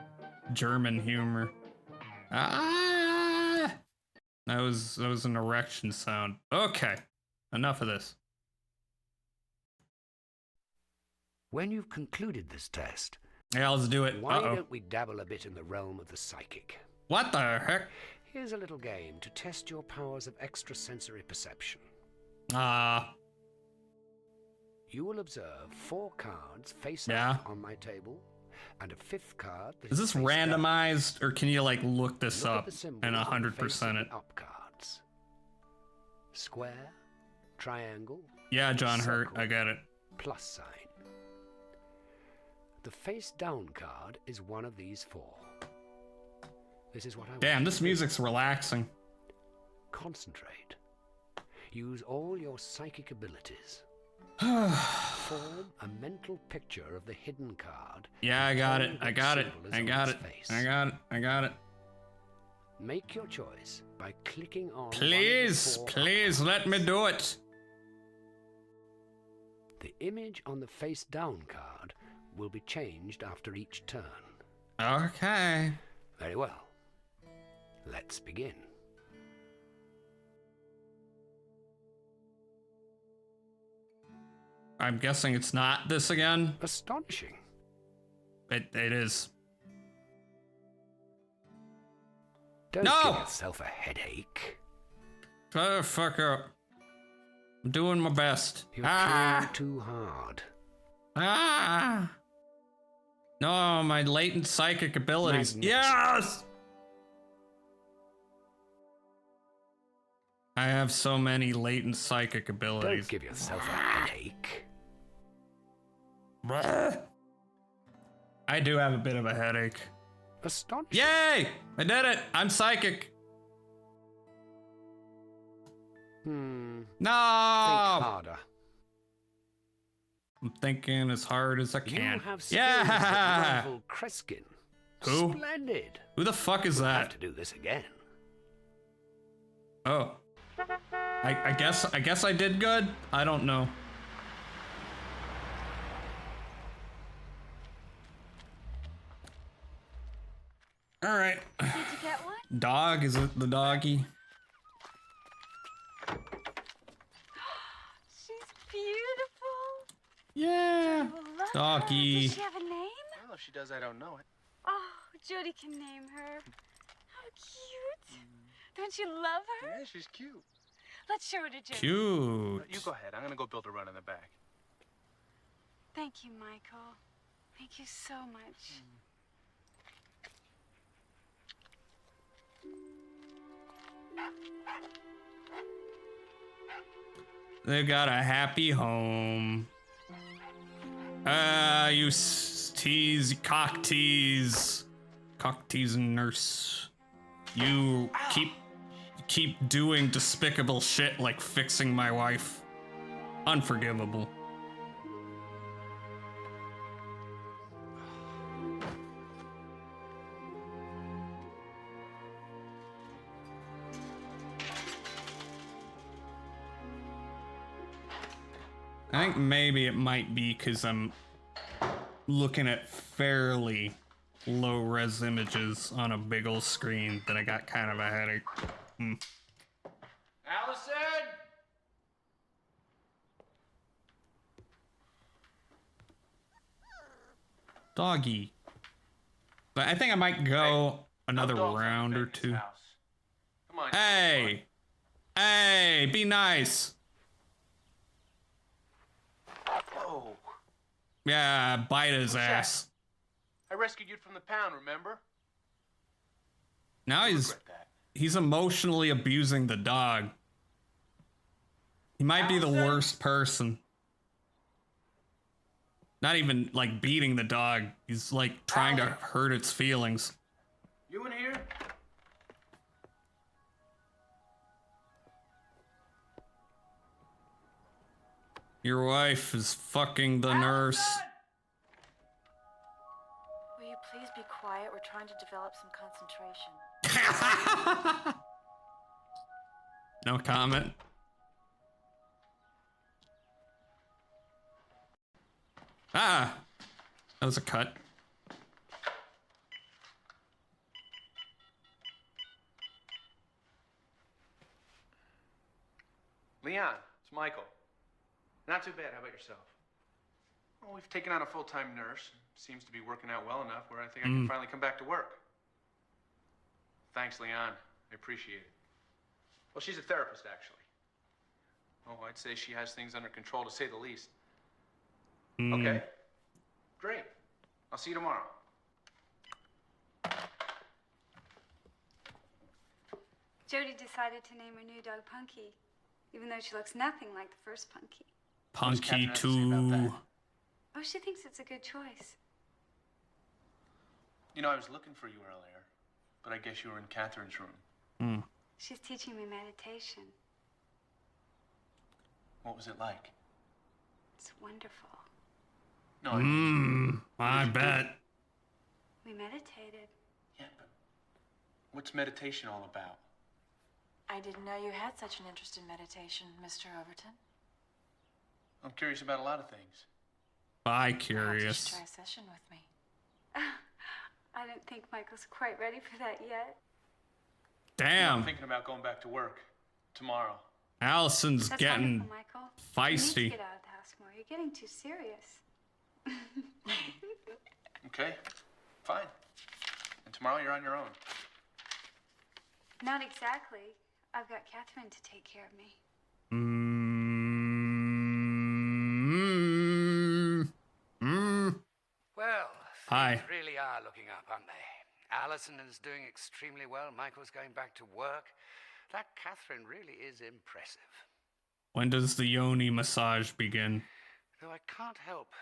German humor. Ah! That was an erection sound. Okay. Enough of this. When you've concluded this test, yeah, let's do it. Why don't we dabble a bit in the realm of the psychic? What the heck? Here's a little game to test your powers of extrasensory perception. You will observe 4 cards face up on my table, and a 5th card that Is this face randomized, or can you like look this Look at up the symbols and on the face of 100% it? the up cards. Square, triangle. Yeah, John Hurt, circle, I get it. Plus sign. The face down card is one of these 4. This is what I want Damn, you this to do. music's relaxing. Concentrate. Use all your psychic abilities. Form a mental picture of the hidden card. Yeah, I got it. I got it. symbol is I on got its it. face. I got it. I got it. Make your choice by clicking on Please, one of the 4 please let me do it. The image on the face down card will be changed after each turn. Okay. Very well. Let's begin. I'm guessing it's not this again. Astonishing. It is. Don't No! give yourself a headache. Shut the fuck up. I'm doing my best. You're trying too hard. No, my latent psychic abilities. Magnificent. Yes! I have so many latent psychic abilities. Don't give yourself a headache. I do have a bit of a headache. Astonishing. Yay! I did it! I'm psychic. No. Think harder. I'm thinking as hard as I can. You have skills that Yeah! rival Kreskin. Who? Splendid. Who the fuck is We'll have that? to do this again. Oh. I guess I did good. I don't know. All right. Did you get one? Dog, is it the doggy? She's beautiful. Yeah. I love Doggy. Her. Does she have a name? I don't know if she does. I don't know it. Oh, Jody can name her. How cute. Don't you love her? Yeah, she's cute. Let's show her to Jody. Cute. You go ahead. I'm gonna go build a run in the back. Thank you, Michael. Thank you so much. They've got a happy home. You cock tease and nurse. You keep doing despicable shit like fixing my wife. Unforgivable. I think maybe it might be because I'm looking at fairly low res images on a big old screen that I got kind of a headache. Allison! Doggy. But I think I might go another round or two. Come on. Hey! Hey, be nice. Oh. Yeah, bite his What's that? ass. I rescued you from the pound, remember? Now he's emotionally abusing the dog. He might be the worst person. Not even like beating the dog. He's like trying to hurt its feelings. You in here? Your wife is fucking the nurse. Will you please be quiet? We're trying to develop some concentration. No comment. Ah! That was a cut. Leon, it's Michael. Not too bad. How about yourself? Well, we've taken on a full-time nurse. Seems to be working out well enough where I think I can finally come back to work. Thanks, Leon. I appreciate it. Well, she's a therapist, actually. Oh, I'd say she has things under control, to say the least. Okay. Great. I'll see you tomorrow. Jody decided to name her new dog Punky, even though she looks nothing like the first Punky. Punky too. Oh, she thinks it's a good choice. You know, I was looking for you earlier, but I guess you were in Catherine's room. She's teaching me meditation. What was it like? It's wonderful. No, I bet. We meditated. Yeah, but what's meditation all about? I didn't know you had such an interest in meditation, Mr. Overton. I'm curious about a lot of things. Bi-curious. You should try a session with me. I don't think Michael's quite ready for that yet. Damn. I'm thinking about going back to work tomorrow. Allison's That's getting wonderful, Michael. feisty. You need to get out of the house more. You're getting too serious. Okay, fine. And tomorrow you're on your own. Not exactly. I've got Catherine to take care of me. Well, Hi. things really are looking up, aren't they? Allison is doing extremely well. Michael's going back to work. That Catherine really is impressive. When does the yoni massage begin? Though I can't help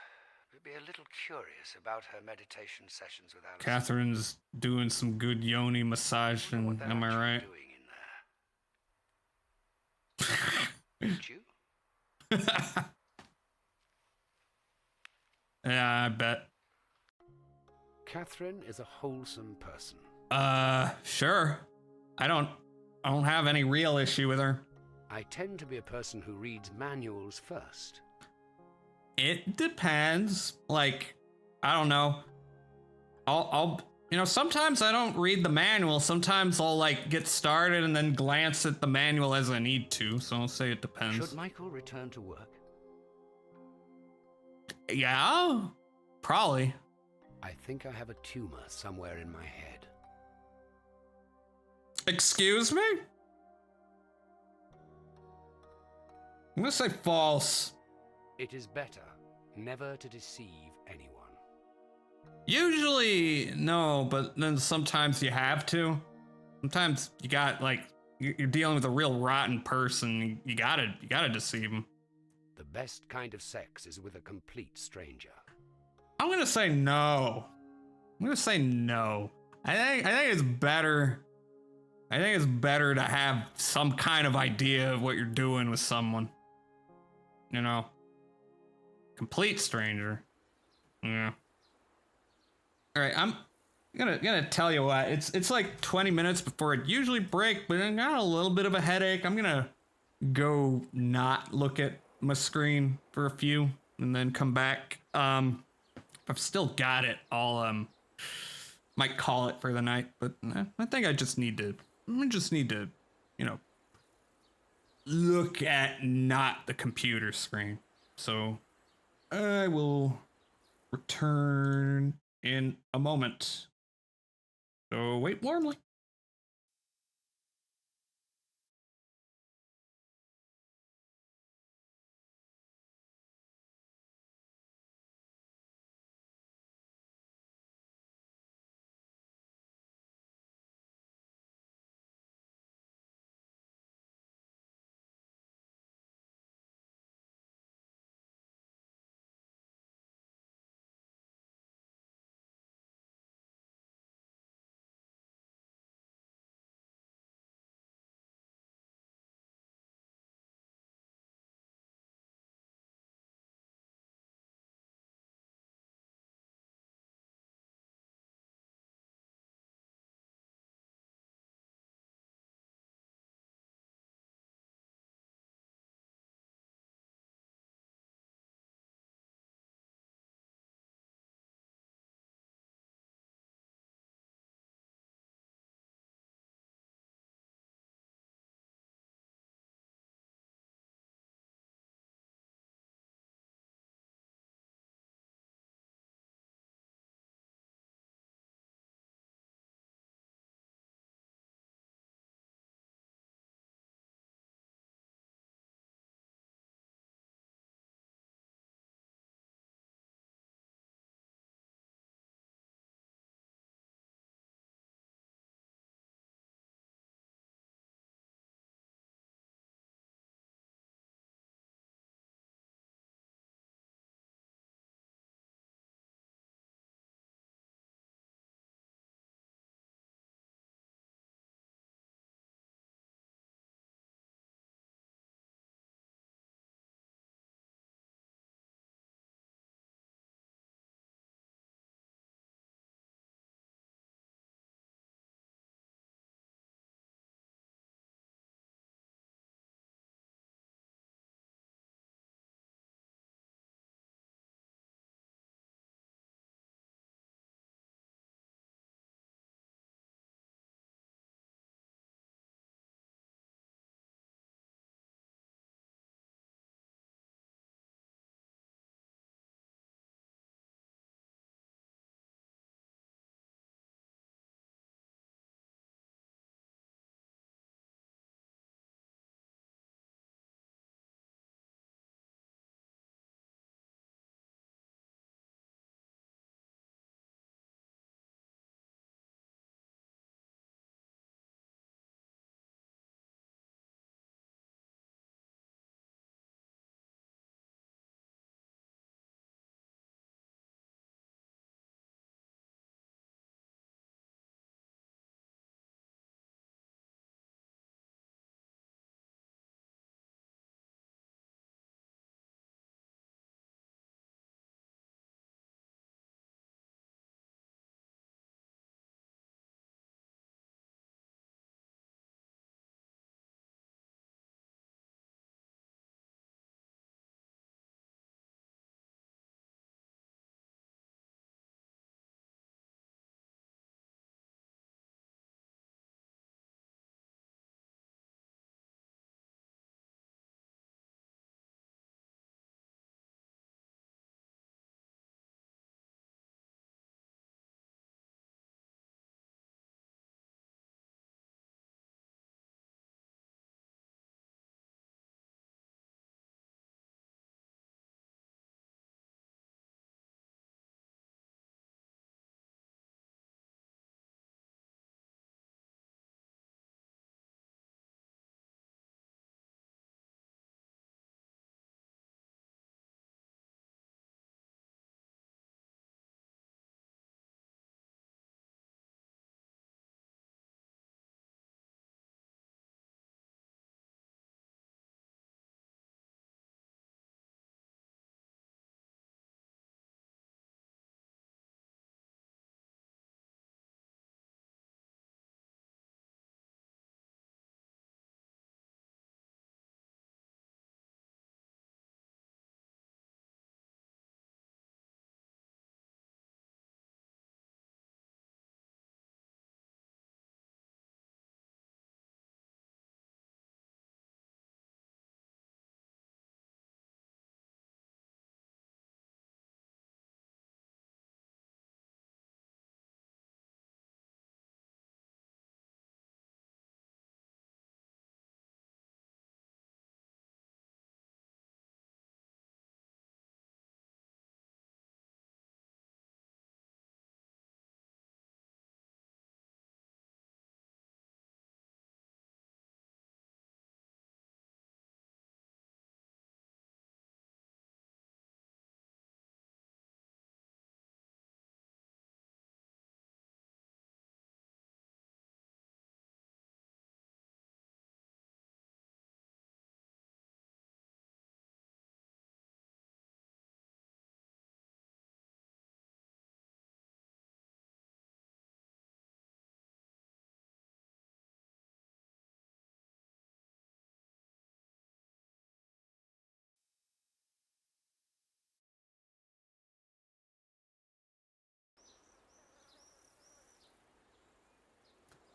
but be a little curious about her meditation sessions with Allison. Catherine's doing some good yoni massaging. Am I right? Don't you? Yeah, I bet. Catherine is a wholesome person. Sure. I don't have any real issue with her. I tend to be a person who reads manuals first. It depends. Like, I don't know. I'll sometimes I don't read the manual. Sometimes I'll like get started and then glance at the manual as I need to. So I'll say it depends. Should Michael return to work? Yeah, probably. I think I have a tumor somewhere in my head. Excuse me? I'm gonna say false. It is better never to deceive anyone. Usually, no, but then sometimes you have to. Sometimes you got, like, you're dealing with a real rotten person. You gotta deceive them. The best kind of sex is with a complete stranger. I'm gonna say no. I think it's better. I think it's better to have some kind of idea of what you're doing with someone. You know? Complete stranger. Yeah. Alright, I'm gonna tell you what, it's like 20 minutes before it usually break, but I got a little bit of a headache. I'm gonna go not look at my screen for a few and then come back. I've still got it. I'll might call it for the night, but I think I just need to, you know, look at not the computer screen. So I will return in a moment. So wait warmly.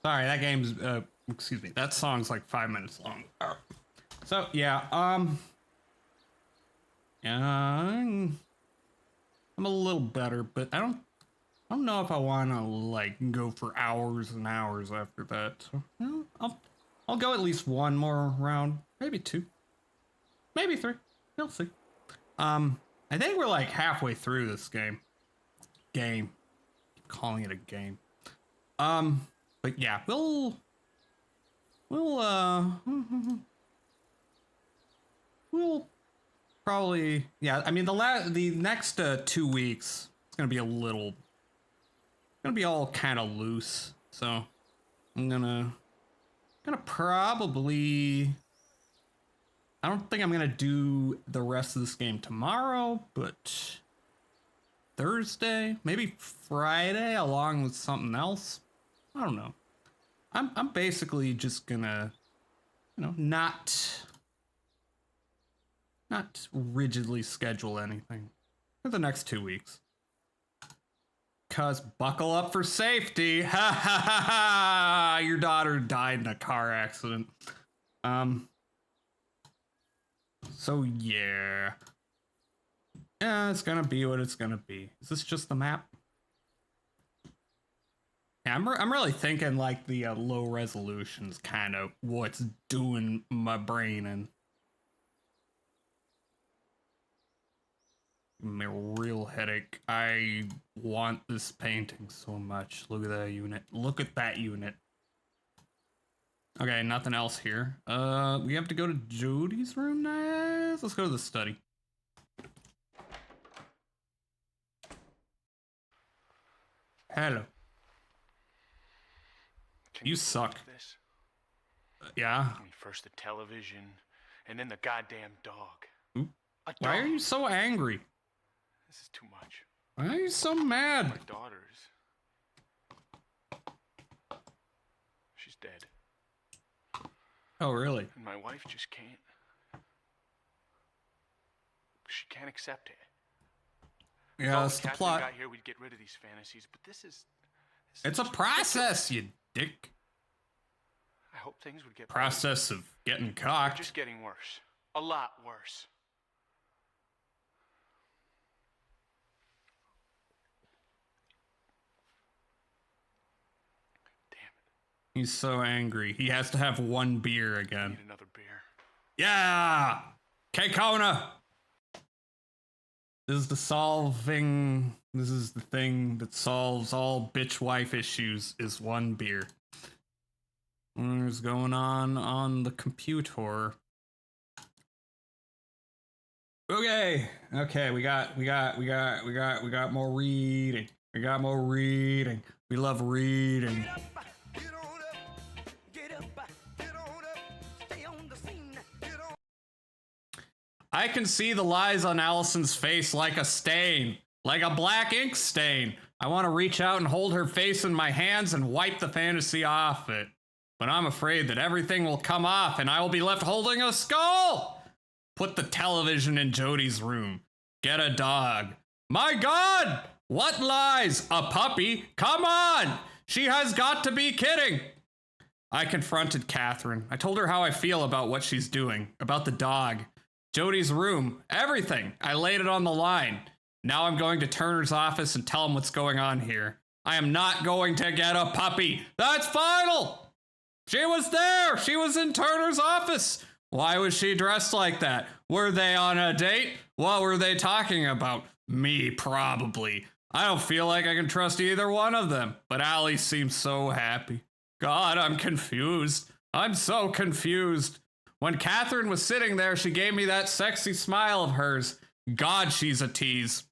Sorry, that game's, excuse me, that song's like 5 minutes long. So, yeah, I'm a little better, but I don't know if I want to, like, go for hours and hours after that. So, you know, I'll go at least one more round, maybe 2, maybe 3. You'll see. I think we're like halfway through this game. Keep calling it a game. But yeah, we'll probably, yeah. I mean, the next 2 weeks, it's gonna be all kind of loose. So I'm gonna probably. I don't think I'm gonna do the rest of this game tomorrow, but Thursday, maybe Friday, along with something else. I don't know. I'm basically just gonna, you know, not rigidly schedule anything for the next 2 weeks. Cause buckle up for safety. Ha ha ha ha! Your daughter died in a car accident. So yeah. Yeah, it's gonna be what it's gonna be. Is this just the map? Yeah, I'm really thinking like the low resolution's kind of what's doing my brain in. My real headache. I want this painting so much. Look at that unit. Look at that unit. Okay, nothing else here. We have to go to Jody's room next. Let's go to the study. Hello. You suck. This? Yeah. I mean, first the television, and then the goddamn dog. Oop. A dog. Why are you so angry? This is too much. Why are you so mad? My daughter's. She's dead. Oh, really? And my wife just can't. She can't accept it. Yeah, that's the Catherine plot. Got here, we'd get rid of these fantasies, but this is It's a process, you dick. I hope things would get Process of getting They're cocked. just getting worse. A lot worse. He's so angry. He has to have one beer again. Need another beer. Yeah! K-Kona! This is the thing that solves all bitch wife issues is one beer. What's going on the computer? Okay, we got more reading. We got more reading. We love reading. I can see the lies on Allison's face like a stain, like a black ink stain. I want to reach out and hold her face in my hands and wipe the fantasy off it. But I'm afraid that everything will come off and I will be left holding a skull. Put the television in Jody's room. Get a dog. My God! What lies? A puppy? Come on! She has got to be kidding. I confronted Catherine. I told her how I feel about what she's doing, about the dog. Jody's room, everything. I laid it on the line. Now I'm going to Turner's office and tell him what's going on here. I am not going to get a puppy. That's final. She was there. She was in Turner's office. Why was she dressed like that? Were they on a date? What were they talking about? Me, probably. I don't feel like I can trust either one of them, but Allie seems so happy. God, I'm confused. I'm so confused. When Catherine was sitting there, she gave me that sexy smile of hers. God, she's a tease.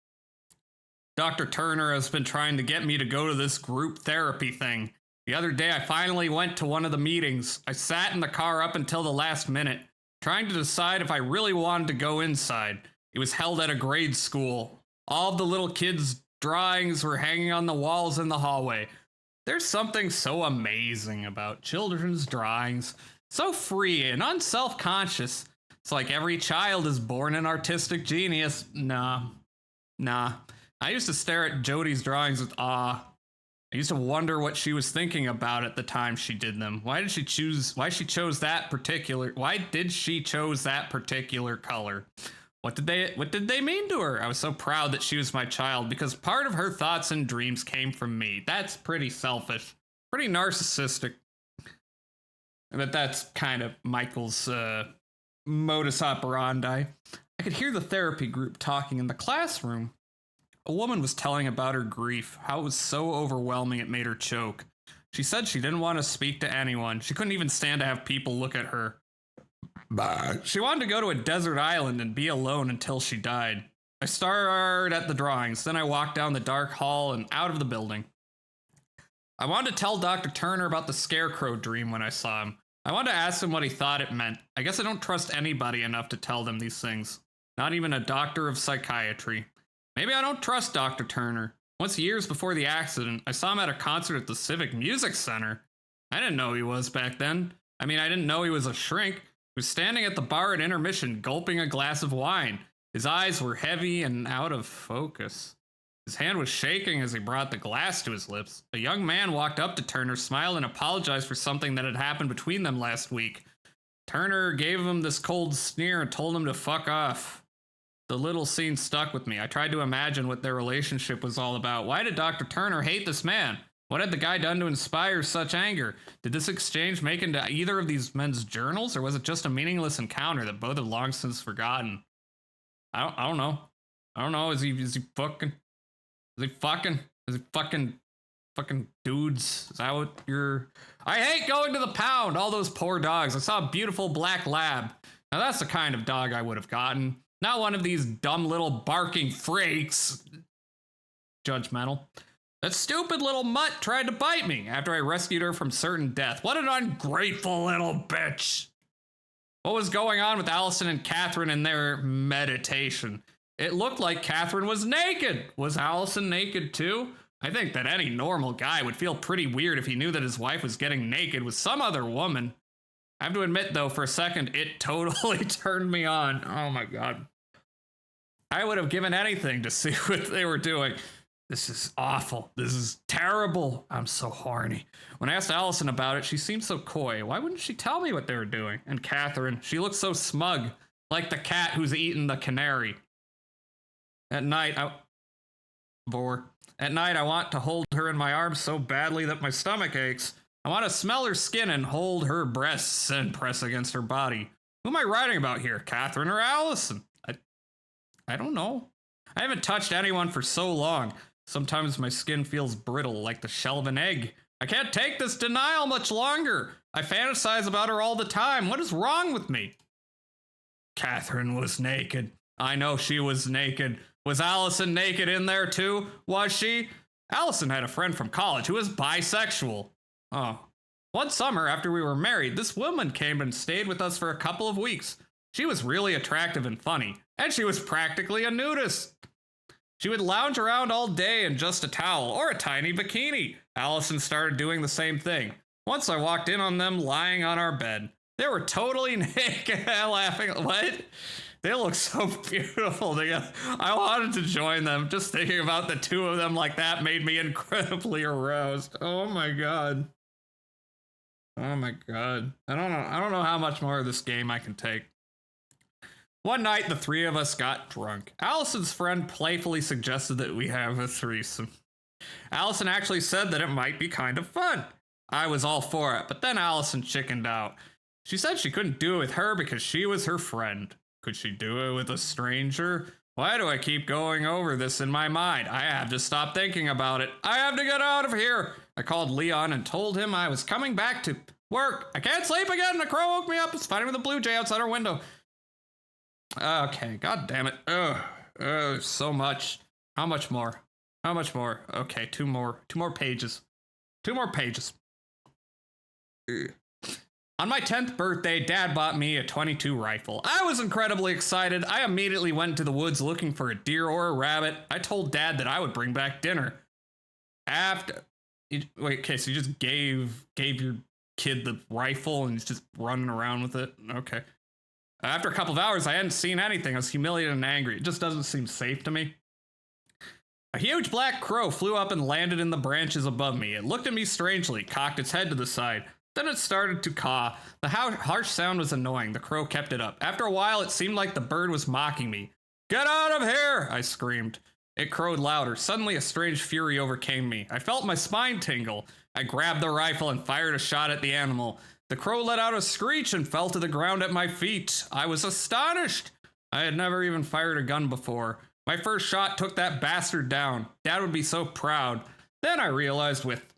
Dr. Turner has been trying to get me to go to this group therapy thing. The other day, I finally went to one of the meetings. I sat in the car up until the last minute, trying to decide if I really wanted to go inside. It was held at a grade school. All of the little kids' drawings were hanging on the walls in the hallway. There's something so amazing about children's drawings. So free and unself-conscious. It's like every child is born an artistic genius. Nah. I used to stare at Jody's drawings with awe. I used to wonder what she was thinking about at the time she did them. Why did she chose that particular color? What did they mean to her? I was so proud that she was my child because part of her thoughts and dreams came from me. That's pretty selfish, pretty narcissistic. But that's kind of Michael's modus operandi. I could hear the therapy group talking in the classroom. A woman was telling about her grief, how it was so overwhelming it made her choke. She said she didn't want to speak to anyone. She couldn't even stand to have people look at her. She wanted to go to a desert island and be alone until she died. I stared at the drawings, then I walked down the dark hall and out of the building. I wanted to tell Dr. Turner about the scarecrow dream when I saw him. I wanted to ask him what he thought it meant. I guess I don't trust anybody enough to tell them these things. Not even a doctor of psychiatry. Maybe I don't trust Dr. Turner. Once years before the accident, I saw him at a concert at the Civic Music Center. I didn't know who he was back then. I mean, I didn't know he was a shrink. He was standing at the bar at intermission, gulping a glass of wine. His eyes were heavy and out of focus. His hand was shaking as he brought the glass to his lips. A young man walked up to Turner, smiled, and apologized for something that had happened between them last week. Turner gave him this cold sneer and told him to fuck off. The little scene stuck with me. I tried to imagine what their relationship was all about. Why did Dr. Turner hate this man? What had the guy done to inspire such anger? Did this exchange make into either of these men's journals, or was it just a meaningless encounter that both had long since forgotten? I don't know. I don't know. Is he fucking? Is he fucking? Is he fucking dudes? Is that what you're? I hate going to the pound. All those poor dogs. I saw a beautiful black lab. Now that's the kind of dog I would have gotten. Not one of these dumb little barking freaks. Judgmental. That stupid little mutt tried to bite me after I rescued her from certain death. What an ungrateful little bitch. What was going on with Allison and Catherine in their meditation? It looked like Catherine was naked. Was Allison naked too? I think that any normal guy would feel pretty weird if he knew that his wife was getting naked with some other woman. I have to admit, though, for a second, it totally turned me on. Oh my God. I would have given anything to see what they were doing. This is awful. This is terrible. I'm so horny. When I asked Allison about it, she seemed so coy. Why wouldn't she tell me what they were doing? And Catherine, she looked so smug, like the cat who's eaten the canary. At night, I want to hold her in my arms so badly that my stomach aches. I want to smell her skin and hold her breasts and press against her body. Who am I writing about here, Catherine or Allison? I don't know. I haven't touched anyone for so long. Sometimes my skin feels brittle, like the shell of an egg. I can't take this denial much longer. I fantasize about her all the time. What is wrong with me? Catherine was naked. I know she was naked. Was Allison naked in there too? Was she? Allison had a friend from college who was bisexual. Oh. One summer after we were married, this woman came and stayed with us for a couple of weeks. She was really attractive and funny, and she was practically a nudist. She would lounge around all day in just a towel or a tiny bikini. Allison started doing the same thing. Once I walked in on them lying on our bed. They were totally naked, laughing. What? They look so beautiful together. I wanted to join them. Just thinking about the two of them like that made me incredibly aroused. Oh my God. Oh my God. I don't know how much more of this game I can take. One night, the three of us got drunk. Allison's friend playfully suggested that we have a threesome. Allison actually said that it might be kind of fun. I was all for it, but then Allison chickened out. She said she couldn't do it with her because she was her friend. Could she do it with a stranger? Why do I keep going over this in my mind? I have to stop thinking about it. I have to get out of here. I called Leon and told him I was coming back to work. I can't sleep again. The crow woke me up. It's fighting with a blue jay outside our window. Okay, God damn it. So much. How much more? How much more? Okay, two more pages. 2 more pages. On my 10th birthday, Dad bought me a .22 rifle. I was incredibly excited. I immediately went into the woods looking for a deer or a rabbit. I told Dad that I would bring back dinner. So you just gave your kid the rifle and he's just running around with it? Okay. After a couple of hours, I hadn't seen anything. I was humiliated and angry. It just doesn't seem safe to me. A huge black crow flew up and landed in the branches above me. It looked at me strangely, cocked its head to the side. Then it started to caw. The harsh sound was annoying. The crow kept it up. After a while, it seemed like the bird was mocking me. "Get out of here!" I screamed. It crowed louder. Suddenly, a strange fury overcame me. I felt my spine tingle. I grabbed the rifle and fired a shot at the animal. The crow let out a screech and fell to the ground at my feet. I was astonished. I had never even fired a gun before. My first shot took that bastard down. Dad would be so proud. Then I realized with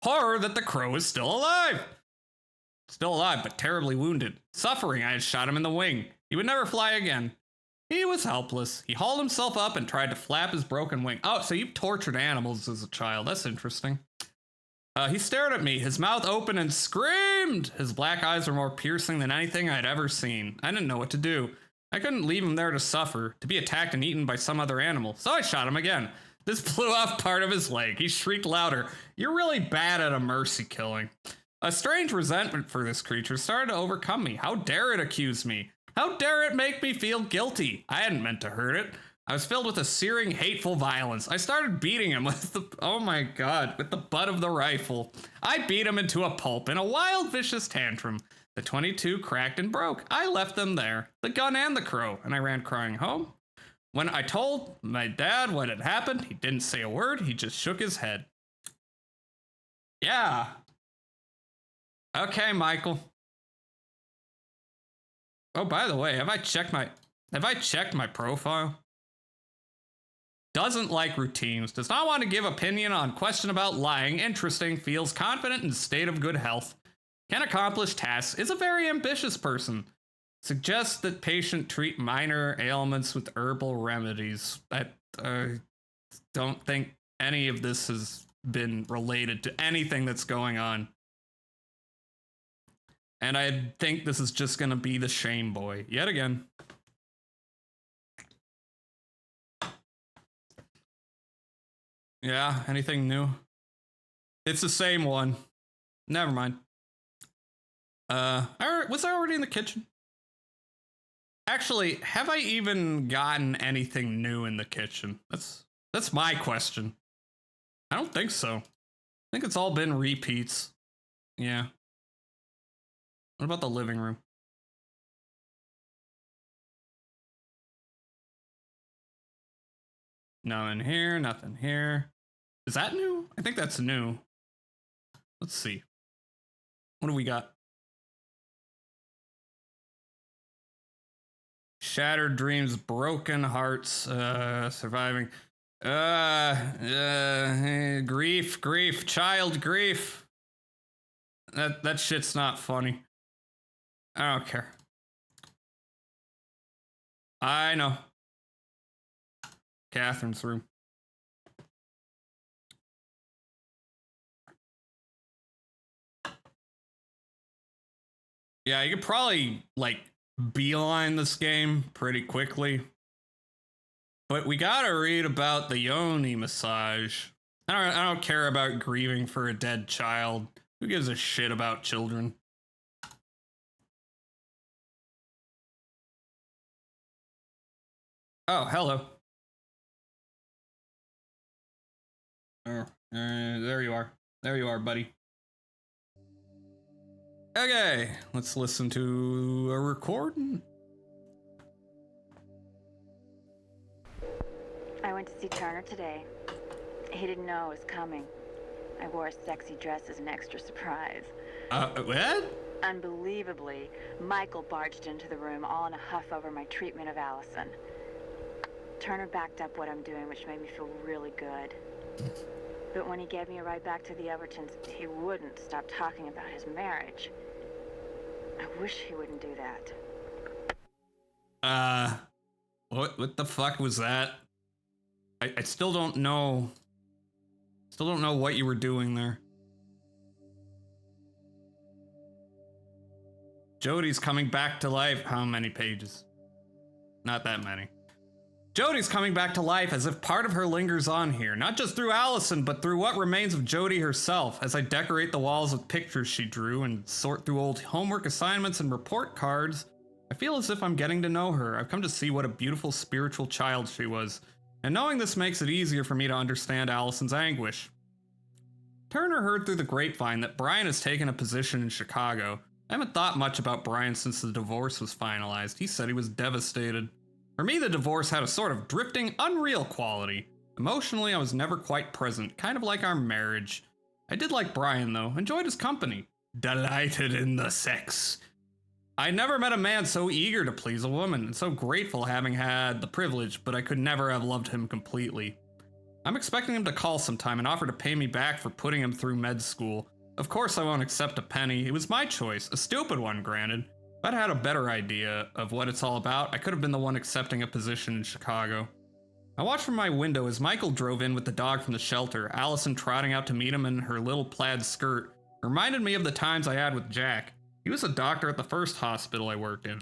horror that the crow was still alive. Still alive, but terribly wounded. Suffering, I had shot him in the wing. He would never fly again. He was helpless. He hauled himself up and tried to flap his broken wing. Oh, so you've tortured animals as a child. That's interesting. He stared at me, his mouth open, and screamed. His black eyes were more piercing than anything I'd ever seen. I didn't know what to do. I couldn't leave him there to suffer, to be attacked and eaten by some other animal, so I shot him again. This blew off part of his leg. He shrieked louder. You're really bad at a mercy killing. A strange resentment for this creature started to overcome me. How dare it accuse me? How dare it make me feel guilty? I hadn't meant to hurt it. I was filled with a searing, hateful violence. I started beating him with the, oh my god, with the butt of the rifle. I beat him into a pulp in a wild, vicious tantrum. The .22 cracked and broke. I left them there, the gun and the crow, and I ran crying home. When I told my dad what had happened, he didn't say a word. He just shook his head. Yeah. Okay, Michael. Oh, by the way, have I checked my profile? Doesn't like routines, does not want to give opinion on question about lying, interesting, feels confident in state of good health, can accomplish tasks, is a very ambitious person, suggests that patient treat minor ailments with herbal remedies. I don't think any of this has been related to anything that's going on. And I think this is just going to be the shame boy yet again. Yeah, anything new? It's the same one. Never mind. Was I already in the kitchen? Actually, have I even gotten anything new in the kitchen? That's my question. I don't think so. I think it's all been repeats. Yeah. What about the living room? No in here, nothing here. Is that new? I think that's new. Let's see. What do we got? Shattered dreams, broken hearts, surviving. Grief, child grief. That shit's not funny. I don't care. I know. Catherine's room. Yeah, you could probably, like, beeline this game pretty quickly. But we gotta read about the yoni massage. I don't care about grieving for a dead child. Who gives a shit about children? Oh, hello. There you are. There you are, buddy. Okay, let's listen to a recording. I went to see Turner today. He didn't know I was coming. I wore a sexy dress as an extra surprise. What? Unbelievably, Michael barged into the room all in a huff over my treatment of Allison. Turner backed up what I'm doing, which made me feel really good. But when he gave me a ride back to the Evertons, he wouldn't stop talking about his marriage. I wish he wouldn't do that. What the fuck was that? I still don't know. Still don't know what you were doing there. Jody's coming back to life. How many pages? Not that many. Jody's coming back to life as if part of her lingers on here, not just through Allison, but through what remains of Jody herself. As I decorate the walls with pictures she drew and sort through old homework assignments and report cards, I feel as if I'm getting to know her. I've come to see what a beautiful spiritual child she was, and knowing this makes it easier for me to understand Allison's anguish. Turner heard through the grapevine that Brian has taken a position in Chicago. I haven't thought much about Brian since the divorce was finalized. He said he was devastated. For me, the divorce had a sort of drifting, unreal quality. Emotionally, I was never quite present, kind of like our marriage. I did like Brian, though, enjoyed his company. Delighted in the sex. I never met a man so eager to please a woman, and so grateful having had the privilege, but I could never have loved him completely. I'm expecting him to call sometime and offer to pay me back for putting him through med school. Of course I won't accept a penny. It was my choice, a stupid one, granted. If I'd had a better idea of what it's all about, I could have been the one accepting a position in Chicago. I watched from my window as Michael drove in with the dog from the shelter. Allison trotting out to meet him in her little plaid skirt reminded me of the times I had with Jack. He was a doctor at the first hospital I worked in.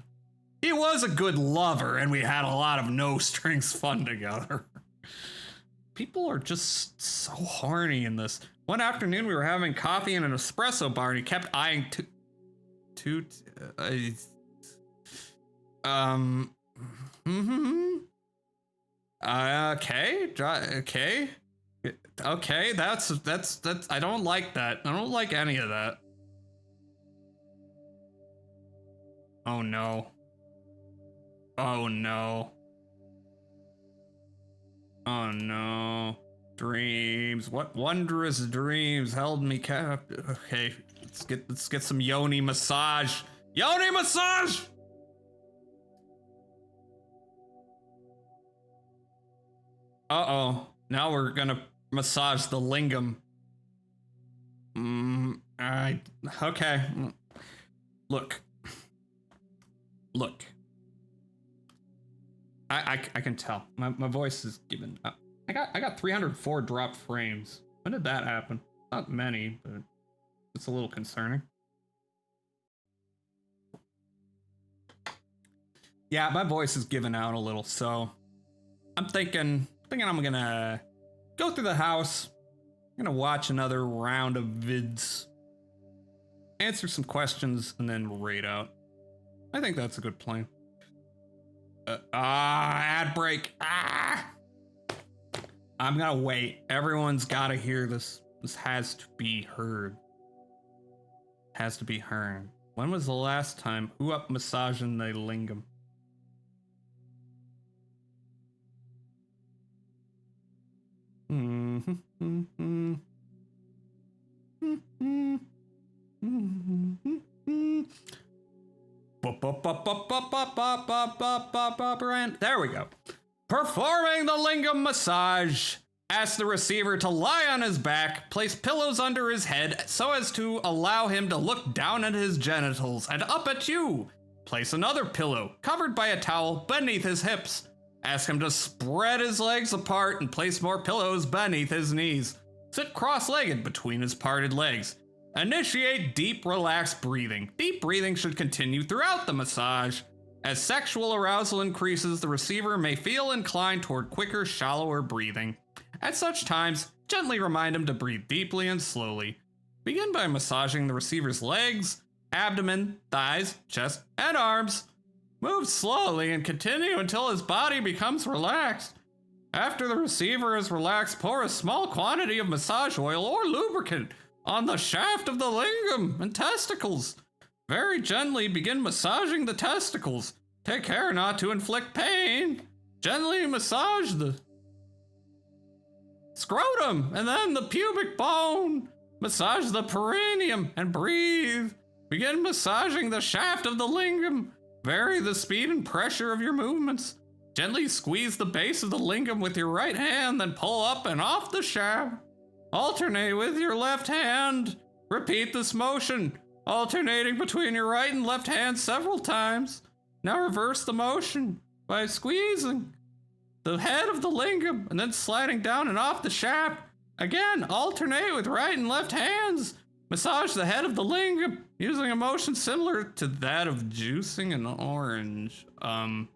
He was a good lover, and we had a lot of no-strings fun together. People are just so horny in this. One afternoon, we were having coffee in an espresso bar, and he kept eyeing Okay, that's, I don't like that. I don't like any of that. Oh no. Oh no. Oh no. Dreams. What wondrous dreams held me captive. Okay, let's get some yoni massage. Yoni massage! Uh-oh. Now we're gonna massage the lingam. Okay. Look. I can tell. My voice is giving up. I got 304 dropped frames. When did that happen? Not many, but it's a little concerning. Yeah, my voice is giving out a little, so I'm thinking I'm gonna go through the house. I'm gonna watch another round of vids, answer some questions, and then raid out. I think that's a good plan. Ad break. I'm gonna wait. Everyone's gotta hear this. This has to be heard. Has to be heard. When was the last time who up massaging the lingam? There we go. Performing the lingam massage. Ask the receiver to lie on his back, place pillows under his head so as to allow him to look down at his genitals and up at you. Place another pillow, covered by a towel, beneath his hips. Ask him to spread his legs apart and place more pillows beneath his knees. Sit cross-legged between his parted legs. Initiate deep, relaxed breathing. Deep breathing should continue throughout the massage. As sexual arousal increases, the receiver may feel inclined toward quicker, shallower breathing. At such times, gently remind him to breathe deeply and slowly. Begin by massaging the receiver's legs, abdomen, thighs, chest, and arms. Move slowly and continue until his body becomes relaxed. After the receiver is relaxed, pour a small quantity of massage oil or lubricant on the shaft of the lingam and testicles. Very gently begin massaging the testicles. Take care not to inflict pain. Gently massage the scrotum and then the pubic bone. Massage the perineum and breathe. Begin massaging the shaft of the lingam. Vary the speed and pressure of your movements. Gently squeeze the base of the lingam with your right hand, then pull up and off the shaft. Alternate with your left hand. Repeat this motion, alternating between your right and left hand several times. Now reverse the motion by squeezing the head of the lingam and then sliding down and off the shaft. Again, alternate with right and left hands. Massage the head of the lingam using a motion similar to that of juicing an orange. Juicing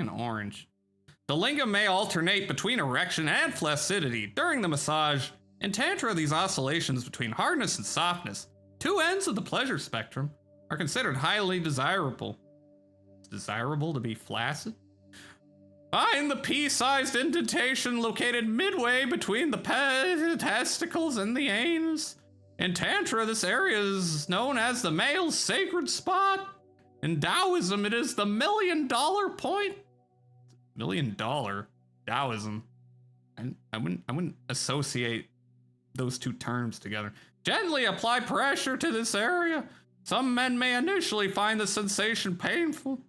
an orange. The lingam may alternate between erection and flaccidity during the massage. In Tantra, these oscillations between hardness and softness, two ends of the pleasure spectrum, are considered highly desirable. It's desirable to be flaccid. Find the pea-sized indentation located midway between the testicles and the anus. In Tantra, this area is known as the male's sacred spot. In Taoism, it is the $1 million point. $1 million Taoism. I wouldn't associate those two terms together. Gently apply pressure to this area. Some men may initially find the sensation painful.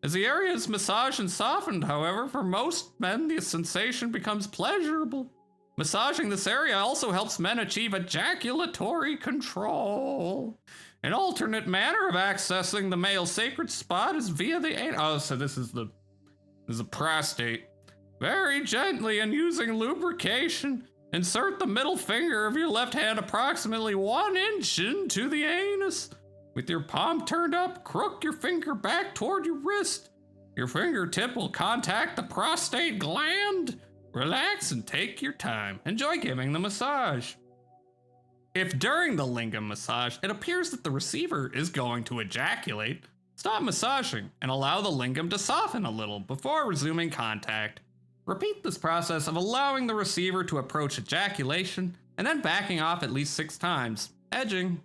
As the area is massaged and softened, however, for most men, the sensation becomes pleasurable. Massaging this area also helps men achieve ejaculatory control. An alternate manner of accessing the male sacred spot is via the anus. Oh, so this is the prostate. Very gently and using lubrication, insert the middle finger of your left hand approximately 1 inch into the anus. With your palm turned up, crook your finger back toward your wrist. Your fingertip will contact the prostate gland. Relax and take your time. Enjoy giving the massage. If during the lingam massage, it appears that the receiver is going to ejaculate, stop massaging and allow the lingam to soften a little before resuming contact. Repeat this process of allowing the receiver to approach ejaculation and then backing off at least 6 times, edging.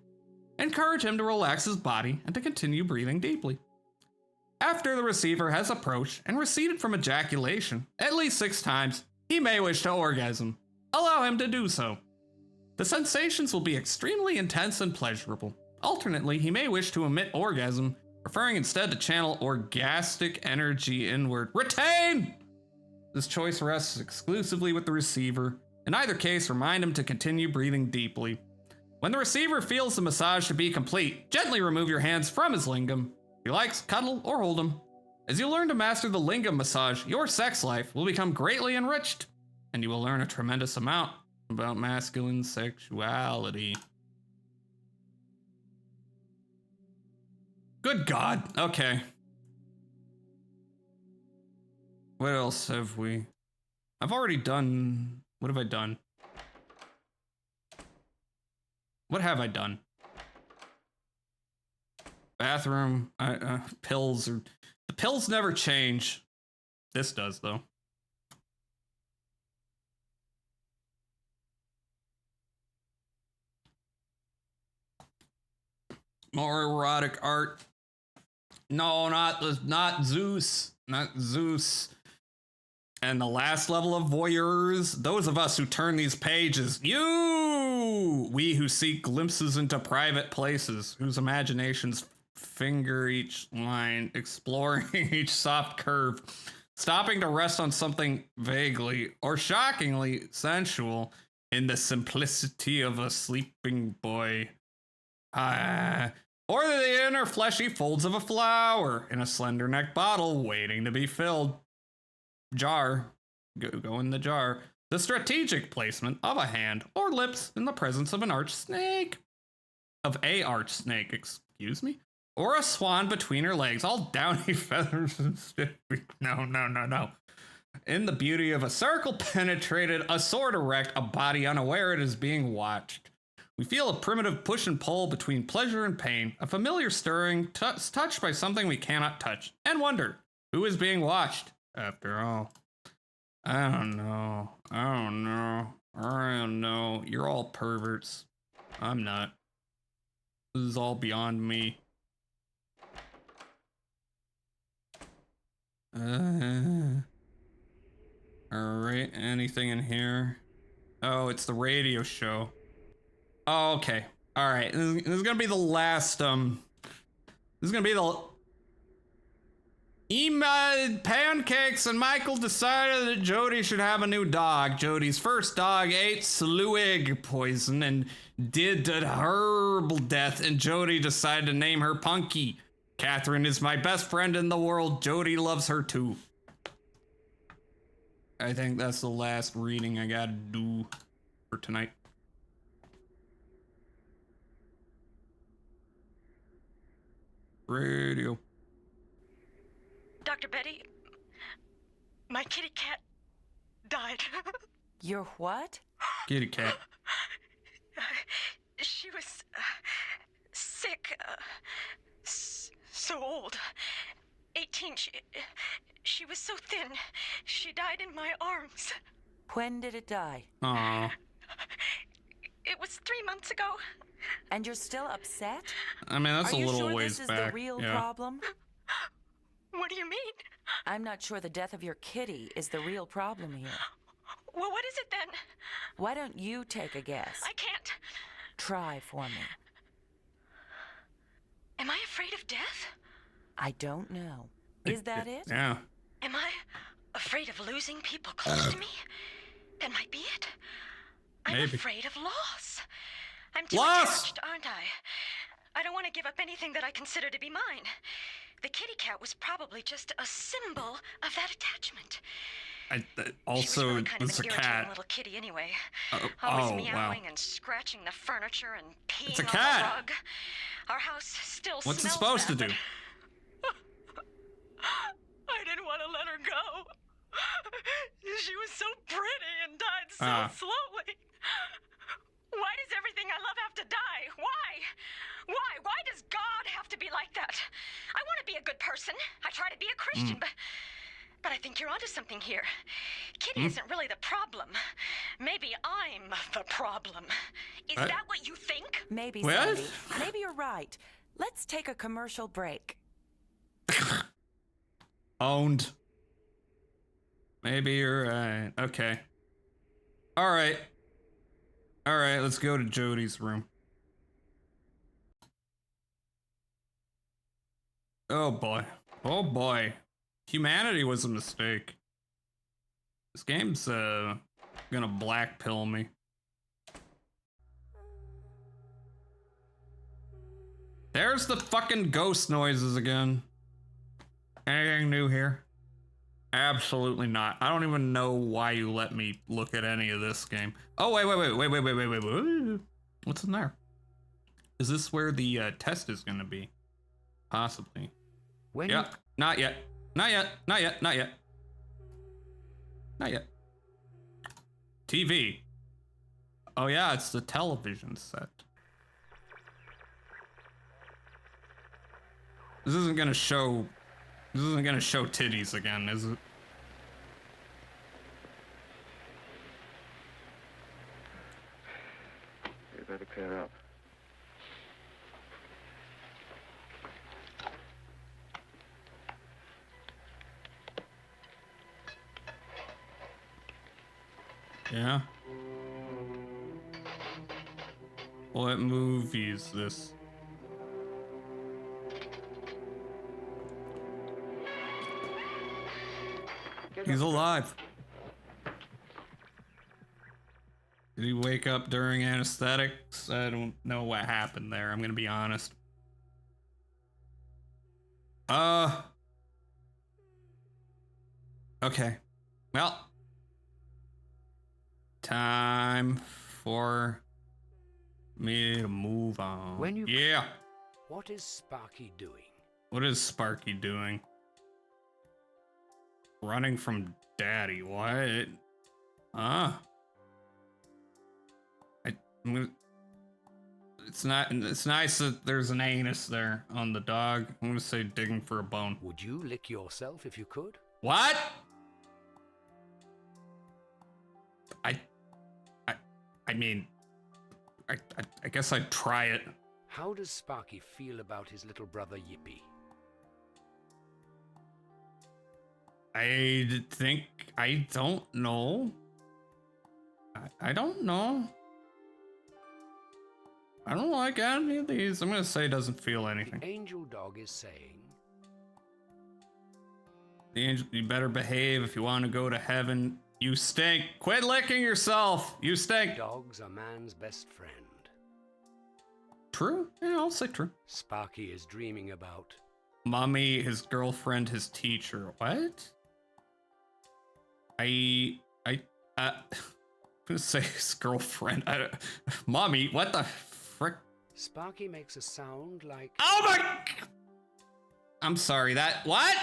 Encourage him to relax his body and to continue breathing deeply. After the receiver has approached and receded from ejaculation at least 6 times, he may wish to orgasm. Allow him to do so. The sensations will be extremely intense and pleasurable. Alternately, he may wish to omit orgasm, preferring instead to channel orgastic energy inward. Retain! This choice rests exclusively with the receiver. In either case, remind him to continue breathing deeply. When the receiver feels the massage to be complete, gently remove your hands from his lingam. If he likes, cuddle or hold him. As you learn to master the lingam massage, your sex life will become greatly enriched, and you will learn a tremendous amount about masculine sexuality. Good God. Okay. What else have we? I've already done. What have I done? What have I done? Bathroom, pills, or the pills never change. This does, though. More erotic art. No, not Zeus. Not Zeus. And the last level of voyeurs, those of us who turn these pages, we who seek glimpses into private places, whose imaginations finger each line, exploring each soft curve, stopping to rest on something vaguely or shockingly sensual in the simplicity of a sleeping boy. Or the inner fleshy folds of a flower in a slender neck bottle waiting to be filled. Jar. Go in the jar. The strategic placement of a hand or lips in the presence of an arch snake. Excuse me? Or a swan between her legs, all downy feathers and stiff. No. In the beauty of a circle penetrated, a sword erect, a body unaware it is being watched. We feel a primitive push and pull between pleasure and pain, a familiar stirring, touched by something we cannot touch, and wonder, who is being watched? After all, I don't know. You're all perverts. I'm not. This is all beyond me. Alright, anything in here? Oh, it's the radio show. Oh, okay. Alright, this is gonna be the last, this is gonna be the... Pancakes and Michael decided that Jody should have a new dog. Jody's first dog ate Sluig poison and did a horrible death, and Jody decided to name her Punky. Catherine is my best friend in the world. Jody loves her too. I think that's the last reading I gotta do for tonight. Radio. Dr. Betty, my kitty cat died. Your what? Kitty cat. She was sick, so old. 18. She was so thin. She died in my arms. When did it die? Aww. It was 3 months ago. And you're still upset? I mean, that's Are a you little sure ways this is back. the real yeah. problem? What do you mean? I'm not sure the death of your kitty is the real problem here. Well, what is it then? Why don't you take a guess? I can't. Try for me. Am I afraid of death? I don't know. Is that it? Yeah. Am I afraid of losing people close to me? That might be it. I'm Maybe. afraid of loss. I'm too Loss! attached, aren't I? I don't want to give up anything that I consider to be mine. The kitty cat was probably just a symbol of that attachment. Also, she was really kind of it's an a irritating cat. little kitty anyway. wow. Always meowing and scratching the furniture and peeing It's a on cat. the rug. Our house still What's it smells supposed to bad, do? but I didn't want to let her go. She was so pretty and died so slowly. Why does everything I love have to die? Why? Why? Why does God have to be like that? I want to be a good person. I try to be a Christian, but I think you're onto something here. Kitty isn't really the problem. Maybe I'm the problem. Is that what you think? Maybe, What? Sandy. Maybe you're right. Let's take a commercial break. Owned. Maybe you're right. Okay. All right. All right, let's go to Jody's room. Oh boy. Oh boy. Humanity was a mistake. This game's gonna black pill me. There's the fucking ghost noises again. Anything new here? Absolutely not. I don't even know why you let me look at any of this game. Oh, wait. What's in there? Is this where the test is gonna be? Possibly. Yeah, not yet. Not yet. Not yet. Not yet. Not yet. TV. Oh yeah, it's the television set. This isn't gonna show titties again, is it? You better clear up. Yeah. What movie is this? He's alive. Did he wake up during anesthetics? I don't know what happened there. I'm gonna be honest. Okay. Well. Time for me to move on. Yeah. What is Sparky doing? What is Sparky doing? Running from Daddy. What? It's nice that there's an anus there on the dog. I'm gonna say digging for a bone. Would you lick yourself if you could? What? I mean, I guess I'd try it. How does Sparky feel about his little brother Yippee? I don't know. I don't know. I don't like any of these. I'm gonna say it doesn't feel anything. The angel dog is saying, The angel, you better behave if you want to go to heaven. You stink. Quit licking yourself. You stink. dogs are man's best friend. True. Yeah, I'll say true. Sparky is dreaming about Mommy, his girlfriend, his teacher. What? I'm gonna say his girlfriend. Mommy, what the frick? Sparky makes a sound like. Oh my! I'm sorry. What?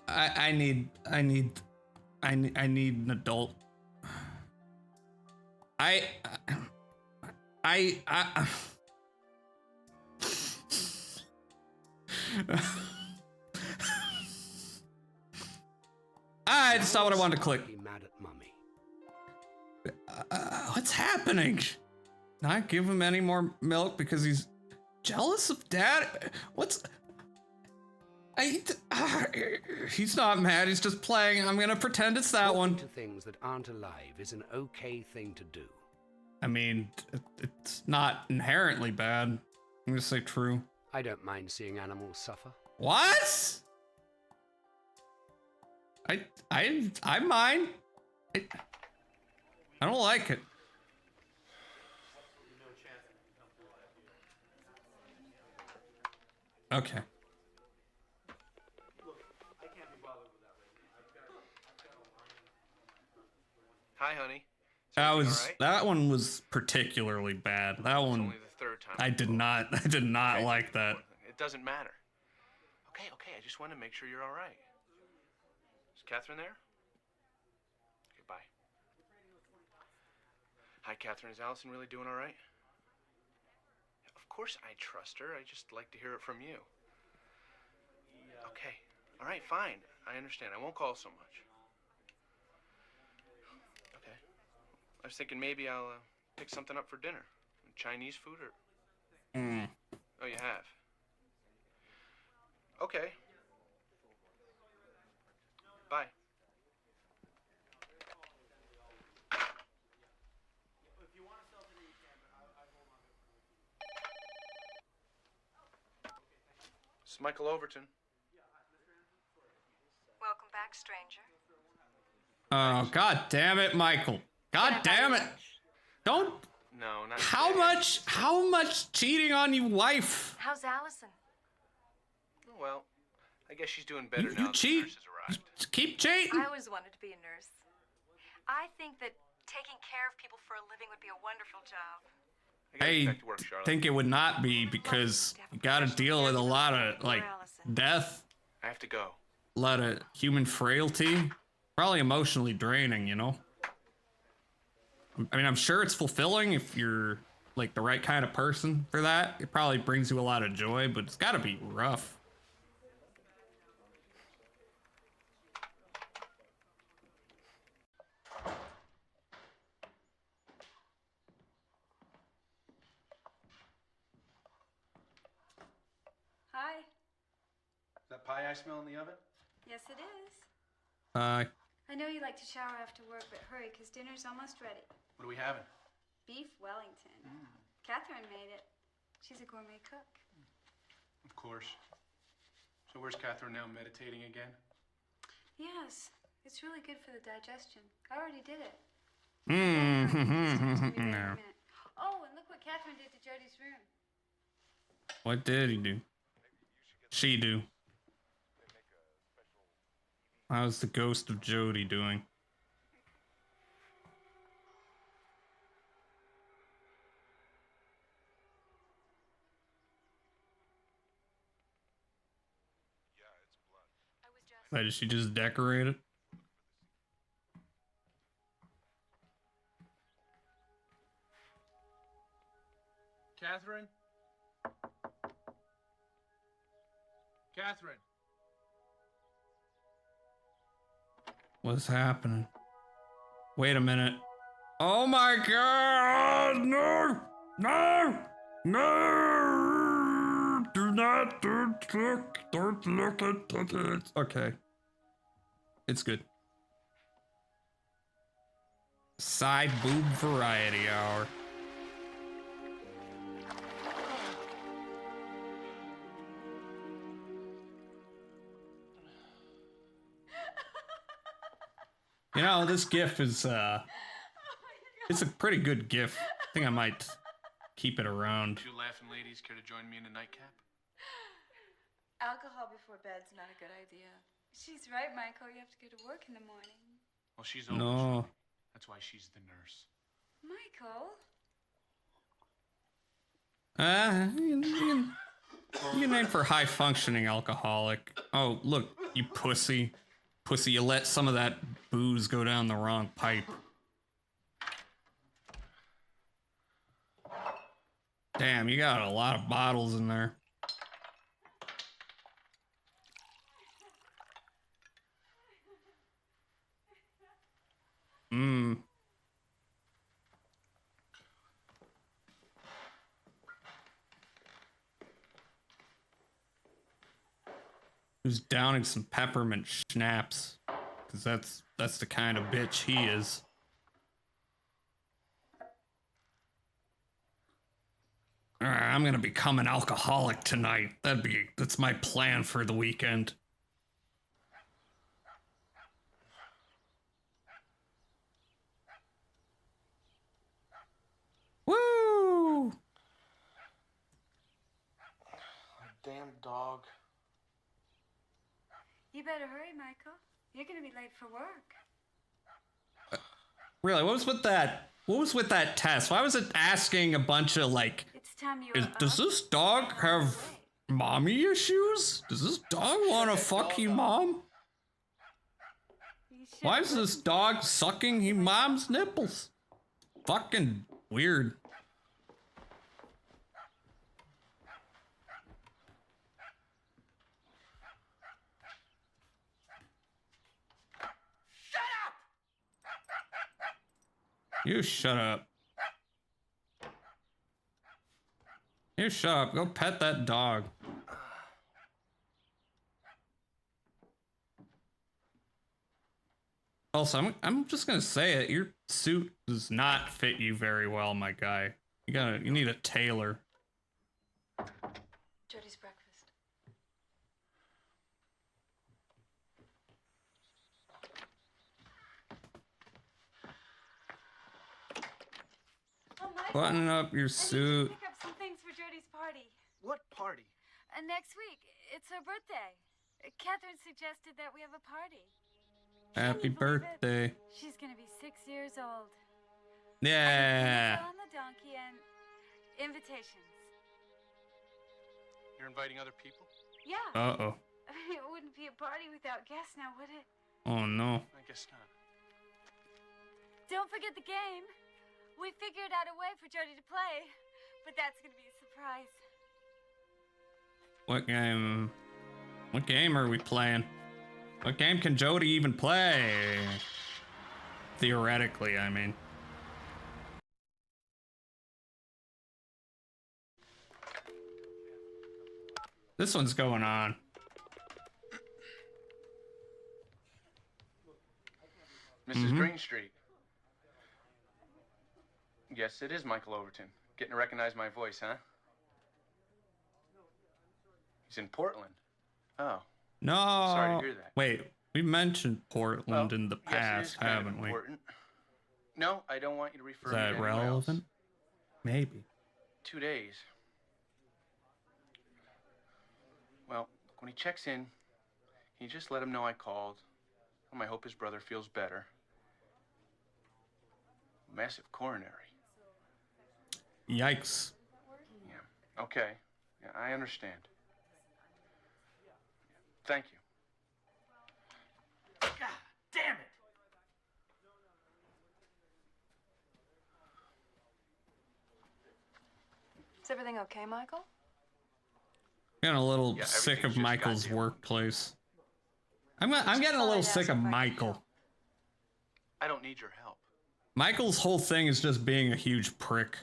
I need an adult. That's not what I wanted to click. Be mad at mummy. What's happening? Not give him any more milk because he's jealous of dad? What's... he's not mad, he's just playing. I'm gonna pretend it's that one. To things that aren't alive is an okay thing to do. I mean, it's not inherently bad. I'm gonna say true. I don't mind seeing animals suffer. What? I mind. I don't like it. Okay. Hi, honey. That one was particularly bad. That one. Only the third time. I did not like that. It doesn't matter. Okay. I just want to make sure you're all right. Is Catherine there? Okay, bye. Hi, Catherine. Is Allison really doing all right? Of course I trust her. I just like to hear it from you. Okay. All right, fine. I understand. I won't call so much. Okay. I was thinking maybe I'll pick something up for dinner. Chinese food or... Oh, you have? Okay. Bye. This is Michael Overton. Welcome back, stranger. Oh, god damn it, Michael. God damn it. Don't... No, not How much cheating on your wife? How's Allison? Well, I guess she's doing better now. You cheat. Keep cheating. I always wanted to be a nurse. I think that taking care of people for a living would be a wonderful job. I think it would not be because you gotta deal with a lot of, like, death. I have to go. A lot of human frailty. Probably emotionally draining, you know? I mean, I'm sure it's fulfilling if you're, like, the right kind of person for that. It probably brings you a lot of joy, but it's gotta be rough. Hi. Is that pie I smell in the oven? Yes, it is. I know you like to shower after work, but hurry, because dinner's almost ready. What are we having? Beef Wellington. Catherine made it. She's a gourmet cook. Of course. So where's Catherine now, meditating again? Yes, it's really good for the digestion. I already did it. No. Oh, and look what Catherine did to Jody's room. What did he do? She do. How's the ghost of Jody doing? Wait, did she just decorate it? Catherine? Catherine? What's happening? Wait a minute. Oh my god! No! No! No! Do not don't look at it. Okay. It's good. Side boob variety hour. You know, this GIF is, it's a pretty good GIF. I think I might keep it around. Two laughing ladies care to join me in a nightcap? Alcohol before bed's not a good idea. She's right, Michael. You have to go to work in the morning. Well, she's always No. right. That's why she's the nurse. Michael? You name for high functioning alcoholic. Oh, look, you pussy. Pussy, you let some of that booze go down the wrong pipe. Damn, you got a lot of bottles in there. 'Cause I got a lot of Who's downing some peppermint schnapps. Because that's the kind of bitch he is. I'm gonna become an alcoholic tonight. That's my plan for the weekend. Woo! Damn dog. You better hurry, Michael. You're gonna be late for work. Really, what was with that? What was with that test? Why was it asking a bunch of like, It's time you does this dog have mommy issues? Does this dog want to fuck you, mom? Why is this dog sucking his mom's nipples? Fucking weird. You shut up. You shut up. Go pet that dog. Also, I'm just gonna say it. Your suit does not fit you very well, my guy. You need a tailor. Jody's breakfast. Oh, Michael, Button up your I suit. need to pick up some things for Jody's party. What party? Next week. It's her birthday. Catherine suggested that we have a party. Happy birthday. She's gonna be 6 years old. Yeah. On the donkey and invitations. You're inviting other people? Yeah. Uh-oh. It wouldn't be a party without guests now, would it? Oh, no. I guess not. Don't forget the game. We figured out a way for Jody to play, but that's gonna be a surprise. What game? What game are we playing? What game can Jody even play? Theoretically, I mean. This one's going on. Mrs. Greenstreet. Yes, it is Michael Overton. Getting to recognize my voice, huh? He's in Portland. Oh. No. Sorry to hear that. Wait, we mentioned Portland in the Yes, it past, is kind of haven't we? important. No, I don't want you to refer Is me to that anyone else. relevant? Maybe. 2 days. Well, when he checks in, can you just let him know I called? I hope his brother feels better. Massive coronary. Yikes. Yeah. Okay. Yeah, I understand. Thank you. God damn it! Is everything okay, Michael? Getting a little Yeah, sick everything's of just Michael's goddamn workplace. I'm getting a little sick of Michael. I don't need your help. Michael's whole thing is just being a huge prick.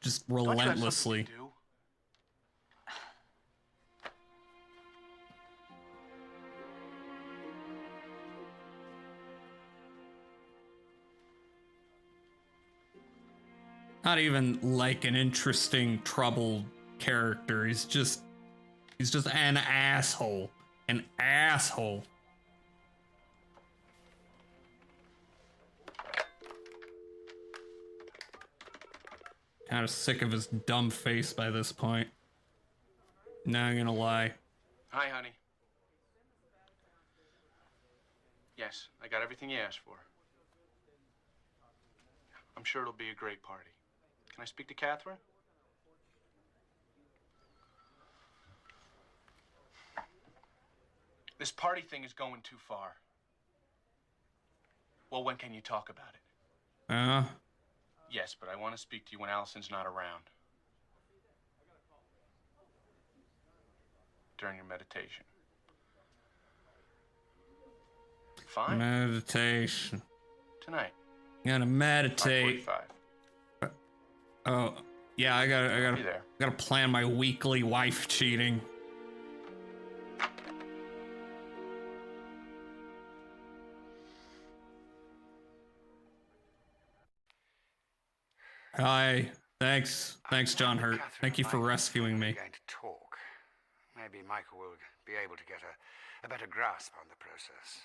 Just Don't you have something to relentlessly. do? Not even like an interesting, troubled character. He's just an asshole. An asshole. Kind of sick of his dumb face by this point. Not gonna lie. Hi, honey. Yes, I got everything you asked for. I'm sure it'll be a great party. Can I speak to Catherine? This party thing is going too far. Well, when can you talk about it? Yes, but I want to speak to you when Allison's not around. During your meditation. Fine. Meditation. Tonight. Gonna meditate. 5:45. Oh, yeah, I gotta Be there. plan my weekly wife cheating. Hi. Thanks, John Hurt. Thank you for rescuing me. Going to talk. Maybe Michael will be able to get a better grasp on the process.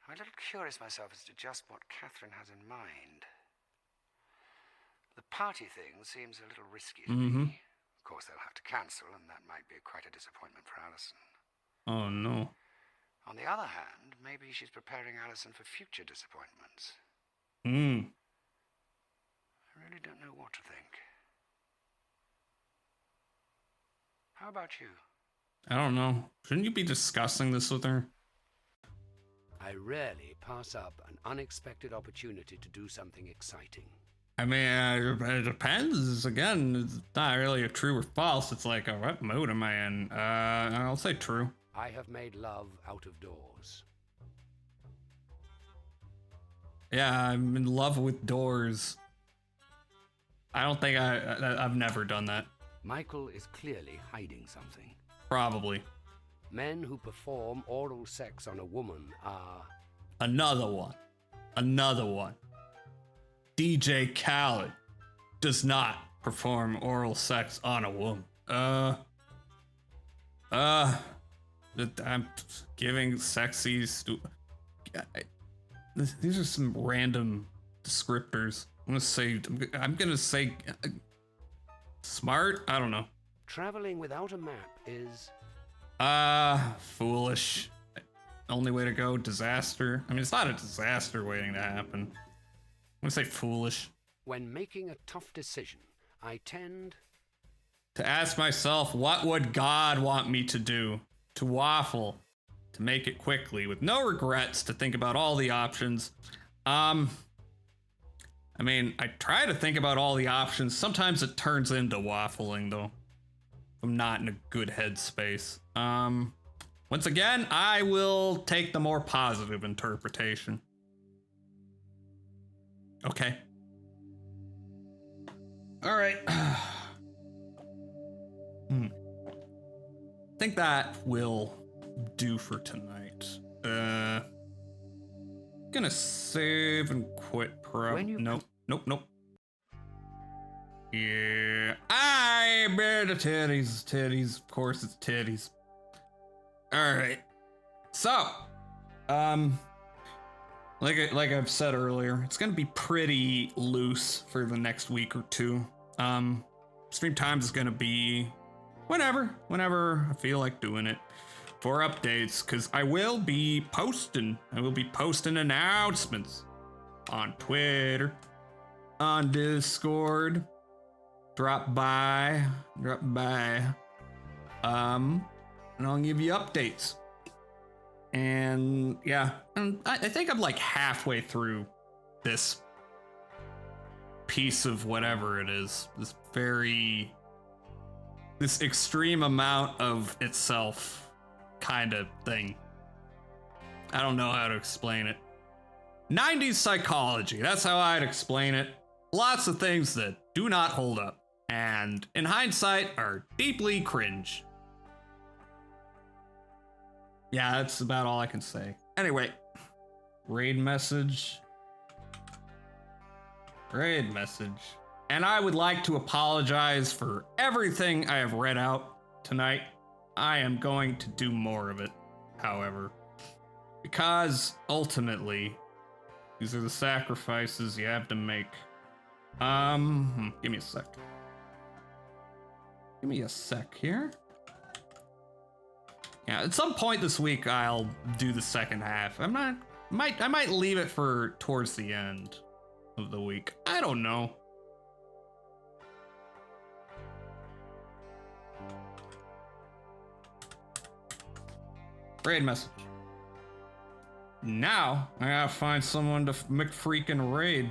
I'm a little curious myself as to just what Catherine has in mind. The party thing seems a little risky to me. Of course, they'll have to cancel, and that might be quite a disappointment for Allison. Oh, no. On the other hand, maybe she's preparing Allison for future disappointments. Hmm. I really don't know what to think. How about you? I don't know. Shouldn't you be discussing this with her? I rarely pass up an unexpected opportunity to do something exciting. I mean, it depends. Again, it's not really a true or false. It's like, what mood am I in? I'll say true. I have made love out of doors. Yeah, I'm in love with doors. I don't think I've never done that. Michael is clearly hiding something. Probably. Men who perform oral sex on a woman are... Another one. DJ Khaled does not perform oral sex on a woman. I'm giving sexy these are some random descriptors. I'm gonna say smart? I don't know. Traveling without a map is... foolish. Only way to go, disaster. I mean, it's not a disaster waiting to happen. I'm gonna say foolish. When making a tough decision, I tend to ask myself, what would God want me to do? To waffle, to make it quickly, with no regrets, to think about all the options. I mean, I try to think about all the options. Sometimes it turns into waffling, though. I'm not in a good headspace. Once again, I will take the more positive interpretation. Okay. All right. I think that will do for tonight. Gonna save and quit nope. Yeah. I bet the titties. Of course it's titties. All right. So, like I've said earlier, it's gonna be pretty loose for the next week or two. Stream times is gonna be whenever I feel like doing it for updates, because I will be posting announcements on Twitter, on Discord. Drop by, and I'll give you updates. And yeah, I think I'm like halfway through this piece of whatever it is, this extreme amount of itself kind of thing. I don't know how to explain it. 90s psychology, that's how I'd explain it. Lots of things that do not hold up, and in hindsight are deeply cringe. Yeah, that's about all I can say. Anyway, raid message. And I would like to apologize for everything I have read out tonight. I am going to do more of it, however, because ultimately, these are the sacrifices you have to make. Give me a sec. Give me a sec here. Yeah, at some point this week I'll do the second half. I might leave it for towards the end of the week. I don't know. Raid message. Now I gotta find someone to McFreaking raid.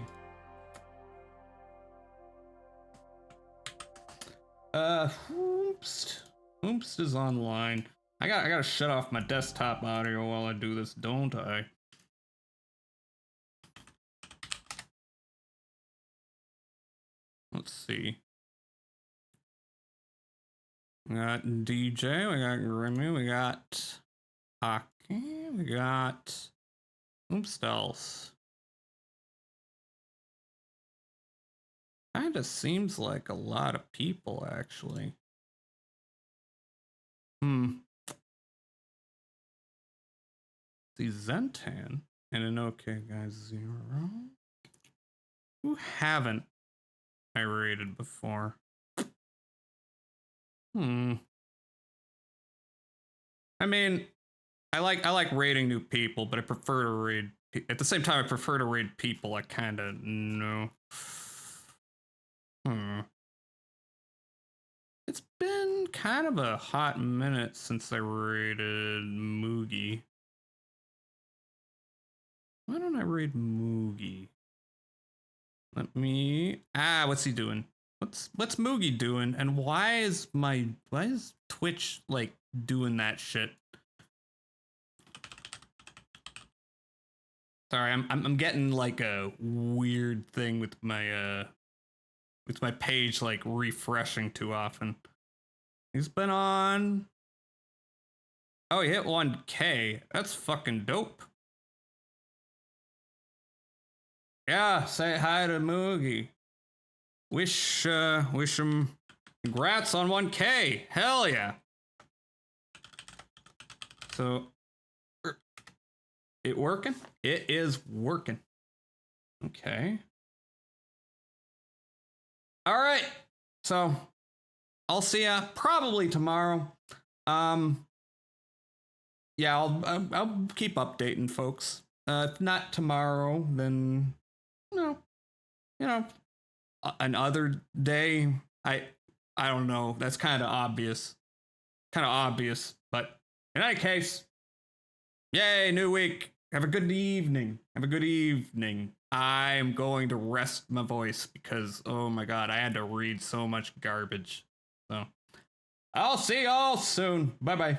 Oops is online. I gotta shut off my desktop audio while I do this, don't I? Let's see. We got DJ, we got Grimmy, we got Hockey, we got oops else. Kind of seems like a lot of people, actually. See, Zentan and an okay guy 0. Who haven't I rated before? I mean, I like rating new people, but I prefer to raid. At the same time, I prefer to raid people I kind of know. It's been kind of a hot minute since I raided Moogie. Why don't I raid Moogie? Let me... what's he doing? What's Moogie doing? And why is Twitch, like, doing that shit? Sorry, I'm getting, like, a weird thing with my page, like, refreshing too often. He's been on... Oh, he hit 1K. That's fucking dope. Yeah, say hi to Moogie. Wish him congrats on 1K. Hell yeah. So, it working? It is working. Okay. All right. So, I'll see ya probably tomorrow. Yeah, I'll keep updating folks. If not tomorrow, then another day. I don't know. That's kind of obvious. But in any case, yay, new week. Have a good evening. I'm going to rest my voice because, oh my god, I had to read so much garbage. So, I'll see y'all soon. Bye-bye.